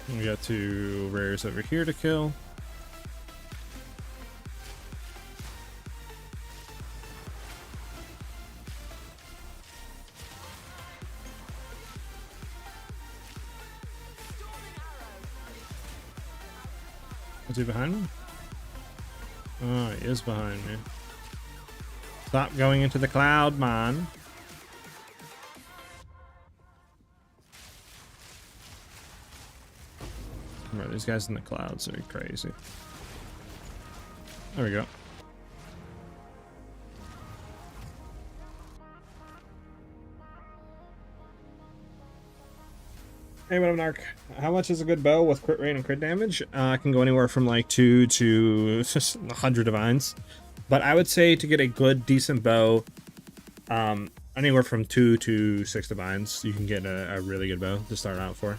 A: We got 2 rares over here to kill. Is he behind me? Oh, he is behind me. Stop going into the cloud, man. Bro, these guys in the clouds are crazy. There we go. Hey, what up, Narc? How much is a good bow with crit rate and crit damage? It can go anywhere from like 2 to 100 divines. But I would say to get a good, decent bow, anywhere from 2 to 6 divines, you can get a really good bow to start out for.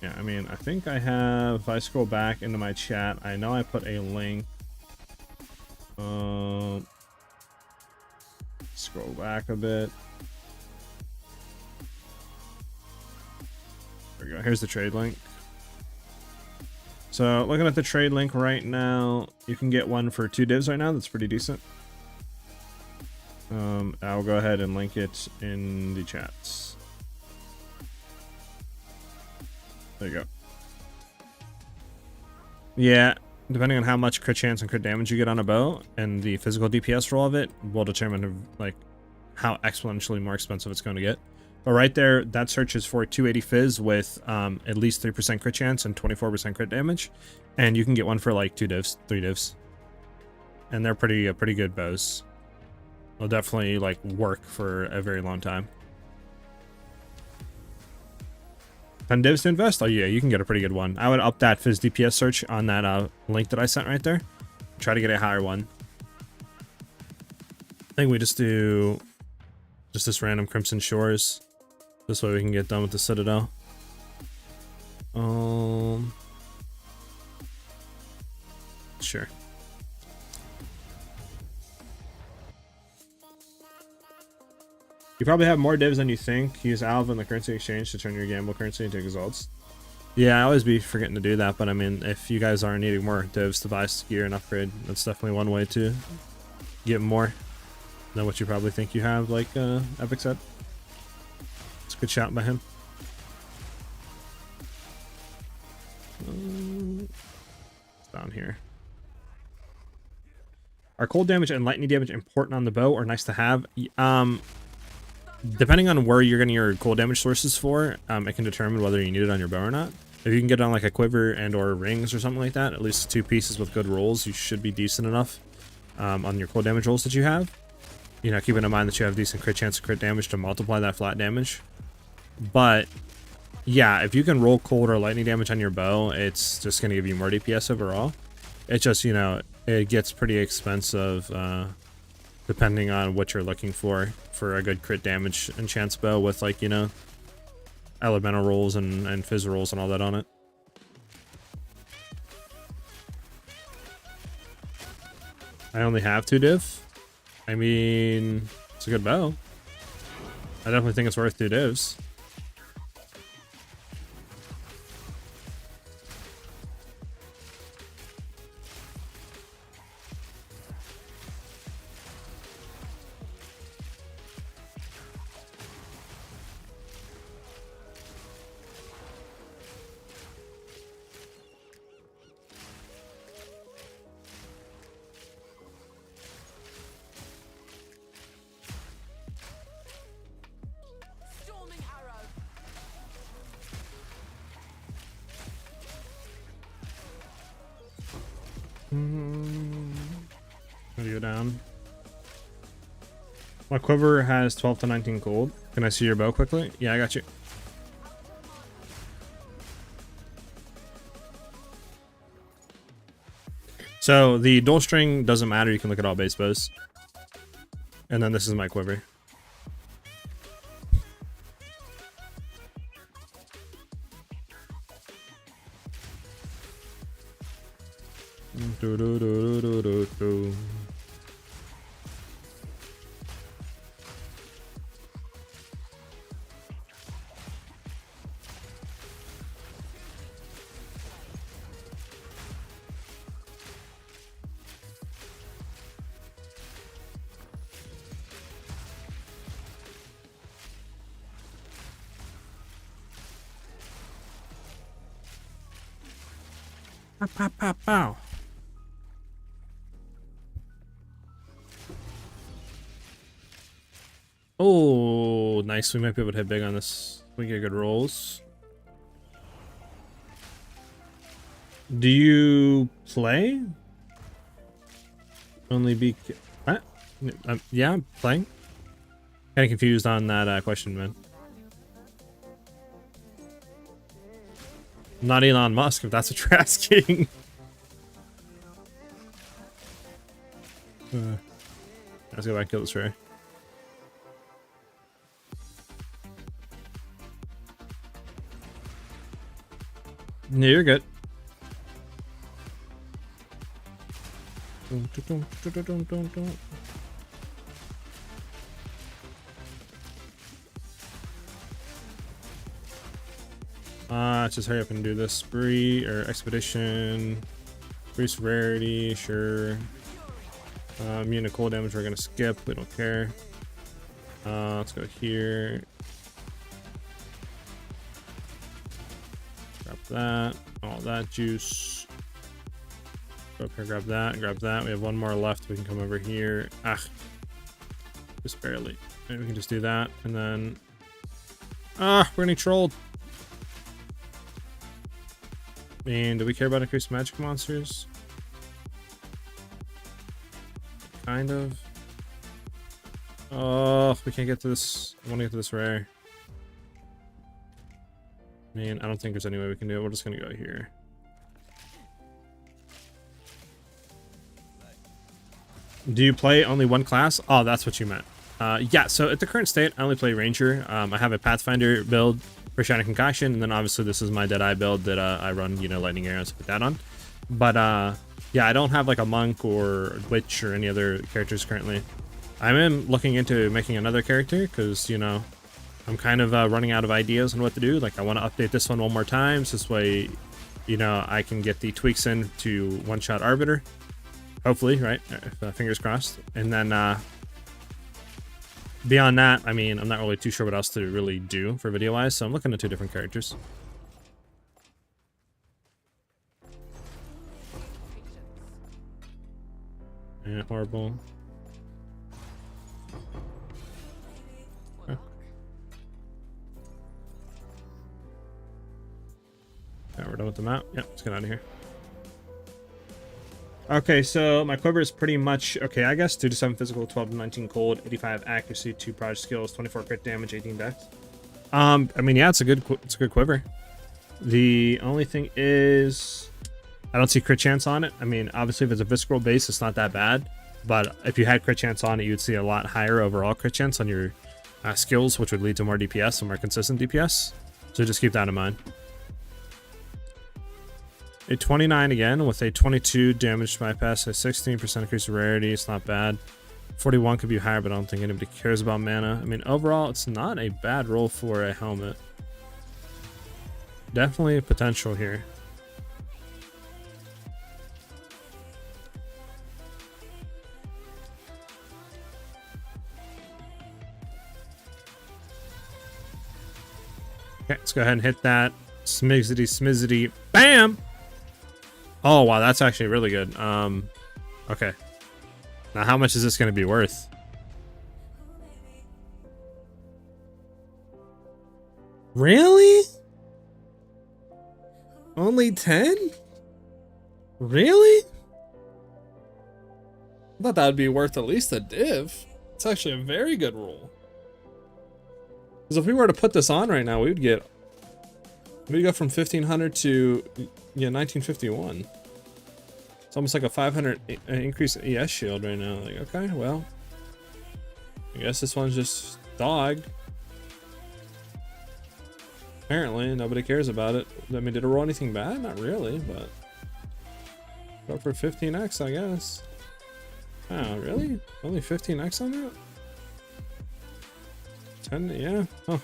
A: Yeah, I mean, I think I have, if I scroll back into my chat, I know I put a link. Scroll back a bit. There we go. Here's the trade link. So looking at the trade link right now, you can get one for 2 divs right now. That's pretty decent. I'll go ahead and link it in the chats. There you go. Yeah, depending on how much crit chance and crit damage you get on a bow and the physical DPS roll of it will determine like how exponentially more expensive it's going to get. But right there, that search is for 280 fizz with at least 3% crit chance and 24% crit damage, and you can get one for like 2 divs, 3 divs, and they're pretty good bows. They'll definitely like work for a very long time. 10 divs to invest? Oh yeah, you can get a pretty good one. I would up that fizz DPS search on that link that I sent right there. Try to get a higher one. I think we just do just this random Crimson Shores. This way we can get done with the Citadel. Sure. You probably have more divs than you think. Use Alv in the currency exchange to turn your gamble currency into exalts. Yeah, I always be forgetting to do that, but I mean, if you guys are needing more divs to buy gear and upgrade, that's definitely one way to get more than what you probably think you have, like Epic said. It's a good shout by him. It's down here. Are cold damage and lightning damage important on the bow or nice to have? Depending on where you're getting your cold damage sources for, it can determine whether you need it on your bow or not. If you can get it on like a quiver and or rings or something like that, at least 2 pieces with good rolls, you should be decent enough on your cold damage rolls that you have. You know, keeping in mind that you have decent crit chance and crit damage to multiply that flat damage. But Yeah, if you can roll cold or lightning damage on your bow, it's just going to give you more DPS overall. It's just, you know, it gets pretty expensive depending on what you're looking for a good crit damage enchants bow with, like, you know, elemental rolls and fizz rolls and all that on it. I only have 2 div. I mean, it's a good bow. I definitely think it's worth 2 divs. Gonna go down. My quiver has 12 to 19 gold. Can I see your bow quickly? Yeah, I got you. So the dual string doesn't matter. You can look at all base bows. And then this is my quiver. Do, do, do, do, do, do. Pow, pow, pow, pow. Oh, nice. We might be able to hit big on this. We get good rolls. Do you play? Only be... What? Yeah, I'm playing. Kind of confused on that question, man. I'm not Elon Musk, if that's what you're asking. Let's go back and kill this ray. No, you're good. Let's just hurry up and do this. Spree or expedition. Increase rarity, sure. Immune to cold damage, we're gonna skip. We don't care. Let's go here. Grab that. All that juice. Go up here, grab that, grab that. We have one more left. We can come over here. Ah, just barely. Maybe we can just do that, and then we're getting trolled. And do we care about increased magic monsters? Kind of. Oh, we can't get to this. I want to get to this rare. Man, I don't think there's any way we can do it. We're just gonna go here. Do you play only one class? Oh, that's what you meant. Yeah, so at the current state, I only play Ranger. I have a Pathfinder build for Shining Concoction, and then obviously this is my Deadeye build that I run, you know, Lightning Arrows, put that on. But yeah, I don't have like a Monk or Witch or any other characters currently. I am looking into making another character because, you know, I'm kind of running out of ideas on what to do. Like, I want to update this one more time, so this way, you know, I can get the tweaks in to one-shot Arbiter. Hopefully, right? Fingers crossed. And then beyond that, I mean, I'm not really too sure what else to really do for video-wise, so I'm looking at 2 different characters. Yeah, horrible. Okay. Yeah, we're done with the map. Yep, let's get out of here. Okay, so my quiver is pretty much okay, I guess. 2 to 7 physical, 12 to 19 cold, 85 accuracy, 2 proj skills, 24 crit damage, 18 dex. I mean, yeah, it's a good quiver. The only thing is, I don't see crit chance on it. I mean, obviously, if it's a visceral base, it's not that bad. But if you had crit chance on it, you'd see a lot higher overall crit chance on your skills, which would lead to more DPS and more consistent DPS. So just keep that in mind. A 29 again with a 22 damage bypass, a 16% increase of rarity. It's not bad. 41 could be higher, but I don't think anybody cares about mana. I mean, overall, it's not a bad roll for a helmet. Definitely a potential here. Okay, let's go ahead and hit that. Smizzity, smizzity, bam! Oh, wow, that's actually really good. Okay. Now, how much is this going to be worth? Really? Only 10? Really? I thought that would be worth at least a div. It's actually a very good roll. Because if we were to put this on right now, we'd go from 1500 to 1951. It's almost like a 500 increase ES shield right now. Like, okay, well, I guess this one's just dogged. Apparently, nobody cares about it. I mean, did it roll anything bad? Not really, but go for 15x, I guess. Oh, really? Only 15x on that? 10, yeah. Oh.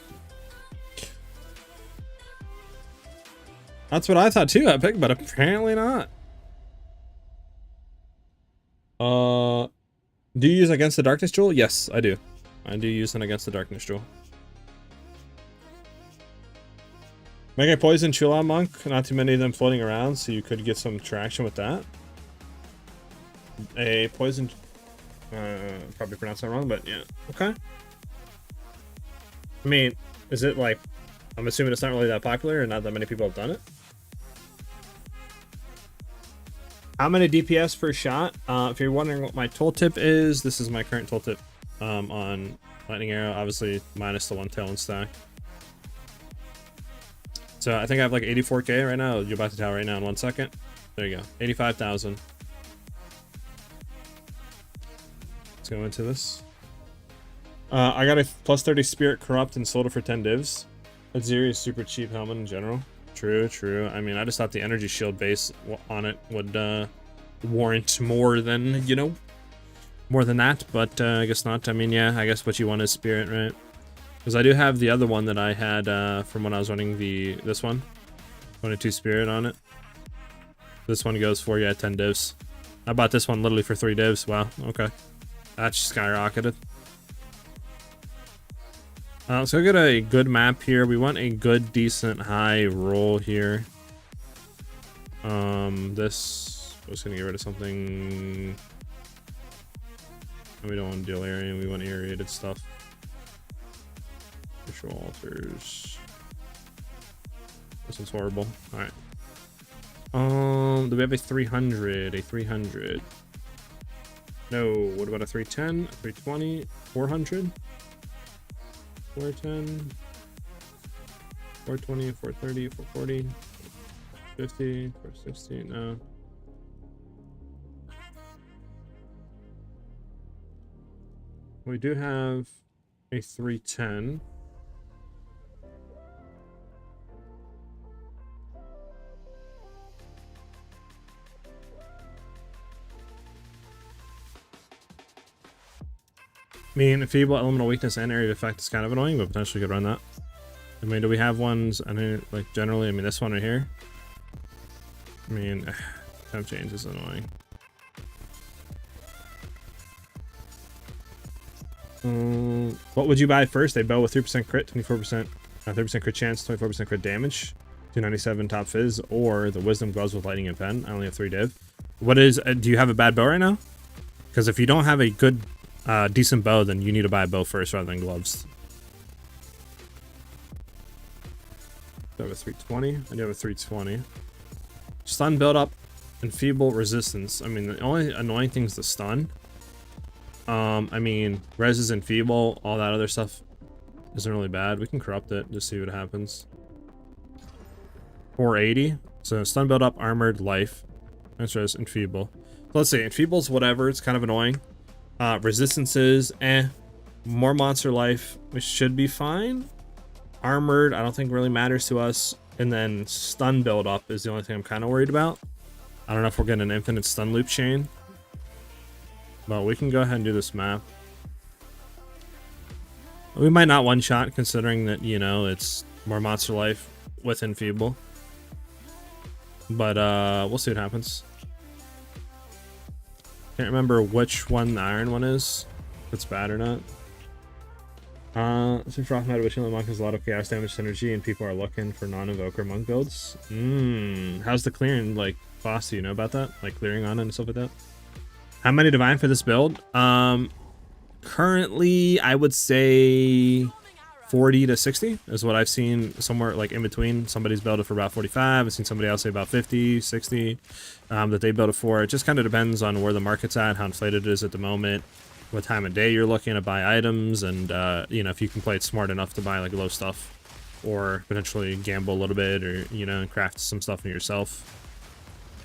A: That's what I thought too, Epic, but apparently not. Do you use Against the Darkness Jewel? Yes, I do. I do use an Against the Darkness Jewel. Make a poison Chula Monk, not too many of them floating around, so you could get some traction with that. A poison, probably pronounced that wrong, but yeah, okay. I mean, is it like, I'm assuming it's not really that popular or not that many people have done it? How many DPS per shot? If you're wondering what my tooltip is, this is my current tooltip on Lightning Arrow, obviously minus the one talent stack. So I think I have like 84k right now. You're about to tell right now in 1 second. There you go, 85,000. Let's go into this. I got a plus 30 Spirit Corrupt and sold it for 10 divs. Aziri is super cheap helmet in general. True, true. I mean, I just thought the energy shield base on it would warrant more than, you know, more than that, but I guess not. I mean, yeah, I guess what you want is Spirit, right? Because I do have the other one that I had from when I was running this one. 22 Spirit on it. This one goes for, yeah, 10 divs. I bought this one literally for 3 divs. Wow, okay. That skyrocketed. So we got a good map here. We want a good, decent, high roll here. This was gonna get rid of something. We don't want delirium. We want aerated stuff. Visual altars. This one's horrible. All right. Do we have a 300? A 300? No. What about a 310? A 320? 400? 410, 420, 430, 440, 450, 460, no. We do have a 310. I mean, Feeble, Elemental Weakness, and Area of Effect is kind of annoying, but potentially could run that. I mean, do we have ones? I mean, like, generally, I mean, this one right here. I mean, temp change is annoying. What would you buy first? A bow with 3% crit, 24%, 30% crit chance, 24% crit damage, 297 top fizz, or the Wisdom Gloves with Lightning and Pen. I only have 3 div. What is, do you have a bad bow right now? Because if you don't have a good decent bow, then you need to buy a bow first rather than gloves. Do I have a 320? I do have a 320. Stun build up and feeble resistance. I mean, the only annoying thing is the stun. I mean, res is and feeble, all that other stuff isn't really bad. We can corrupt it, just see what happens. 480. So stun build up, armored, life. Answer enfeeble. So let's see, enfeeble's whatever, it's kind of annoying. Resistances, more monster life, which should be fine. Armored, I don't think really matters to us. And then stun build up is the only thing I'm kind of worried about. I don't know if we're getting an infinite stun loop chain. But we can go ahead and do this map. We might not one shot considering that, you know, it's more monster life with enfeeble. But we'll see what happens. Can't remember which one the iron one is. If it's bad or not. Since Froth Meta Witching Monk has a lot of chaos damage synergy and people are looking for non-evoker monk builds. How's the clearing like boss? Do you know about that? Like clearing on and stuff like that? How many divine for this build? Currently I would say 40 to 60 is what I've seen, somewhere like in between. Somebody's built it for about 45. I've seen somebody else say about 50, 60 that they built it for. It just kind of depends on where the market's at, how inflated it is at the moment, what time of day you're looking to buy items, and you know, if you can play it smart enough to buy like low stuff or potentially gamble a little bit, or you know, craft some stuff for yourself.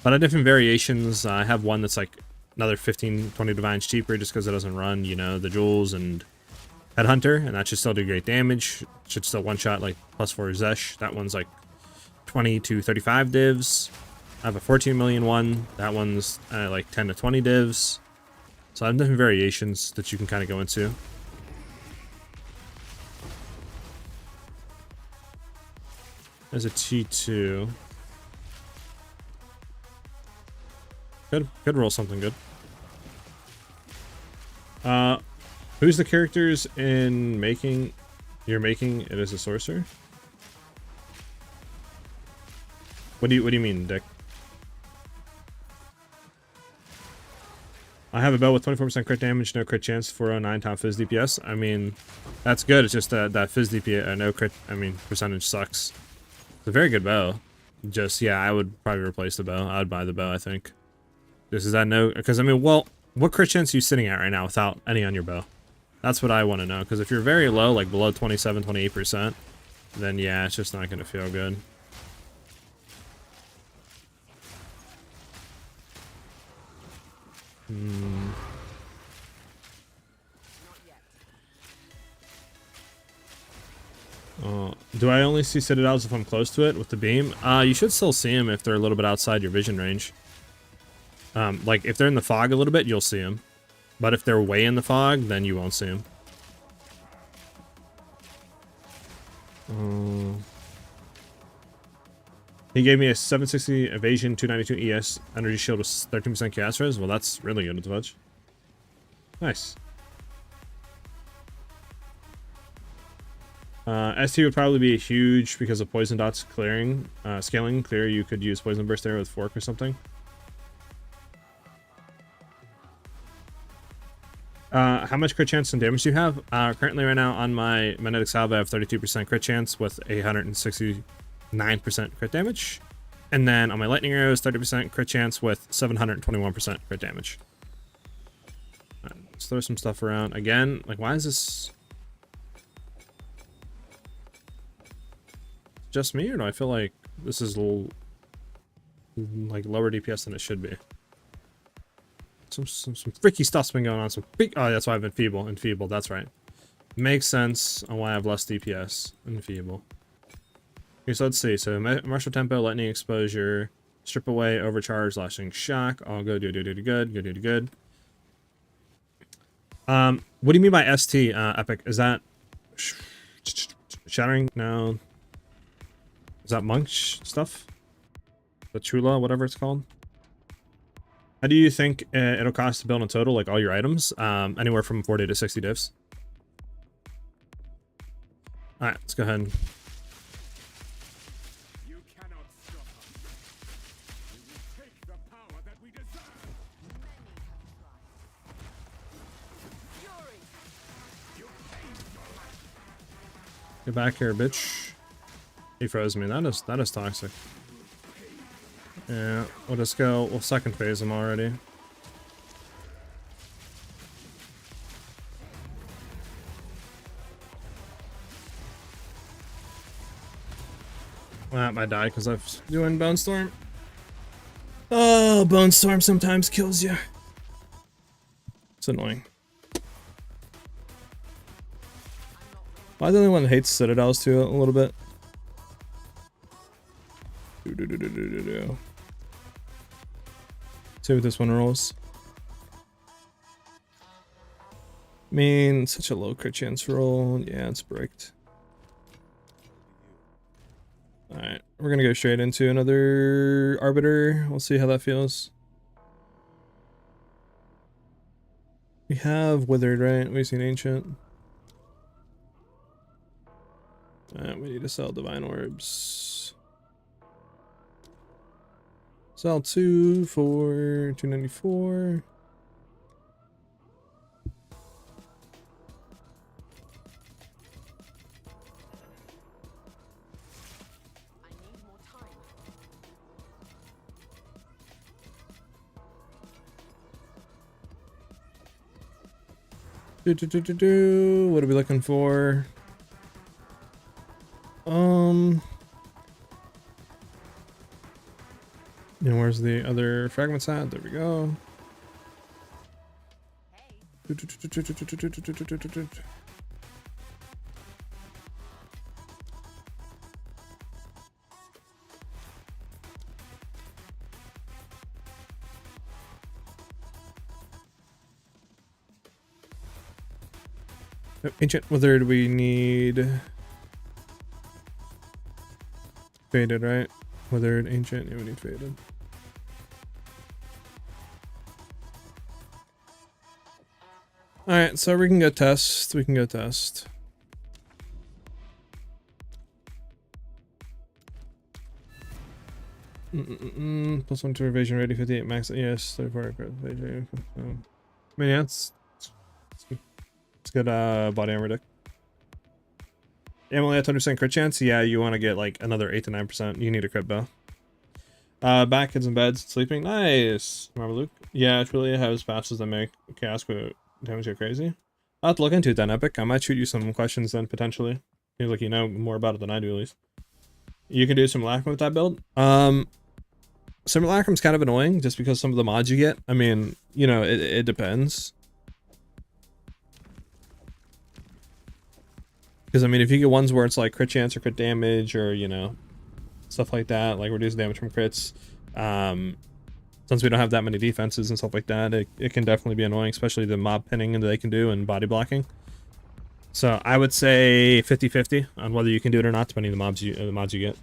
A: But different variations. I have one that's like another 15, 20 divines cheaper just because it doesn't run, you know, the jewels and Headhunter, and that should still do great damage. Should still one-shot like +4 Zesh. That one's like 20 to 35 divs. I have a 14 million one. That one's like 10 to 20 divs. So I have different variations that you can kind of go into. There's a T2. Could roll something good. Who's the characters in making? You're making it as a sorcerer? What do you mean, Dick? I have a bell with 24% crit damage, no crit chance, 409 top fizz DPS. I mean, that's good. It's just that fizz DPS, no crit, I mean, percentage sucks. It's a very good bow. Just, yeah, I would probably replace the bow. I would buy the bow, I think. This is that no, because I mean, well, what crit chance are you sitting at right now without any on your bow? That's what I want to know, because if you're very low, like below 27, 28%, then yeah, it's just not going to feel good. Do I only see citadels if I'm close to it with the beam? You should still see them if they're a little bit outside your vision range. Like if they're in the fog a little bit, you'll see them. But if they're way in the fog, then you won't see them. He gave me a 760 evasion, 292 ES, energy shield with 13% chaos res. Well, that's really good at the fudge. Nice. ST would probably be huge because of poison dots clearing, scaling. Clear, you could use poison burst there with fork or something. How much crit chance and damage do you have? Currently right now on my magnetic salvo I have 32% crit chance with 169% crit damage. And then on my lightning arrows, 30% crit chance with 721% crit damage. Alright, let's throw some stuff around. Again, like why is this just me, or do I feel like this is a little like lower DPS than it should be? Some freaky stuff's been going on. Oh, that's why I've been enfeebled. That's right. Makes sense on why I have less DPS. Enfeeble. Okay, so let's see. So martial tempo, lightning exposure, strip away, overcharge, lasting shock. All go do good. What do you mean by ST, Epic? Is that shattering? No. Is that monk stuff? The Chula, whatever it's called. How do you think it'll cost to build in total, like all your items? Anywhere from 40 to 60 divs. Alright, let's go ahead. You cannot stop us. We will take the power that we deserve. Get back here, bitch. He froze me. That is toxic. Yeah, we'll just go. We'll second phase him already. Well, that might die because I'm doing Bone Storm. Oh, Bone Storm sometimes kills you. It's annoying. Am I the only one that hates Citadels too a little bit? See what this one rolls. I mean, such a low crit chance roll. Yeah, it's bricked. Alright, we're gonna go straight into another Arbiter. We'll see how that feels. We have Withered, right? We've seen Ancient. Alright, we need to sell Divine Orbs. Sell 2 for 294. What are we looking for? And where's the other fragments at? There we go. Ancient Withered, we need Faded, right? Withered, Ancient, yeah, we need Faded. Alright, so we can go test. We can go test. Plus 1 to evasion ready, 58 max. Yes, 34 evasion. I mean, yeah, it's good body armor deck. Emily at 20% crit chance. Yeah, you want to get like another 8 to 9%. You need a crit bow. Back, kids in bed, sleeping. Nice. Remember Luke? Yeah, it's really has passes that make chaos damage go crazy. I'll have to look into it then, Epic. I might shoot you some questions then, potentially. Seems like you know more about it than I do, at least. You can do some Simulacrum with that build. Simulacrum's kind of annoying, just because some of the mods you get. I mean, you know, it depends. Because, I mean, if you get ones where it's like crit chance or crit damage or, you know, stuff like that, like reduce damage from crits, since we don't have that many defenses and stuff like that, it can definitely be annoying, especially the mob pinning that they can do and body blocking. So I would say 50-50 on whether you can do it or not, depending on the mods you get.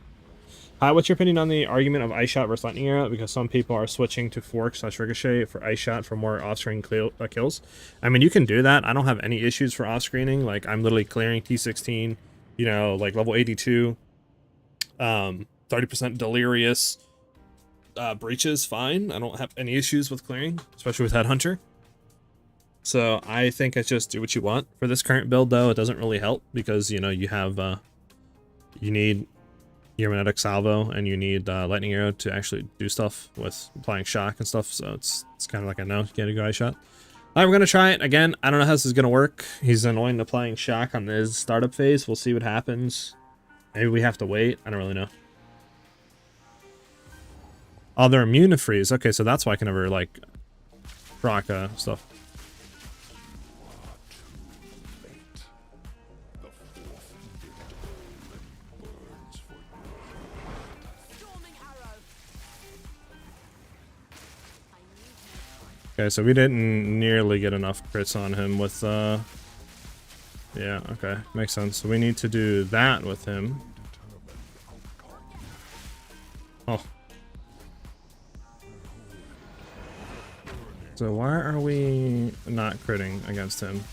A: Hi, what's your opinion on the argument of Ice Shot versus Lightning Arrow? Because some people are switching to Fork/Ricochet for Ice Shot for more off-screen kills. I mean, you can do that. I don't have any issues for off-screening. Like, I'm literally clearing T16, you know, like level 82, 30% Delirious breaches, fine. I don't have any issues with clearing, especially with Headhunter. So I think it's just do what you want. For this current build, though, it doesn't really help because, you know, you have, you need your magnetic salvo and you need lightning arrow to actually do stuff with applying shock and stuff, so it's kind of like a no, you gotta go Ice Shot. Alright, we're gonna try it again. I don't know how this is gonna work. He's annoying applying shock on his startup phase. We'll see what happens. Maybe we have to wait. I don't really know. Oh, they're immune to freeze. Okay, so that's why I can never like proc stuff. Okay, so we didn't nearly get enough crits on him with, yeah, okay, makes sense. So we need to do that with him. Oh. So why are we not critting against him?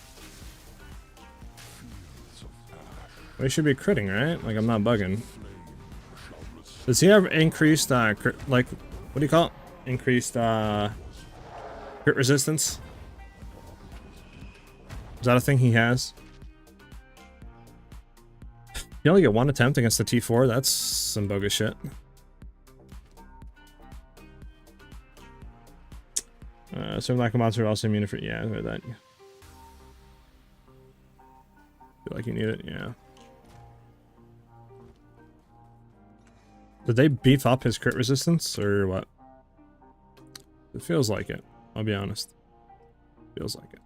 A: We should be critting, right? Like, I'm not bugging. Does he have increased, like, what do you call it? Increased, crit resistance? Is that a thing he has? You only get one attempt against the T4? That's some bogus shit. Certain lack of monster also immune for, yeah, I heard that. Feel like you need it, yeah. Did they beef up his crit resistance or what? It feels like it. I'll be honest. Feels like it.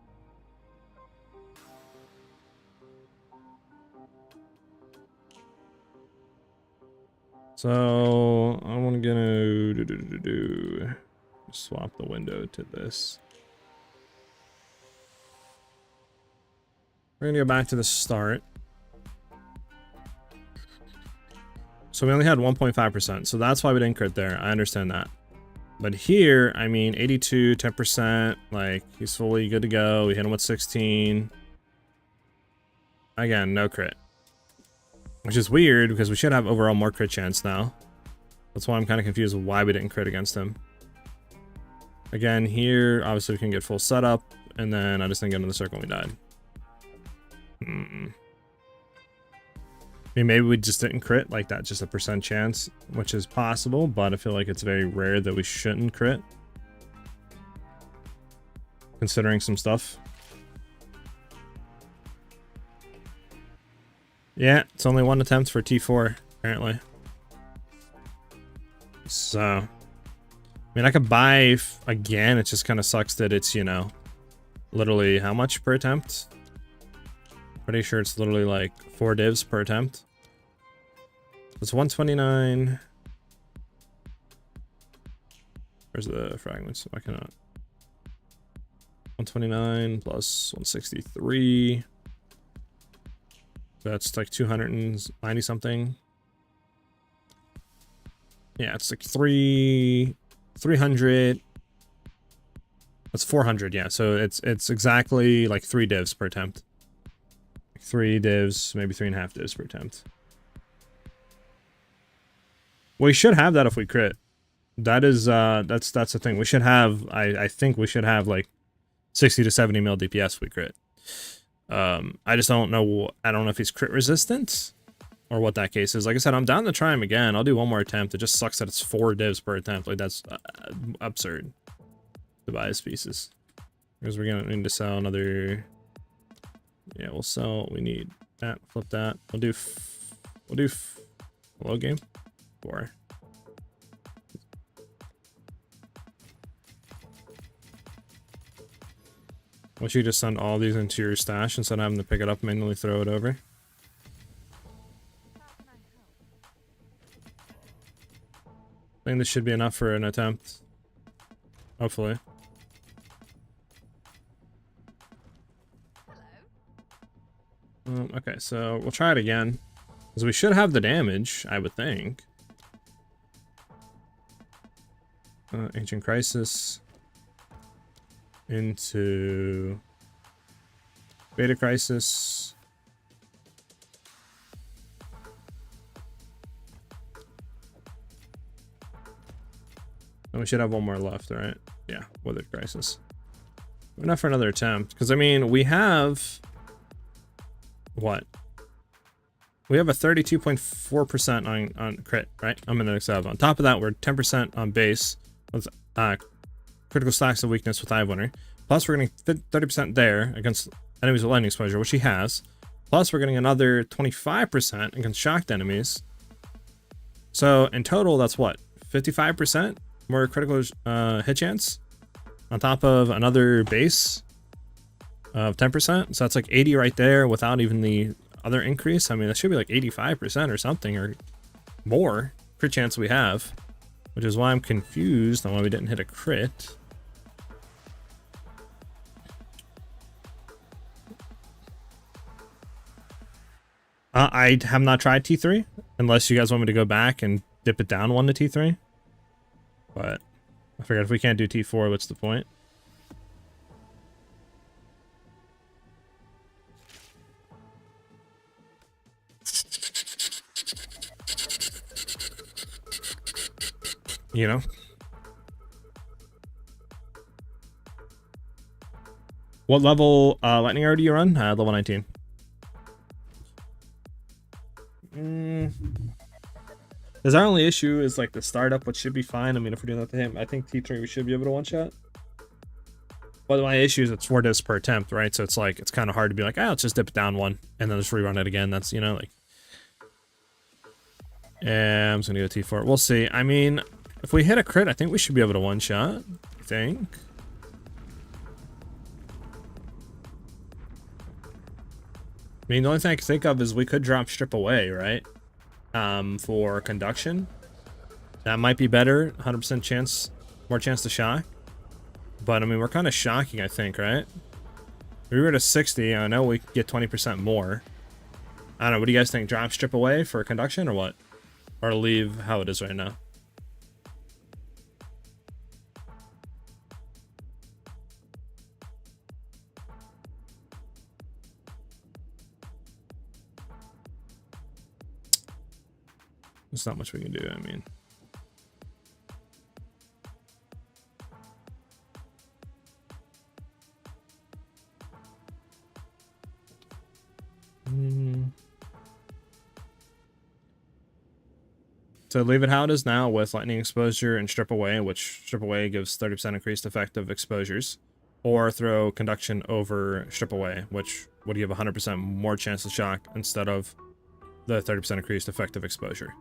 A: So I'm gonna swap the window to this. We're gonna go back to the start. So we only had 1.5%, so that's why we didn't crit there. I understand that. But here, I mean, 82, 10%, like, he's fully good to go. We hit him with 16. Again, no crit. Which is weird, because we should have overall more crit chance now. That's why I'm kind of confused with why we didn't crit against him. Again, here, obviously we can get full setup, and then I just didn't get into the circle and we died. I mean, maybe we just didn't crit like that, just a % chance, which is possible, but I feel like it's very rare that we shouldn't crit. Considering some stuff. Yeah, it's only 1 attempt for T4, apparently. So, I mean, I could buy again, it just kind of sucks that it's, you know, literally how much per attempt? Pretty sure it's literally like 4 divs per attempt. It's 129. Where's the fragments? Why cannot? 129 plus 163. That's like 290 something. Yeah, it's like 300. That's 400, yeah. So it's exactly like 3 divs per attempt. 3 divs, maybe 3.5 divs per attempt. We should have that if we crit. That is that's the thing. We should have I think we should have like 60 to 70 mil DPS if we crit. I just don't know. I don't know if he's crit resistant or what that case is. Like I said, I'm down to try him again. I'll do one more attempt. It just sucks that it's 4 divs per attempt. Like that's absurd to buy his pieces. Because we're gonna need to sell another. Yeah, we'll sell what we need. That, flip that. We'll do hello game 4. Why don't you just send all these into your stash instead of having to pick it up and manually throw it over? I think this should be enough for an attempt. Hopefully. Okay, so we'll try it again. Because we should have the damage, I would think. Ancient Crisis. Into Beta Crisis. And we should have one more left, right? Yeah, Withered Crisis. Enough for another attempt. Because, I mean, we have... What? We have a 32.4% on crit, right? I'm in an Exile. On top of that, we're 10% on base with critical stacks of weakness with Winner. Plus, we're getting 30% there against enemies with lightning exposure, which he has. Plus, we're getting another 25% against shocked enemies. So, in total, that's what? 55% more critical hit chance? On top of another base of 10%. So that's like 80 right there without even the other increase. I mean, that should be like 85% or something or more crit chance we have, which is why I'm confused on why we didn't hit a crit. I have not tried T3 unless you guys want me to go back and dip it down 1 to T3. But I figured if we can't do T4, what's the point? You know? What level lightning arrow do you run? Level 19. Because our only issue is like the startup, which should be fine. I mean, if we're doing that to him, I think T3 we should be able to one-shot. But my issue is it's 4 divs per attempt, right? So it's like, it's kind of hard to be like, let's just dip it down 1 and then just rerun it again. That's, you know, like... Yeah, I'm just gonna go T4. We'll see. I mean, if we hit a crit, I think we should be able to one-shot. I think. I mean, the only thing I can think of is we could drop strip away, right? For conduction. That might be better. 100% chance, more chance to shock. But I mean, we're kind of shocking, I think, right? If we were to 60, I know we could get 20% more. I don't know. What do you guys think? Drop strip away for conduction or what? Or leave how it is right now? There's not much we can do, I mean. So leave it how it is now with lightning exposure and strip away, which strip away gives 30% increased effective exposures. Or throw conduction over strip away, which would give 100% more chance to shock instead of the 30% increased effective exposure.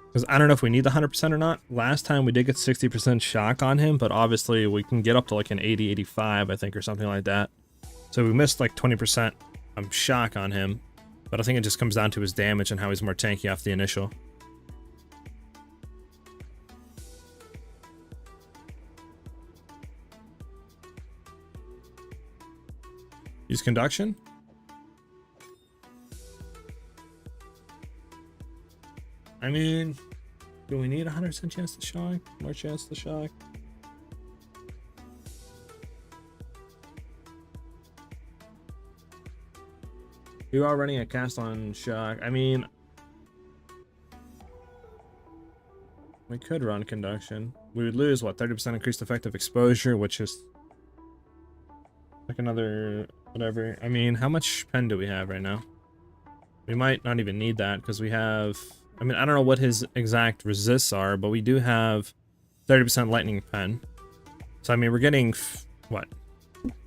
A: Because I don't know if we need the 100% or not. Last time we did get 60% shock on him, but obviously we can get up to like an 80, 85, I think, or something like that. So we missed like 20% shock on him. But I think it just comes down to his damage and how he's more tanky off the initial. Use conduction? I mean, do we need 100% chance to shock? More chance to shock? You are running a cast on shock. I mean, we could run conduction. We would lose, what, 30% increased effective exposure, which is like another whatever. I mean, how much pen do we have right now? We might not even need that because we have... I mean, I don't know what his exact resists are, but we do have 30% lightning pen. So, I mean, we're getting... what?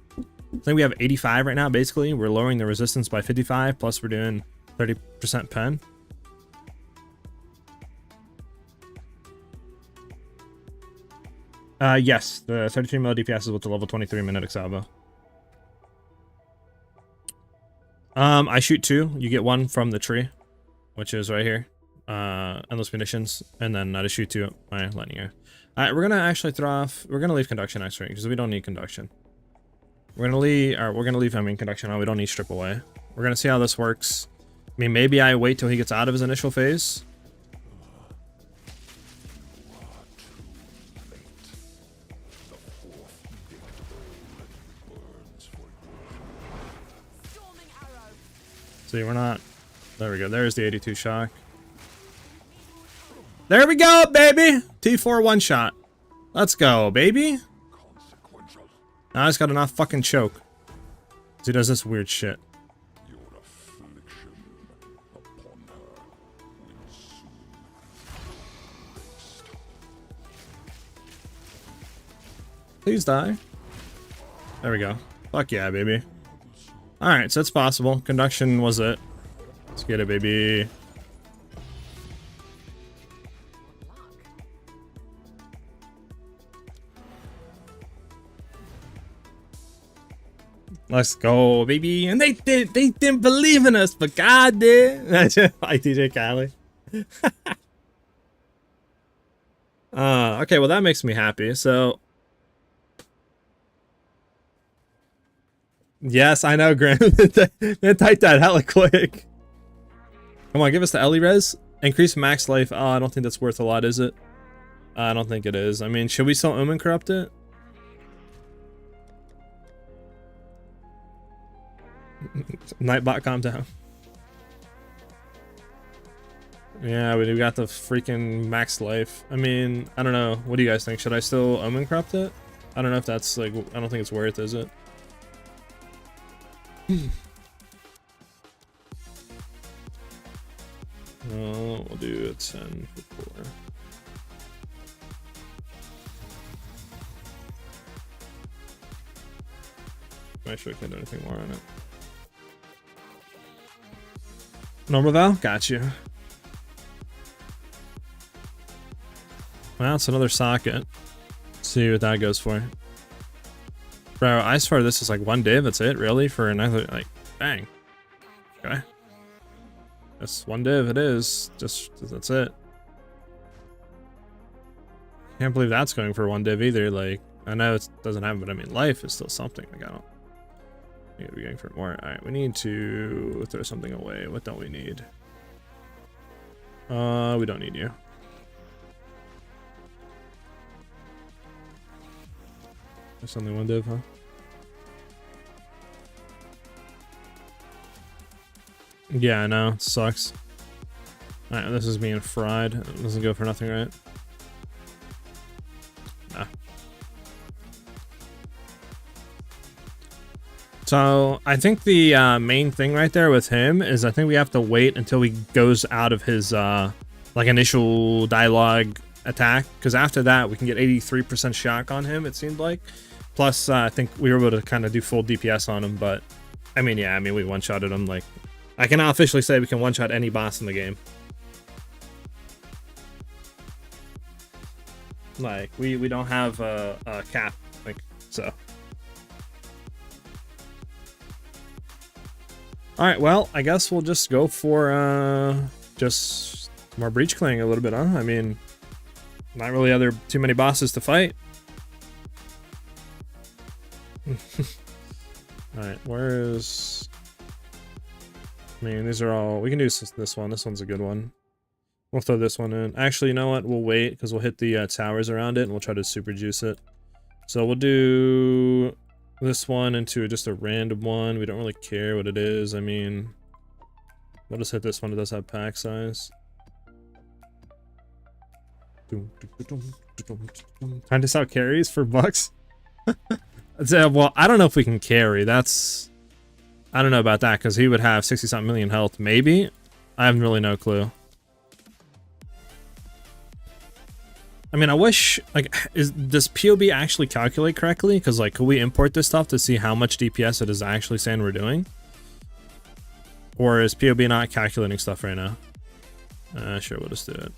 A: I think we have 85 right now, basically. We're lowering the resistance by 55, plus we're doing 30% pen. Yes, the 33 mil DPS is with the level 23 minute Salvo. I shoot 2. You get 1 from the tree, which is right here. Endless munitions, and then I just shoot 2 my lightning arrow. Alright, we're gonna actually throw off... We're gonna leave conduction actually, because we don't need conduction. We're gonna leave, I mean, conduction on. We don't need strip away. We're gonna see how this works. I mean, maybe I wait till he gets out of his initial phase. See, we're not... There we go. There's the 82 shock. There we go, baby! T4 one shot. Let's go, baby! Now I just got enough fucking choke. He does this weird shit. Please die. There we go. Fuck yeah, baby. Alright, so it's possible. Conduction was it. Let's get it, baby. Let's go, baby. And they didn't believe in us, but God did. Like DJ Khaled. Okay, well that makes me happy. So yes, I know, Graham. Man, type that hella quick. Come on, give us the Ellie res. Increase max life. Oh, I don't think that's worth a lot, is it? I don't think it is. I mean, should we still Omen corrupt it? Nightbot, calm down. Yeah, we got the freaking max life. I mean, I don't know. What do you guys think? Should I still Omen corrupt it? I don't know if that's like... I don't think it's worth, is it? Well, we'll do a 10 for 4. Make sure I can't do anything more on it. Normal Val? Got you. Well, it's another socket. Let's see what that goes for. Bro, I swear this is like one div, that's it, really? For another, like, bang. Okay. That's one div, it is. Just, that's it. Can't believe that's going for one div either. Like, I know it doesn't happen, but I mean, life is still something. Like, I don't. We gotta be going for more. Alright, we need to throw something away. What don't we need? We don't need you. There's only one div, huh? Yeah, I know. It sucks. Alright, this is being fried. It doesn't go for nothing, right? Nah. So, I think the main thing right there with him is I think we have to wait until he goes out of his, like, initial dialogue attack. Because after that, we can get 83% shock on him, it seemed like. Plus, I think we were able to kind of do full DPS on him, but I mean, yeah, I mean, we one-shotted him. Like, I can now officially say we can one-shot any boss in the game. Like, we don't have a cap, like, so. Alright, well, I guess we'll just go for, just more breach clearing a little bit, huh? I mean, not really too many bosses to fight. Alright, where is... I mean, these are all... We can do this one. This one's a good one. We'll throw this one in. Actually, you know what? We'll wait, because we'll hit the towers around it, and we'll try to super juice it. So we'll do this one into just a random one. We don't really care what it is. I mean, we'll just hit this one. It does have pack size. Time to sell carries for bucks? Well, I don't know if we can carry. That's... I don't know about that, because he would have 60-something million health. Maybe? I have really no clue. I mean, I wish... Like, does PoE actually calculate correctly? Because, like, could we import this stuff to see how much DPS it is actually saying we're doing? Or is PoE not calculating stuff right now? Sure, we'll just do it.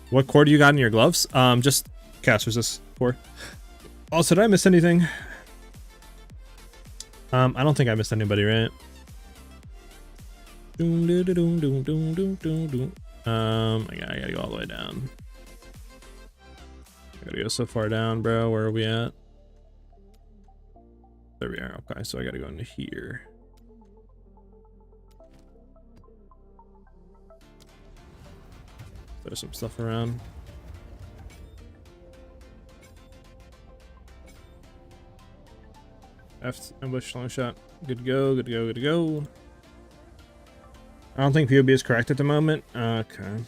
A: What core do you got in your gloves? Just cast resist core. Also, did I miss anything? I don't think I missed anybody, right? I gotta go all the way down. I gotta go so far down, bro. Where are we at? There we are. Okay, so I gotta go into here. Throw some stuff around. F ambush long shot. Good to go, good to go, good to go. I don't think PoE is correct at the moment. Okay.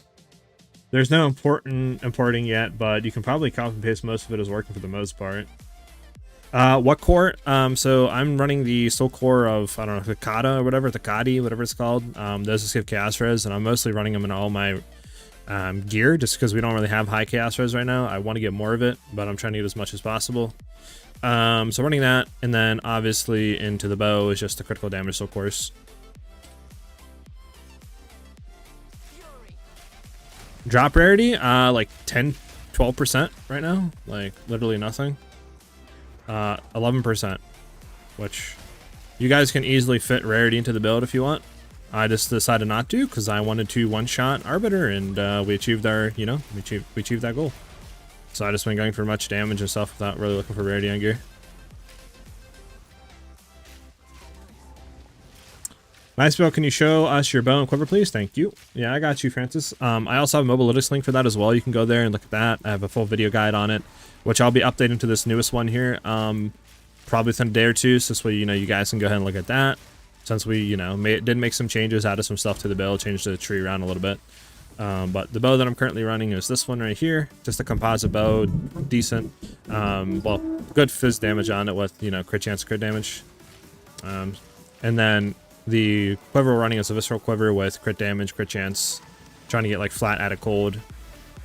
A: There's no importing yet, but you can probably copy and paste most of it as working for the most part. What core? So I'm running the soul core of, I don't know, the Kata or whatever, the Kadi, whatever it's called. Those just give chaos res, and I'm mostly running them in all my gear just because we don't really have high chaos res right now. I want to get more of it, but I'm trying to get as much as possible. So running that, and then obviously into the bow is just the critical damage soul course. Drop rarity, like 10-12% right now, like literally nothing. 11%, which you guys can easily fit rarity into the build if you want. I just decided not to because I wanted to one-shot Arbiter, and we achieved our, you know, we achieved that goal. So I just been going for much damage and stuff without really looking for rarity on gear. Nice build. Can you show us your bow and quiver, please? Thank you. Yeah, I got you, Francis. I also have a Mobalytics link for that as well. You can go there and look at that. I have a full video guide on it, which I'll be updating to this newest one here, probably within a day or two. So this way, you know, you guys can go ahead and look at that. Since we, you know, did make some changes, added some stuff to the build, changed the tree around a little bit. But the bow that I'm currently running is this one right here. Just a composite bow, decent. Well, good fizz damage on it with, you know, crit chance, crit damage. And then the quiver we're running is a visceral quiver with crit damage, crit chance, trying to get like flat added cold.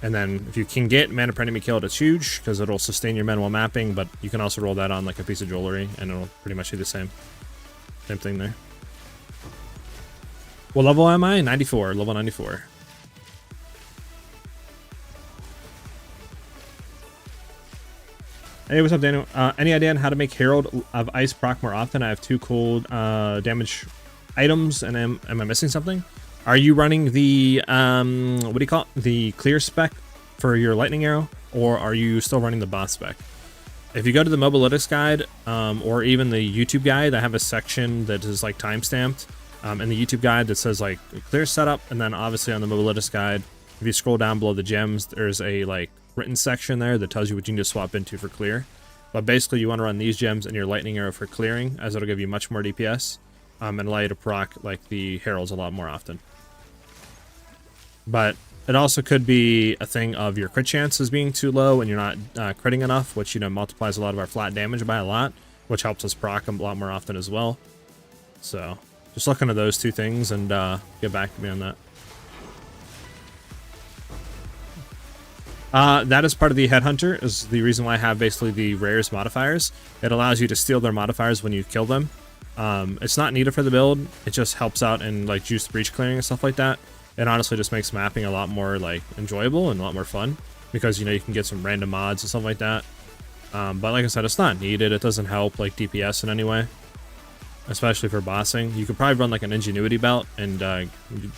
A: And then if you can get mana per enemy killed, it's huge because it'll sustain your men while mapping, but you can also roll that on like a piece of jewelry and it'll pretty much do the same thing there. What level am I? 94. Level 94. Hey, what's up, Daniel? Any idea on how to make Herald of Ice proc more often? I have 2 cold damage items, and am I missing something? Are you running the, what do you call it? The clear spec for your lightning arrow, or are you still running the boss spec? If you go to the Mobalytics guide, or even the YouTube guide, I have a section that is like timestamped in the YouTube guide that says like clear setup, and then obviously on the Mobalytics guide, if you scroll down below the gems, there's a like written section there that tells you what you need to swap into for clear. But basically you want to run these gems and your lightning arrow for clearing, as it'll give you much more DPS, and allow you to proc like the heralds a lot more often. But it also could be a thing of your crit chances being too low and you're not critting enough, which, you know, multiplies a lot of our flat damage by a lot, which helps us proc a lot more often as well. So just look into those 2 things and get back to me on that. That is part of the Headhunter, is the reason why I have basically the rares modifiers. It allows you to steal their modifiers when you kill them. It's not needed for the build, it just helps out in like juice breach clearing and stuff like that. It honestly just makes mapping a lot more like enjoyable and a lot more fun, because, you know, you can get some random mods and stuff like that. But like I said, it's not needed. It doesn't help like DPS in any way, especially for bossing. You could probably run like an Ingenuity belt, and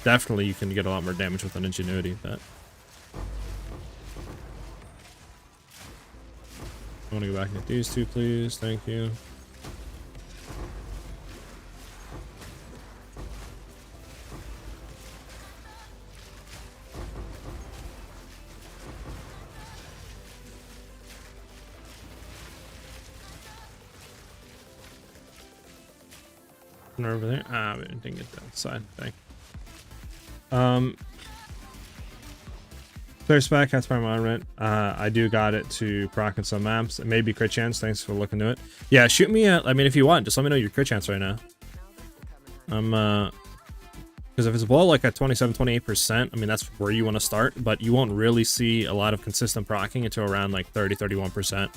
A: definitely you can get a lot more damage with an Ingenuity. But I want to go back and get these 2, please. Thank you. Over there. Ah, we didn't get that side thing. Clear spec, that's my monument. I do got it to proc in some maps. It may be crit chance. Thanks for looking to it. Yeah, shoot me I mean, if you want, just let me know your crit chance right now. Because if it's below like at 27-28%, I mean, that's where you want to start, but you won't really see a lot of consistent procking until around like 30-31%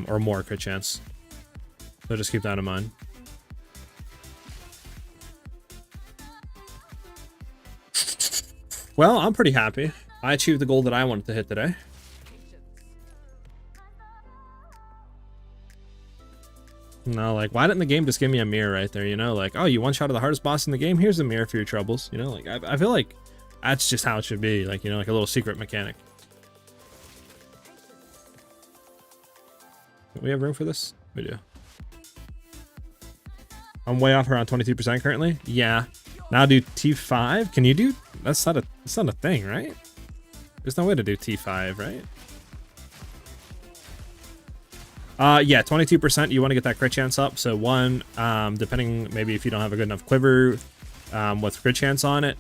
A: or more crit chance. So just keep that in mind. Well, I'm pretty happy. I achieved the goal that I wanted to hit today. No, like, why didn't the game just give me a mirror right there, you know? Like, oh, you one-shot of the hardest boss in the game? Here's a mirror for your troubles, you know? Like, I feel like that's just how it should be. Like, you know, like a little secret mechanic. Do we have room for this? We do. I'm way off around 22% currently. Yeah. Now do T5? Can you do... That's not a thing, right? There's no way to do T5, right? Yeah, 22%, you want to get that crit chance up. So one, depending, maybe if you don't have a good enough quiver with crit chance on it.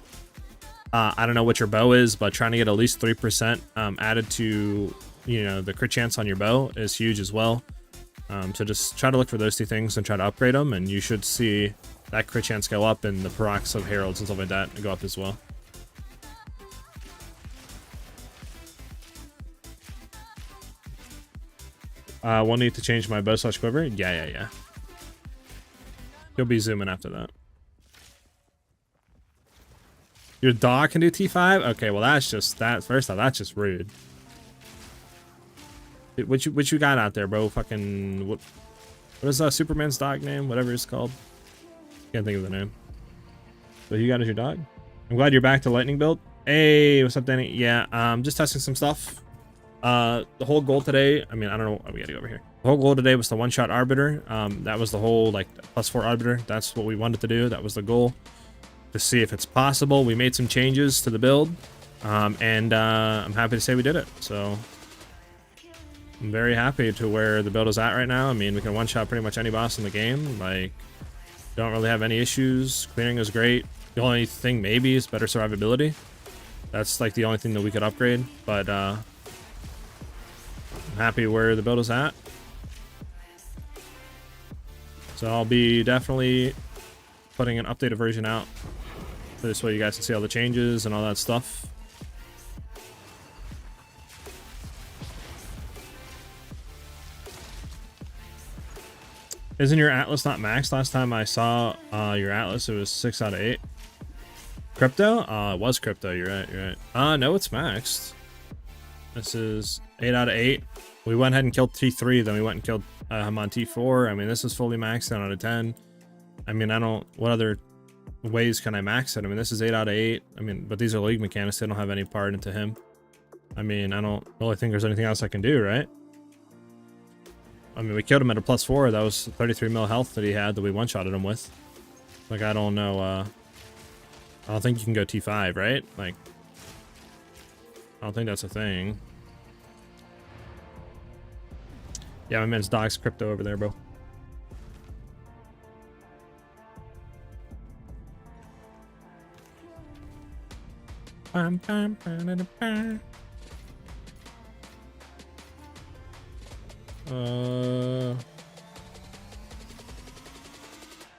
A: I don't know what your bow is, but trying to get at least 3% added to, you know, the crit chance on your bow is huge as well. So just try to look for those 2 things and try to upgrade them, and you should see that crit chance go up, and the procs of heralds and stuff like that go up as well. We'll need to change my bow / quiver. Yeah. You'll be zooming after that. Your dog can do T5? Okay, well that's just that. First off, that's just rude. What you got out there, bro? Fucking what is Superman's dog name? Whatever it's called. Can't think of the name. So you got as your dog? I'm glad you're back to lightning build. Hey, what's up, Danny? Yeah, just testing some stuff. The whole goal today, I mean, I don't know, we gotta go over here. The whole goal today was to one-shot Arbiter. That was the whole, like, +4 Arbiter. That's what we wanted to do. That was the goal. To see if it's possible. We made some changes to the build. And I'm happy to say we did it. So I'm very happy to where the build is at right now. I mean, we can one-shot pretty much any boss in the game. Like, don't really have any issues. Clearing is great. The only thing maybe is better survivability. That's like the only thing that we could upgrade. But I'm happy where the build is at. So I'll be definitely putting an updated version out. This way you guys can see all the changes and all that stuff. Isn't your Atlas not maxed? Last time I saw your Atlas, it was 6 out of 8. Crypto? It was crypto. You're right. You're right. No, it's maxed. This is 8 out of 8. We went ahead and killed T3, then we went and killed him on T4. I mean, this is fully maxed, 10 out of 10. I mean, what other ways can I max it? I mean, this is 8 out of 8. I mean, but these are league mechanics. They don't have any part into him. I mean, I don't really think there's anything else I can do, right? I mean, we killed him at a +4. That was 33 mil health that he had that we one-shotted him with. Like, I don't know, I don't think you can go T5, right? Like, I don't think that's a thing. Yeah, my man's dog's crypto over there, bro. I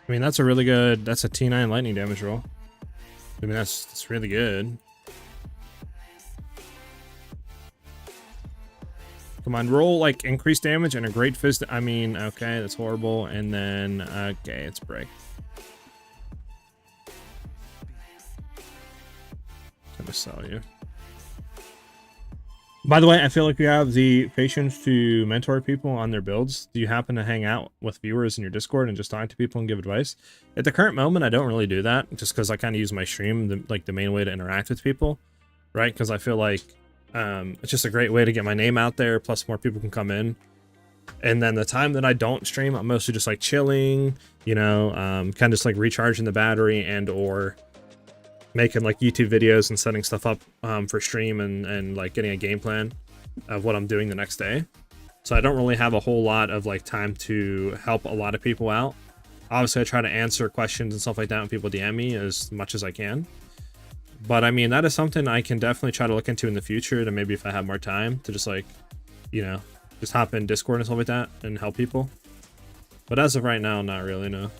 A: mean, that's a really good, that's a T9 lightning damage roll. I mean, that's really good. Come on, roll like increased damage and a great fist. I mean, okay, that's horrible. And then, okay, it's break. Gonna sell you. By the way, I feel like we have the patience to mentor people on their builds. Do you happen to hang out with viewers in your Discord and just talk to people and give advice? At the current moment, I don't really do that, just because I kind of use my stream like the main way to interact with people, right? Because I feel like it's just a great way to get my name out there, plus more people can come in. And then the time that I don't stream, I'm mostly just like chilling, you know, kind of just like recharging the battery and or making like YouTube videos and setting stuff up for stream and like getting a game plan of what I'm doing the next day. So I don't really have a whole lot of like time to help a lot of people out. Obviously, I try to answer questions and stuff like that when people DM me as much as I can. But I mean, that is something I can definitely try to look into in the future, to maybe if I have more time to just like, you know, just hop in Discord and stuff like that and help people. But as of right now, not really, no.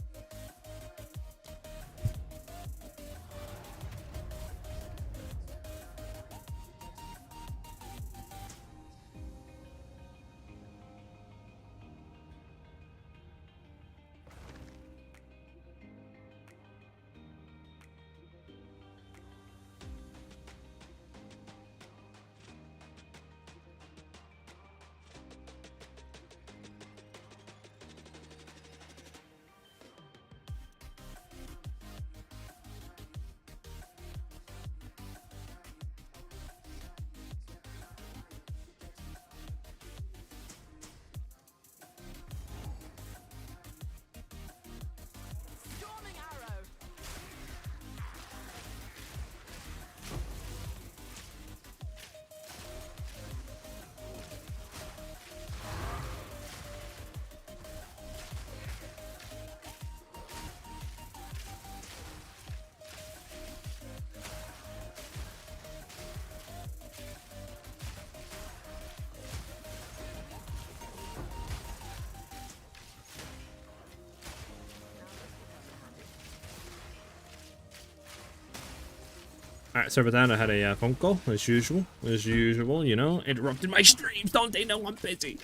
A: Alright, sorry about that. I had a phone call, as usual, you know. Interrupted my streams, don't they know I'm busy?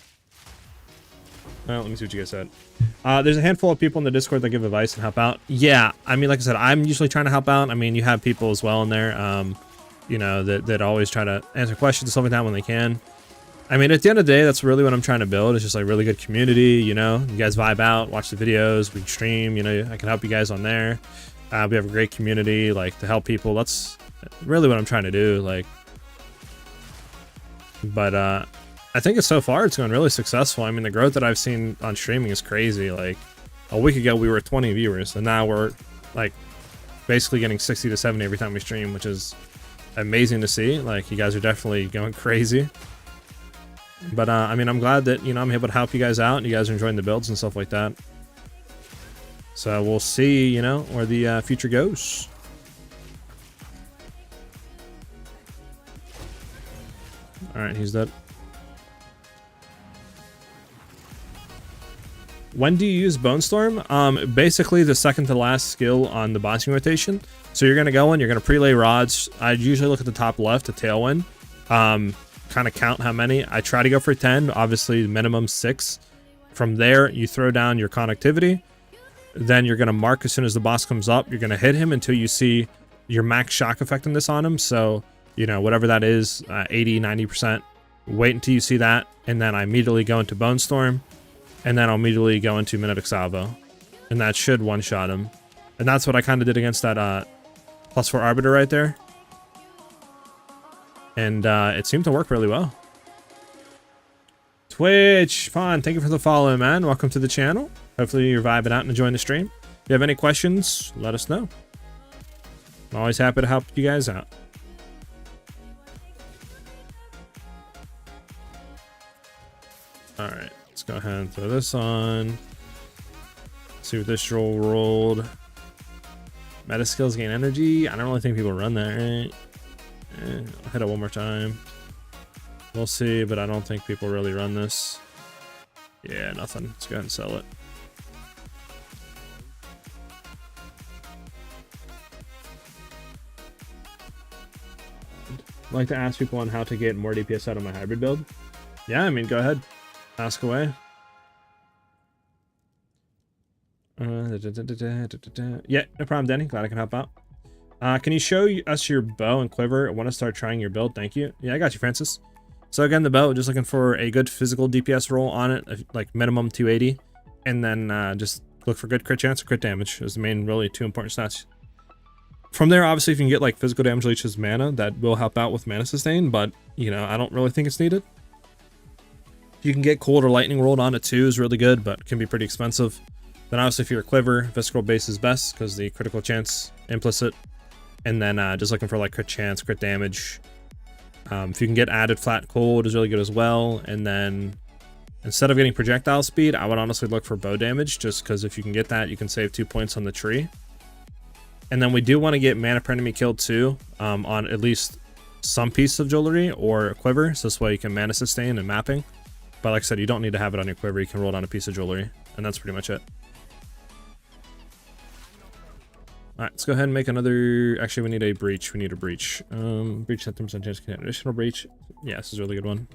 A: Well, let me see what you guys said. There's a handful of people in the Discord that give advice and help out. Yeah, I mean, like I said, I'm usually trying to help out. I mean, you have people as well in there, you know, that always try to answer questions and stuff like that when they can. I mean, at the end of the day, that's really what I'm trying to build. It's just like really good community, you know. You guys vibe out, watch the videos, we stream, you know, I can help you guys on there. We have a great community, like, to help people. That's really what I'm trying to do, like. But I think so far it's going really successful. I mean, the growth that I've seen on streaming is crazy. Like, a week ago we were 20 viewers, and now we're like basically getting 60 to 70 every time we stream, which is amazing to see. Like, you guys are definitely going crazy. But I mean, I'm glad that, you know, I'm able to help you guys out and you guys are enjoying the builds and stuff like that. So we'll see, you know, where the future goes. All right, he's dead. When do you use Bone Storm? Basically the second to last skill on the bossing rotation. So you're gonna go in, you're gonna prelay rods. I usually look at the top left, the tailwind. Kind of count how many. I try to go for 10, obviously minimum 6. From there, you throw down your connectivity. Then you're gonna mark as soon as the boss comes up. You're gonna hit him until you see your max shock effectiveness on him. So, you know, whatever that is, 80, 90%, wait until you see that. And then I immediately go into Bone Storm. And then I'll immediately go into Mimetic Salvo. And that should one-shot him. And that's what I kind of did against that +4 Arbiter right there. And it seemed to work really well. Twitch, Fawn, thank you for the follow, man. Welcome to the channel. Hopefully you're vibing out and enjoying the stream. If you have any questions, let us know. I'm always happy to help you guys out. Alright, let's go ahead and throw this on. See what this rolled. Meta skills gain energy. I don't really think people run that, right? I'll hit it one more time. We'll see, but I don't think people really run this. Yeah, nothing. Let's go ahead and sell it. I'd like to ask people on how to get more DPS out of my hybrid build. Yeah, I mean, go ahead. Ask away. Yeah, no problem, Denny. Glad I can help out. Can you show us your bow and quiver? I want to start trying your build. Thank you. Yeah, I got you, Francis. So again, the bow, just looking for a good physical DPS roll on it, like minimum 280. And then just look for good crit chance or crit damage is the main, really, two important stats. From there, obviously, if you can get like physical damage leeches mana, that will help out with mana sustain, but, you know, I don't really think it's needed. If you can get cold or lightning rolled on it too is really good, but can be pretty expensive. Then obviously if you're a quiver, visceral base is best because the critical chance implicit. And then just looking for like crit chance, crit damage. If you can get added flat cold is really good as well. And then instead of getting projectile speed, I would honestly look for bow damage, just because if you can get that, you can save 2 points on the tree. And then we do want to get mana per enemy killed too, on at least some piece of jewelry or a quiver. So this way you can mana sustain and mapping. But like I said, you don't need to have it on your quiver. You can roll it on a piece of jewelry. And that's pretty much it. Alright, let's go ahead and make another... Actually, we need a breach. We need a breach. Breach 10% chance to get an additional breach. Yeah, this is a really good one.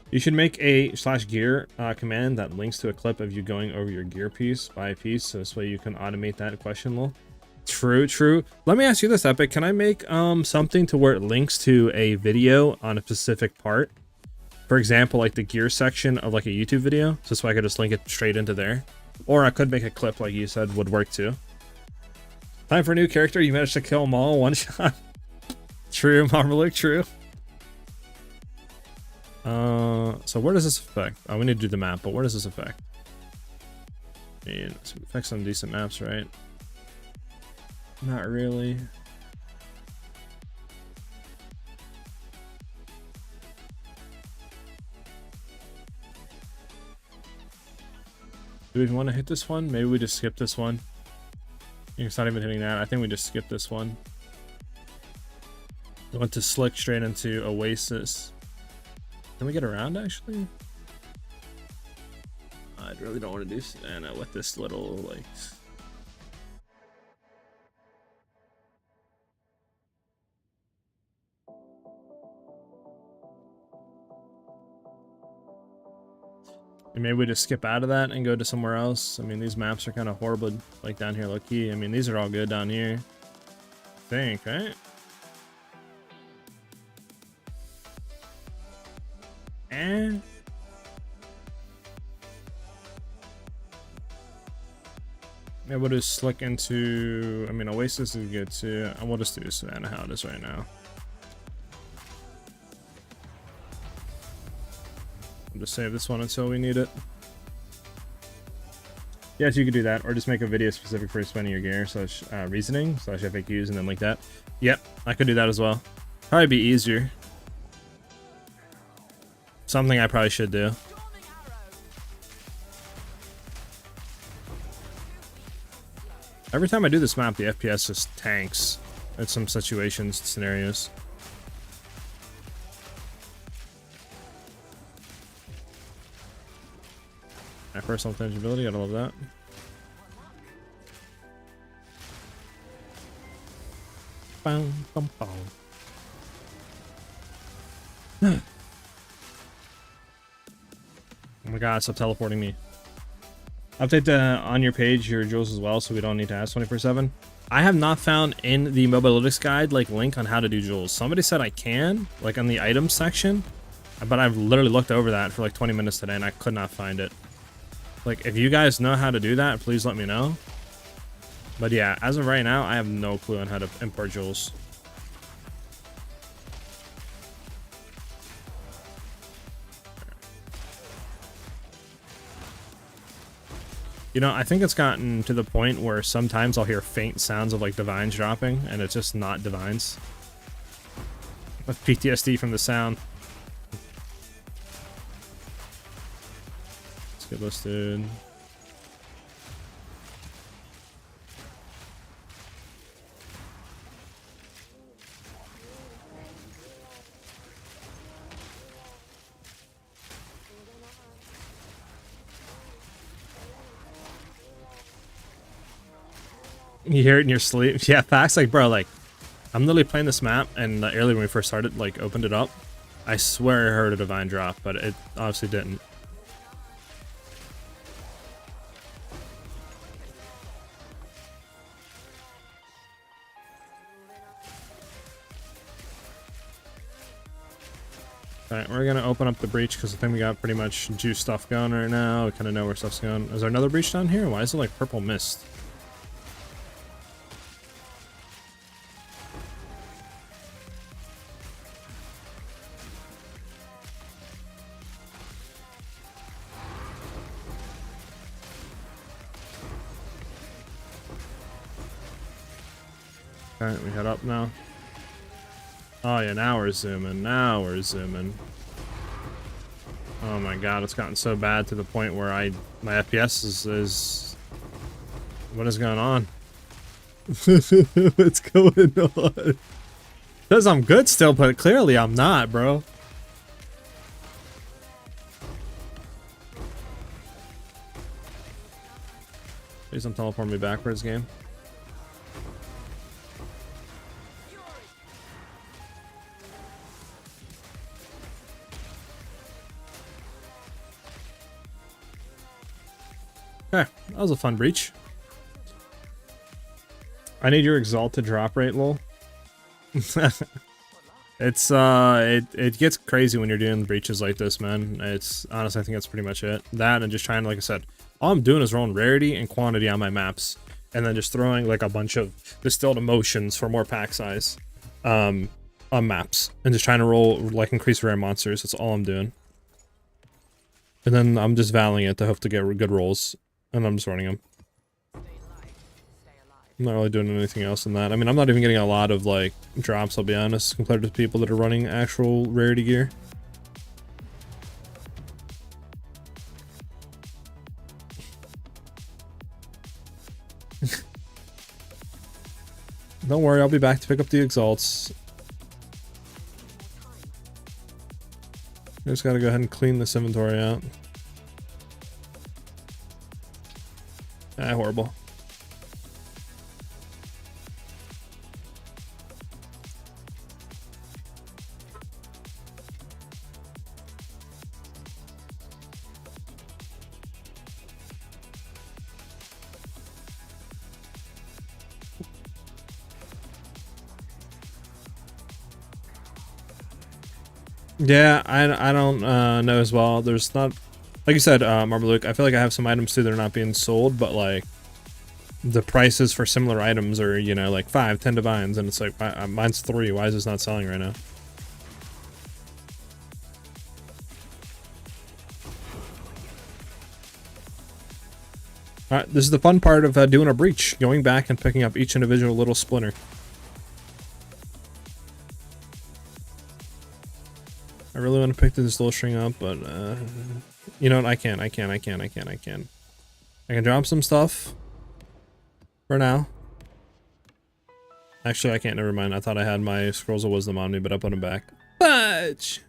A: You should make a /gear command that links to a clip of you going over your gear piece by piece. So this way you can automate that question, lol. True, true. Let me ask you this, Epic. Can I make something to where it links to a video on a specific part? For example, like the gear section of like a YouTube video. So this way I could just link it straight into there. Or I could make a clip like you said would work too. Time for a new character. You managed to kill them all one shot. True, Marmalik, true. So where does this affect? Oh, we need to do the map, but where does this affect? I mean, it affects some decent maps, right? Not really. Do we even want to hit this one? Maybe we just skip this one. It's not even hitting that. I think we just skip this one. We went to Slick straight into Oasis. Can we get around, actually? I really don't want to do Savannah with this little, like... And maybe we just skip out of that and go to somewhere else. I mean, these maps are kind of horrible, like down here, low key. I mean, these are all good down here. I think, right? And maybe we'll just Slick into, I mean, Oasis is good too. And we'll just do Savannah how it is right now. Just save this one until we need it. Yes, you could do that, or just make a video specific for spending your gear / reasoning / FAQs and then link that. Yep, I could do that as well. Probably be easier. Something I probably should do. Every time I do this map, the FPS just tanks in some situations, scenarios. My personal tangibility, I love that. Bum, bum, bum. Oh my god, stop teleporting me. Update on your page your jewels as well, so we don't need to ask 24/7. I have not found in the mobility guide like link on how to do jewels. Somebody said I can, like on the items section, but I've literally looked over that for like 20 minutes today and I could not find it. Like, if you guys know how to do that, please let me know. But yeah, as of right now, I have no clue on how to import jewels. You know, I think it's gotten to the point where sometimes I'll hear faint sounds of like divines dropping, and it's just not divines. With PTSD from the sound. Let's get this dude. You hear it in your sleep? Yeah, facts. Like, bro, like, I'm literally playing this map, and earlier when we first started, like, opened it up, I swear I heard a divine drop, but it obviously didn't. Alright, we're gonna open up the breach, because I think we got pretty much juice stuff going right now. We kind of know where stuff's going. Is there another breach down here? Why is it, like, purple mist? Alright, we head up now. Oh yeah, now we're zooming. Now we're zooming. Oh my god, it's gotten so bad to the point where my FPS is what is going on? What's going on? Says I'm good still, but clearly I'm not, bro. Please don't teleport me backwards, game. Okay, that was a fun breach. I need your exalted drop rate, lol. It's it gets crazy when you're doing breaches like this, man. It's honestly, I think that's pretty much it. That and just trying, like I said, all I'm doing is rolling rarity and quantity on my maps, and then just throwing like a bunch of distilled emotions for more pack size on maps, and just trying to roll like increase rare monsters. That's all I'm doing. And then I'm just valing it to hope to get good rolls. And I'm just running them. I'm not really doing anything else in that. I mean, I'm not even getting a lot of, like, drops, I'll be honest, compared to the people that are running actual rarity gear. Don't worry, I'll be back to pick up the exalts. I just gotta go ahead and clean this inventory out. Ah, horrible. Yeah, I don't know as well. There's not, like you said, Marble Luke, I feel like I have some items too that are not being sold, but like the prices for similar items are, you know, like 5-10 divines, and it's like mine's 3. Why is this not selling right now? Alright, this is the fun part of doing a breach, going back and picking up each individual little splinter. I really want to pick this little string up, but you know what, I can drop some stuff for now. Actually, I can't, never mind. I thought I had my scrolls of wisdom on me, but I put them back. Fudge!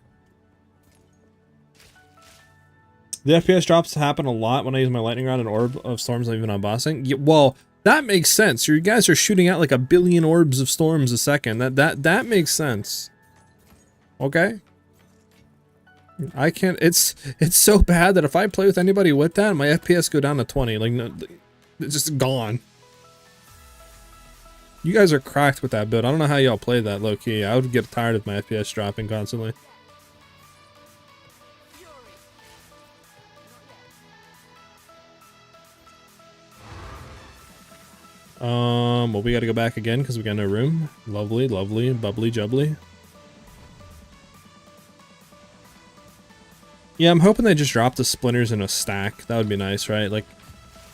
A: The FPS drops happen a lot when I use my lightning rod and orb of storms even on bossing. Yeah, well, that makes sense. You guys are shooting out like 1 billion orbs of storms a second. That makes sense. Okay? I can't. It's so bad that if I play with anybody with that, my FPS go down to 20. Like, no, it's just gone. You guys are cracked with that build. I don't know how y'all play that low key. I would get tired of my FPS dropping constantly. Well, we gotta go back again because we got no room. Lovely, lovely, bubbly, jubbly. Yeah, I'm hoping they just drop the splinters in a stack. That would be nice, right? Like,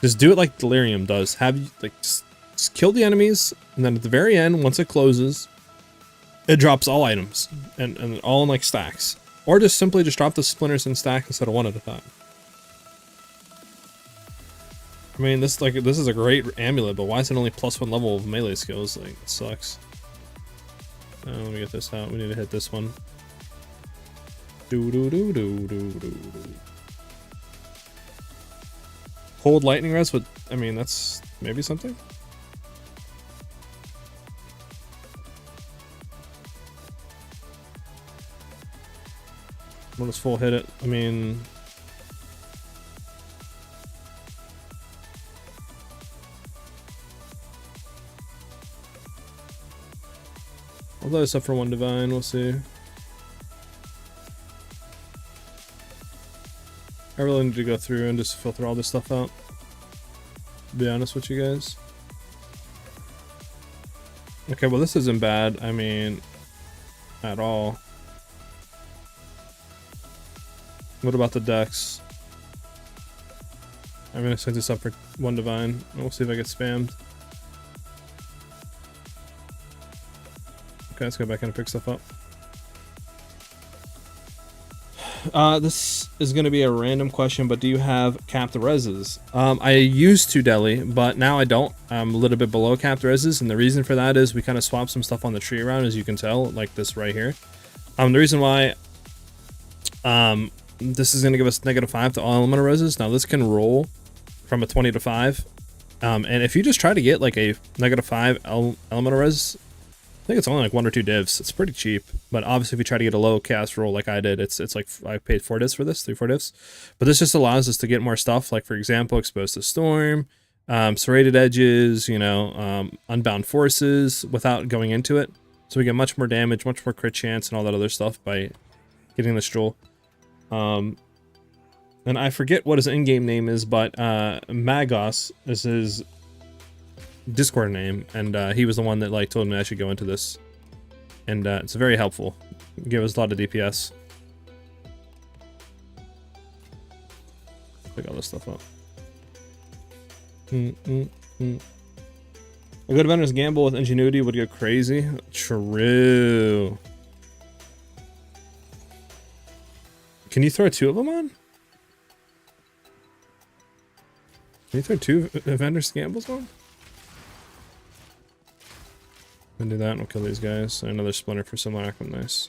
A: just do it like Delirium does. Have you, like, just kill the enemies, and then at the very end, once it closes, it drops all items, and all in, like, stacks. Or just simply just drop the splinters in stacks instead of one at a time. I mean, this is a great amulet, but why is it only +1 level of melee skills? Like, it sucks. Let me get this out. We need to hit this one. Hold lightning res with, I mean, that's maybe something. We'll just full hit it. I mean, although except for one divine, we'll see. I really need to go through and just filter all this stuff out, to be honest with you guys. Okay, well, this isn't bad, I mean, at all. What about the decks? I'm gonna set this up for one divine, and we'll see if I get spammed. Okay, let's go back in and pick stuff up. This is going to be a random question, but do you have capped reses? I used to Deli, but now I don't. I'm a little bit below capped reses, and the reason for that is we kind of swapped some stuff on the tree around, as you can tell, like this right here. The reason why this is going to give us -5 to all elemental reses. Now this can roll from a 20 to 5, and if you just try to get like a -5 elemental res, I think it's only like 1 or 2 divs. It's pretty cheap, but obviously if you try to get a low cast roll like I did, it's like I paid 4 divs for this, 3-4 divs. But this just allows us to get more stuff, like for example, exposed to storm, serrated edges, you know, unbound forces without going into it. So we get much more damage, much more crit chance, and all that other stuff by getting this Joel. And I forget what his in-game name is, but Magos is his Discord name, and he was the one that like told me I should go into this, and it's very helpful. Give us a lot of DPS. Pick all this stuff up. A good vendor's gamble with ingenuity would go crazy. True. Can you throw 2 of them on? Can you throw 2 vendor's gambles on? And do that, and we'll kill these guys. Another splinter for simulacrum, nice.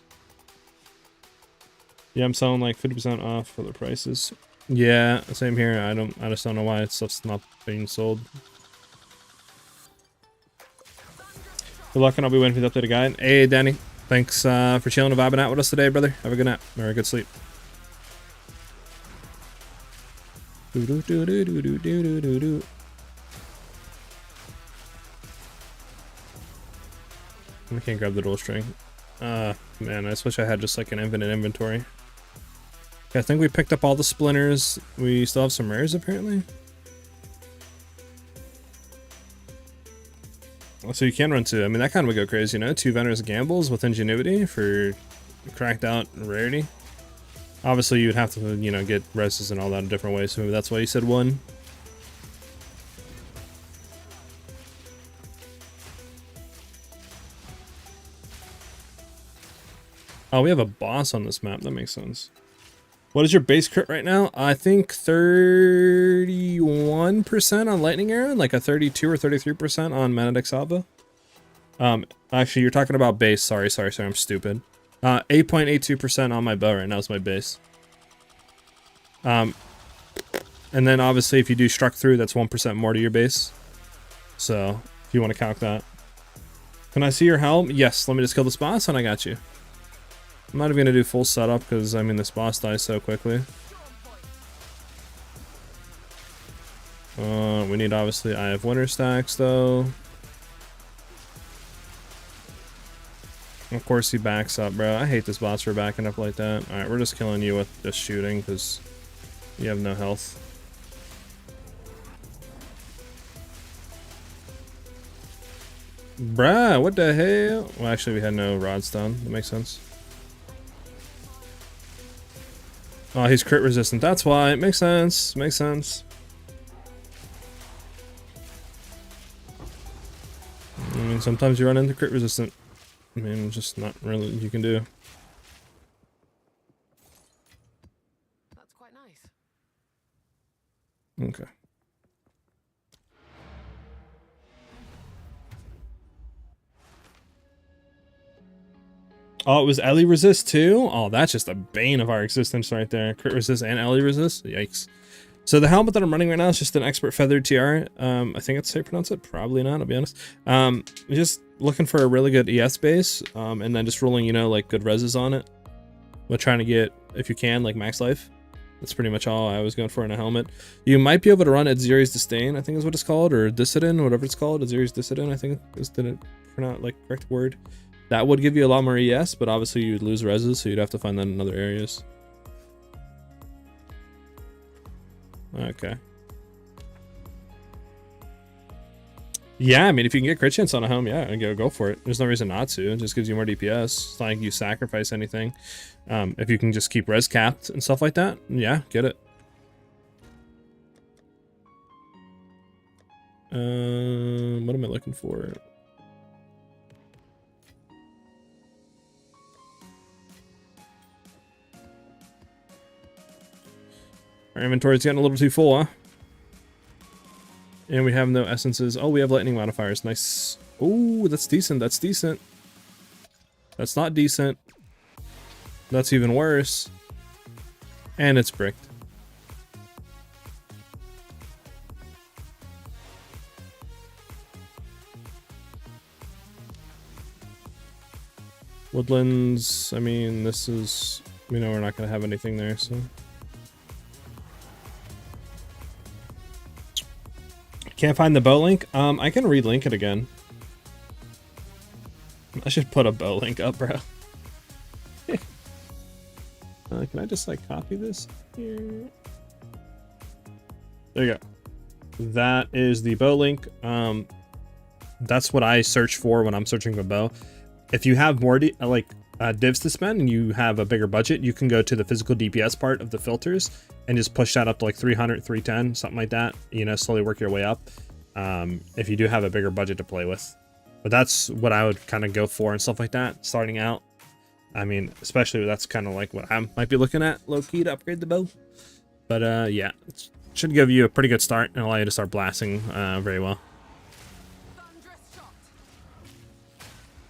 A: Yeah, I'm selling like 50% off for the prices. Yeah, same here. I just don't know why stuff's not being sold. Good luck, and I'll be waiting for the updated guide. Hey, Danny, thanks for chilling and vibing out with us today, brother. Have a good night or a good sleep. I can't grab the dual string. Man, I just wish I had just like an infinite inventory. Okay, I think we picked up all the splinters. We still have some rares apparently. So you can run 2. I mean, that kind of would go crazy, you know? 2 vendors gambles with ingenuity for cracked out rarity. Obviously, you'd have to, you know, get reses and all that in different ways. So maybe that's why you said 1. Oh, we have a boss on this map. That makes sense. What is your base crit right now? I think 31% on Lightning Arrow, and like a 32 or 33% on Magnetic Salvo. Actually, you're talking about base. Sorry, I'm stupid. 8.82% on my bow right now is my base. And then obviously if you do struck through, that's 1% more to your base. So if you want to calc that. Can I see your helm? Yes, let me just kill this boss and I got you. I'm not even gonna do full setup because I mean this boss dies so quickly. We need obviously Eye of Winter stacks though. Of course he backs up, bro. I hate this boss for backing up like that. Alright, we're just killing you with just shooting because you have no health. Bruh, what the hell? Well, actually we had no rod stone. That makes sense. Oh, he's crit resistant. That's why. It makes sense. Makes sense. I mean, sometimes you run into crit resistant. I mean, just not really you can do.
B: That's quite nice.
A: Okay. Oh, it was Ellie resist too? Oh, that's just a bane of our existence right there. Crit resist and Ellie resist? Yikes. So the helmet that I'm running right now is just an expert feathered TR. I think that's how you pronounce it. Probably not, I'll be honest. Just looking for a really good ES base, and then just rolling, you know, like good reses on it. We're trying to get, if you can, like max life. That's pretty much all I was going for in a helmet. You might be able to run Adziri's Disdain, I think is what it's called, or Dissident, whatever it's called. Adziri's Dissident, I think is the correct word. That would give you a lot more ES, but obviously you'd lose reses, so you'd have to find that in other areas. Okay. Yeah, I mean, if you can get crit chance on a helm, yeah, go for it. There's no reason not to. It just gives you more DPS. It's not like you sacrifice anything. If you can just keep res capped and stuff like that, yeah, get it. What am I looking for? Our inventory's getting a little too full, huh? And we have no essences. Oh, we have lightning modifiers. Nice. Oh, that's decent. That's decent. That's not decent. That's even worse. And it's bricked. Woodlands, I mean, this is... We know we're not going to have anything there, so... Can't find the bow link? I can relink it again. I should put a bow link up, bro. Can I just like copy this here? There you go. That is the bow link. That's what I search for when I'm searching for bow. If you have more divs to spend and you have a bigger budget, you can go to the physical DPS part of the filters and just push that up to like 300, 310, something like that. You know, slowly work your way up. If you do have a bigger budget to play with. But that's what I would kind of go for and stuff like that, starting out. I mean, especially that's kind of like what I might be looking at, low-key, to upgrade the bow. But yeah, it should give you a pretty good start and allow you to start blasting very well.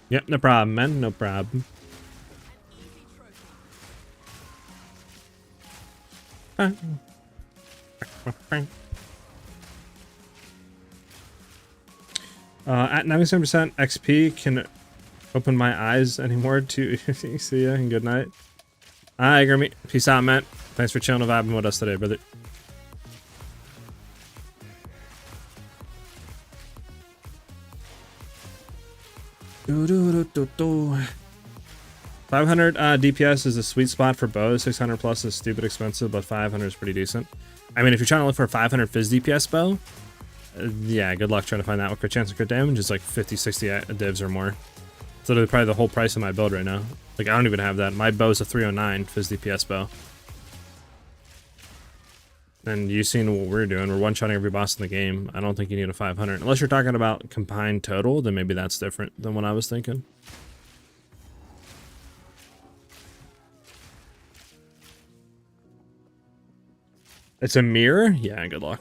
A: Yep, no problem, man, no problem. At 97% XP, can open my eyes anymore too. See ya and good night. Alright, Grimmy. Peace out, man. Thanks for chilling and vibing with us today, brother. Do, do, do, do, do. 500 DPS is a sweet spot for bows. 600 plus is stupid expensive, but 500 is pretty decent. I mean, if you're trying to look for a 500 Fizz DPS bow, yeah, good luck trying to find that with crit chance and crit damage. Is like 50, 60 divs or more. It's literally probably the whole price of my build right now. Like, I don't even have that. My bow is a 309 Fizz DPS bow. And you've seen what we're doing. We're one-shotting every boss in the game. I don't think you need a 500. Unless you're talking about combined total, then maybe that's different than what I was thinking. It's a mirror? Yeah, good luck.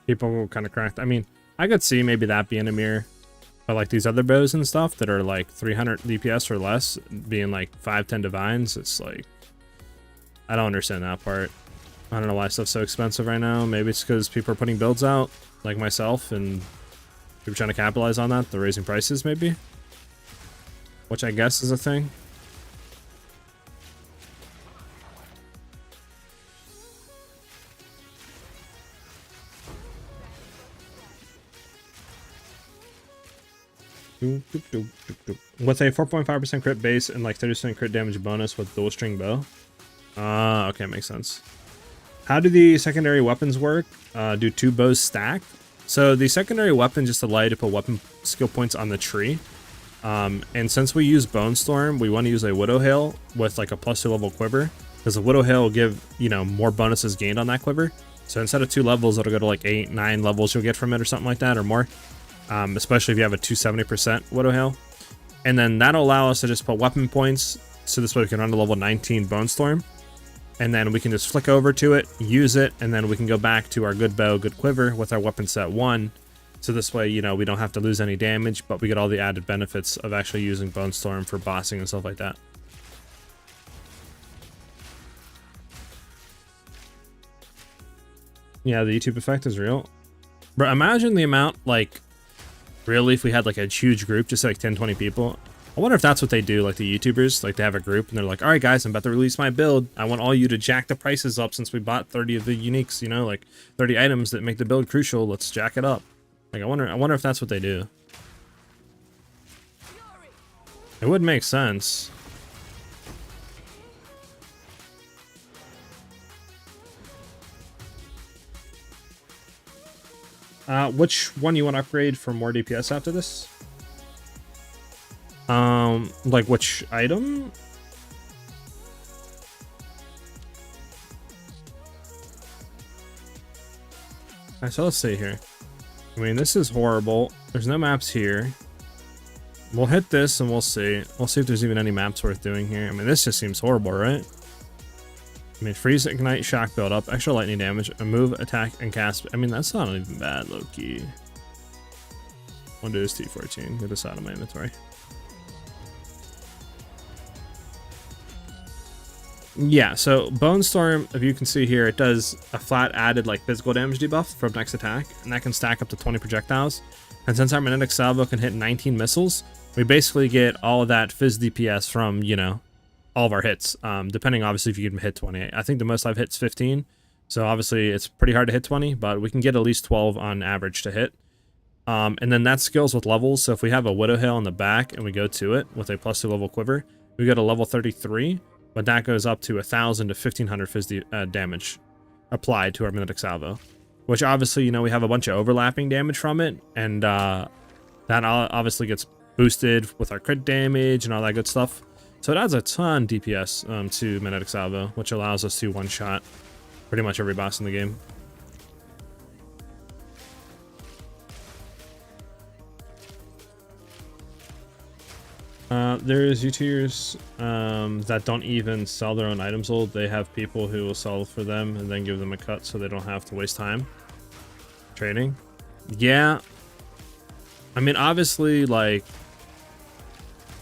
A: People kind of cracked. I mean, I could see maybe that being a mirror. But like these other bows and stuff that are like 300 DPS or less, being like 510 divines, it's like... I don't understand that part. I don't know why stuff's so expensive right now. Maybe it's because people are putting builds out, like myself, and people trying to capitalize on that. They're raising prices, maybe, which I guess is a thing. With a 4.5% crit base and like 30% crit damage bonus with dual string bow. Okay, makes sense. How do the secondary weapons work? Do 2 bows stack? So the secondary weapon just allow you to put weapon skill points on the tree. And since we use Bone Storm, we want to use a Widow Hail with like a +2 level quiver, because the Widow Hail will give, you know, more bonuses gained on that quiver. So instead of 2 levels, it'll go to like 8, 9 levels you'll get from it or something like that, or more. Especially if you have a 270% Widow Hail. And then that'll allow us to just put weapon points, so this way we can run to level 19 Bone Storm. And then we can just flick over to it, use it, and then we can go back to our good bow, good quiver with our weapon set 1. So this way, you know, we don't have to lose any damage, but we get all the added benefits of actually using Bone Storm for bossing and stuff like that. Yeah, the YouTube effect is real. But imagine the amount, like, really, if we had like a huge group, just like 10, 20 people. I wonder if that's what they do, like the YouTubers, like they have a group and they're like, all right, guys, I'm about to release my build. I want all you to jack the prices up since we bought 30 of the uniques, you know, like 30 items that make the build crucial. Let's jack it up. Like, I wonder if that's what they do. It would make sense. Which one you want to upgrade for more DPS after this? Like which item? Alright, so let's see here. I mean, this is horrible. There's no maps here. We'll hit this and we'll see. We'll see if there's even any maps worth doing here. I mean, this just seems horrible, right? I mean, freeze, ignite, shock, build up, extra lightning damage, a move, attack, and cast. I mean, that's not even bad, low-key. I'll do this T14. Get this out of my inventory. Yeah, so Bone Storm, if you can see here, it does a flat added like physical damage debuff from next attack, and that can stack up to 20 projectiles. And since our magnetic salvo can hit 19 missiles, we basically get all of that phys DPS from, you know, all of our hits, depending obviously if you can hit 20. I think the most I've hit is 15, so obviously it's pretty hard to hit 20, but we can get at least 12 on average to hit. And then that scales with levels, so if we have a Widow Hail on the back and we go to it with a +2 level quiver, we go to level 33, but that goes up to 1,000 to 1,500 phys damage applied to our magnetic salvo, which obviously, you know, we have a bunch of overlapping damage from it, and that obviously gets boosted with our crit damage and all that good stuff. So it adds a ton DPS to magnetic salvo, which allows us to one-shot pretty much every boss in the game. There's YouTubers that don't even sell their own items old. They have people who will sell for them and then give them a cut so they don't have to waste time trading. Yeah. I mean, obviously, like,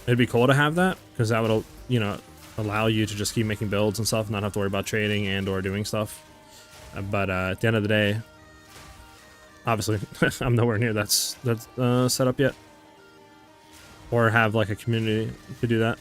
A: it'd be cool to have that, because that would, you know, allow you to just keep making builds and stuff, not have to worry about trading and or doing stuff. But at the end of the day, obviously, I'm nowhere near that's set up yet. Or have like a community to do that.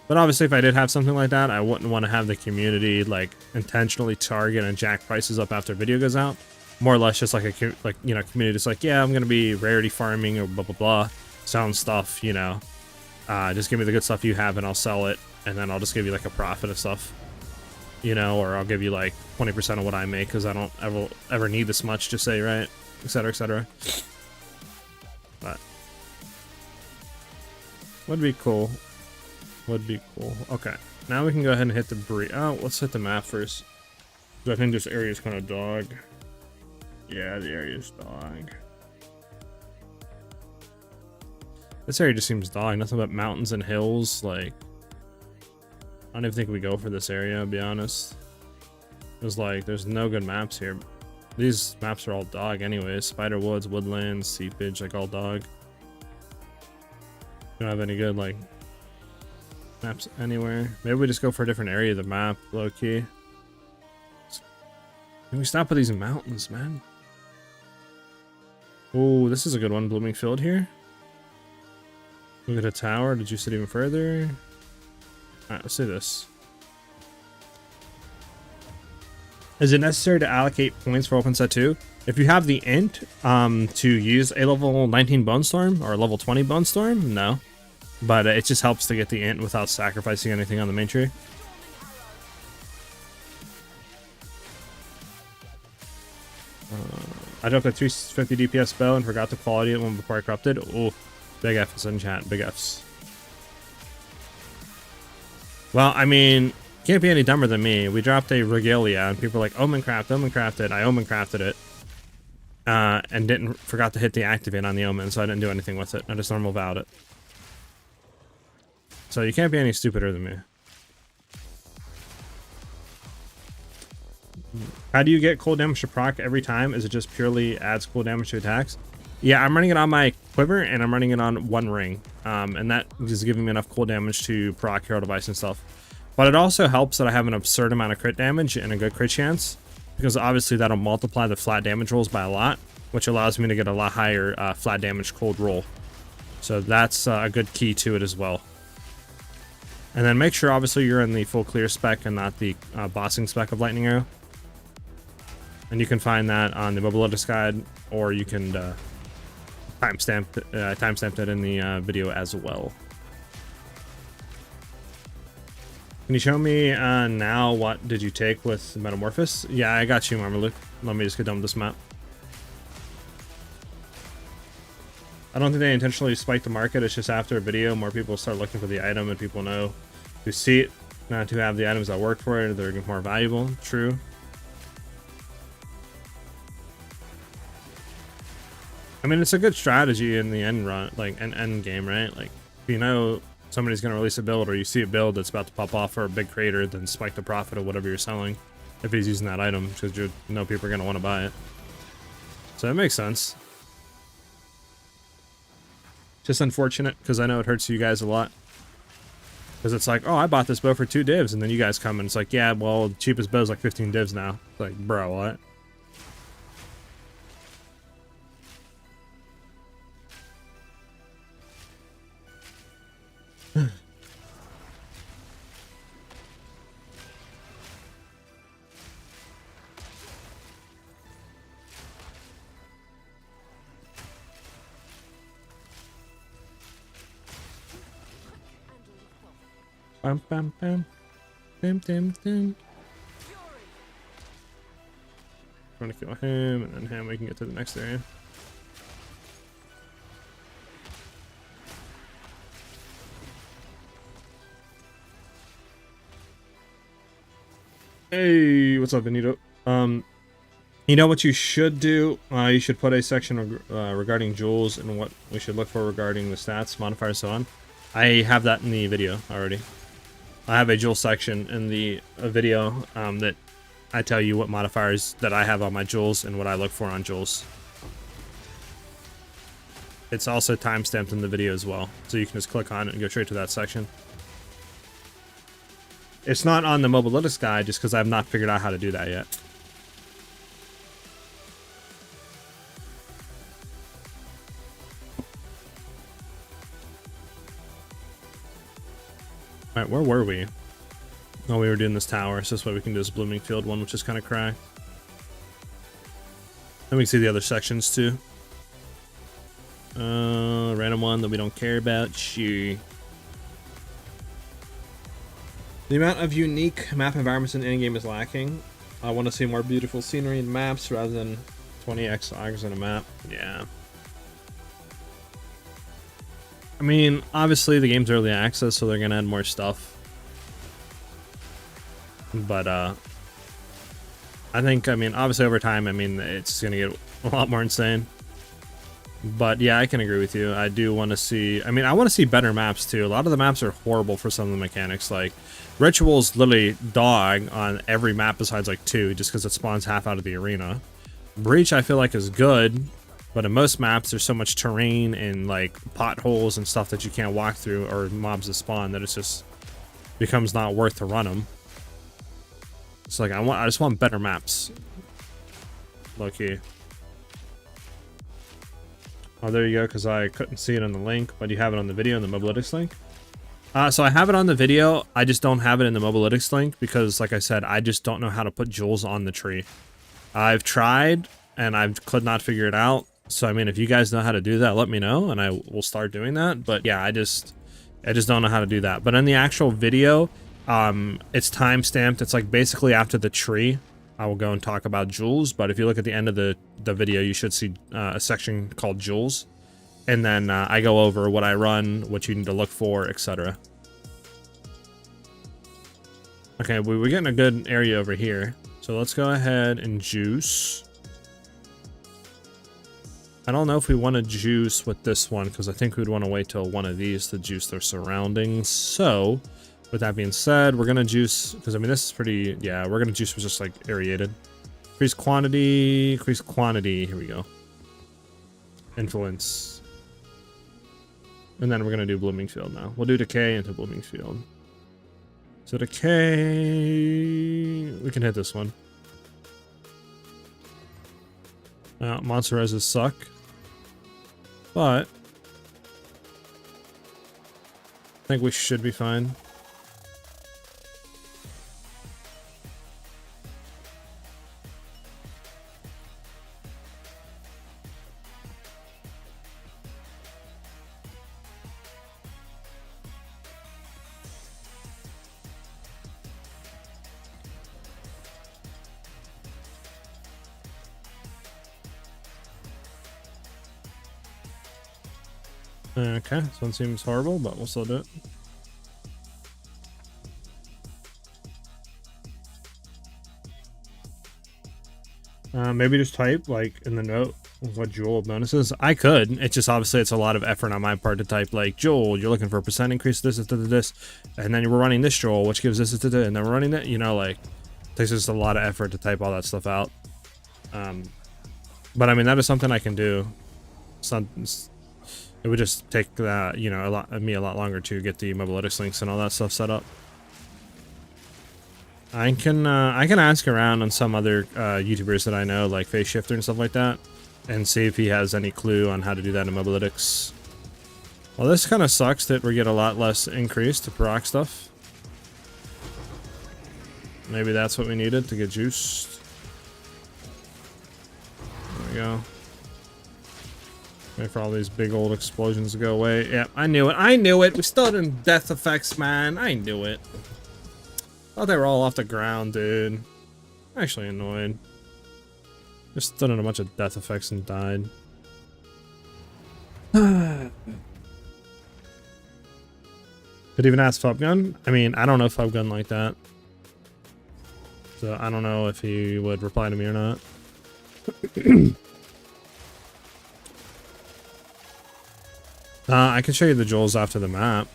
A: But obviously, if I did have something like that, I wouldn't want to have the community like intentionally target and jack prices up after a video goes out. More or less just like a, like, you know, community is like, yeah, I'm gonna be rarity farming or blah blah blah, selling stuff, you know. Just give me the good stuff you have and I'll sell it, and then I'll just give you like a profit of stuff, you know, or I'll give you like 20% of what I make because I don't ever need this much, just say, right, etc, etc. But would be cool. Would be cool. Okay, now we can go ahead and hit the Oh, let's hit the map first. I think this area is kind of dog. Yeah, the area is dog. This area just seems dog. Nothing but mountains and hills. Like, I don't even think we go for this area, to be honest. It's like, there's no good maps here. These maps are all dog anyways. Spider Woods, Woodlands, Seepage, like all dog. Don't have any good, like, Maps anywhere. Maybe we just go for a different area of the map, low key. Can we stop with these mountains, man? Oh, this is a good one. Blooming Field here. Look at a tower. Did you sit even further? Alright, let's do this. Is it necessary to allocate points for open set 2? If you have the int to use a level 19 Bone Storm or a level 20 Bone Storm, no. But it just helps to get the int without sacrificing anything on the main tree. I dropped a 350 DPS bow and forgot the quality of it one before I corrupted. Oh, big F's in chat, big F's. Well, I mean, can't be any dumber than me. We dropped a Regalia and people were like, Omen crafted. I Omen crafted it. And forgot to hit the activate on the Omen, so I didn't do anything with it. I just normal vowed it. So you can't be any stupider than me. How do you get cold damage to proc every time? Is it just purely adds cold damage to attacks? Yeah, I'm running it on my quiver and I'm running it on one ring. And that is giving me enough cold damage to proc hero device and stuff. But it also helps that I have an absurd amount of crit damage and a good crit chance, because obviously that'll multiply the flat damage rolls by a lot, which allows me to get a lot higher flat damage cold roll. So that's a good key to it as well. And then make sure obviously you're in the full clear spec and not the bossing spec of Lightning Arrow. And you can find that on the Mobility Guide, or you can timestamp it in the video as well. Can you show me now what did you take with Metamorphosis? Yeah, I got you, Marmaluke. Let me just get done with this map. I don't think they intentionally spike the market. It's just after a video, more people start looking for the item and people know to see it, not to have the items that work for it. They're more valuable. True. I mean, it's a good strategy in the end run, like an end game, right? Like, if you know somebody's going to release a build, or you see a build that's about to pop off for a big creator, then spike the profit of whatever you're selling if he's using that item, because you know people are going to want to buy it. So it makes sense. Just unfortunate, because I know it hurts you guys a lot. Because it's like, oh, I bought this bow for 2 divs, and then you guys come and it's like, yeah, well, the cheapest bow is like 15 divs now. It's like, bro, what? Bam, bam, bam. Bam, bam, bam. Trying to kill him, and then him, we can get to the next area. Hey, what's up, Benito? You know what you should do? You should put a section regarding jewels and what we should look for regarding the stats, modifiers, so on. I have that in the video already. I have a jewel section in the video that I tell you what modifiers that I have on my jewels and what I look for on jewels. It's also timestamped in the video as well, so you can just click on it and go straight to that section. It's not on the Mobilitis guide just because I have not figured out how to do that yet. Alright, where were we? Oh, we were doing this tower, so this way we can do this Blooming Field one, which is kind of cracked. Then we can see the other sections too. Random one that we don't care about. Sure. The amount of unique map environments in Endgame is lacking. I want to see more beautiful scenery and maps rather than 20x logs in a map. Yeah. I mean, obviously the game's early access, so they're gonna add more stuff. But I think, I mean, obviously over time, I mean, it's gonna get a lot more insane. But yeah, I can agree with you. I do want to see, I mean, I want to see better maps too. A lot of the maps are horrible for some of the mechanics. Like, Ritual's literally dog on every map besides like 2, just because it spawns half out of the arena. Breach, I feel like, is good. But in most maps, there's so much terrain and like potholes and stuff that you can't walk through, or mobs that spawn, that it's just becomes not worth to run them. It's like I just want better maps. Low key. Oh, there you go, because I couldn't see it on the link, but you have it on the video in the Mobalytics link. So I have it on the video, I just don't have it in the Mobalytics link because, like I said, I just don't know how to put jewels on the tree. I've tried, and I could not figure it out. So, I mean, if you guys know how to do that, let me know, and I will start doing that. But yeah, I just don't know how to do that. But in the actual video, it's time-stamped. It's like basically after the tree, I will go and talk about jewels. But if you look at the end of the video, you should see a section called jewels. And then I go over what I run, what you need to look for, etc. Okay, we're getting a good area over here. So let's go ahead and juice. I don't know if we want to juice with this one, because I think we'd want to wait till one of these to juice their surroundings. So, with that being said, we're going to juice, because I mean, this is pretty, yeah, we're going to juice with just like aerated. Increase quantity, here we go. Influence. And then we're going to do Blooming Field now. We'll do Decay into Blooming Field. So Decay, we can hit this one. Monster Reses suck. But I think we should be fine. Okay, this one seems horrible, but we'll still do it. Maybe just type, like, in the note what jewel bonuses. I could. It's just, obviously, it's a lot of effort on my part to type, like, jewel, you're looking for a percent increase, this, and then we're running this jewel, which gives this, and then we're running that, you know, like, it takes just a lot of effort to type all that stuff out. But, I mean, that is something I can do. It would just take that, you know, me a lot longer to get the Mobalytics links and all that stuff set up. I can ask around on some other YouTubers that I know, like Face Shifter and stuff like that, and see if he has any clue on how to do that in Mobalytics. Well, this kind of sucks that we get a lot less increase to proc stuff. Maybe that's what we needed to get juiced. There we go. Wait for all these big old explosions to go away. Yeah, I knew it. I knew it. We still did death effects, man. I knew it. Thought they were all off the ground, dude. Actually annoyed. Just stood in a bunch of death effects and died. Could even ask Fubgun. I mean, I don't know Fubgun like that. So I don't know if he would reply to me or not. I can show you the jewels after the map.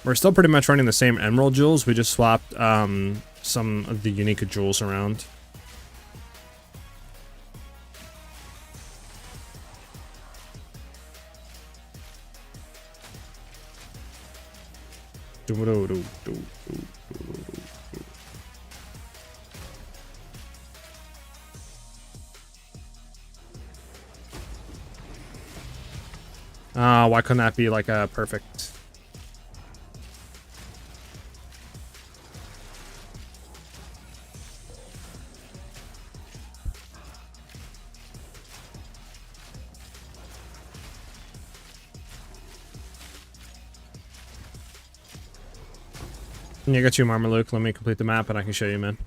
A: We're still pretty much running the same emerald jewels. We just swapped some of the unique jewels around. Why couldn't that be like a perfect? Yeah, I got you, Marmaluke. Let me complete the map and I can show you, man.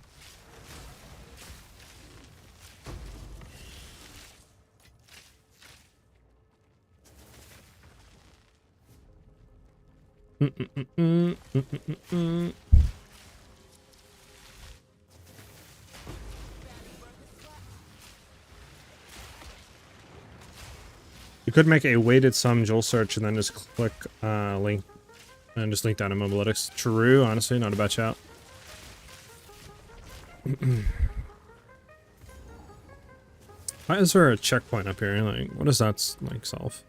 A: You could make a weighted sum jewel search and then just click link and just link down to Mobalytics. True, honestly, not a bad shout. Why is there a checkpoint up here? Like, what does that like solve?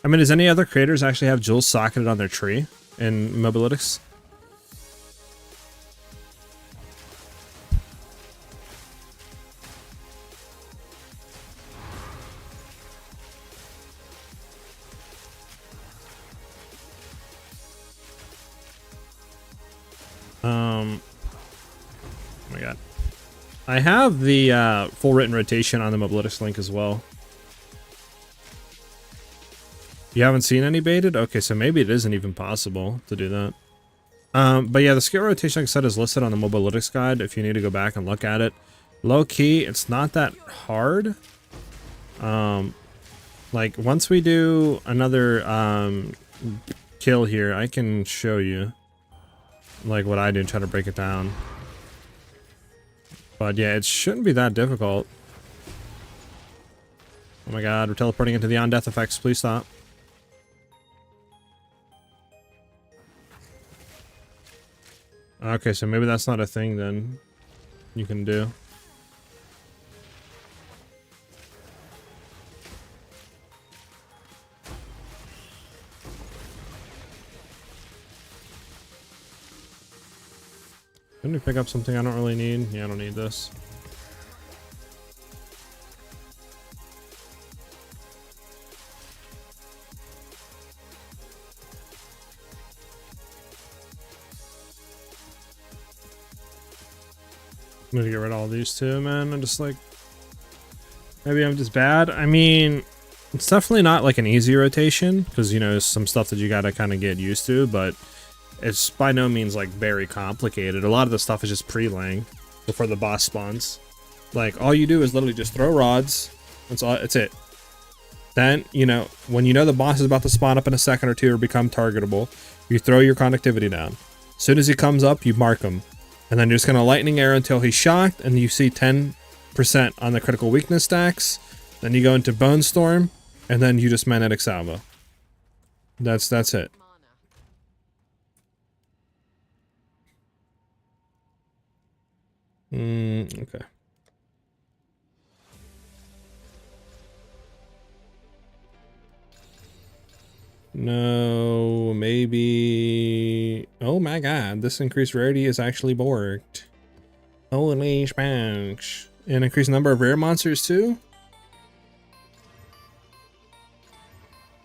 A: I mean, does any other creators actually have jewels socketed on their tree in Mobalytics? Oh my god. I have the full written rotation on the Mobalytics link as well. You haven't seen any baited? Okay, so maybe it isn't even possible to do that. But yeah, the skill rotation, like I said, is listed on the Mobalytics guide if you need to go back and look at it. Low key, it's not that hard. Like once we do another kill here, I can show you like what I do and try to break it down. But yeah, it shouldn't be that difficult. Oh my god, we're teleporting into the on-death effects. Please stop. Okay, so maybe that's not a thing then you can do. Didn't we pick up something I don't really need? Yeah, I don't need this. I'm gonna get rid of all these too, man. I'm just like, maybe I'm just bad. I mean, it's definitely not like an easy rotation because, you know, there's some stuff that you gotta kind of get used to, but it's by no means like very complicated. A lot of the stuff is just pre-laying before the boss spawns. Like all you do is literally just throw rods. That's all. It's it. Then, you know, when you know the boss is about to spawn up in a second or two or become targetable, you throw your conductivity down. As soon as he comes up, you mark him. And then you're just going to lightning arrow until he's shocked, and you see 10% on the critical weakness stacks. Then you go into Bone Storm, and then you just magnetic salvo. That's it. Okay. No, maybe... Oh my god, this increased rarity is actually borked. Holy smokes. And increased number of rare monsters too?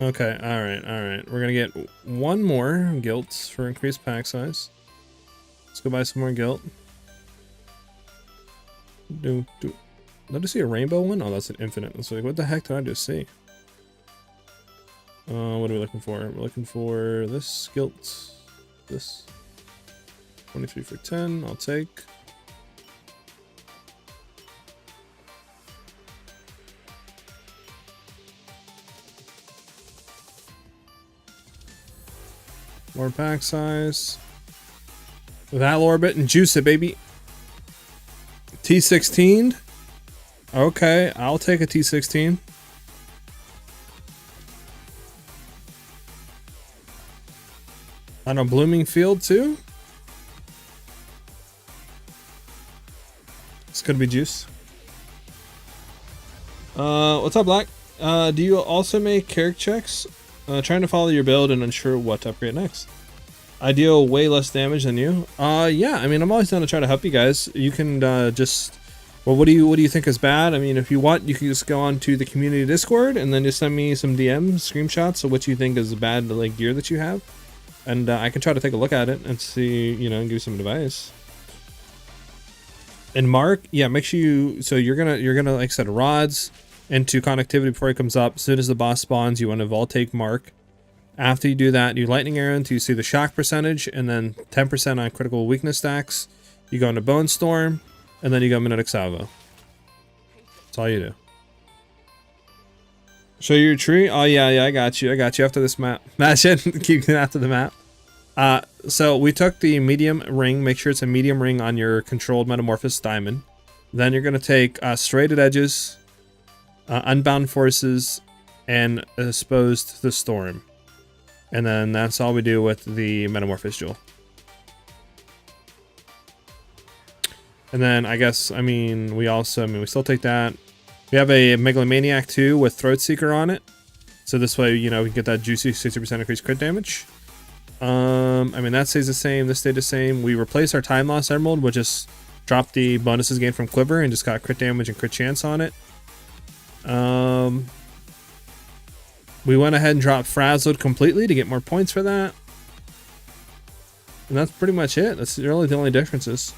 A: Okay, alright. We're gonna get one more guilt for increased pack size. Let's go buy some more guilt. Did I just see a rainbow one? Oh, that's an infinite. It's like, what the heck did I just see? What are we looking for? We're looking for this guilt. This. 23 for 10. I'll take. More pack size. With that orbit and juice it, baby. T16. Okay, I'll take a T16. On a blooming field too. It's gonna be juice. What's up, Black? Do you also make character checks? Trying to follow your build and unsure what to upgrade next. I deal way less damage than you. Yeah. I mean, I'm always down to try to help you guys. You can just. Well, what do you think is bad? I mean, if you want, you can just go on to the community Discord and then just send me some DMs, screenshots of what you think is bad, like gear that you have. And I can try to take a look at it and see, you know, and give you some advice. And Mark, yeah, make sure you, so you're gonna like I said, rods into conductivity before he comes up. As soon as the boss spawns, you want to vault take Mark. After you do that, you lightning arrow until you see the shock percentage, and then 10% on critical weakness stacks. You go into Bone Storm, and then you go magnetic salvo. That's all you do. Show you your tree? Oh yeah, I got you after this map. Imagine, keep after the map. So we took the medium ring, make sure it's a medium ring on your controlled metamorphosis diamond. Then you're gonna take serrated edges, unbound forces, and exposed to the storm. And then that's all we do with the metamorphosis jewel. And then I guess, we still take that. We have a Megalomaniac 2 with Throat Seeker on it. So this way, you know, we can get that juicy 60% increased crit damage. I mean, that stays the same. This stayed the same. We replaced our Time Loss Emerald, which just dropped the bonuses gained from Quiver and just got crit damage and crit chance on it. We went ahead and dropped Frazzled completely to get more points for that. And that's pretty much it. That's really the only differences.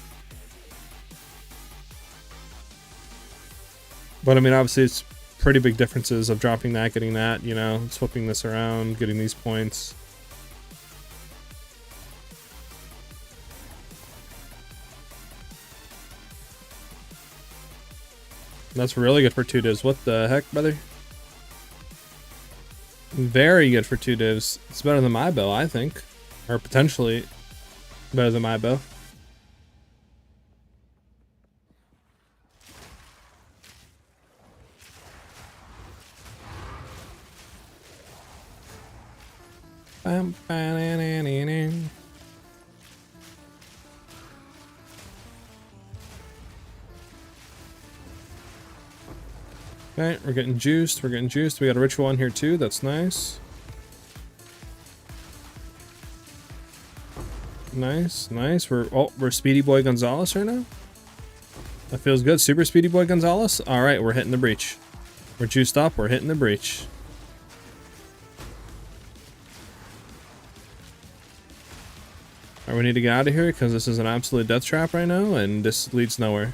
A: But I mean, obviously it's pretty big differences of dropping that, getting that, you know, flipping this around, getting these points. That's really good for 2 divs. What the heck, brother? Very good for 2 divs. It's better than my bow, I think. Or potentially better than my bow. Okay, we're getting juiced. We're getting juiced. We got a ritual on here too. That's nice. Nice, nice. We're Speedy Boy Gonzalez right now. That feels good. Super Speedy Boy Gonzalez. All right, we're hitting the breach. We're juiced up. We're hitting the breach. All right, we need to get out of here because this is an absolute death trap right now, and this leads nowhere.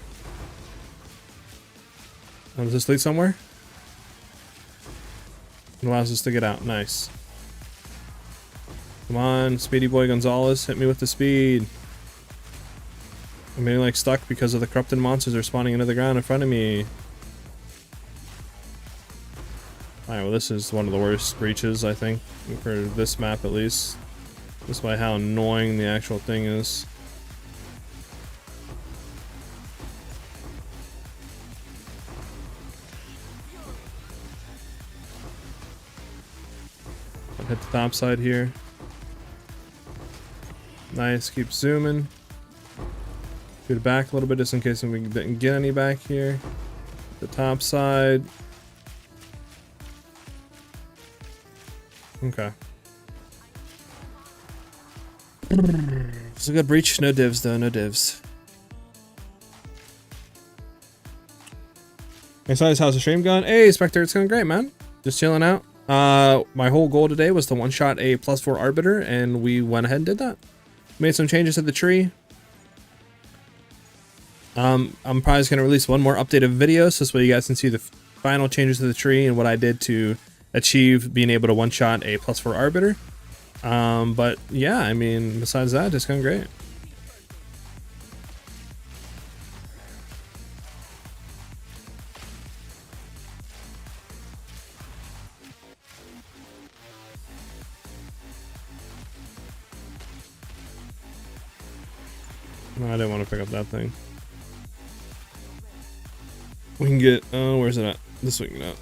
A: Oh, does this lead somewhere? It allows us to get out. Nice. Come on, Speedy Boy Gonzalez, hit me with the speed. I'm getting like stuck because of the corrupted monsters are spawning into the ground in front of me. Alright, well this is one of the worst breaches, I think, for this map at least. Just by how annoying the actual thing is. I'll hit the top side here. Nice, keep zooming. Get it back a little bit just in case we didn't get any back here. The top side. Okay. It's a good breach. No divs though, no divs. Hey, SiahZ, how's the stream going? Hey, Spectre, it's going great, man. Just chilling out. My whole goal today was to one-shot a +4 Arbiter, and we went ahead and did that. Made some changes to the tree. I'm probably just going to release one more updated video, so this way you guys can see the final changes to the tree and what I did to achieve being able to one-shot a +4 Arbiter. But yeah, I mean, besides that, it's going great. No, I didn't want to pick up that thing. We can get, where's it at? This we can get.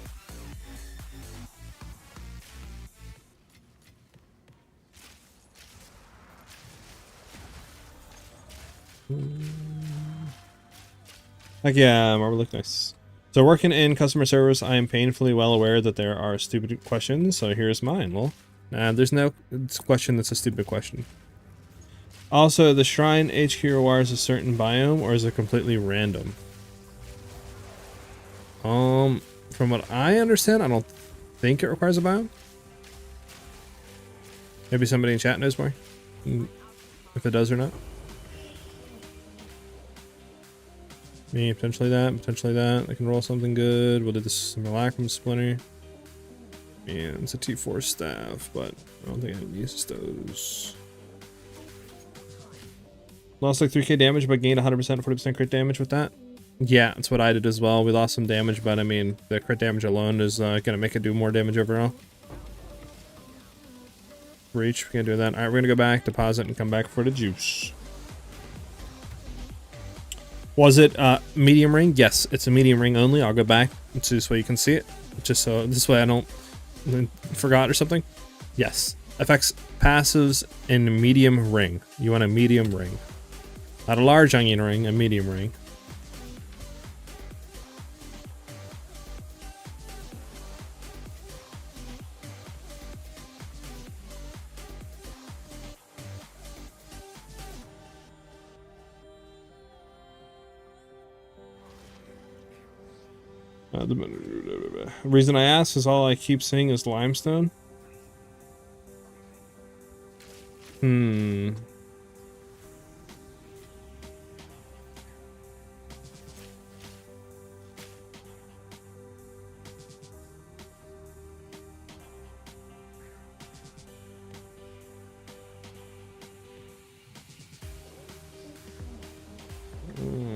A: Heck yeah, Marble look nice. So working in customer service, I am painfully well aware that there are stupid questions, so here's mine. Well, there's no question that's a stupid question. Also, the shrine HQ requires a certain biome, or is it completely random? From what I understand, I don't think it requires a biome. Maybe somebody in chat knows more, if it does or not. Me, potentially that, potentially that. I can roll something good. We'll do this Malacrum Splinter. And it's a T4 staff, but I don't think I use those. Lost like 3k damage, but gained 100%, 40% crit damage with that. Yeah, that's what I did as well. We lost some damage, but I mean, the crit damage alone is going to make it do more damage overall. Reach, we can do that. Alright, we're going to go back, deposit, and come back for the juice. Was it medium ring? Yes, it's a medium ring only. I'll go back so this way you can see it. Just so this way I don't forgot or something. Yes. Affects passives in medium ring. You want a medium ring. Not a large onion ring, a medium ring.
C: The reason I ask is all I keep seeing is limestone.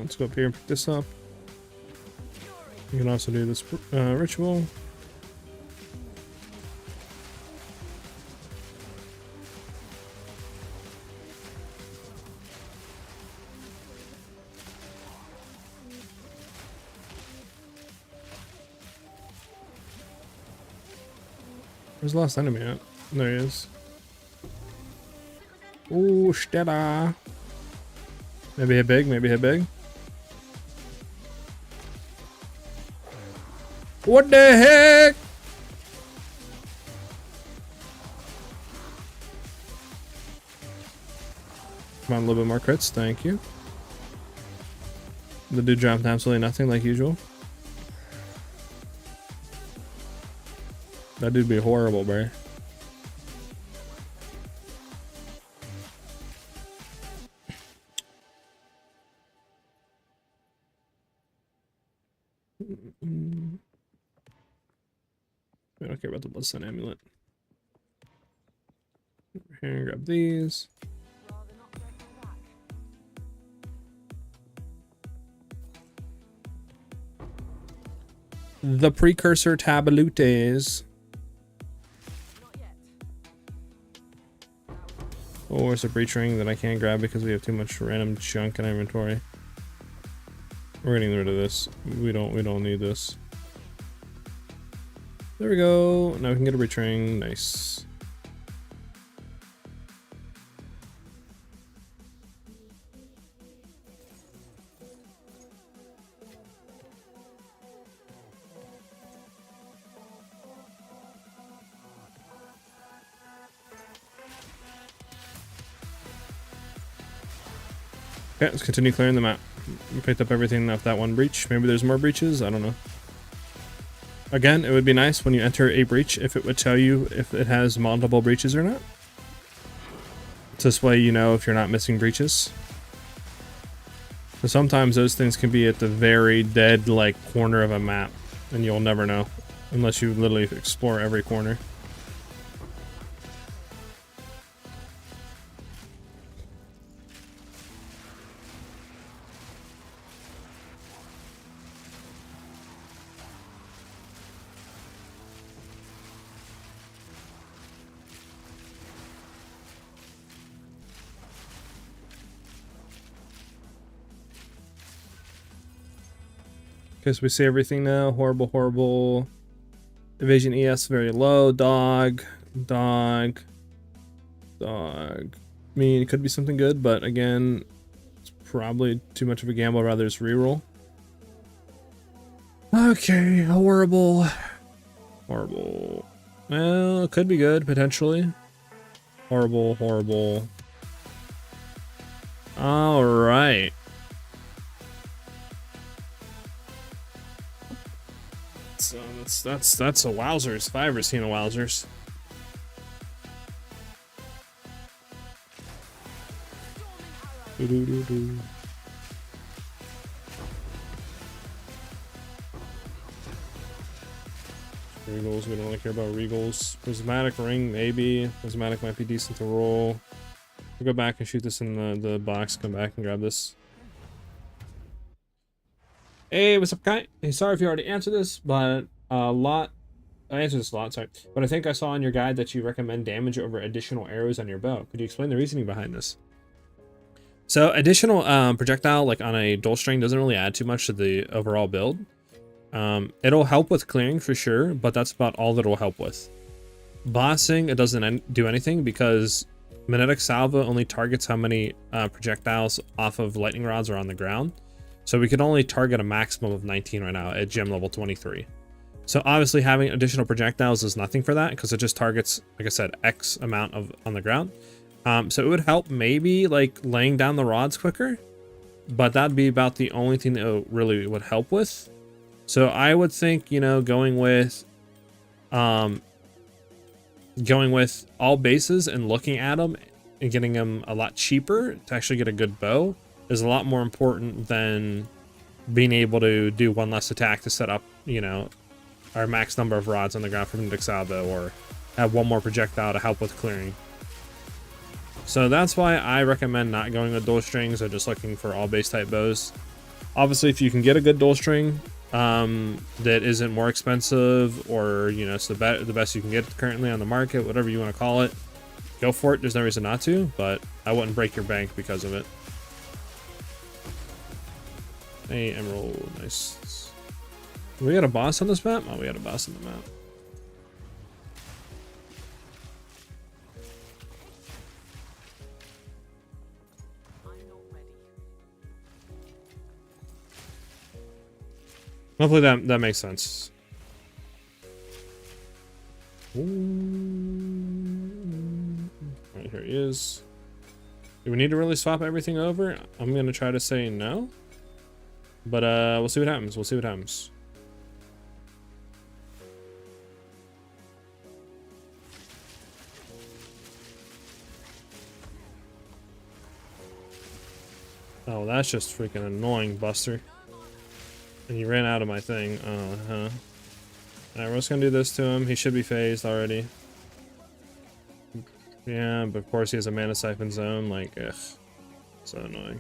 C: Let's go up here and pick this up. You can also do this ritual. Where's the last enemy at? There he is. Oh, Stella. Maybe hit big, maybe hit big. What the heck? Come on, a little bit more crits, thank you. The dude dropped absolutely nothing like usual. That dude be horrible, bro. I don't care about the Bloodstone Amulet. Over here and grab these. The precursor tabalutes. Oh, it's a breach ring that I can't grab because we have too much random junk in our inventory. We're getting rid of this. We don't need this. There we go. Now we can get a breach ring. Nice. Okay, let's continue clearing the map. We picked up everything off that one breach. Maybe there's more breaches. I don't know. Again, it would be nice when you enter a breach if it would tell you if it has multiple breaches or not. This way you know if you're not missing breaches. So sometimes those things can be at the very dead like corner of a map and you'll never know unless you literally explore every corner. Okay, so we see everything now. Horrible, horrible. Evasion ES very low. Dog. Dog. Dog. I mean, it could be something good, but again, it's probably too much of a gamble. I'd rather just reroll. Okay, horrible. Horrible. Well, it could be good, potentially. Horrible, horrible. Alright. So that's a wowzers. 5 Racina wowzers. Regals, we don't really care about regals. Prismatic ring, maybe. Prismatic might be decent to roll. We'll go back and shoot this in the box, come back and grab this. Hey, what's up, guy? Hey, sorry if you already answered this, but I answered this a lot, sorry. But I think I saw in your guide that you recommend damage over additional arrows on your bow. Could you explain the reasoning behind this? So additional projectile, like on a dual string, doesn't really add too much to the overall build. It'll help with clearing for sure, but that's about all that it'll help with. Bossing, it doesn't do anything because Magnetic Salvo only targets how many projectiles off of lightning rods are on the ground. So we can only target a maximum of 19 right now at gem level 23. So obviously having additional projectiles is nothing for that because it just targets, like I said, X amount of on the ground. So it would help maybe like laying down the rods quicker, but that'd be about the only thing that it really would help with. So I would think, you know, going with all bases and looking at them and getting them a lot cheaper to actually get a good bow is a lot more important than being able to do one less attack to set up, you know, our max number of rods on the ground from the Salvo, or have one more projectile to help with clearing. So that's why I recommend not going with dual strings or just looking for all base type bows. Obviously, if you can get a good dual string that isn't more expensive, or, you know, it's the best you can get currently on the market, whatever you want to call it, go for it. There's no reason not to, but I wouldn't break your bank because of it. Hey, emerald, nice. We got a boss on this map? Oh, we got a boss on the map. Hopefully that makes sense. Right, here he is. Do we need to really swap everything over? I'm gonna try to say no, but we'll see what happens. We'll see what happens. Oh, that's just freaking annoying, Buster. And he ran out of my thing. Alright, we're just gonna do this to him. He should be phased already. Yeah, but of course he has a mana siphon zone. Like, ugh. So annoying.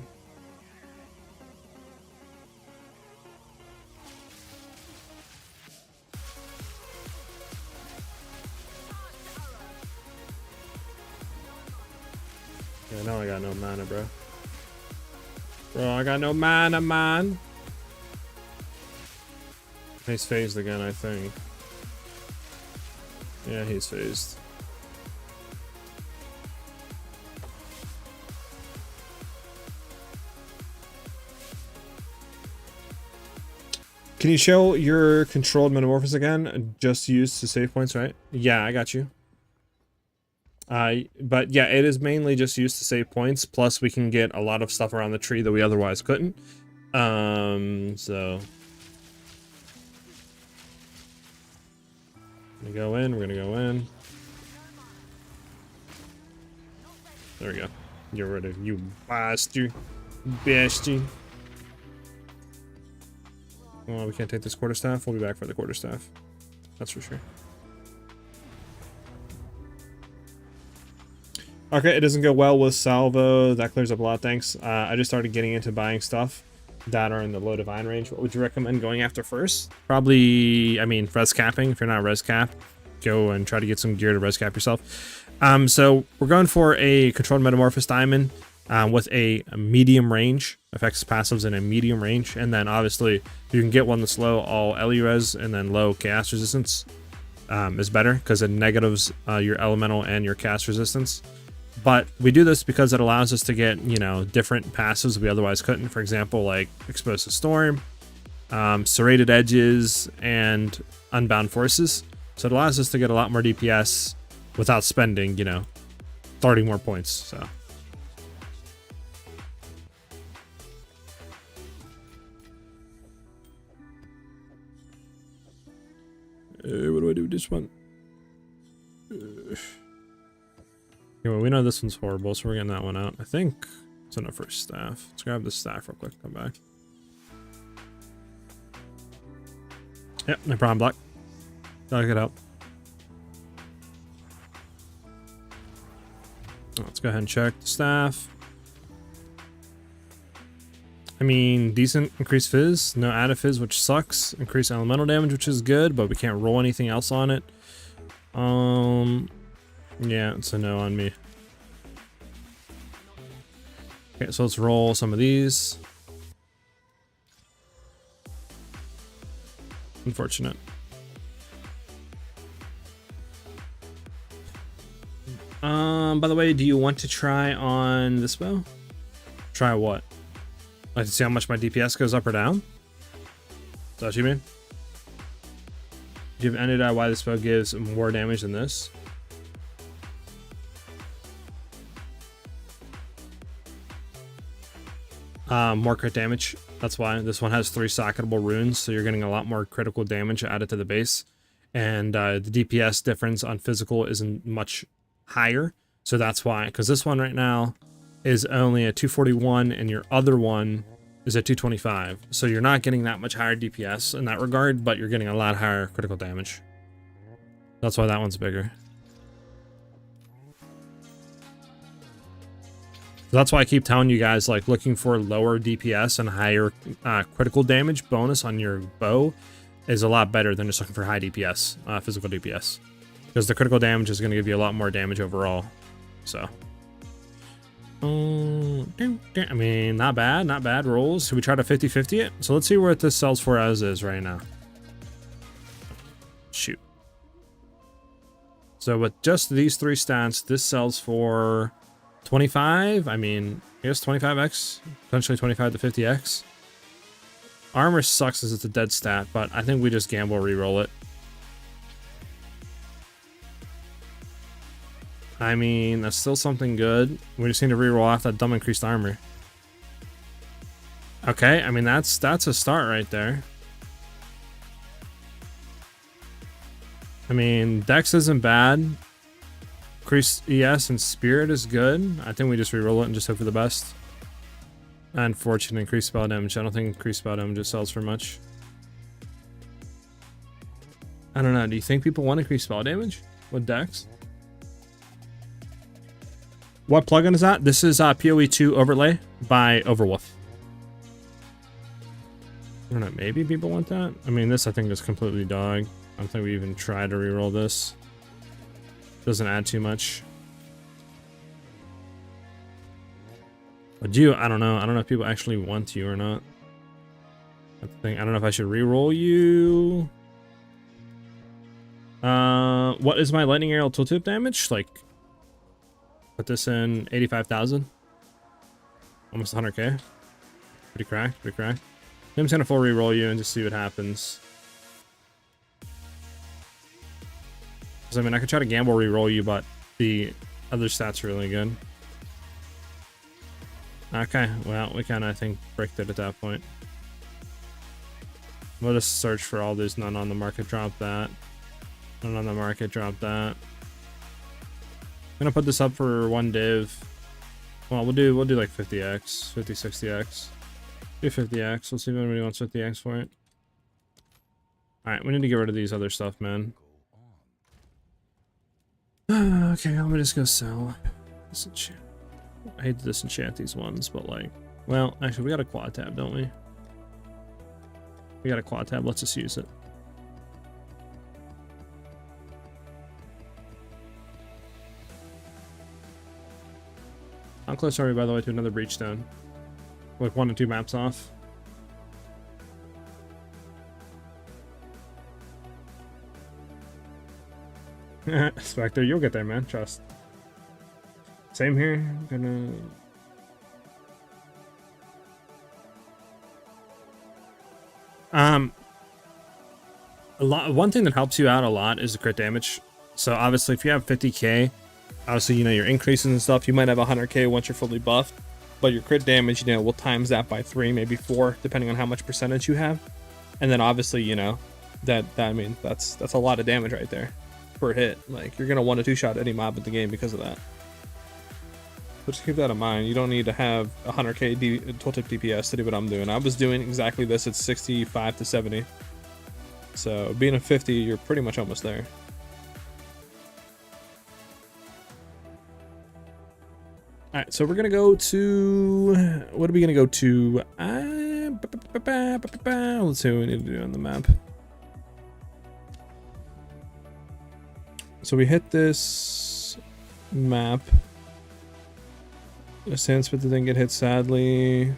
C: Yeah, now I got no mana, bro. Bro, I got no mana, man. He's phased again, I think. Yeah, he's phased. Can you show your controlled metamorphosis again? Just used to save points, right? Yeah, I got you. But yeah, it is mainly just used to save points. Plus, we can get a lot of stuff around the tree that we otherwise couldn't. So we're gonna go in. There we go. Get rid of you, bastard. Bestie. Well, we can't take this quarterstaff. We'll be back for the quarterstaff. That's for sure. Okay, it doesn't go well with Salvo. That clears up a lot, thanks. I just started getting into buying stuff that are in the low divine range. What would you recommend going after first? Probably, I mean, res capping. If you're not res cap, go and try to get some gear to res cap yourself. So we're going for a controlled metamorphosis diamond with a medium range, effects passives in a medium range, and then obviously if you can get one that's low all LE res and then low chaos resistance is better, because it negatives your elemental and your cast resistance. But we do this because it allows us to get, you know, different passives we otherwise couldn't. For example, like Explosive Storm, Serrated Edges, and Unbound Forces. So it allows us to get a lot more DPS without spending, you know, 30 more points. So what do I do with this one? Anyway, we know this one's horrible, so we're getting that one out. I think it's enough for a staff. Let's grab the staff real quick. Come back. Yep, no problem, Black. Dog it up. Let's go ahead and check the staff. I mean, decent increased fizz, no added fizz, which sucks. Increased elemental damage, which is good, but we can't roll anything else on it. Yeah, it's a no on me. Okay, so let's roll some of these. Unfortunate. By the way, do you want to try on this bow? Try what? Like to see how much my DPS goes up or down? Is that what you mean? Do you have any idea why this bow gives more damage than this? more crit damage. That's why this one has 3 socketable runes, so you're getting a lot more critical damage added to the base. And the DPS difference on physical isn't much higher, so that's why. Because this one right now is only a 241, and your other one is a 225. So you're not getting that much higher DPS in that regard, but you're getting a lot higher critical damage. That's why that one's bigger. That's why I keep telling you guys, like, looking for lower DPS and higher critical damage bonus on your bow is a lot better than just looking for high DPS, physical DPS. Because the critical damage is going to give you a lot more damage overall. So. I mean, not bad rolls. Should we try to 50-50 it? So let's see what this sells for as is right now. Shoot. So with just these 3 stats, this sells for 25. I mean, I guess 25x, potentially 25 to 50x. Armor sucks as it's a dead stat, but I think we just gamble, reroll it. I mean, that's still something good. We just need to reroll off that dumb increased armor. Okay, I mean, that's a start right there. I mean, Dex isn't bad. Increased ES and Spirit is good. I think we just reroll it and just hope for the best. Unfortunately, increased spell damage. I don't think increased spell damage just sells for much. I don't know. Do you think people want increased spell damage with Dex? What plugin is that? This is PoE 2 overlay by Overwolf. I don't know. Maybe people want that. I mean, this I think is completely dog. I don't think we even try to reroll this. Doesn't add too much. But you, I don't know. I don't know if people actually want you or not. I don't know if I should reroll you. What is my lightning arrow tooltip damage? Like, put this in 85,000. Almost 100k. Pretty cracked, pretty cracked. I'm just gonna full reroll you and just see what happens. Because I mean, I could try to gamble reroll you, but the other stats are really good. Okay, well, we kind of, I think, bricked it at that point. We'll just search for all these. None on the market, drop that. None on the market, drop that. I'm gonna put this up for 1 div. Well, we'll do like 50x, 50, 60x. Do 50x. Let's see if anybody wants 50x for it. Alright, we need to get rid of these other stuff, man. Okay, let me just go sell. Disenchant. I hate to disenchant these ones, but like, well, actually, we got a quad tab, don't we? We got a quad tab. Let's just use it. How close are we, by the way, to another breach stone? Like 1 to 2 maps off. Spectre, you'll get there, man. Trust. Same here. Gonna. One thing that helps you out a lot is the crit damage. So obviously, if you have 50k, obviously you know your increases and stuff. You might have 100k once you're fully buffed, but your crit damage, you know, will times that by 3, maybe 4, depending on how much percentage you have. And then obviously, you know, that I mean, that's a lot of damage right there per hit. Like, you're gonna 1 to 2 shot any mob in the game because of that. So just keep that in mind. You don't need to have 100k tooltip DPS to do what I'm doing. I was doing exactly this at 65 to 70. So being a 50, you're pretty much almost there. Alright, so we're gonna go to, what are we gonna go to? Let's see what we need to do on the map. So we hit this map. The Sandspit didn't get hit, sadly. I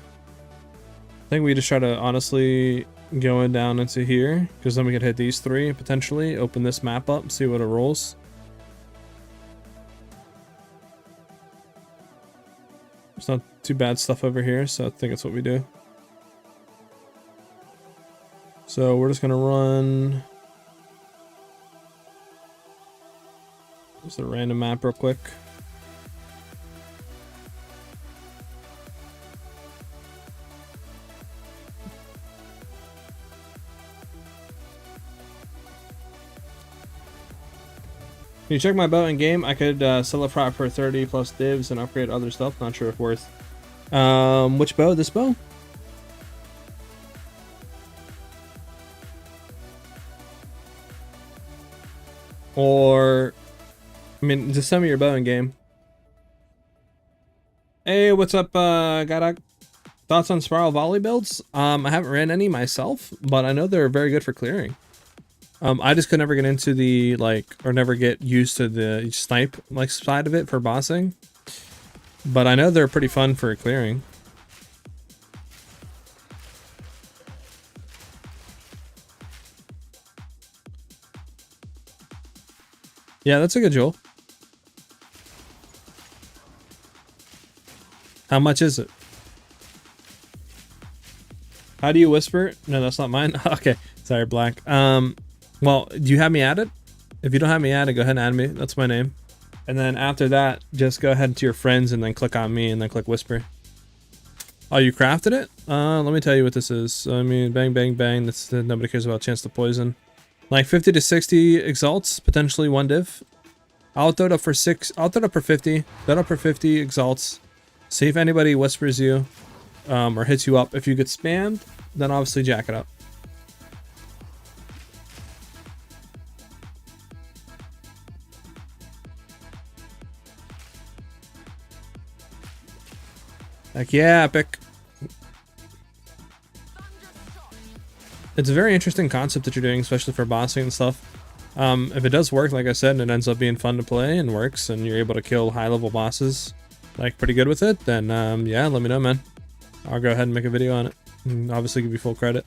C: think we just try to honestly go down into here, because then we can hit these 3 potentially. Open this map up, see what it rolls. There's not too bad stuff over here, so I think that's what we do. So we're just gonna run just a random map real quick. Can you check my bow in game? I could sell a prop for 30 plus divs and upgrade other stuff. Not sure if worth. Which bow? This bow? Or, I mean, just send me your bow in game. Hey, what's up, Gadak? Thoughts on spiral volley builds? I haven't ran any myself, but I know they're very good for clearing. I just could never get into the, like, or never get used to the snipe, like, side of it for bossing. But I know they're pretty fun for clearing. Yeah, that's a good jewel. How much is it? How do you whisper? No, that's not mine. Okay, sorry, Black. Well, do you have me added? If you don't have me added, go ahead and add me. That's my name. And then after that, just go ahead to your friends and then click on me and then click whisper. Oh, you crafted it? Let me tell you what this is. I mean, bang, bang, bang. That's nobody cares about chance to poison. Like 50 to 60 exalts, potentially one div. I'll throw it up for 6. I'll throw it up for 50. Throw it up for 50 exalts. See if anybody whispers you, or hits you up. If you get spammed, then obviously jack it up. Like, yeah, epic. It's a very interesting concept that you're doing, especially for bossing and stuff. If it does work, like I said, and it ends up being fun to play and works, and you're able to kill high-level bosses, like, pretty good with it, then, yeah, let me know, man. I'll go ahead and make a video on it, and obviously give you full credit.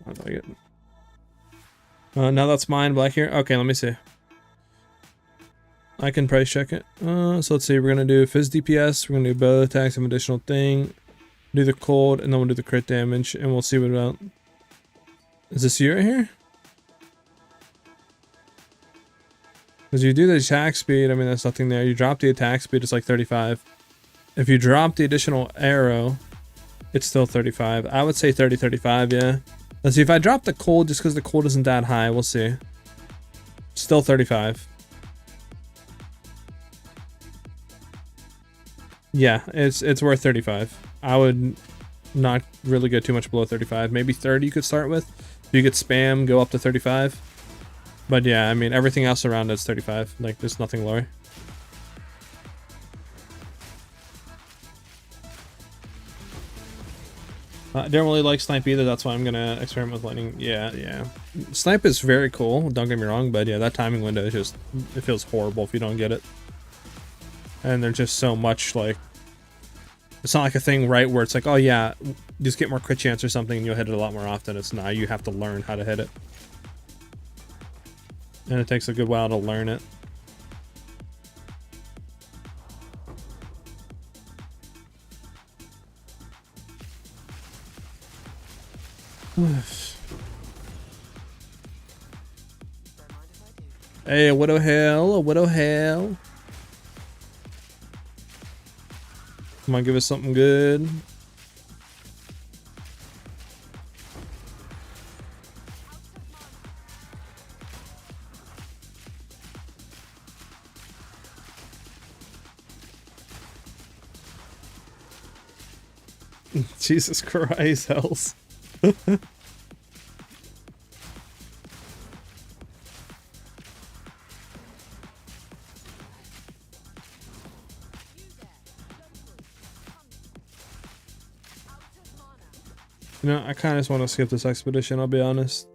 C: I like it. Now that's mine, Black here. Okay, let me see. I can price check it. So let's see, we're gonna do Fizz DPS, we're gonna do bow attacks, some additional thing, do the cold, and then we'll do the crit damage, and we'll see what about. Is this you right here? Because you do the attack speed, I mean, there's nothing there. You drop the attack speed, it's like 35. If you drop the additional arrow, it's still 35. I would say 30, 35, yeah. Let's see, if I drop the cold, just because the cold isn't that high, we'll see. Still 35. Yeah, it's worth 35. I would not really go too much below 35. Maybe 30 you could start with. If you get spam, go up to 35. But yeah, I mean, everything else around it's 35. Like, there's nothing lower. I don't really like snipe either. That's why I'm gonna experiment with lightning. Yeah. Snipe is very cool. Don't get me wrong, but yeah, that timing window is just, it feels horrible if you don't get it. And there's just so much, like, it's not like a thing, right, where it's like, oh yeah, just get more crit chance or something and you'll hit it a lot more often. It's not, you have to learn how to hit it. And it takes a good while to learn it. Hey, a widow hell, a widow hell. Come on, give us something good. Jesus Christ, hells. You know, I kind of just want to skip this expedition, I'll be honest.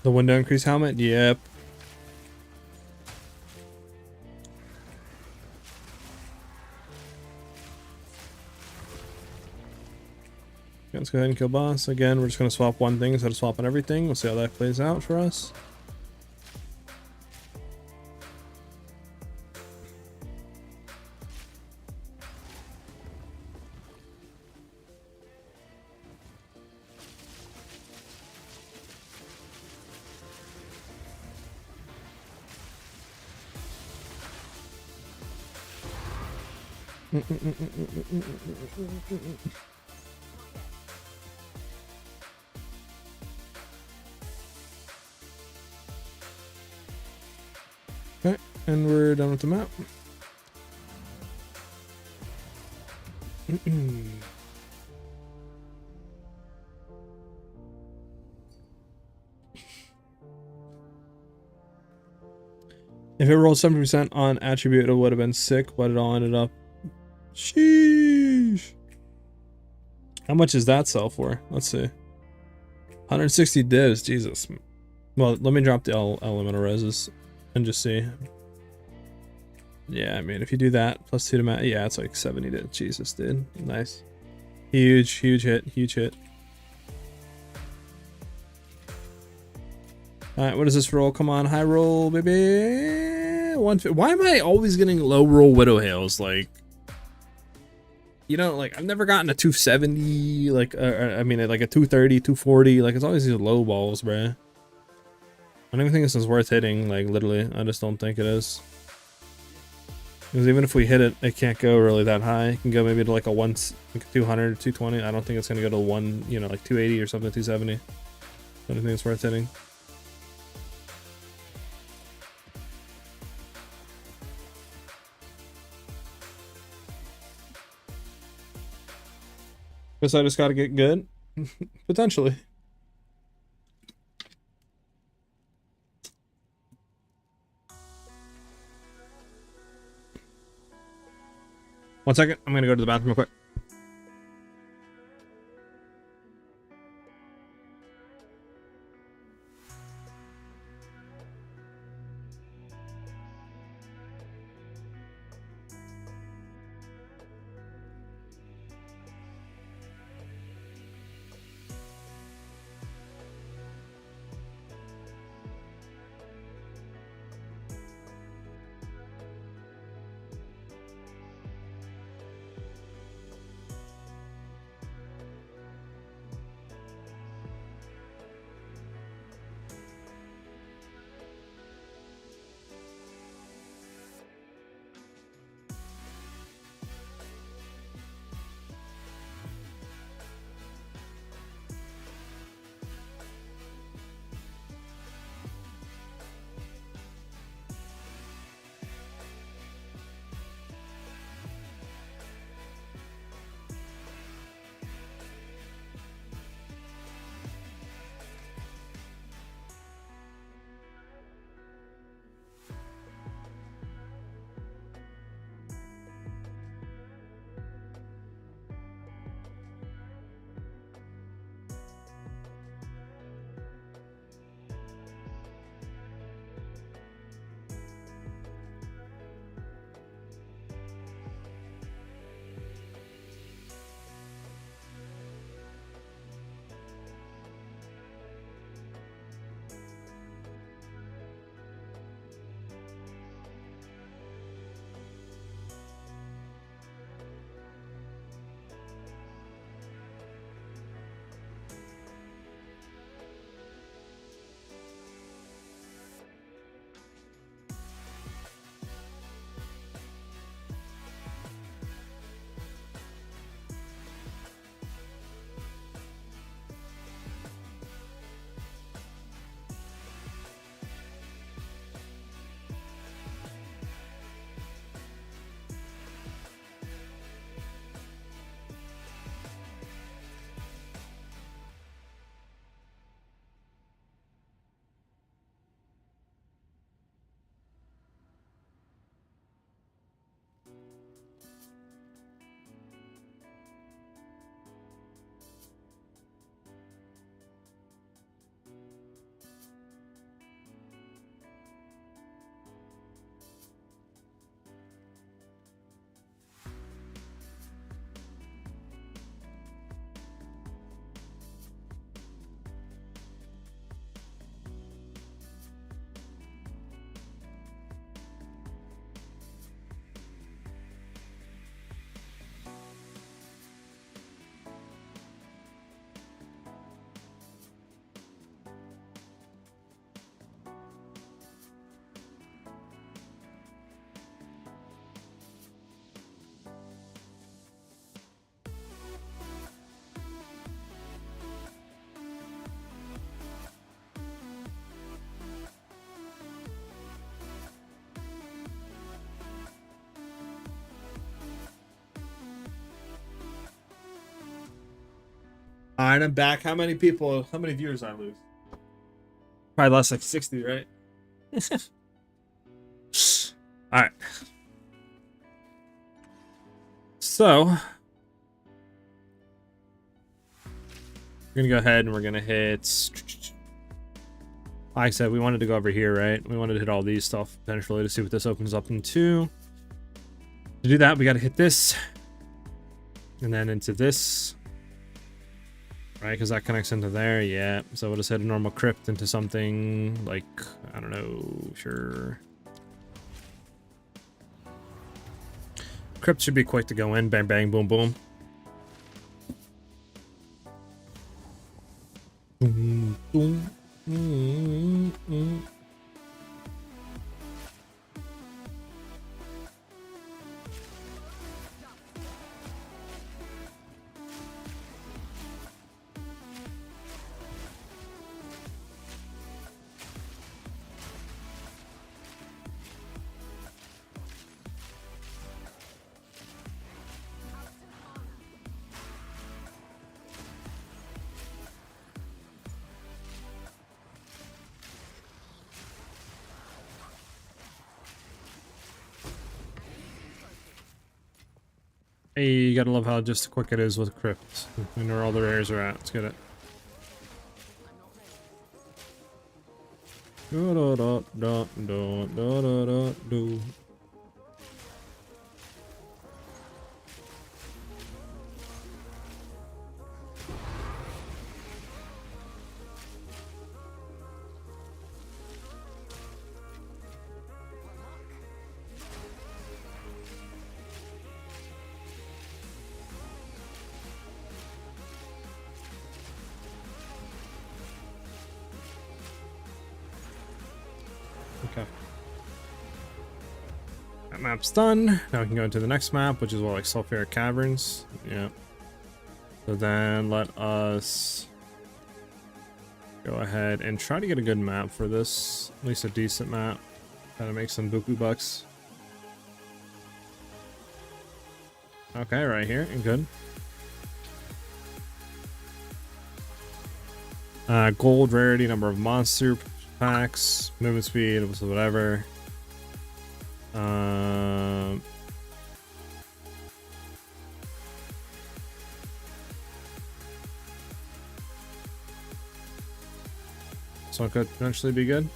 C: The window increase helmet? Yep. Let's go ahead and kill boss. Again, we're just going to swap one thing instead of swapping everything. We'll see how that plays out for us. Okay, and we're done with the map. If it rolled 70% on attribute, it would have been sick, but it all ended up. Sheesh. How much does that sell for? Let's see. 160 divs, Jesus. Well, let me drop the elemental reses and just see. Yeah, I mean, if you do that plus 2 to mat, yeah, it's like 70 divs. Jesus, dude. Nice. Huge hit, huge hit. Alright, what is this roll? Come on, high roll, baby. Why am I always getting low roll Widow Hails? Like, you know, like, I've never gotten a 270, like, I mean, like a 230, 240. Like, it's always these low balls, bruh. I don't even think this is worth hitting, like, literally. I just don't think it is. Because even if we hit it, it can't go really that high. It can go maybe to like a 200, 220. I don't think it's going to go to one, you know, like 280 or something, 270. I don't think it's worth hitting. Guess I just got to get good. Potentially. One second. I'm going to go to the bathroom real quick.
A: right, I'm back. How many viewers I lose? Probably less, like 60, right? All right. So we're gonna go ahead and we're gonna hit. Like I said, we wanted to go over here, right? We wanted to hit all these stuff potentially to see what this opens up into. To do that, we got to hit this, and then into this, right? Because that connects into there. Yeah. So we'll just hit a normal crypt into something like, I don't know, sure. Crypt should be quick to go in. Bang, bang, boom, boom. Boom, boom. Hey, you gotta love how just quick it is with crypts. We know where all the rares are at. Let's get it. Okay. That map's done. Now we can go into the next map, which is what, like Sulfuric Caverns. Yeah. So then let us go ahead and try to get a good map for this. At least a decent map. Try to make some buku bucks. Okay, right here. Good. Gold rarity, number of monster packs, movement speed, whatever. So it could potentially be good.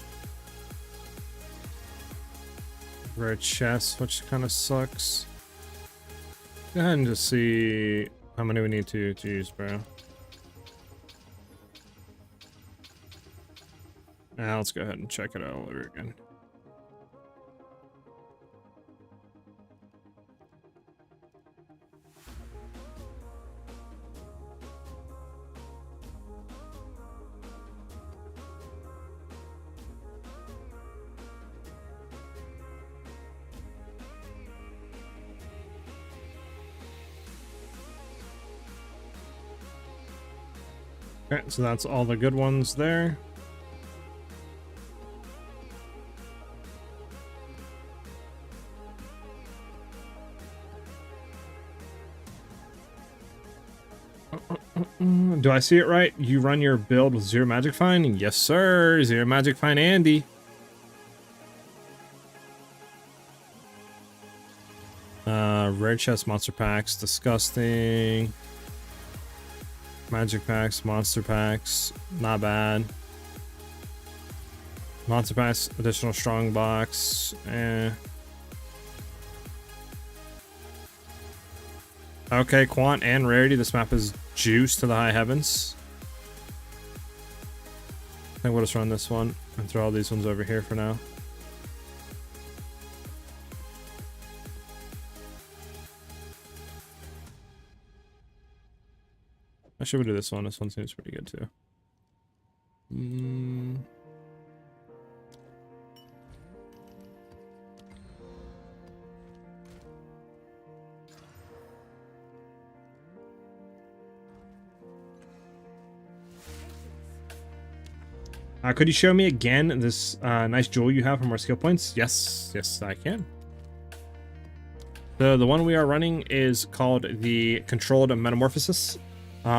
A: Rare chest, which kind of sucks. Go ahead and just see how many we need to use, bro. Now let's go ahead and check it out all over again. Okay, so that's all the good ones there. Do I see it right? You run your build with 0 Magic Find? Yes, sir. 0 Magic Find Andy. Rare chest monster packs. Disgusting. Magic packs, monster packs. Not bad. Monster packs, additional strong box. Okay, quant and rarity. This map is juice to the high heavens. I think we'll just run this one and throw all these ones over here for now. I should do this one. This one seems pretty good too. Could you show me again this nice jewel you have for more skill points? Yes, yes, I can. So the one we are running is called the Controlled Metamorphosis.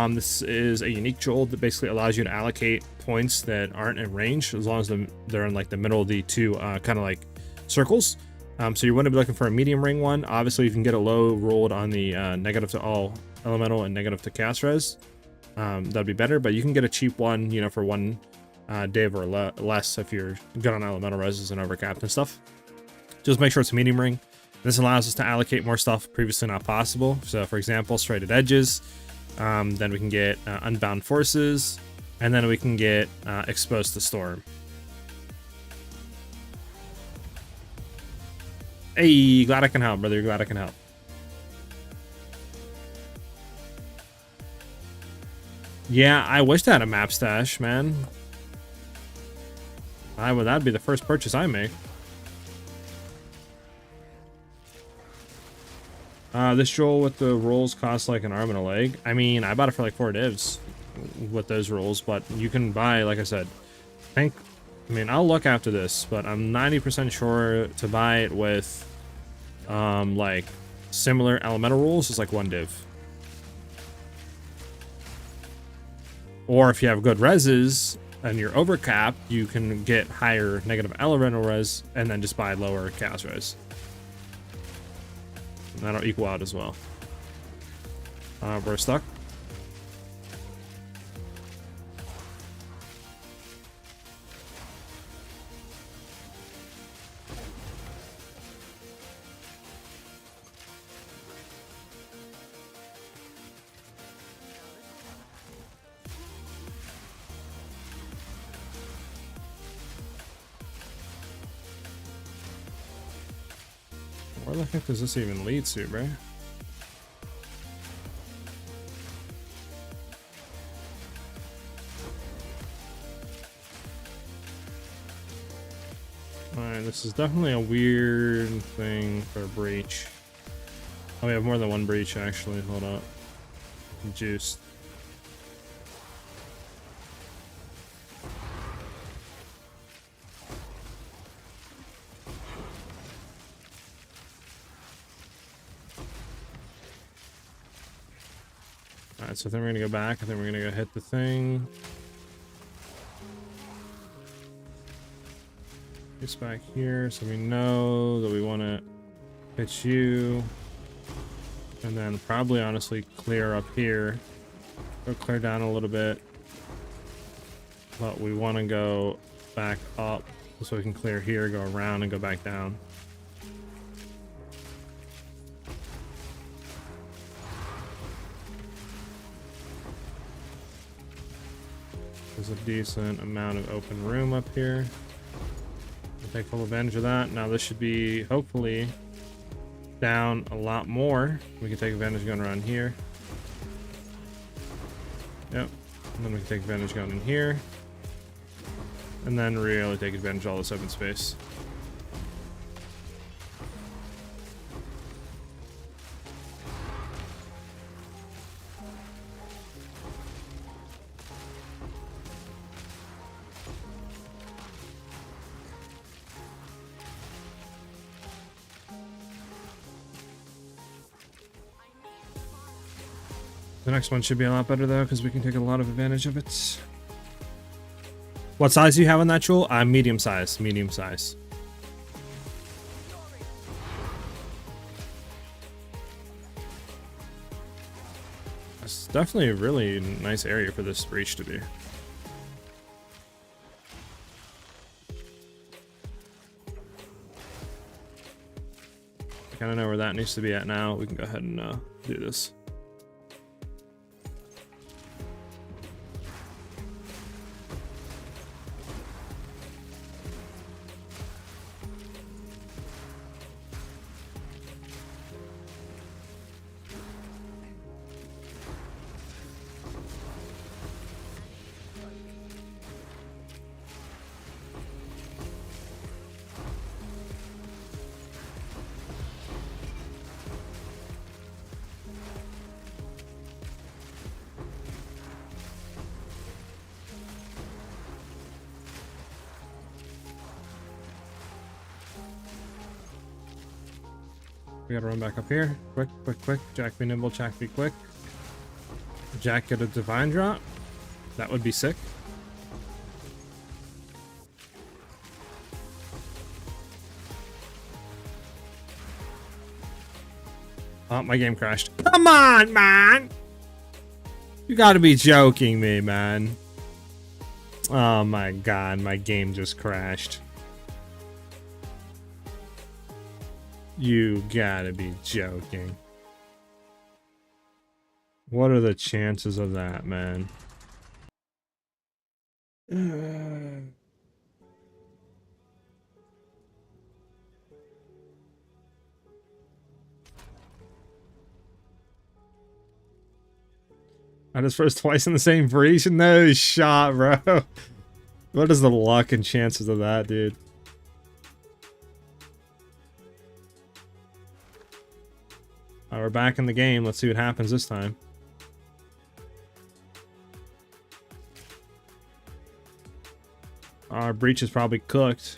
A: This is a unique jewel that basically allows you to allocate points that aren't in range, as long as they're in like the middle of the two kind of like circles. So you want to be looking for a medium ring one. Obviously, you can get a low rolled on the negative to all elemental and negative to cast res. That'd be better, but you can get a cheap one, you know, for one div or less if you're good on elemental reses and overcapped and stuff. Just make sure it's a medium ring. This allows us to allocate more stuff previously not possible. So, for example, serrated edges. Then we can get unbound forces, and then we can get exposed to storm. Hey, glad I can help, brother. Glad I can help. Yeah, I wish I had a map stash, man. That'd be the first purchase I make. This jewel with the rolls costs like an arm and a leg. I mean, I bought it for like 4 divs with those rolls, but you can buy, like I said, I mean, I'll look after this, but I'm 90% sure to buy it with, like, similar elemental rolls is like 1 div. Or if you have good reses and you're overcapped, you can get higher negative elemental res and then just buy lower cast res. And that'll equal out as well. We're stuck. Where the heck does this even lead to, bro? Alright, this is definitely a weird thing for a breach. Oh, we have more than 1 breach, actually. Hold up. I'm juiced. Alright, so then we're gonna go back. I think we're gonna go hit the thing. It's back here, so we know that we want to hit you. And then probably, honestly, clear up here. Or clear down a little bit. But we want to go back up so we can clear here, go around, and go back down. There's a decent amount of open room up here. We'll take full advantage of that. Now this should be, hopefully, down a lot more. We can take advantage going around here. Yep. And then we can take advantage going in here. And then really take advantage of all this open space. The next one should be a lot better though, because we can take a lot of advantage of it. What size do you have on that jewel? Medium size. Medium size. It's definitely a really nice area for this breach to be. I kind of know where that needs to be at now. We can go ahead and do this. We gotta run back up here. Quick, quick, quick. Jack be nimble, Jack be quick. Jack get a divine drop? That would be sick. Oh, my game crashed. Come on, man! You gotta be joking me, man. Oh my god, my game just crashed. You gotta be joking. What are the chances of that, man? I just first twice in the same breach? No shot, bro. What is the luck and chances of that, dude? We're back in the game. Let's see what happens this time. Our breach is probably cooked.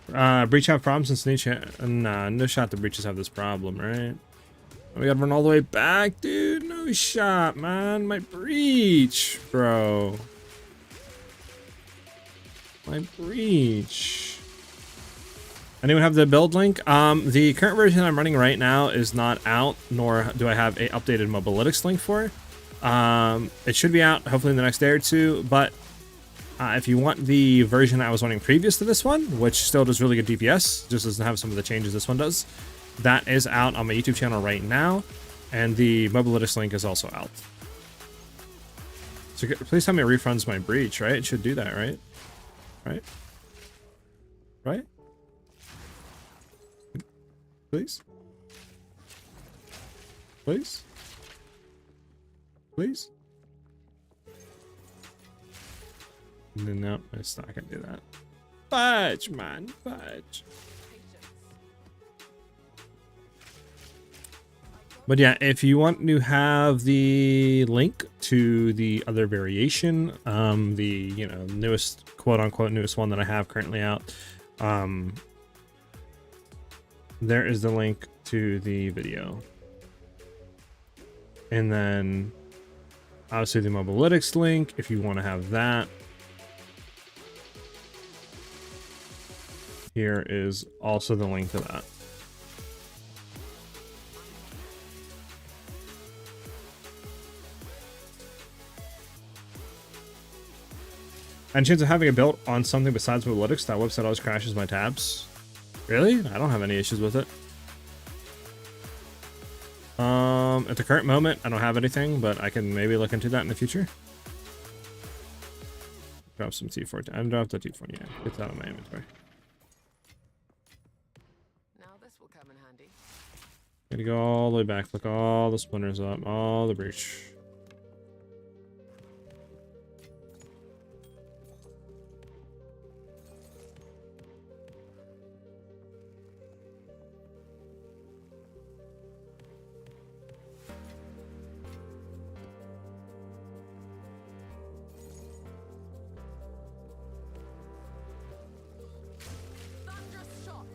A: Breach have problems since niche. Nah, no shot the breaches have this problem, right? We gotta run all the way back, dude. No shot, man. My breach, bro. My breach. Anyone have the build link? The current version I'm running right now is not out, nor do I have a updated mobalytics link for it. It should be out hopefully in the next day or two, but if you want the version I was running previous to this one, which still does really good DPS, just doesn't have some of the changes this one does, that is out on my YouTube channel right now, and the mobalytics link is also out. So please tell me it refunds my breach, right? It should do that, right? Right? Right? Please? Please? Please? No, it's not gonna do that. Fudge, man, fudge. But yeah, if you want to have the link to the other variation, the, you know, newest, quote unquote, newest one that I have currently out, there is the link to the video. And then obviously the mobalytics link, if you want to have that. Here is also the link to that. And chance of having it built on something besides mobalytics, that website always crashes my tabs. Really? I don't have any issues with it. At the current moment, I don't have anything, but I can maybe look into that in the future. Drop some T4. I dropped the T4. Yeah, get that out of my inventory.
B: Now this will come in handy.
A: Gotta go all the way back. Look all the splinters up, all the breach.
B: Thunderous shot.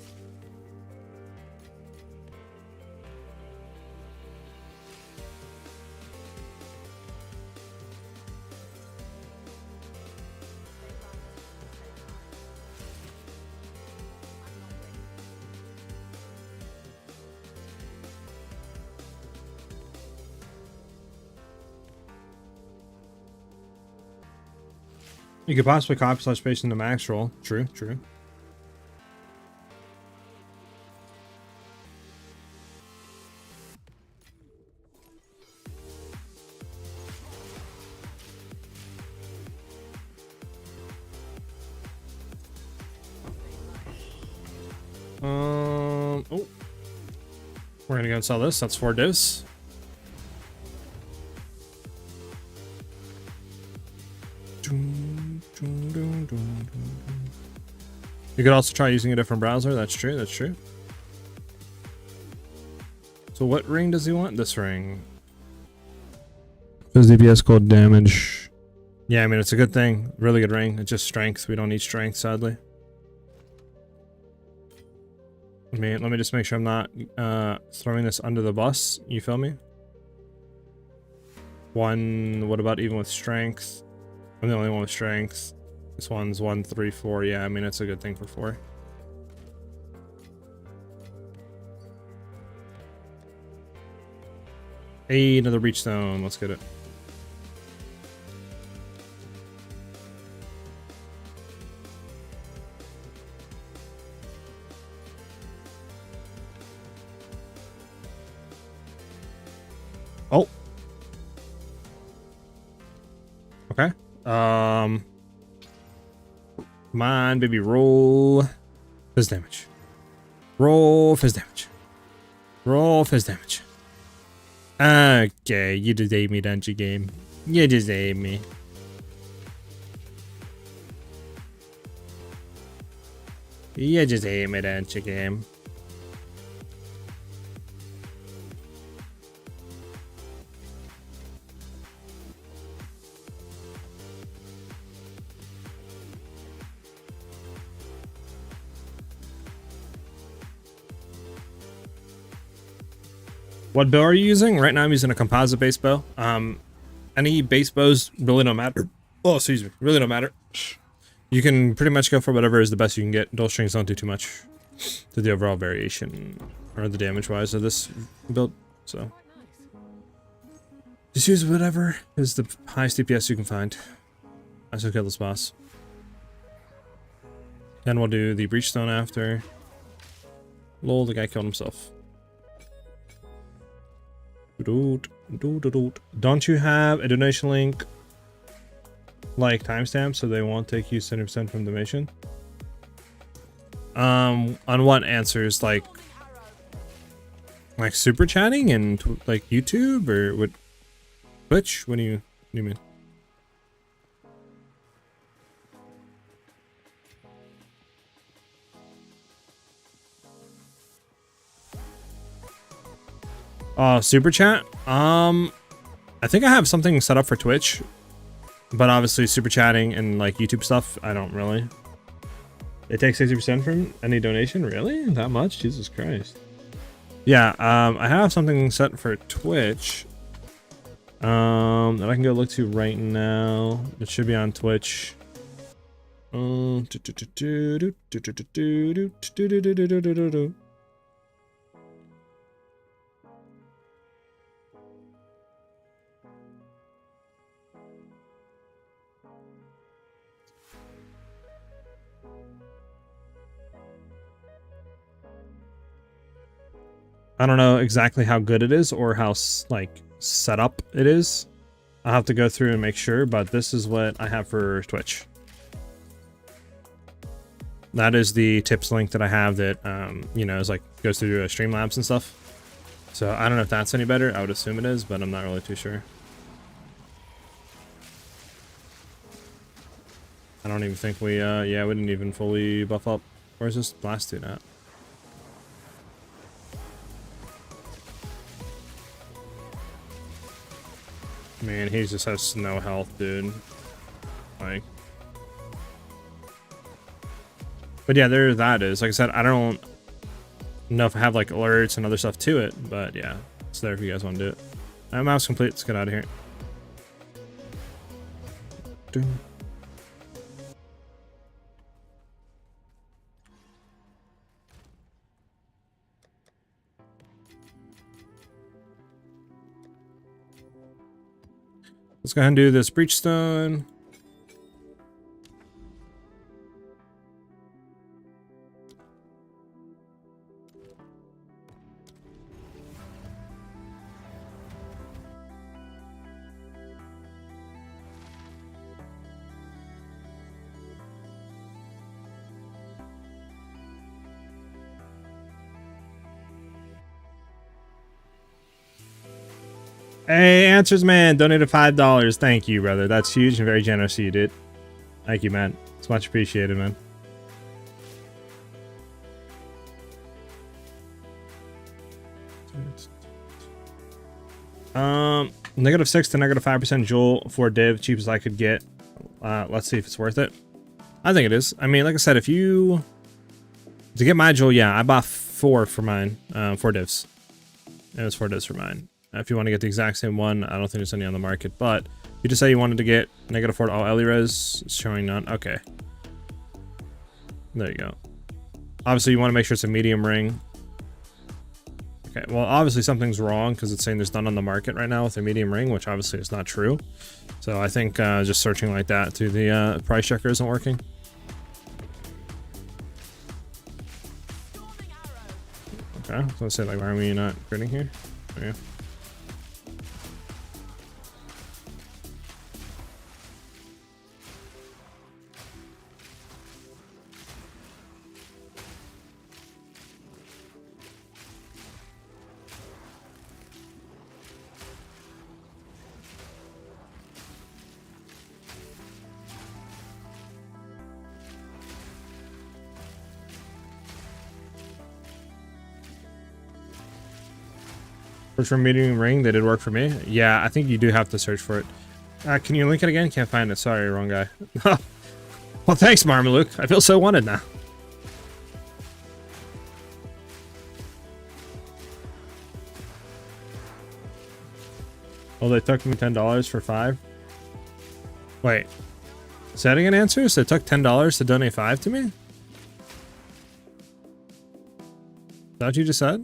A: You could possibly copy slash paste into max roll. True, true. Oh, we're gonna go and sell this. That's 4 divs. You could also try using a different browser. That's true. That's true. So what ring does he want? This ring. Does DPS cold damage? Yeah, I mean, it's a good thing. Really good ring. It's just strength. We don't need strength, sadly. I mean, let me just make sure I'm not throwing this under the bus. You feel me? 1. What about even with strength? I'm the only one with strength. This one's 1, 3, 4. Yeah, I mean, it's a good thing for 4. Hey, another breach stone. Let's get it. Oh. Okay. Come on, baby, roll fizz damage. Roll fizz damage. Roll fizz damage. Okay, you just ate me, don't you, game? You just ate me. You just ate me, don't you, game? What bow are you using? Right now I'm using a composite base bow. Any base bows really don't matter. Oh, excuse me. Really don't matter. You can pretty much go for whatever is the best you can get. Dual strings don't do too much to the overall variation or the damage wise of this build. So just use whatever is the highest DPS you can find. I should kill this boss. Then we'll do the breach stone after. Lol, the guy killed himself. Don't you have a donation link like timestamp so they won't take you 70% from donation? On what answers? Like super chatting and like YouTube or what? Twitch? What do you mean? Super chat. I think I have something set up for Twitch, but obviously super chatting and like YouTube stuff, I don't really. It takes 60% from any donation, really? That much? Jesus Christ. Yeah, I have something set for Twitch, that I can go look to right now. It should be on Twitch. I don't know exactly how good it is or how like set up it is. I'll have to go through and make sure, but this is what I have for Twitch. That is the tips link that I have that, you know, is like goes through Streamlabs and stuff. So I don't know if that's any better. I would assume it is, but I'm not really too sure. I don't even think we, yeah, we didn't even fully buff up. Where's this blast dude at? Man, he just has no health, dude. Like, but yeah, there that is. Like I said, I don't know if I have like alerts and other stuff to it, but yeah, it's there if you guys want to do it. Mouse complete. Let's get out of here. Let's go ahead and do this breach stone. Hey, Answers Man donated $5. Thank you, brother. That's huge and very generous of you, dude. Thank you, man. It's much appreciated, man. -6 to -5% Joel for div, cheapest I could get. Let's see if it's worth it. I think it is. I mean, like I said, if you to get my Joel, yeah, I bought 4 for mine, 4 divs. It was 4 divs for mine. if you want to get the exact same one, I don't think there's any on the market, but you just say you wanted to get -4 all Ellie res, it's showing none. Okay. There you go. Obviously, you want to make sure it's a medium ring. Okay, well, obviously something's wrong because it's saying there's none on the market right now with a medium ring, which obviously is not true. So I think just searching like that through the price checker isn't working. Okay, so let's say, like, why are we not critting here? There you go. Search for medium ring, they did work for me. Yeah, I think you do have to search for it. Can you link it again? Can't find it. Sorry, wrong guy. Well, thanks, Marmaluke. I feel so wanted now. Oh, they took me $10 for 5? Wait. Is that an answer? So they took $10 to donate 5 to me? Is that what you just said?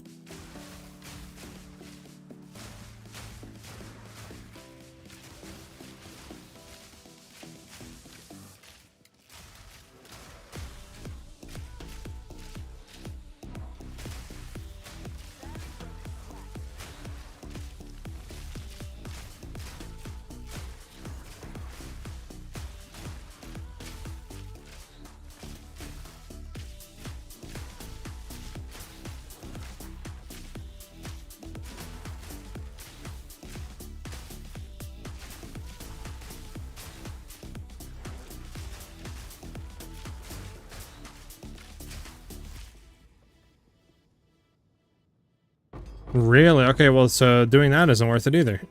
A: Really? Okay, well, so doing that isn't worth it either.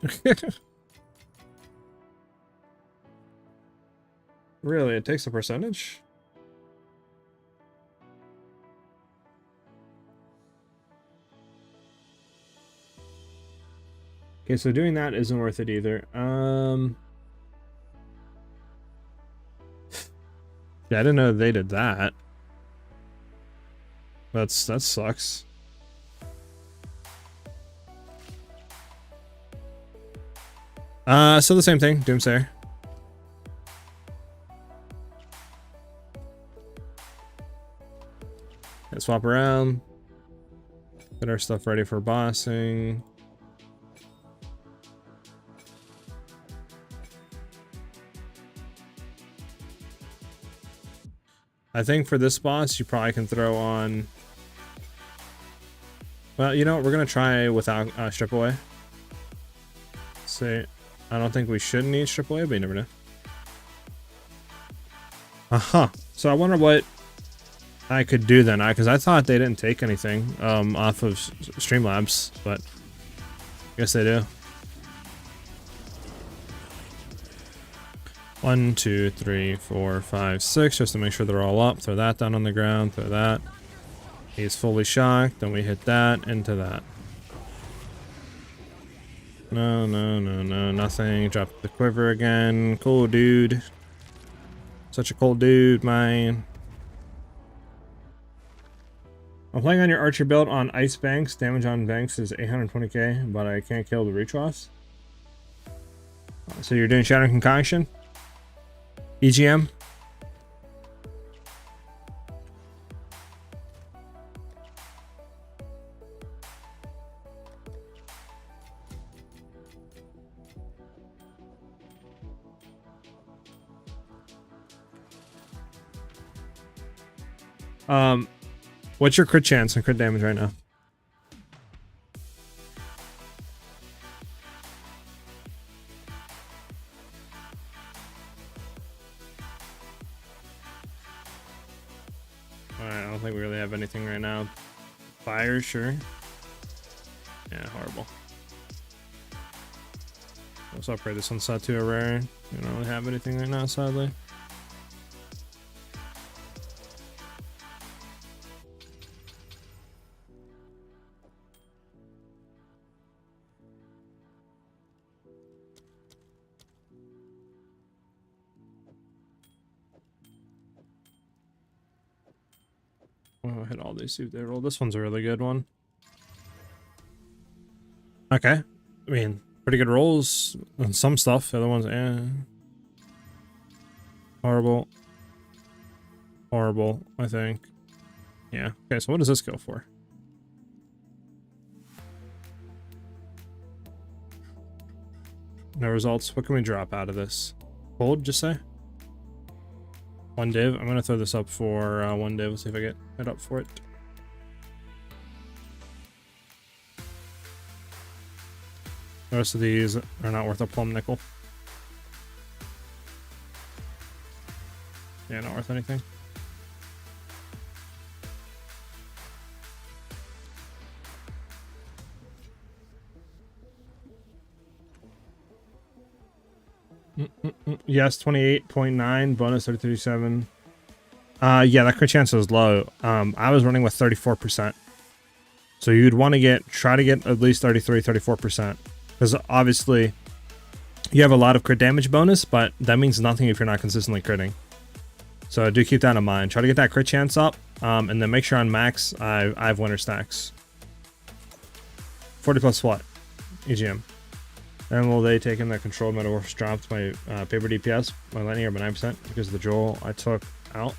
A: Really? It takes a percentage? Okay, so doing that isn't worth it either. Yeah, I didn't know they did that. That sucks. So the same thing, Doomsayer. Let's swap around. Get our stuff ready for bossing. I think for this boss, you probably can throw on... Well, you know what? We're going to try without strip away. See, I don't think we should need strip away, but you never know. So I wonder what I could do then, because I thought they didn't take anything off of Streamlabs, but I guess they do. 1, 2, 3, 4, 5, 6, just to make sure they're all up. Throw that down on the ground, throw that. He's fully shocked, then we hit that into that. No, nothing. Drop the quiver again. Cool dude. Such a cool dude, man. I'm playing on your archer build on ice banks. Damage on banks is 820k, but I can't kill the reach-offs. So you're doing Shattering Concoction? EGM? What's your crit chance and crit damage right now? Alright, I don't think we really have anything right now. Fire, sure. Yeah, horrible. Let's upgrade this one set to a rare. We don't really have anything right now, sadly. hit all these, see if they roll. This one's a really good one. Okay. I mean, pretty good rolls on some stuff. The other ones, horrible. Horrible, I think. Yeah. Okay, so what does this go for? No results. What can we drop out of this? Hold, just say? One div. I'm gonna throw this up for one div. See if I get it up for it. The rest of these are not worth a plum nickel. Yeah, not worth anything. Yes, 28.9, bonus 37. Yeah, that crit chance is low. I was running with 34%. So you'd want to try to get at least 34%. Because obviously you have a lot of crit damage bonus, but that means nothing if you're not consistently critting. So do keep that in mind. Try to get that crit chance up, and then make sure on max I have winter stacks. 40 plus what? EGM. And will they take in that controlled metamorphosis dropped my paper DPS, my lightning by 9% because of the Joel I took out?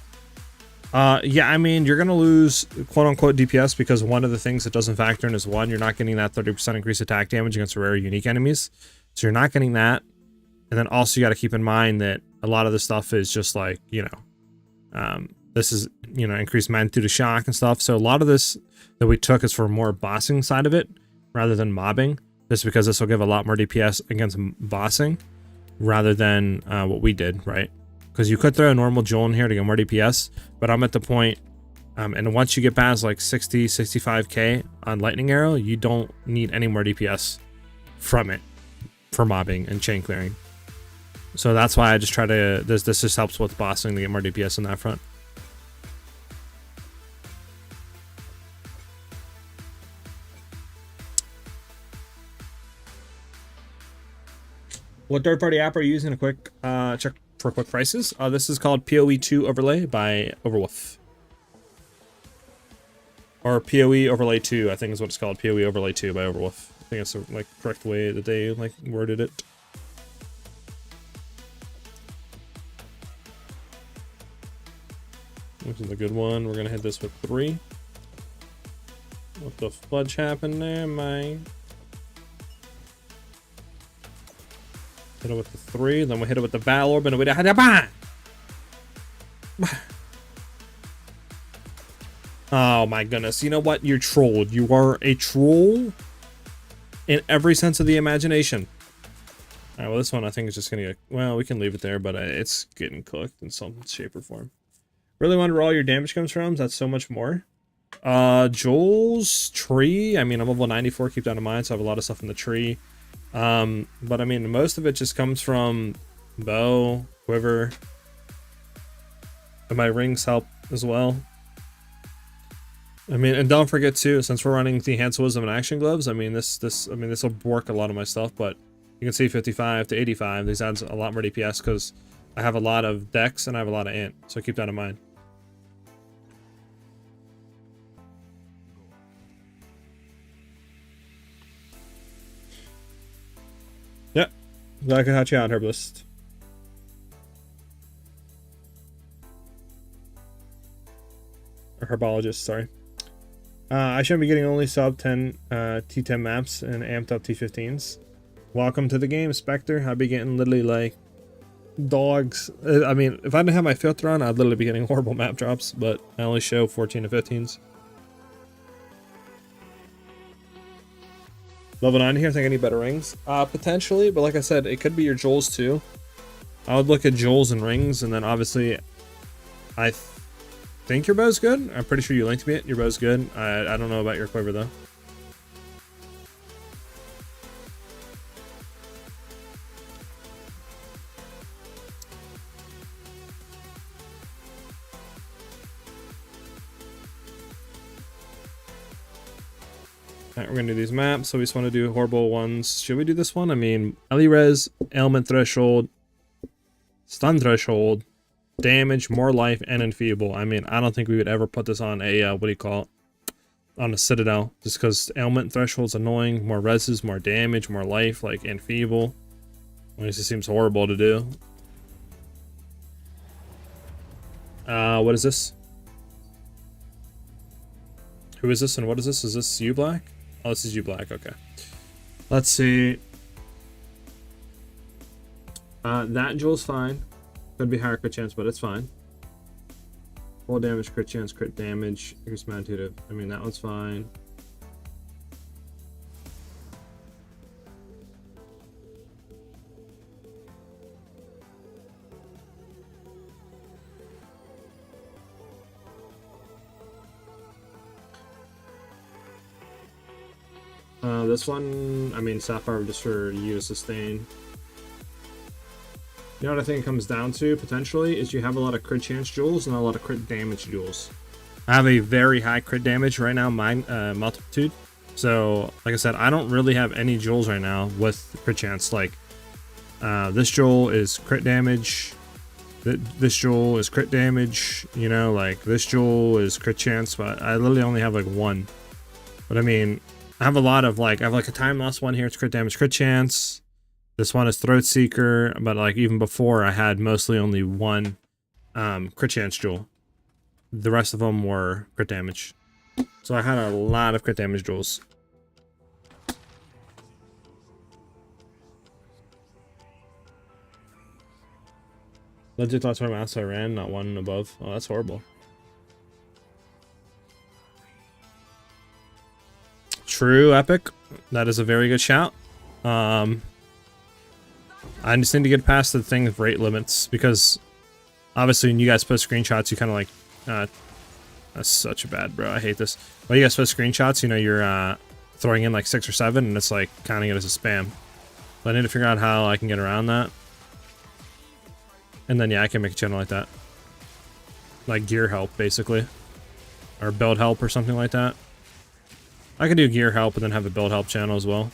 A: Yeah, I mean, you're going to lose quote-unquote DPS because one of the things that doesn't factor in is one, you're not getting that 30% increased attack damage against rare unique enemies. So you're not getting that. And then also you got to keep in mind that a lot of the stuff is just like, you know, this is, you know, increased magnitude of shock and stuff. So a lot of this that we took is for more bossing side of it rather than mobbing. Just because this will give a lot more DPS against bossing rather than what we did, right? Because you could throw a normal Joel in here to get more DPS, but I'm at the point, and once you get past like 60, 65k on Lightning Arrow, you don't need any more DPS from it for mobbing and chain clearing. So that's why I just try to, this just helps with bossing to get more DPS on that front. What third-party app are you using? A quick check for quick prices. This is called PoE 2 Overlay by Overwolf. Or PoE Overlay 2, I think is what it's called. PoE Overlay 2 by Overwolf. I think that's the like correct way that they like worded it. Which is a good one. We're gonna hit this with 3. What the fudge happened there, man? Hit it with the 3, then we hit it with the Val Orb, and we had a bang! Oh my goodness, you know what? You're trolled. You are a troll in every sense of the imagination. Alright, well this one I think is just gonna get, well, we can leave it there, but it's getting cooked in some shape or form. Really wonder where all your damage comes from? That's so much more. Joel's tree, I mean, I'm level 94, keep that in mind, so I have a lot of stuff in the tree. But I mean, most of it just comes from bow, quiver, and my rings help as well. I mean, and don't forget too, since we're running the Enhanced Wisdom and Action Gloves, I mean, this will work a lot of my stuff, but you can see 55 to 85, these adds a lot more DPS because I have a lot of dex and I have a lot of int, so keep that in mind. Yep, glad I could help you out, Herbalist. Or Herbologist, sorry. I shouldn't be getting only sub 10 T10 maps and amped up T15s. Welcome to the game, Spectre. I'll be getting literally like dogs. I mean, if I didn't have my filter on, I'd literally be getting horrible map drops, but I only show 14 to 15s. Level 9 here, think I need better rings? Potentially, but like I said, it could be your Joels too. I would look at Joels and rings, and then obviously, I think your bow's good. I'm pretty sure you linked me it. Your bow's good. I don't know about your quiver though. Alright, we're gonna do these maps, so we just want to do horrible ones. Should we do this one? I mean, Ellie Res, Ailment Threshold, Stun Threshold, damage, more life, and enfeeble. I mean, I don't think we would ever put this on a, what do you call it? On a Citadel. Just because ailment threshold's annoying. More reses, more damage, more life, like enfeeble. It just seems horrible to do. What is this? Who is this and what is this? Is this you, Black? Oh, this is you, Black. Okay. Let's see. That jewel's fine. Could be higher crit chance, but it's fine. Full damage, crit chance, crit damage, increased magnitude of. I mean, that one's fine. This one, I mean, Sapphire just for you to sustain. You know what I think it comes down to, potentially, is you have a lot of crit chance jewels and a lot of crit damage jewels. I have a very high crit damage right now, multitude. So, like I said, I don't really have any jewels right now with crit chance. Like, this jewel is crit damage. This jewel is crit damage. You know, like, this jewel is crit chance, but I literally only have, like, one. But, I mean, I have a lot of, like, I have, like, a time loss one here. It's crit damage, crit chance. This one is Throat Seeker, but like even before I had mostly only one crit chance jewel. The rest of them were crit damage. So I had a lot of crit damage jewels. Legit thoughts from outside I ran, not one above. Oh, that's horrible. True, Epic. That is a very good shout. I just need to get past the thing of rate limits, because obviously when you guys post screenshots, you kind of like, that's such a bad, bro. I hate this. When you guys post screenshots, you know, you're throwing in like 6 or 7, and it's like counting it as a spam. But I need to figure out how I can get around that. And then, yeah, I can make a channel like that. Like gear help, basically. Or build help or something like that. I could do gear help and then have a build help channel as well.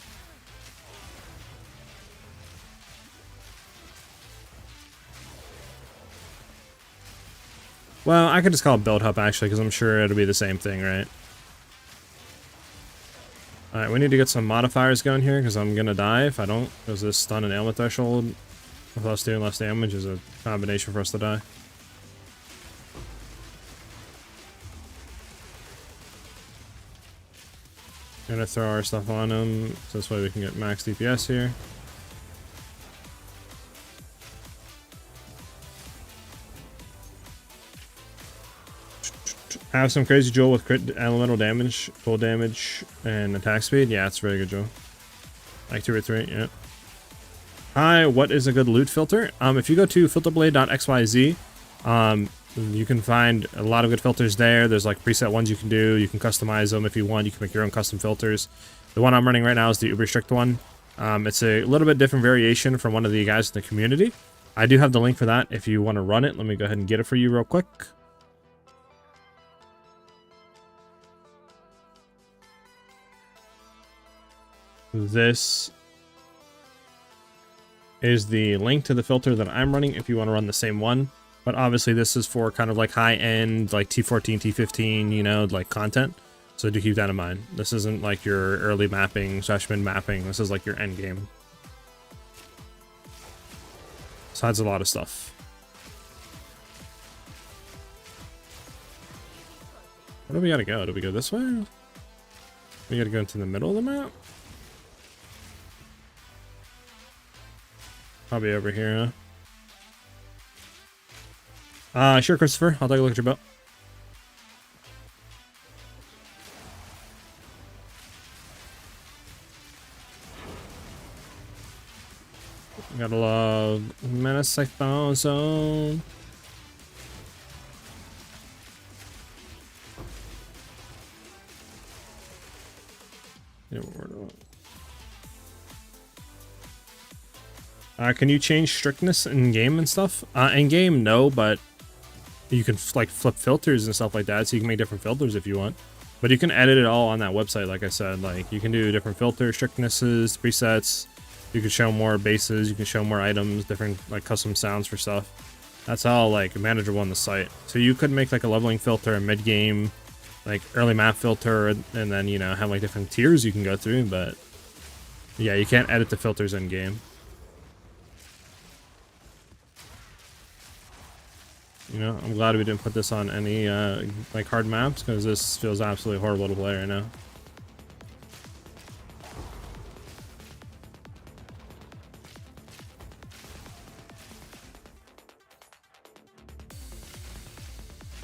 A: Well, I could just call it build help actually, because I'm sure it'll be the same thing, right? Alright, we need to get some modifiers going here, because I'm gonna die if I don't, because this stun and ailment threshold with us doing less damage is a combination for us to die. Gonna throw our stuff on him, so this way we can get max DPS here. Have some crazy jewel with crit elemental damage, full damage, and attack speed. Yeah, it's a very good jewel. Like 2 or 3, yeah. Hi, what is a good loot filter? If you go to filterblade.xyz, you can find a lot of good filters there. There's like preset ones you can do. You can customize them if you want. You can make your own custom filters. The one I'm running right now is the uber strict one. It's a little bit different variation from one of the guys in the community. I do have the link for that if you want to run it. Let me go ahead and get it for you real quick. This is the link to the filter that I'm running if you want to run the same one. But obviously this is for kind of like high-end, like T14, T15, you know, like content. So do keep that in mind. This isn't like your early mapping, /mid mapping. This is like your end game. So that's a lot of stuff. Where do we gotta go? Do we go this way? We gotta go into the middle of the map? Probably over here, huh? Sure, Christopher. I'll take a look at your boat. Gotta log Menace 6000. Yeah, where do can you change strictness in game and stuff? In game, no, but you can like flip filters and stuff like that, so you can make different filters if you want. But you can edit it all on that website, like I said. Like you can do different filter strictnesses, presets. You can show more bases. You can show more items, different like custom sounds for stuff. That's all like manageable on the site. So you could make like a leveling filter, a mid game, like early map filter, and then you know have like different tiers you can go through. But yeah, you can't edit the filters in game. You know, I'm glad we didn't put this on any like hard maps, because this feels absolutely horrible to play right now.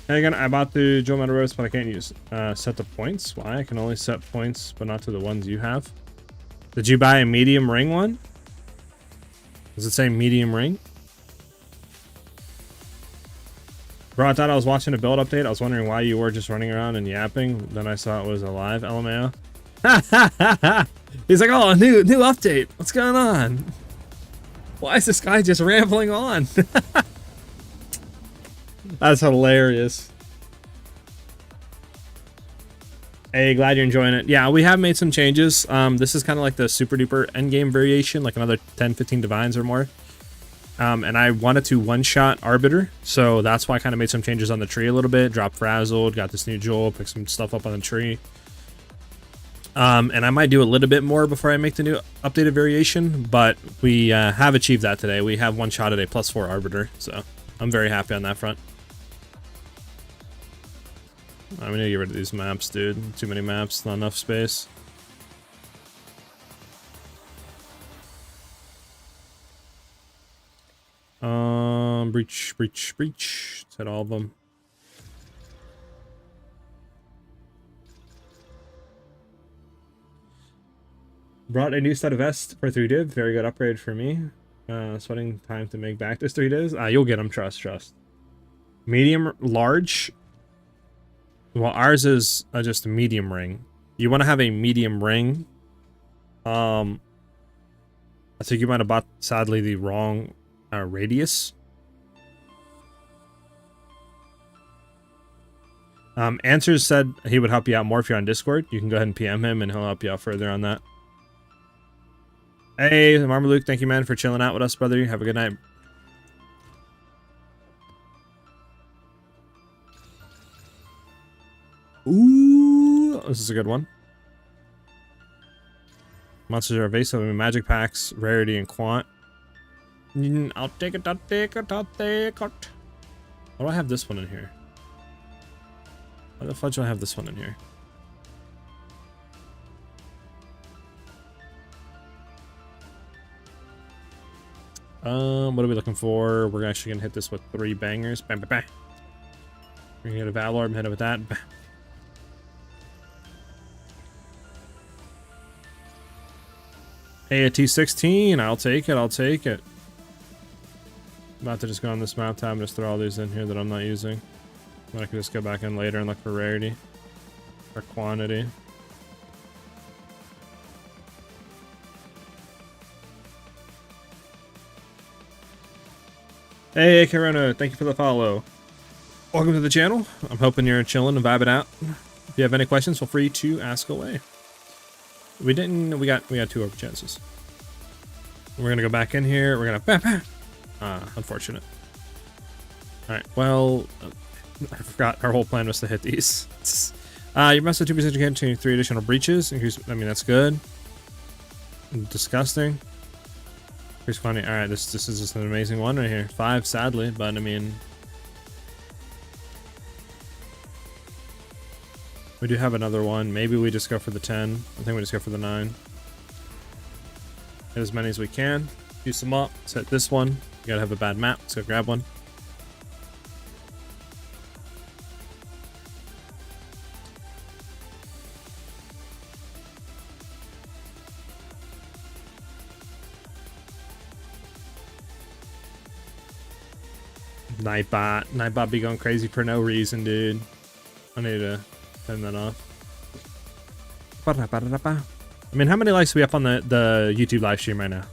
A: And again, I bought the Joe Metal Roast, but I can't use set the points. Why? I can only set points, but not to the ones you have. Did you buy a medium ring one? Does it say medium ring? Bro, I thought I was watching a build update. I was wondering why you were just running around and yapping. Then I saw it was a live LMAO. He's like, oh, new update. What's going on? Why is this guy just rambling on? That's hilarious. Hey, glad you're enjoying it. Yeah, we have made some changes. This is kind of like the super duper endgame variation, like another 10-15 divines or more. And I wanted to one-shot Arbiter, so that's why I kind of made some changes on the tree a little bit. Dropped Frazzled, got this new Jewel, picked some stuff up on the tree. And I might do a little bit more before I make the new updated variation, but we have achieved that today. We have one shot at a +4 Arbiter, so I'm very happy on that front. I'm gonna get rid of these maps, dude. Too many maps, not enough space. Breach. Let's hit all of them. Brought a new set of vests for 3 div. Very good upgrade for me. Sweating time to make back this 3 divs. You'll get them, trust. Medium, large. Well, ours is just a medium ring. You want to have a medium ring. I think you might have bought, sadly, the wrong radius. Answers said he would help you out more if you're on Discord. You can go ahead and PM him and he'll help you out further on that. Hey, Marmaluke, thank you, man, for chilling out with us, brother. Have a good night. Ooh, this is a good one. Monsters are evasive in magic packs, rarity, and quant. I'll take it. Why do I have this one in here? Why the fuck do I have this one in here? What are we looking for? We're actually gonna hit this with 3 bangers. Bang, bang, bang. We're gonna get a Valor, hit it with that. Bang. Hey, a T16, I'll take it. I'm about to just go on this map tab and just throw all these in here that I'm not using. Then I can just go back in later and look for rarity or quantity. Hey, Corona, thank you for the follow. Welcome to the channel. I'm hoping you're chilling and vibing out. If you have any questions, feel free to ask away. We got 2 over chances. We're gonna go back in here. We're gonna bam. Unfortunate. All right. Well, I forgot our whole plan was to hit these. Your master 2% again to 3 additional breaches. I mean, that's good. Disgusting. Here's funny. All right, this is just an amazing one right here. 5, sadly, but I mean, we do have another one. Maybe we just go for the 10. I think we just go for the 9. Hit as many as we can. Use them up. Let's hit this one. You gotta have a bad map. Let's go grab one. Nightbot be going crazy for no reason, dude. I need to turn that off. I mean, how many likes do we have on the YouTube live stream right now?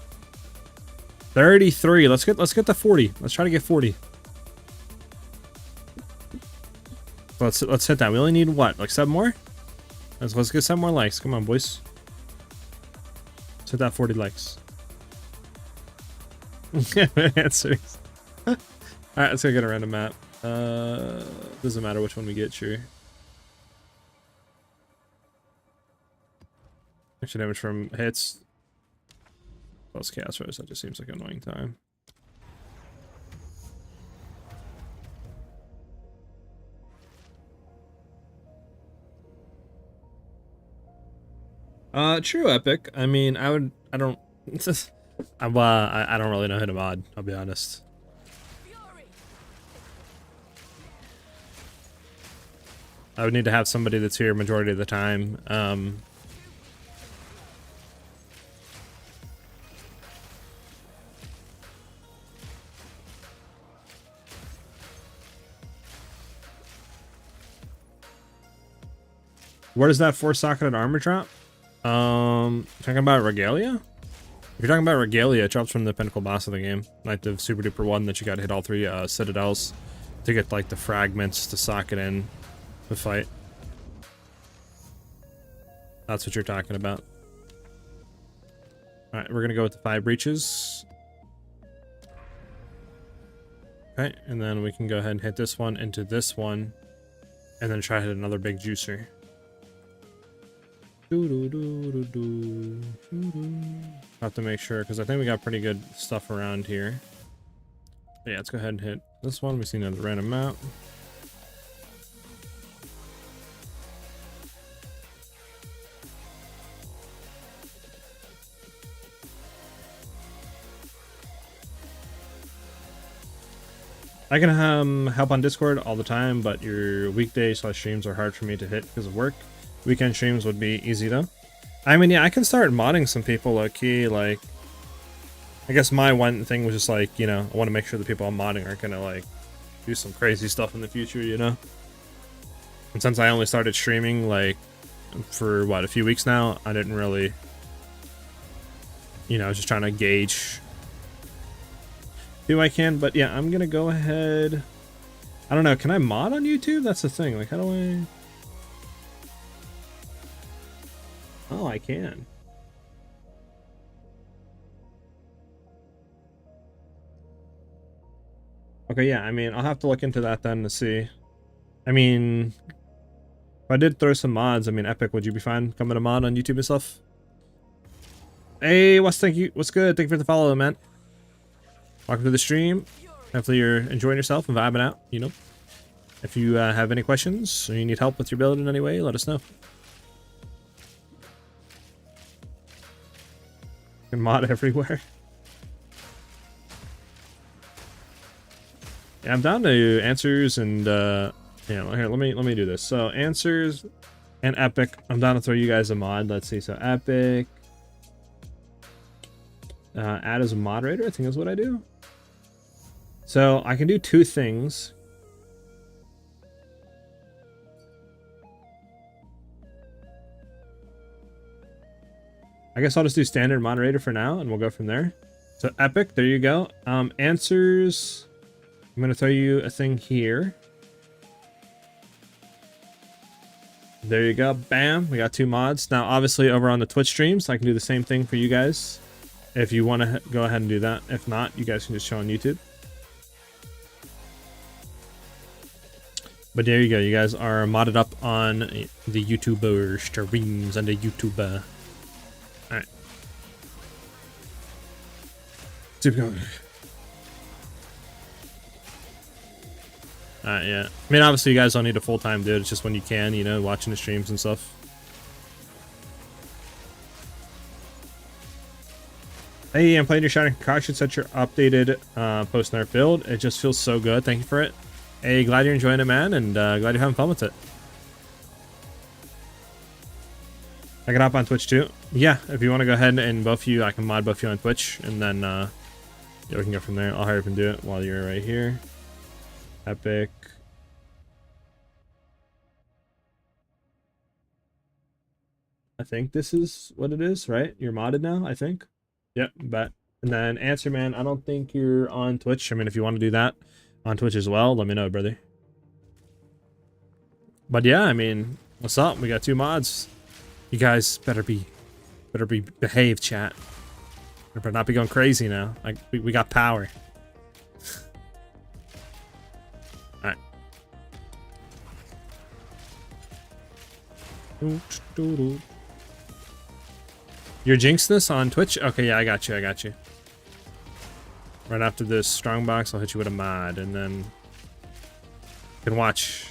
A: 33. Let's get to 40. Let's try to get 40. Let's hit that. We only need what? Like 7 more? Let's get 7 more likes. Come on, boys. Let's hit that 40 likes. Answers. All right, let's go get a random map. Doesn't matter which one we get, sure. Extra damage from hits. Plus chaos rose, that just seems like an annoying time. True epic. I mean, I don't I don't really know how to mod, I'll be honest.
B: Fury.
A: I would need to have somebody that's here majority of the time. Where does that 4-socketed armor drop? Talking about Regalia? If you're talking about Regalia, it drops from the pinnacle boss of the game. Like the super duper one that you gotta hit all 3 citadels to get like the fragments to socket in the fight. That's what you're talking about. Alright, we're gonna go with the 5 breaches. Okay, and then we can go ahead and hit this one into this one, and then try to hit another big juicer. Have to make sure, because I think we got pretty good stuff around here. But yeah, let's go ahead and hit this one. We see another random map. I can help on Discord all the time, but your weekday / streams are hard for me to hit because of work. Weekend streams would be easy though. I mean, yeah, I can start modding some people low key. Like, I guess my one thing was just like, you know, I want to make sure the people I'm modding aren't gonna like do some crazy stuff in the future, you know. And since I only started streaming like for what, a few weeks now, I didn't really, you know, I was just trying to gauge who I can. But yeah, I'm gonna go ahead. I don't know, can I mod on YouTube? That's the thing. Like, how do I? Oh, I can. Okay, yeah, I mean, I'll have to look into that then to see. I mean, if I did throw some mods, I mean, Epic, would you be fine coming to mod on YouTube and stuff? Hey, what's good? Thank you for the follow, man. Welcome to the stream. Hopefully you're enjoying yourself and vibing out, you know. If you have any questions or you need help with your build in any way, let us know. Can mod everywhere. Yeah, I'm down to answers and yeah, here, let me do this. So answers and Epic. I'm down to throw you guys a mod. Let's see. So Epic. Add as a moderator, I think is what I do. So I can do 2 things. I guess I'll just do standard moderator for now, and we'll go from there. So Epic, there you go. Answers. I'm gonna throw you a thing here. There you go. Bam. We got 2 mods. Now, obviously, over on the Twitch streams, I can do the same thing for you guys. If you want to go ahead and do that. If not, you guys can just show on YouTube. But there you go. You guys are modded up on the YouTuber streams and the YouTube. Alright. Keep going. Alright, yeah. I mean, obviously, you guys don't need a full-time dude. It's just when you can, you know, watching the streams and stuff. Hey, I'm playing your Shining Concoction. Set your updated post-nerf build. It just feels so good. Thank you for it. Hey, glad you're enjoying it, man, and glad you're having fun with it. I can hop on Twitch too. Yeah, if you want to go ahead and both of you, I can mod both of you on Twitch, and then yeah, we can go from there. I'll hurry up and do it while you're right here. Epic. I think this is what it is, right? You're modded now, I think. Yep, bet. And then Answer Man, I don't think you're on Twitch. I mean, if you want to do that on Twitch as well, let me know, brother. But yeah, I mean, what's up? We got 2 mods. You guys better be behave, chat. Better not be going crazy now. Like we got power.
C: You're jinxed this on Twitch? Okay, yeah, I got you. I got you. Right after this strongbox, I'll hit you with a mod, and then you can watch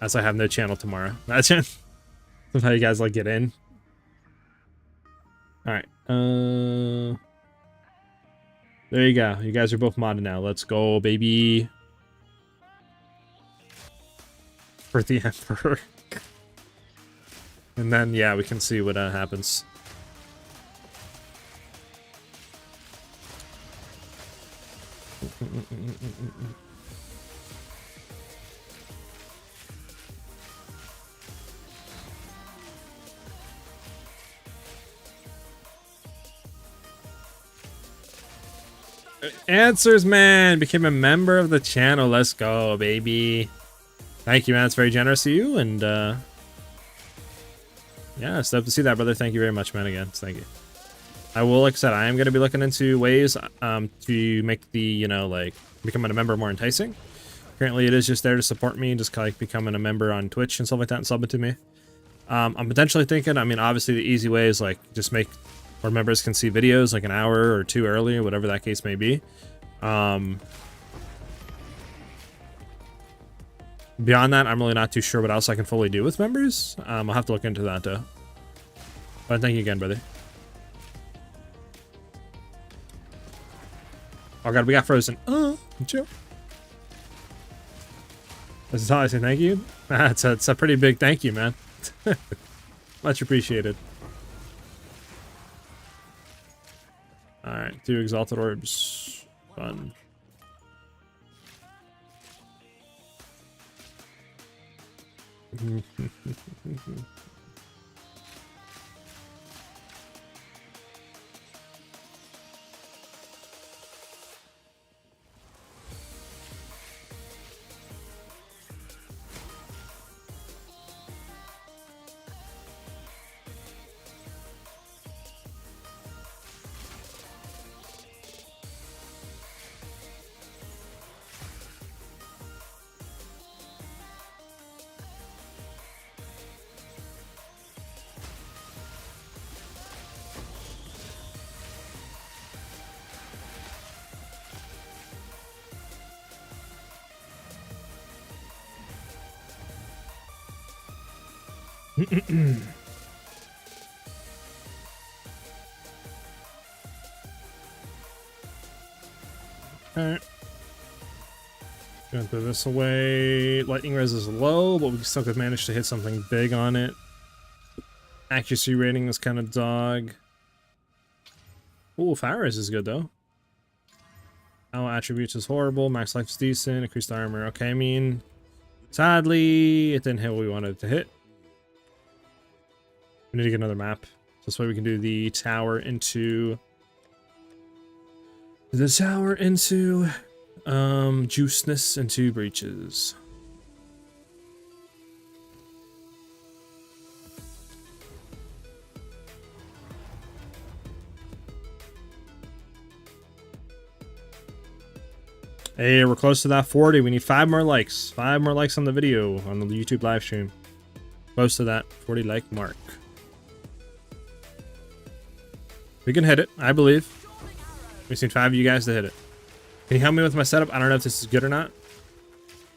C: as I have no channel tomorrow. Imagine. Somehow you guys like get in. All right. There you go. You guys are both modded now. Let's go, baby. For the Emperor. And then, yeah, we can see what happens. Answers, man. Became a member of the channel. Let's go, baby. Thank you, man. It's very generous of you. And, yeah, stoked to see that, brother. Thank you very much, man, again. Thank you. I will, like I said, I am going to be looking into ways to make the, you know, like, becoming a member more enticing. Currently, it is just there to support me, just like becoming a member on Twitch and stuff like that and subbing to me. I'm potentially thinking, I mean, obviously the easy way is like just make where members can see videos like an hour or two early or whatever that case may be. Beyond that, I'm really not too sure what else I can fully do with members. I'll have to look into that though. But thank you again, brother. Oh god, we got frozen. Chill. This is how I say thank you. It's a pretty big thank you, man. Much appreciated. Alright, 2 exalted orbs. Fun. Alright. Gonna throw this away. Lightning res is low, but we still could manage to hit something big on it. Accuracy rating is kind of dog. Ooh, fire res is good though. Our attributes is horrible. Max life is decent. Increased armor. Okay, I mean, sadly, it didn't hit what we wanted it to hit. We need to get another map. This way we can do the tower into... juiceness into breaches. Hey, we're close to that 40. We need 5 more likes. 5 more likes on the video, on the YouTube live stream. Close to that 40 like mark. We can hit it, I believe. We just need 5 of you guys to hit it. Can you help me with my setup? I don't know if this is good or not.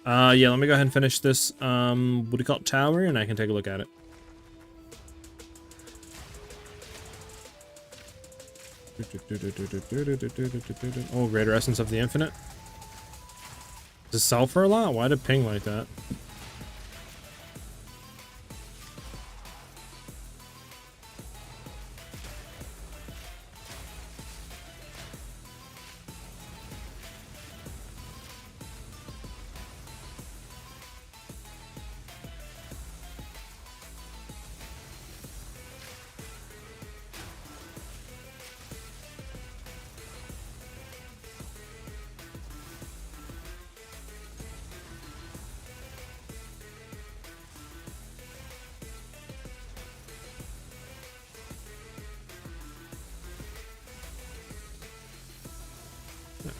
C: Yeah, let me go ahead and finish this, what do you call it, tower, and I can take a look at it. Oh, greater essence of the infinite. Does it sell for a lot? Why did it ping like that?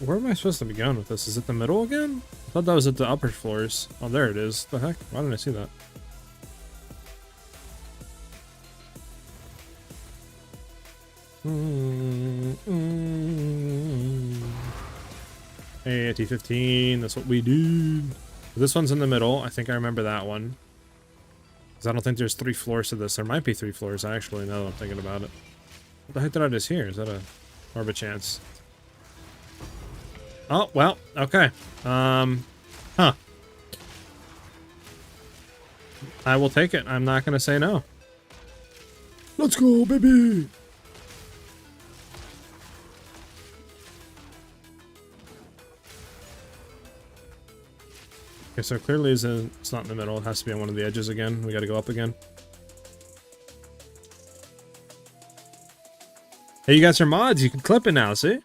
C: Where am I supposed to be going with this? Is it the middle again? I thought that was at the upper floors. Oh, there it is. The heck? Why didn't I see that?
A: Hey, T15, that's what we do. This one's in the middle. I think I remember that one. Because I don't think there's 3 floors to this. There might be 3 floors, actually, now that I'm thinking about it. What the heck did I just hear? Is that a Orbit chance? Oh, well, okay. Huh. I will take it. I'm not going to say no. Let's go, baby! Okay, so clearly it's not in the middle. It has to be on one of the edges again. We got to go up again. Hey, you got your mods. You can clip it now, see?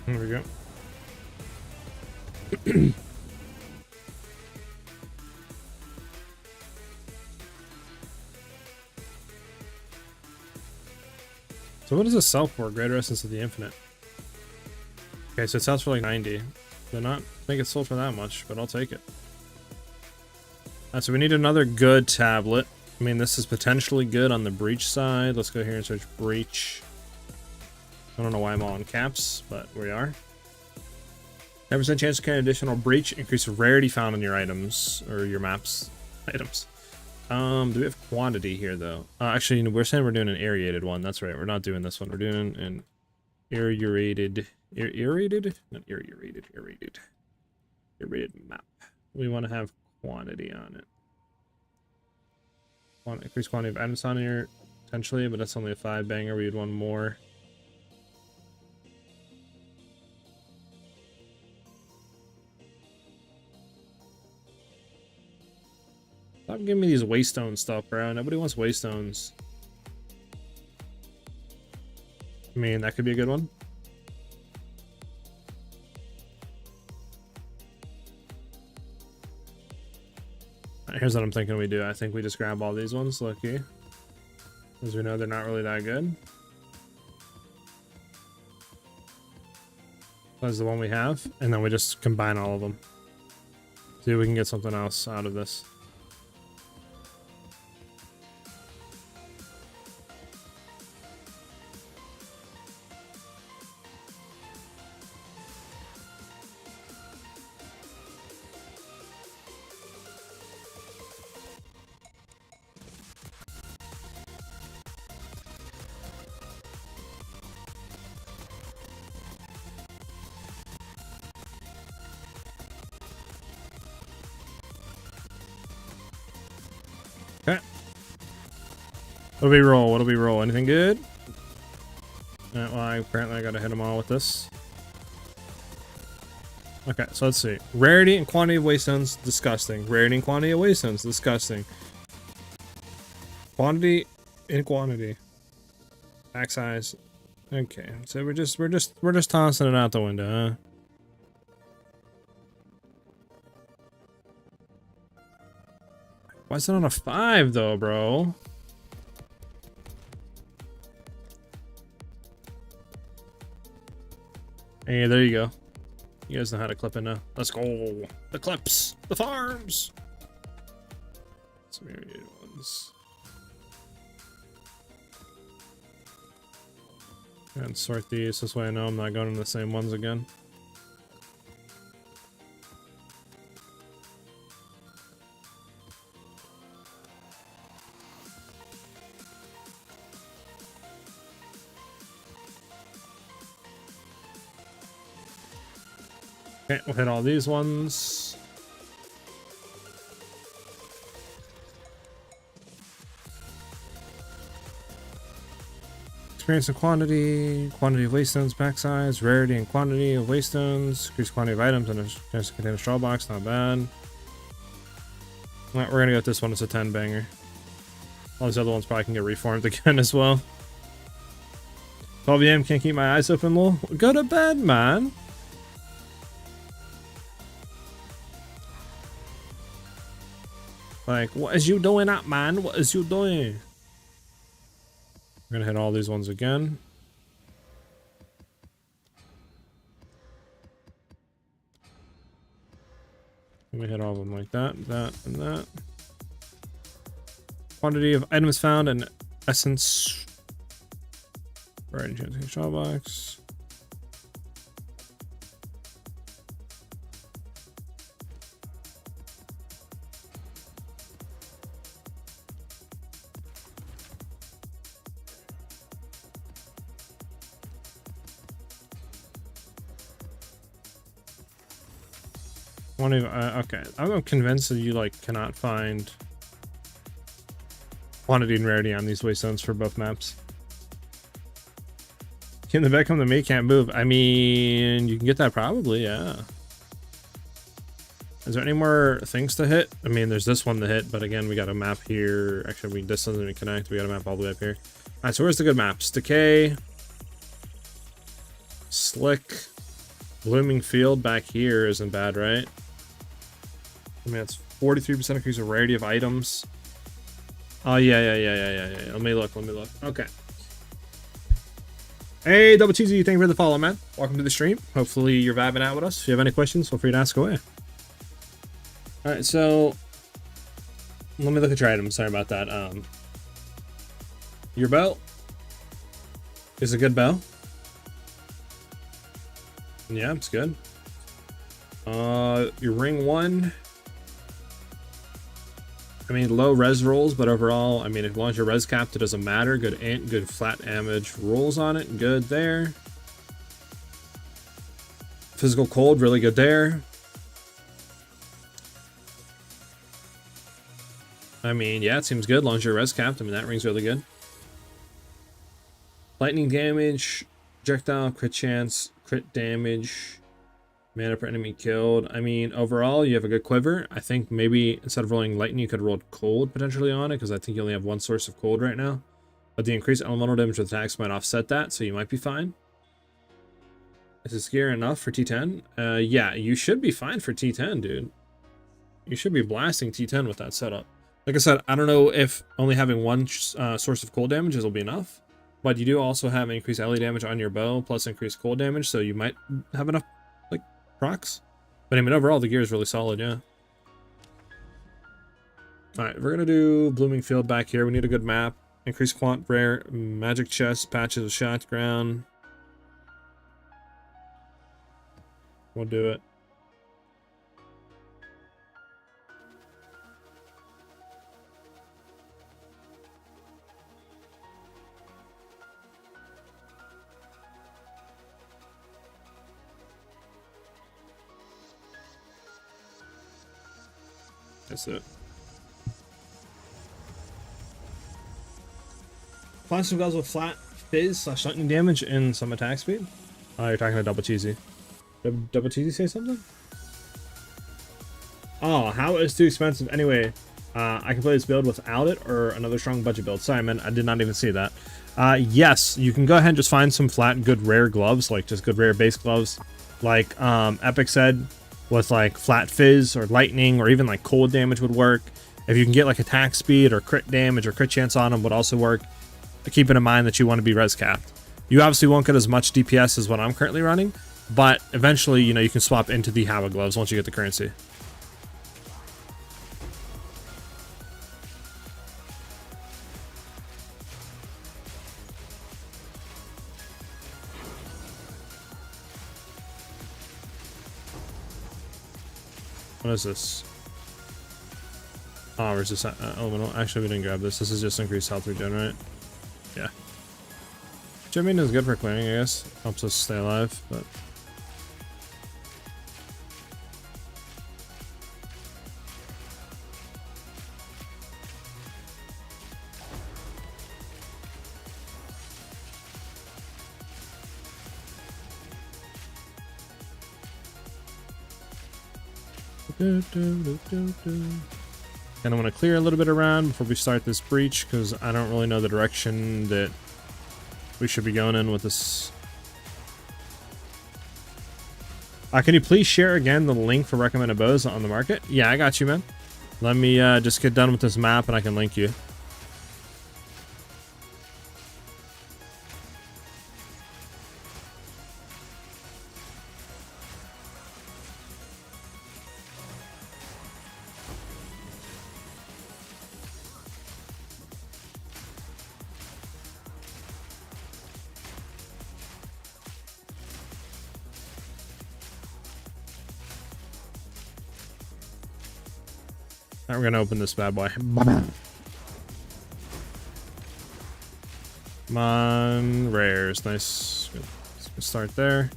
A: There we go. So what does this sell for? Greater Essence of the Infinite. Okay, so it sells for like 90. They're not make it sold for that much, but I'll take it. So we need another good tablet. I mean, this is potentially good on the breach side. Let's go here and search breach. I don't know why I'm all in caps, but we are. 10% chance to carry an additional breach. Increase the rarity found in your items, or your maps items. Do we have quantity here, though? Actually, we're saying we're doing an aerated one. That's right. We're not doing this one. We're doing an aerated... Aerated? Not aerated. Aerated. Aerated map. We want to have quantity on it. Want to increase quantity of items on here, potentially, but that's only a 5-banger. We would want more. Stop giving me these waystone stuff, bro. Nobody wants waystones. I mean, that could be a good one. Alright, here's what I'm thinking we do. I think we just grab all these ones, lucky. Because we know they're not really that good. That's the one we have. And then we just combine all of them. See if we can get something else out of this. Okay. What do we roll? What do we roll? Anything good? Well, apparently I gotta hit them all with this. Okay, so let's see. Rarity and quantity of waystones, disgusting. Rarity and quantity of waystones, disgusting. Quantity and quantity. Pack size. Okay, so we're just tossing it out the window, huh? Why is it on a 5 though, bro? Hey, there you go. You guys know how to clip it now. Let's go. The clips. The farms. Some irritated ones. And sort these. This way I know I'm not going to the same ones again. Okay, we'll hit all these ones. Experience and quantity, quantity of waystones, pack size, rarity and quantity of waystones, increase quantity of items and a chance to contain a straw box, not bad. Alright, we're gonna go with this one, it's a 10-banger. All these other ones probably can get reformed again as well. 12 AM, can't keep my eyes open, lol. Go to bed, man. Like, what is you doing up, man? What is you doing?
C: We're gonna hit all these ones again. Let me hit all of them like that, that, and that. Quantity of items found and essence. Right, enchanting shell box. Okay, I'm convinced that you like cannot find quantity and rarity on these waystones for both maps. Can the vet come to me? Can't move. I mean, you can get that probably, yeah. Is there any more things to hit? I mean, there's this one to hit, but again, we got a map here. Actually, this doesn't even connect. We got a map all the way up here. All right, so where's the good maps? Decay, Slick, Blooming Field back here isn't bad, right? I mean, it's 43% increase of rarity of items. Oh, yeah. Let me look. Okay. Hey, Double Cheesy, thank you for the follow, man. Welcome to the stream. Hopefully you're vibing out with us. If you have any questions, feel free to ask away. All right, so let me look at your items. Sorry about that. Your bow is a good bow. Yeah, it's good. Your ring 1. I mean, low res rolls, but overall, I mean, as long as you're res capped, it doesn't matter. Good flat damage rolls on it. Good there. Physical cold, really good there. I mean, yeah, it seems good as long as you're res capped. I mean, that ring's really good. Lightning damage, projectile, crit chance, crit damage. Mana per enemy killed. I mean, overall, you have a good quiver. I think maybe instead of rolling lightning, you could roll cold potentially on it, because I think you only have one source of cold right now. But the increased elemental damage with attacks might offset that, so you might be fine. Is this gear enough for T10? Yeah, you should be fine for T10, dude. You should be blasting T10 with that setup. Like I said, I don't know if only having one source of cold damage will be enough, but you do also have increased LE damage on your bow, plus increased cold damage, so you might have enough procs. But I mean, overall, the gear is really solid, yeah. Alright, we're gonna do Blooming Field back here. We need a good map. Increase quant rare, magic chest, patches of shot ground. We'll do it. That's it. Find some guys with flat fizz / lightning damage and some attack speed. Oh, you're talking to Double Cheesy. Double Cheesy say something? Oh, how is too expensive? Anyway, I can play this build without it or another strong budget build. Sorry, man, I did not even see that. Yes, you can go ahead and just find some flat, good, rare gloves, like just good, rare base gloves, like Epic said. With like flat fizz or lightning or even like cold damage would work. If you can get like attack speed or crit damage or crit chance on them would also work. Keeping in mind that you want to be res capped. You obviously won't get as much DPS as what I'm currently running, but eventually, you know, you can swap into the Hava gloves once you get the currency. What is this? Oh, resist elemental. Actually, we didn't grab this. This is just increased health regen, right? Yeah. Gemini is good for clearing, I guess. Helps us stay alive, but. And I want to clear a little bit around before we start this breach, because I don't really know the direction that we should be going in with this. Can you please share again the link for recommended bows on the market? Yeah, I got you, man. Let me just get done with this map and I can link you.
A: Now we're gonna open this bad boy. Come on, rares. Nice. Good. Let's start there.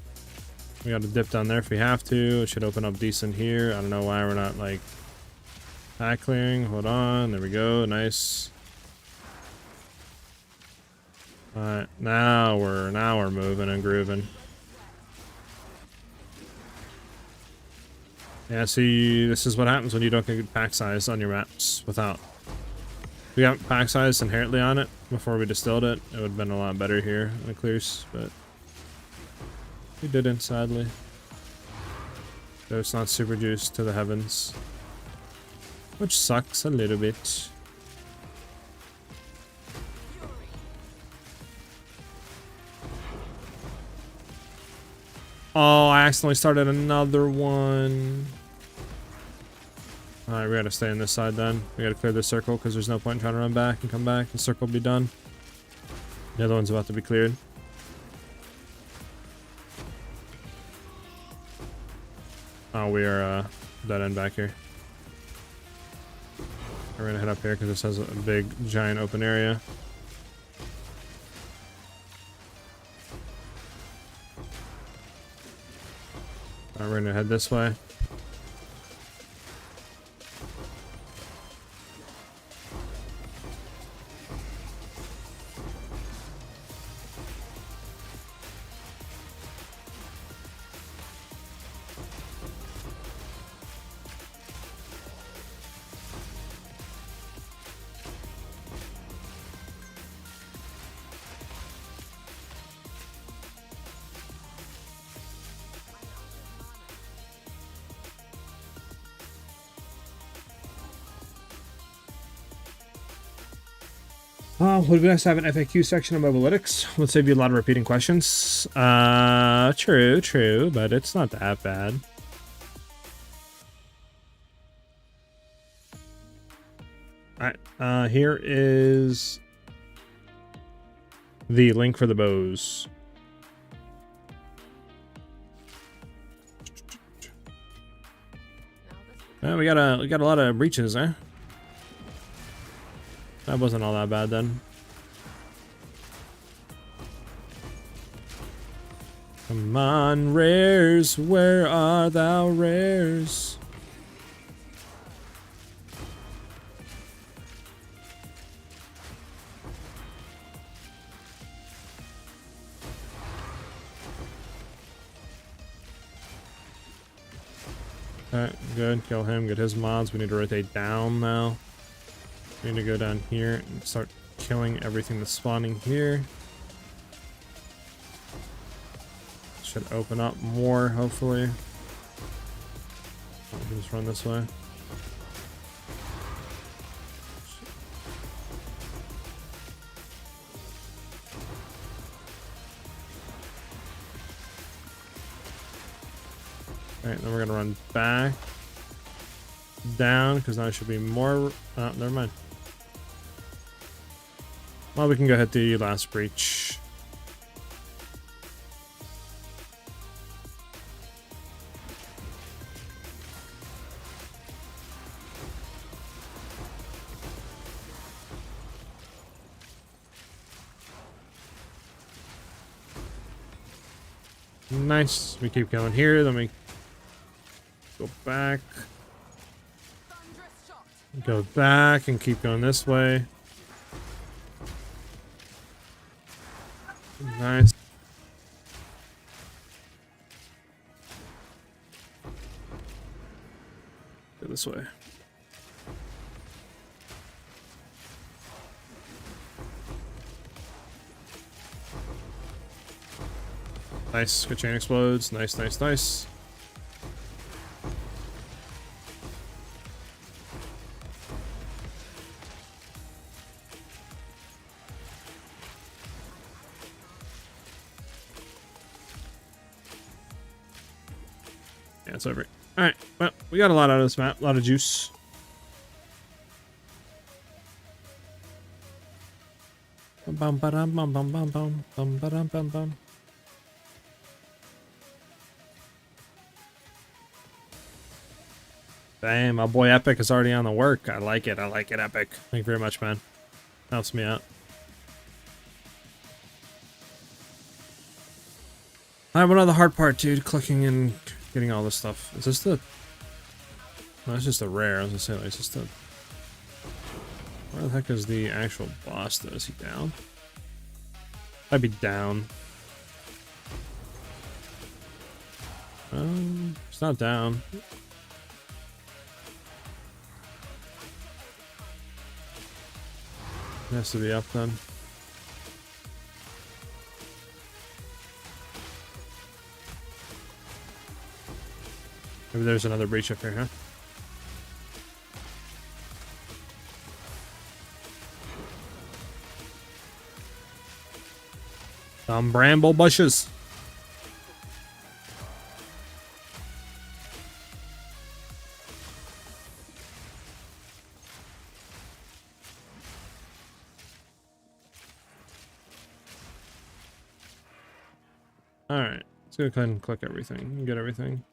A: We got to dip down there if we have to. It should open up decent here. I don't know why we're not like pack clearing. Hold on. There we go. Nice. Alright, now we're moving and grooving. Yeah, see, this is what happens when you don't get pack size on your maps without. We got pack size inherently on it before we distilled it. It would have been a lot better here in the clears, but we didn't, sadly. So it's not super juiced to the heavens, which sucks a little bit. Oh, I accidentally started another one. Alright, we gotta stay on this side then. We gotta clear this circle because there's no point in trying to run back and come back. The circle will be done. The other one's about to be cleared. Oh, we are dead end back here. We're gonna head up here because this has a big, giant open area. Alright, we're gonna head this way. Would be nice to have an FAQ section of mobalytics. Would save you a lot of repeating questions. True, but it's not that bad. Alright, here is the link for the bows. We got a lot of breaches, eh? That wasn't all that bad then. Come on, rares, where are thou, rares? Alright, good. Kill him, get his mods. We need to rotate down now. We need to go down here and start killing everything that's spawning here. Should open up more, hopefully. Oh, just run this way. Alright, then we're gonna run back down because now it should be more. Oh, never mind. Well, we can go hit the last breach. Nice. We keep going here, then we go back. Go back and keep going this way. Nice. Go this way. Nice. Good chain explodes. Nice, nice, nice. Yeah, it's over. Alright, well, we got a lot out of this map. A lot of juice. Bum ba dum bum bum bum bum bum ba dum bum bum. Dang, my boy Epic is already on the work. I like it, Epic. Thank you very much, man. Helps me out. Alright, what on the hard part, dude? Clicking and getting all this stuff. Is this the... No, it's just a rare. I was gonna say, like, it's just a... Where the heck is the actual boss, though? Is he down? I'd be down. It's not down. It has to be up then. Maybe there's another breach up here, huh? Some bramble bushes. Alright, let's go ahead and click everything and get everything.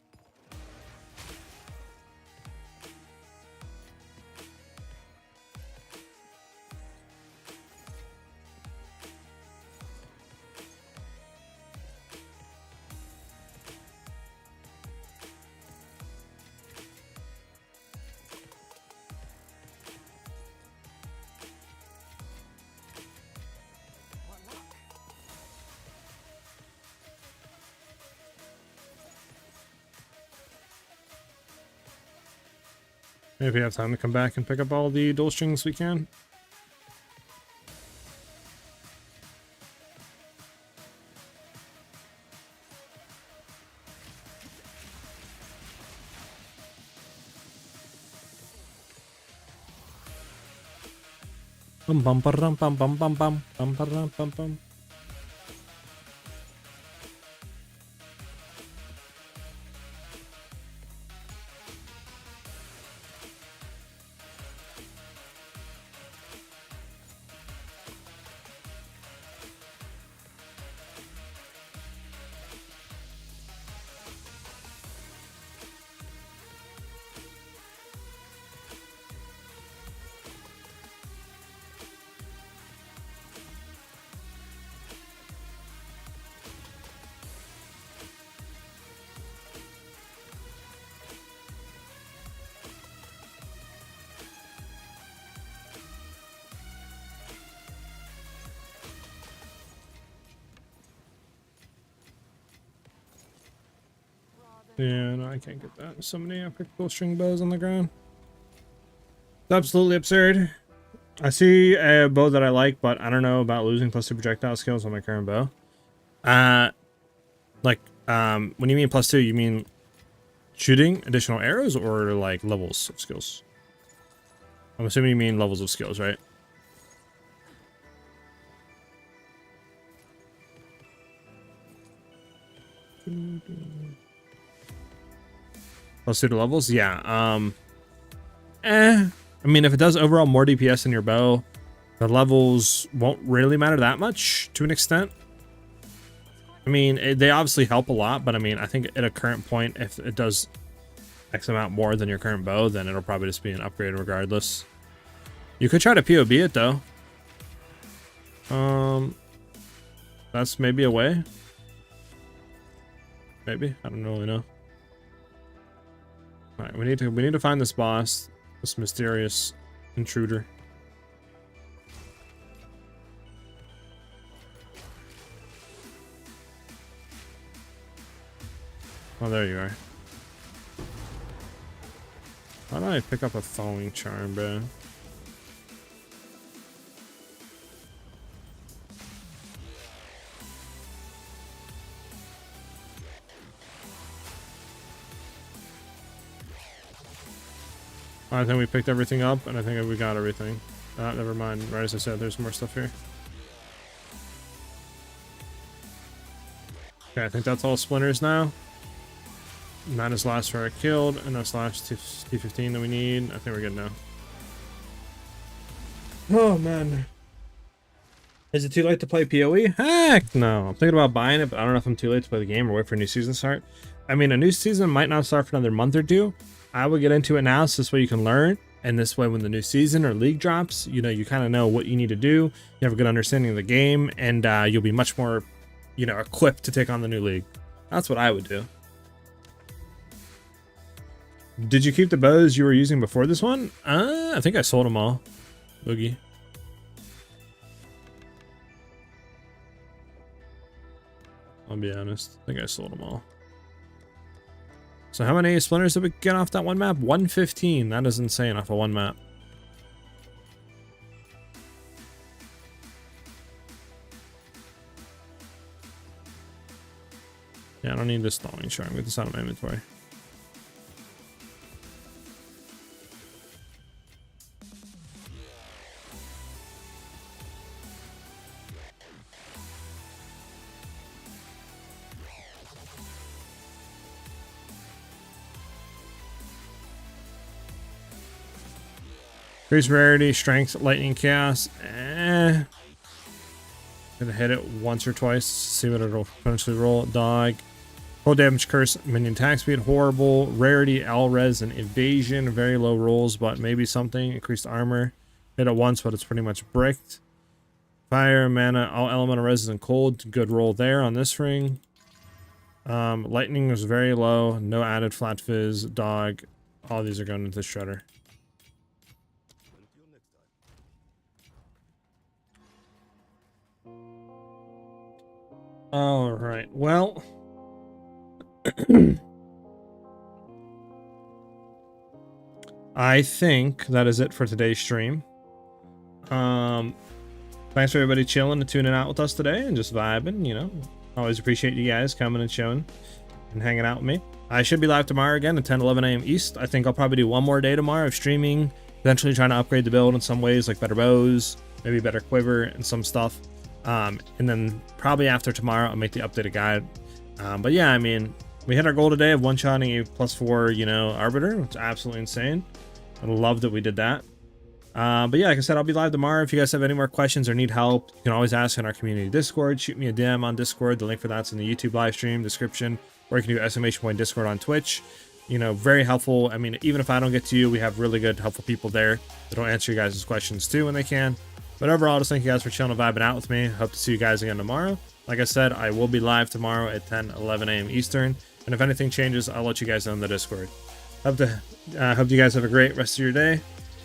A: If we have time to come back and pick up all the dual strings we can. Bum bum bum bum bum bum bum bum bum bum bum. Yeah, no, I can't get that. So many epic dual string bows on the ground. It's absolutely absurd. I see a bow that I like, but I don't know about losing +2 projectile skills on my current bow. When you mean +2, you mean shooting additional arrows or like levels of skills? I'm assuming you mean levels of skills, right? +2 to levels? Yeah. I mean, if it does overall more DPS in your bow, the levels won't really matter that much to an extent. I mean, they obviously help a lot, but I mean, I think at a current point, if it does X amount more than your current bow, then it'll probably just be an upgrade regardless. You could try to POB it though. That's maybe a way. Maybe, I don't really know. All right, we need to find this boss, this mysterious intruder. Oh, there you are. Why don't I pick up a following charm, bro? I think we picked everything up, and I think we got everything. Never mind. Right as I said, there's more stuff here. Okay, I think that's all splinters now. And that is last for I killed, and that's last T15 that we need. I think we're good now. Oh, man. Is it too late to play PoE? Heck no. I'm thinking about buying it, but I don't know if I'm too late to play the game or wait for a new season to start. I mean, a new season might not start for another month or two. I would get into it now, so this way you can learn. And this way, when the new season or league drops, you know, you kind of know what you need to do. You have a good understanding of the game, and you'll be much more, you know, equipped to take on the new league. That's what I would do. Did you keep the bows you were using before this one? I think I sold them all. Boogie. I'll be honest. I think I sold them all. So how many splinters did we get off that one map? 115. That is insane off of one map. Yeah, I don't need this stalling charm. Get this out of my inventory. Increase rarity, strength, lightning, chaos. Gonna hit it once or twice, see what it'll potentially roll. Dog. Full damage, curse, minion attack speed, horrible. Rarity, L-res, and evasion. Very low rolls, but maybe something. Increased armor. Hit it once, but it's pretty much bricked. Fire, mana, all elemental res and cold. Good roll there on this ring. Lightning was very low. No added flat fizz. Dog. All these are going into the shredder. All right. Well, I think that is it for today's stream. Thanks for everybody chilling and tuning out with us today and just vibing, you know. Always appreciate you guys coming and showing and hanging out with me. I should be live tomorrow again at 10, 11 a.m. East. I think I'll probably do one more day tomorrow of streaming, eventually trying to upgrade the build in some ways, like better bows, maybe better quiver and some stuff. And then probably after tomorrow, I'll make the updated guide. But yeah, I mean, we hit our goal today of one-shotting a +4, you know, Arbiter, which is absolutely insane. I love that we did that. But yeah, like I said, I'll be live tomorrow. If you guys have any more questions or need help, you can always ask in our community Discord. Shoot me a DM on Discord. The link for that's in the YouTube live stream description, or you can do ! Discord on Twitch. You know, very helpful. I mean, even if I don't get to you, we have really good, helpful people there that'll answer you guys' questions too when they can. But overall, just thank you guys for chilling and vibing out with me. Hope to see you guys again tomorrow. Like I said, I will be live tomorrow at 10, 11 a.m. Eastern. And if anything changes, I'll let you guys know in the Discord. Hope you guys have a great rest of your day.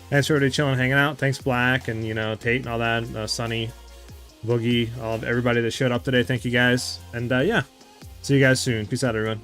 A: Thanks for everybody chilling and hanging out. Thanks, Black, and, you know, Tate and all that. Sunny, Boogie, all of everybody that showed up today. Thank you guys. And, yeah, see you guys soon. Peace out, everyone.